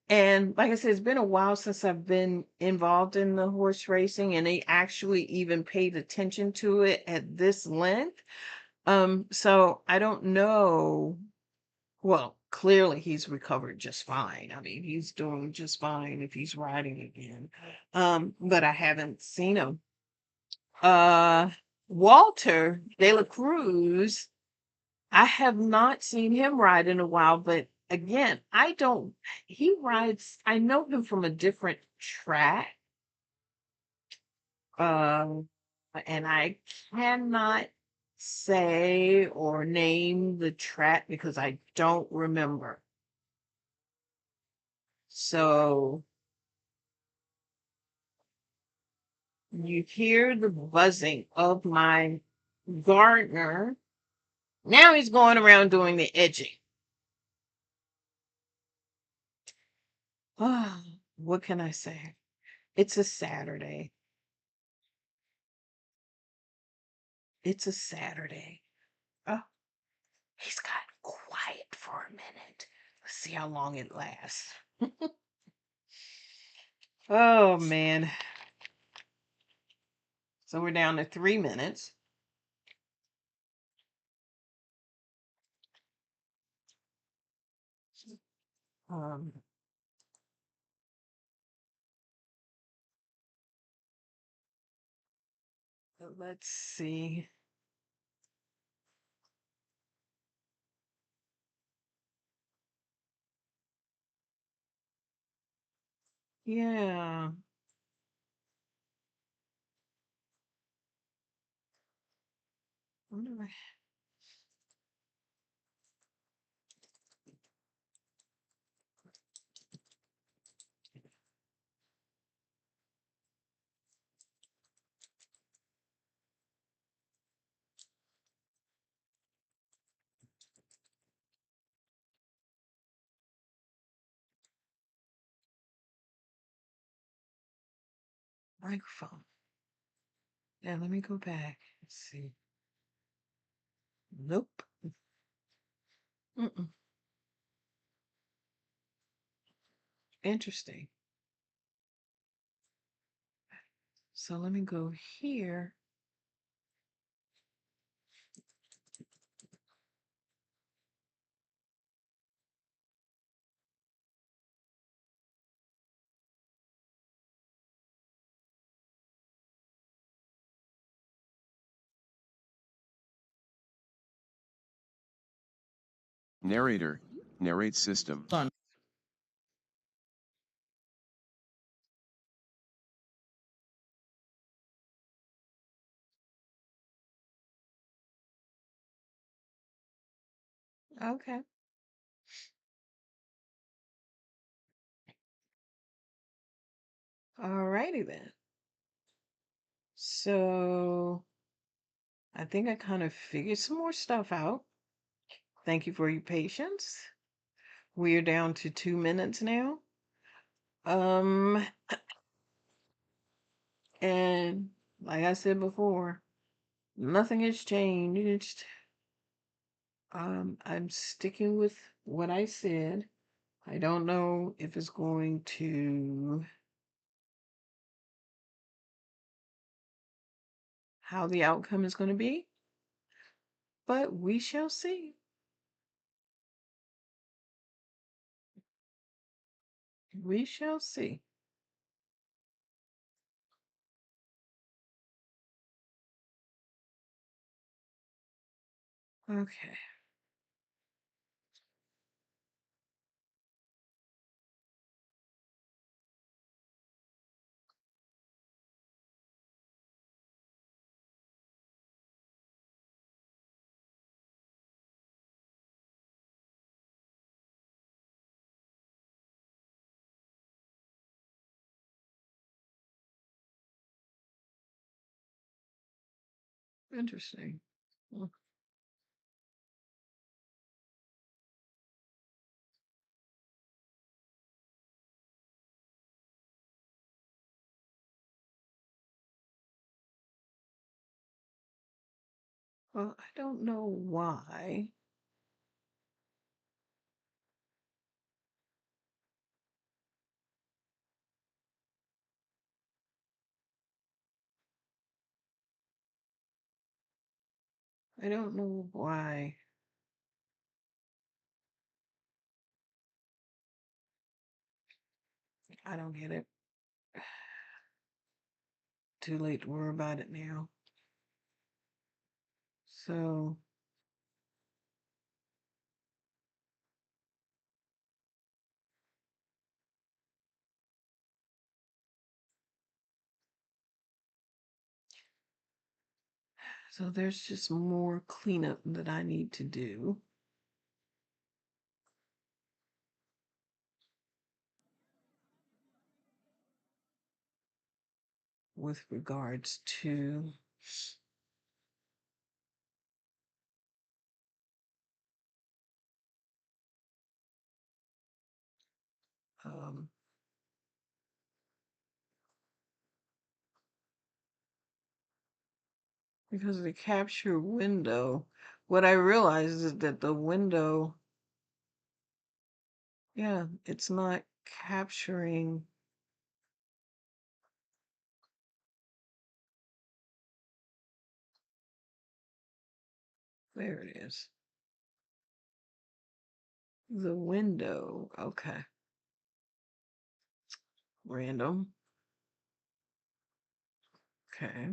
And like I said, it's been a while since I've been involved in the horse racing and they actually even paid attention to it at this length. So I don't know. Well, clearly he's recovered just fine. I mean, he's doing just fine if he's riding again. But I haven't seen him. Walter De La Cruz, I have not seen him ride in a while, but again, he rides, I know him from a different track. And I cannot say or name the track because I don't remember. So you hear the buzzing of my gardener. Now he's going around doing the edging. What can I say? It's a Saturday. It's a Saturday. Oh, he's got quiet for a minute. Let's see how long it lasts. Oh, man. So we're down to 3 minutes. Let's see. Yeah. Wonder why- Microphone. Yeah, let me go back. Let's see. Nope. Mm-mm. Interesting. So let me go here. Narrator. Narrate system. Done. Okay. Alrighty then. So I think I kind of figured some more stuff out. Thank you for your patience. We are down to 2 minutes now. Um, and like I said before, nothing has changed. I'm sticking with what I said. I don't know if it's going to how the outcome is going to be, but we shall see. We shall see. Okay. Interesting. Hmm. Well, I don't know why. I don't know why. I don't get it. Too late to worry about it now. So, so there's just more cleanup that I need to do with regards to um, because the capture window, what I realized is that the window, yeah, it's not capturing. There it is. The window. Okay. Random. Okay.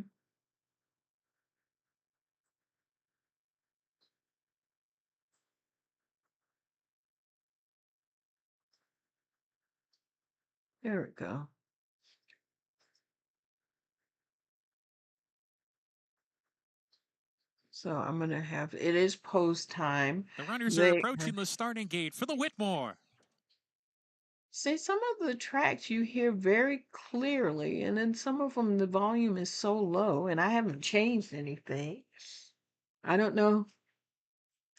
There we go. So I'm going to have, it is post time. The runners are approaching the starting gate for the Whitmore. See, some of the tracks you hear very clearly, and then some of them the volume is so low, and I haven't changed anything. I don't know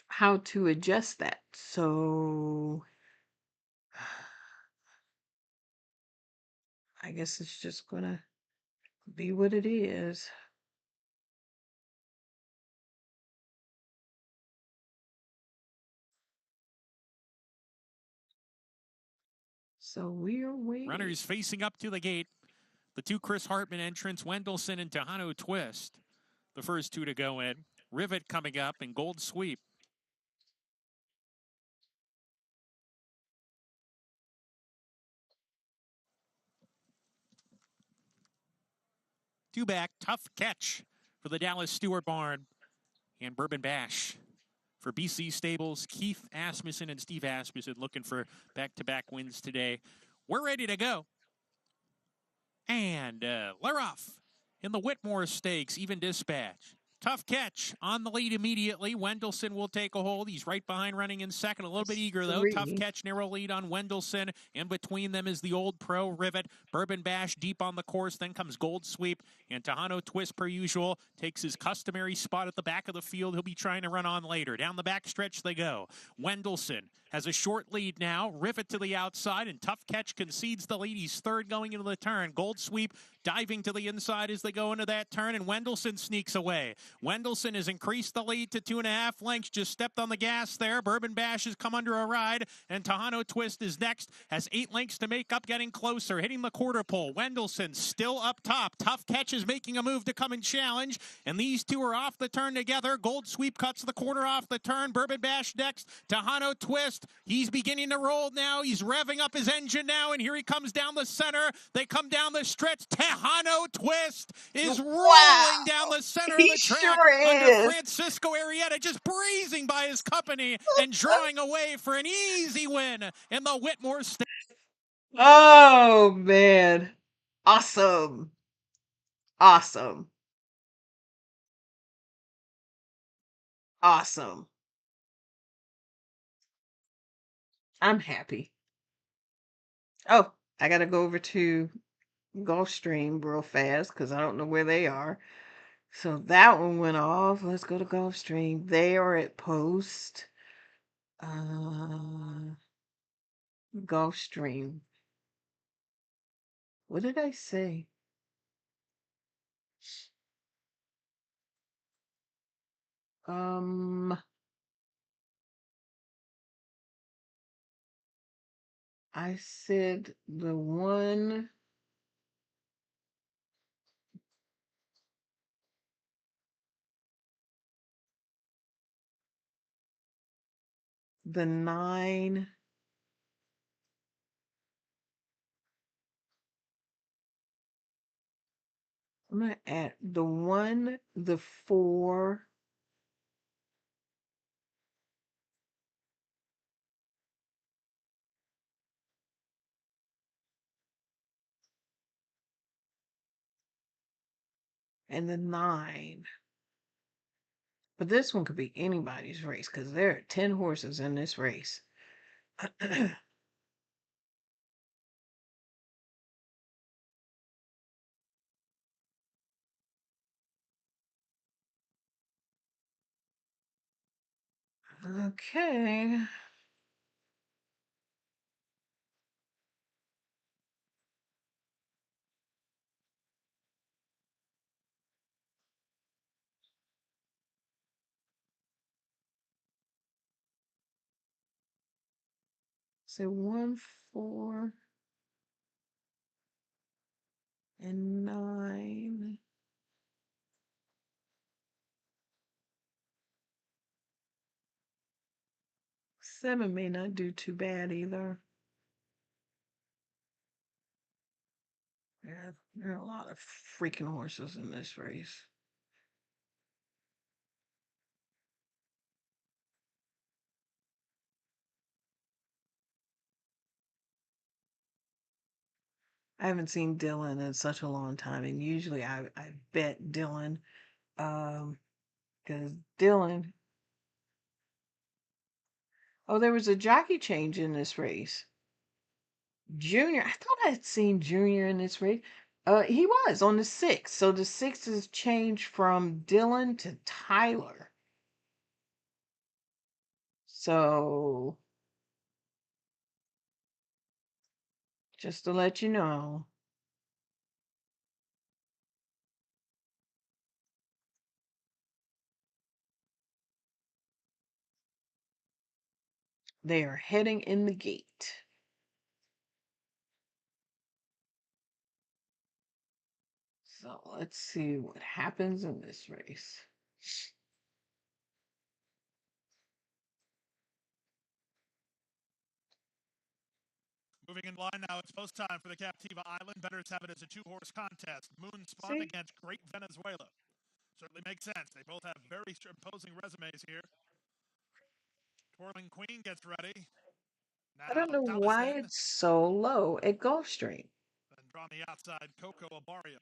how to adjust that. So I guess it's just going to be what it is. So we're waiting. Runners facing up to the gate. The two Chris Hartman entrants, Wendelson and Tejano Twist. The first two to go in. Rivet coming up and Gold Sweep. Two back, Tough Catch for the Dallas Stewart Barn. And Bourbon Bash for BC Stables. Keith Asmussen and Steve Asmussen looking for back-to-back wins today. We're ready to go. And they're off in the Whitmore Stakes, even dispatch. Tough Catch on the lead immediately. Wendelson will take a hold. He's right behind, running in second. A little bit eager, though. Tough Catch, narrow lead on Wendelson. In between them is the Old Pro, Rivet. Bourbon Bash deep on the course. Then comes Gold Sweep. And Tejano Twist, per usual, takes his customary spot at the back of the field. He'll be trying to run on later. Down the back stretch they go. Wendelson has a short lead now. Rivet to the outside, and Tough Catch concedes the lead. He's third going into the turn. Gold Sweep diving to the inside as they go into that turn, and Wendelson sneaks away. Wendelson has increased the lead to 2.5 lengths, just stepped on the gas there. Bourbon Bash has come under a ride, and Tejano Twist is next, has 8 lengths to make up, getting closer, hitting the quarter pole. Wendelson still up top. Tough Catch is making a move to come and challenge, and these two are off the turn together. Gold Sweep cuts the quarter off the turn. Bourbon Bash next. Tejano Twist, he's beginning to roll now. He's revving up his engine now, and here he comes down the center. They come down the stretch. Tejano Twist is rolling down the center of the track under Francisco Arrieta, just breezing by his company and drawing away for an easy win in the Whitmore Stakes. Oh, man. Awesome. Awesome. Awesome. I'm happy. Oh, I got to go over to Gulfstream real fast because I don't know where they are. So that one went off. Let's go to Gulfstream. They are at post. Gulfstream. What did I say? I said the one. The 9. I'm going to add the 1, the 4. And the 9. But this one could be anybody's race because there are 10 horses in this race. Okay. So 1, 4, and 9. Seven may not do too bad either. Yeah, there are a lot of freaking horses in this race. I haven't seen Dylan in such a long time, and usually I bet Dylan, because Dylan. Oh, there was a jockey change in this race. Junior, I thought I had seen Junior in this race. He was on the 6th. So the 6th is changed from Dylan to Tyler. So just to let you know. They are heading in the gate. So let's see what happens in this race. Moving in line now, it's post time for the Captiva Island. Bettors have it as a 2-horse contest. Moonspun against Great Venezuela. Certainly makes sense. They both have very imposing resumes here. Twirling Queen gets ready. Now I don't know why it's so low at Gulfstream. Then draw on the outside, Coco Abario.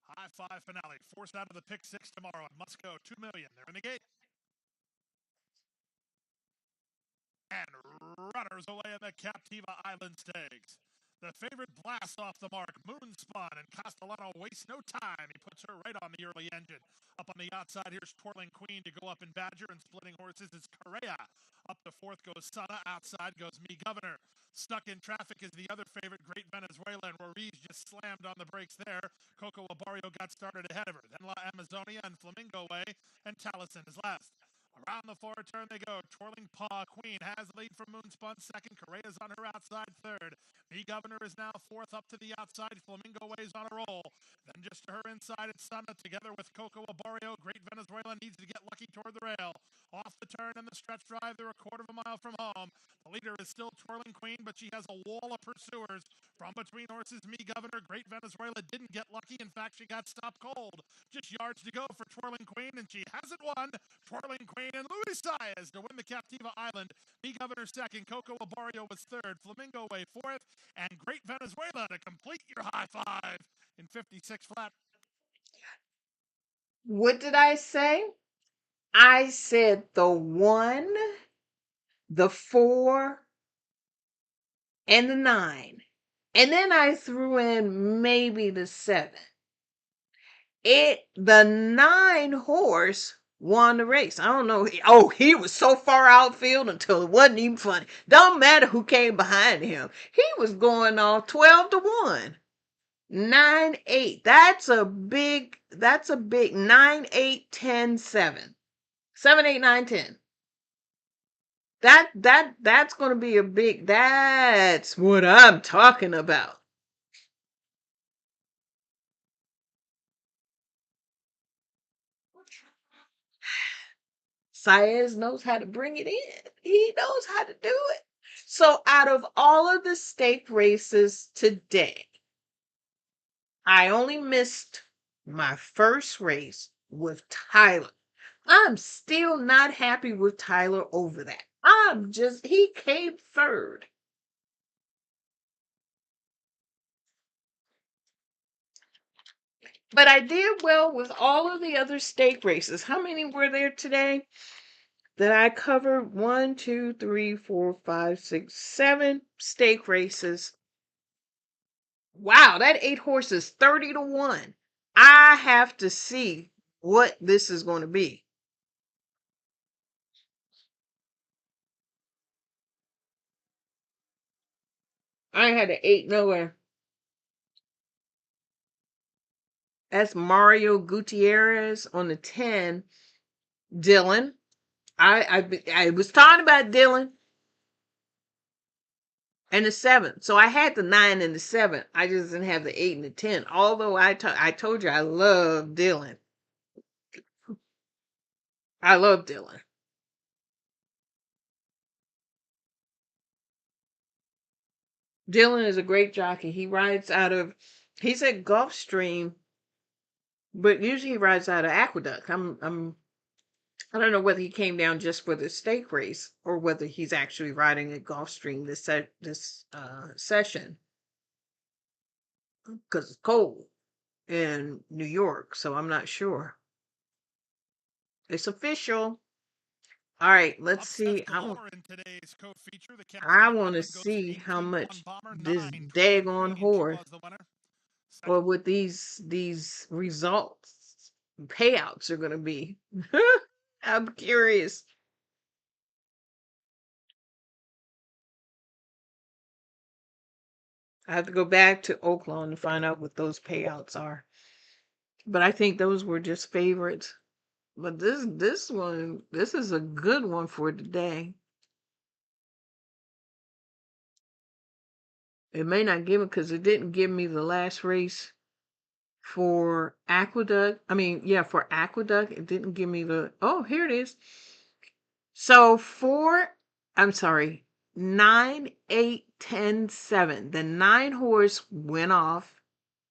High 5 finale. Forced out of the pick 6 tomorrow at Musco. $2 million. They're in the gate. And runners away in the Captiva Island Stakes. The favorite blasts off the mark. Moonspun, and Castellano wastes no time. He puts her right on the early engine. Up on the outside, here's Twirling Queen to go up in Badger, and splitting horses is Correa. Up the 4th goes Sana. Outside goes Me Governor. Stuck in traffic is the other favorite, Great Venezuela, and Ruiz just slammed on the brakes there. Coco Abario got started ahead of her. Then La Amazonia and Flamingo Way, and Taliesin is last. Around the 4 turn they go. Twirling Paw Queen has the lead from Moonspun 2nd. Correa's on her outside 3rd. Me Governor is now 4th up to the outside. Flamingo Way's on a roll. Then just to her inside, it's Sana together with Coco Abario. Great Venezuela needs to get lucky toward the rail. Off the turn and the stretch drive, they're a 1/4 mile from home. The leader is still Twirling Queen, but she has a wall of pursuers. From between horses, Me Governor, Great Venezuela didn't get lucky. In fact, she got stopped cold. Just yards to go for Twirling Queen, and she hasn't won. Twirling Queen and Luis Saez to win the Captiva Island. Me Governor 2nd, Coco Abario was 3rd, Flamingo Way 4th, and Great Venezuela to complete your high 5 in 56 flat. What did I say? I said the 1, the 4, and the 9. And then I threw in maybe the 7. The 9 horse won the race. I don't know. Oh, he was so far outfield until it wasn't even funny. Don't matter who came behind him. He was going off 12-1. 9-8. That's a big 9-8, 10, 7. 7, 8, 9, 10. That's going to be a big. That's what I'm talking about. Saez knows how to bring it in. He knows how to do it. So out of all of the stake races today, I only missed my first race with Tyler. I'm still not happy with Tyler over that. He came 3rd. But I did well with all of the other stake races. How many were there today that I covered? 1, 2, 3, 4, 5, 6, 7 stake races. Wow, that 8 horses, 30-1. I have to see what this is going to be. I had an 8 nowhere. That's Mario Gutierrez on the 10. Dylan. I was talking about Dylan. And the 7. So I had the 9 and the 7. I just didn't have the 8 and the 10. Although I told you I love Dylan. I love Dylan. Dylan is a great jockey. He's at Gulfstream, but usually he rides out of Aqueduct. I don't know whether he came down just for the stake race or whether he's actually riding at Gulfstream this session, because it's cold in New York, so I'm not sure. It's official. All right, let's see. I want to see how much this daggone horse, or what these results payouts are going to be. I'm curious. I have to go back to Oaklawn to find out what those payouts are. But I think those were just favorites. But this one, this is a good one for today. It may not give it because it didn't give me the last race for Aqueduct. I mean, yeah, for Aqueduct, it didn't give me the. Oh, here it is. So 9, 8, 10, 7. The 9 horse went off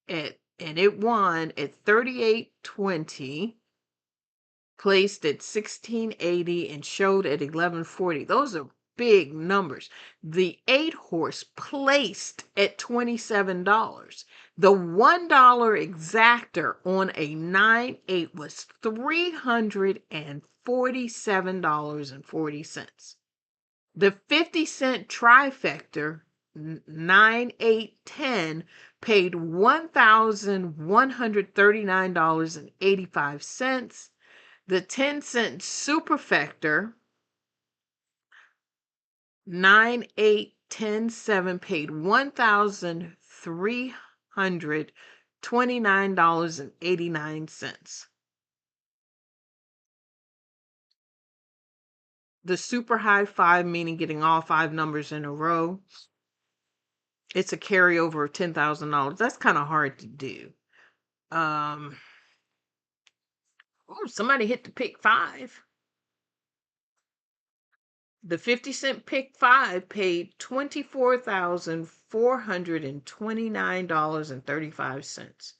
and it won at 38.20, placed at 16.80, and showed at 11.40. Those are big numbers. The 8 horse placed at $27. The $1 exactor on a 9-8 was $347.40. The 50-cent trifecta, 9, 8, 10, paid $1,139.85. The 10-cent superfecta, 9, 8, 10, 7, paid $1,329.89. The super high 5, meaning getting all 5 numbers in a row, it's a carryover of $10,000. That's kind of hard to do. Oh, somebody hit the pick 5. The 50-cent pick 5 paid $24,429.35.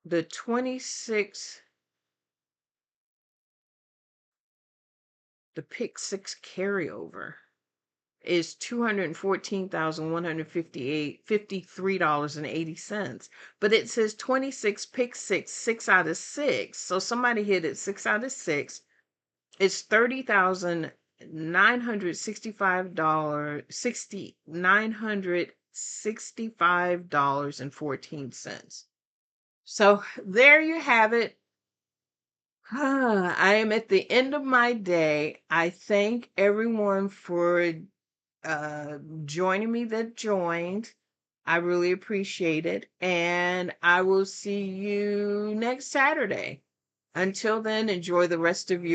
The 26, the pick 6 carryover is $214,153.80. But it says 26 pick 6, 6 out of 6. So somebody hit it 6 out of 6. It's $965.14. So there you have it. I am at the end of my day. I thank everyone for joining me that joined. I really appreciate it. And I will see you next Saturday. Until then, enjoy the rest of your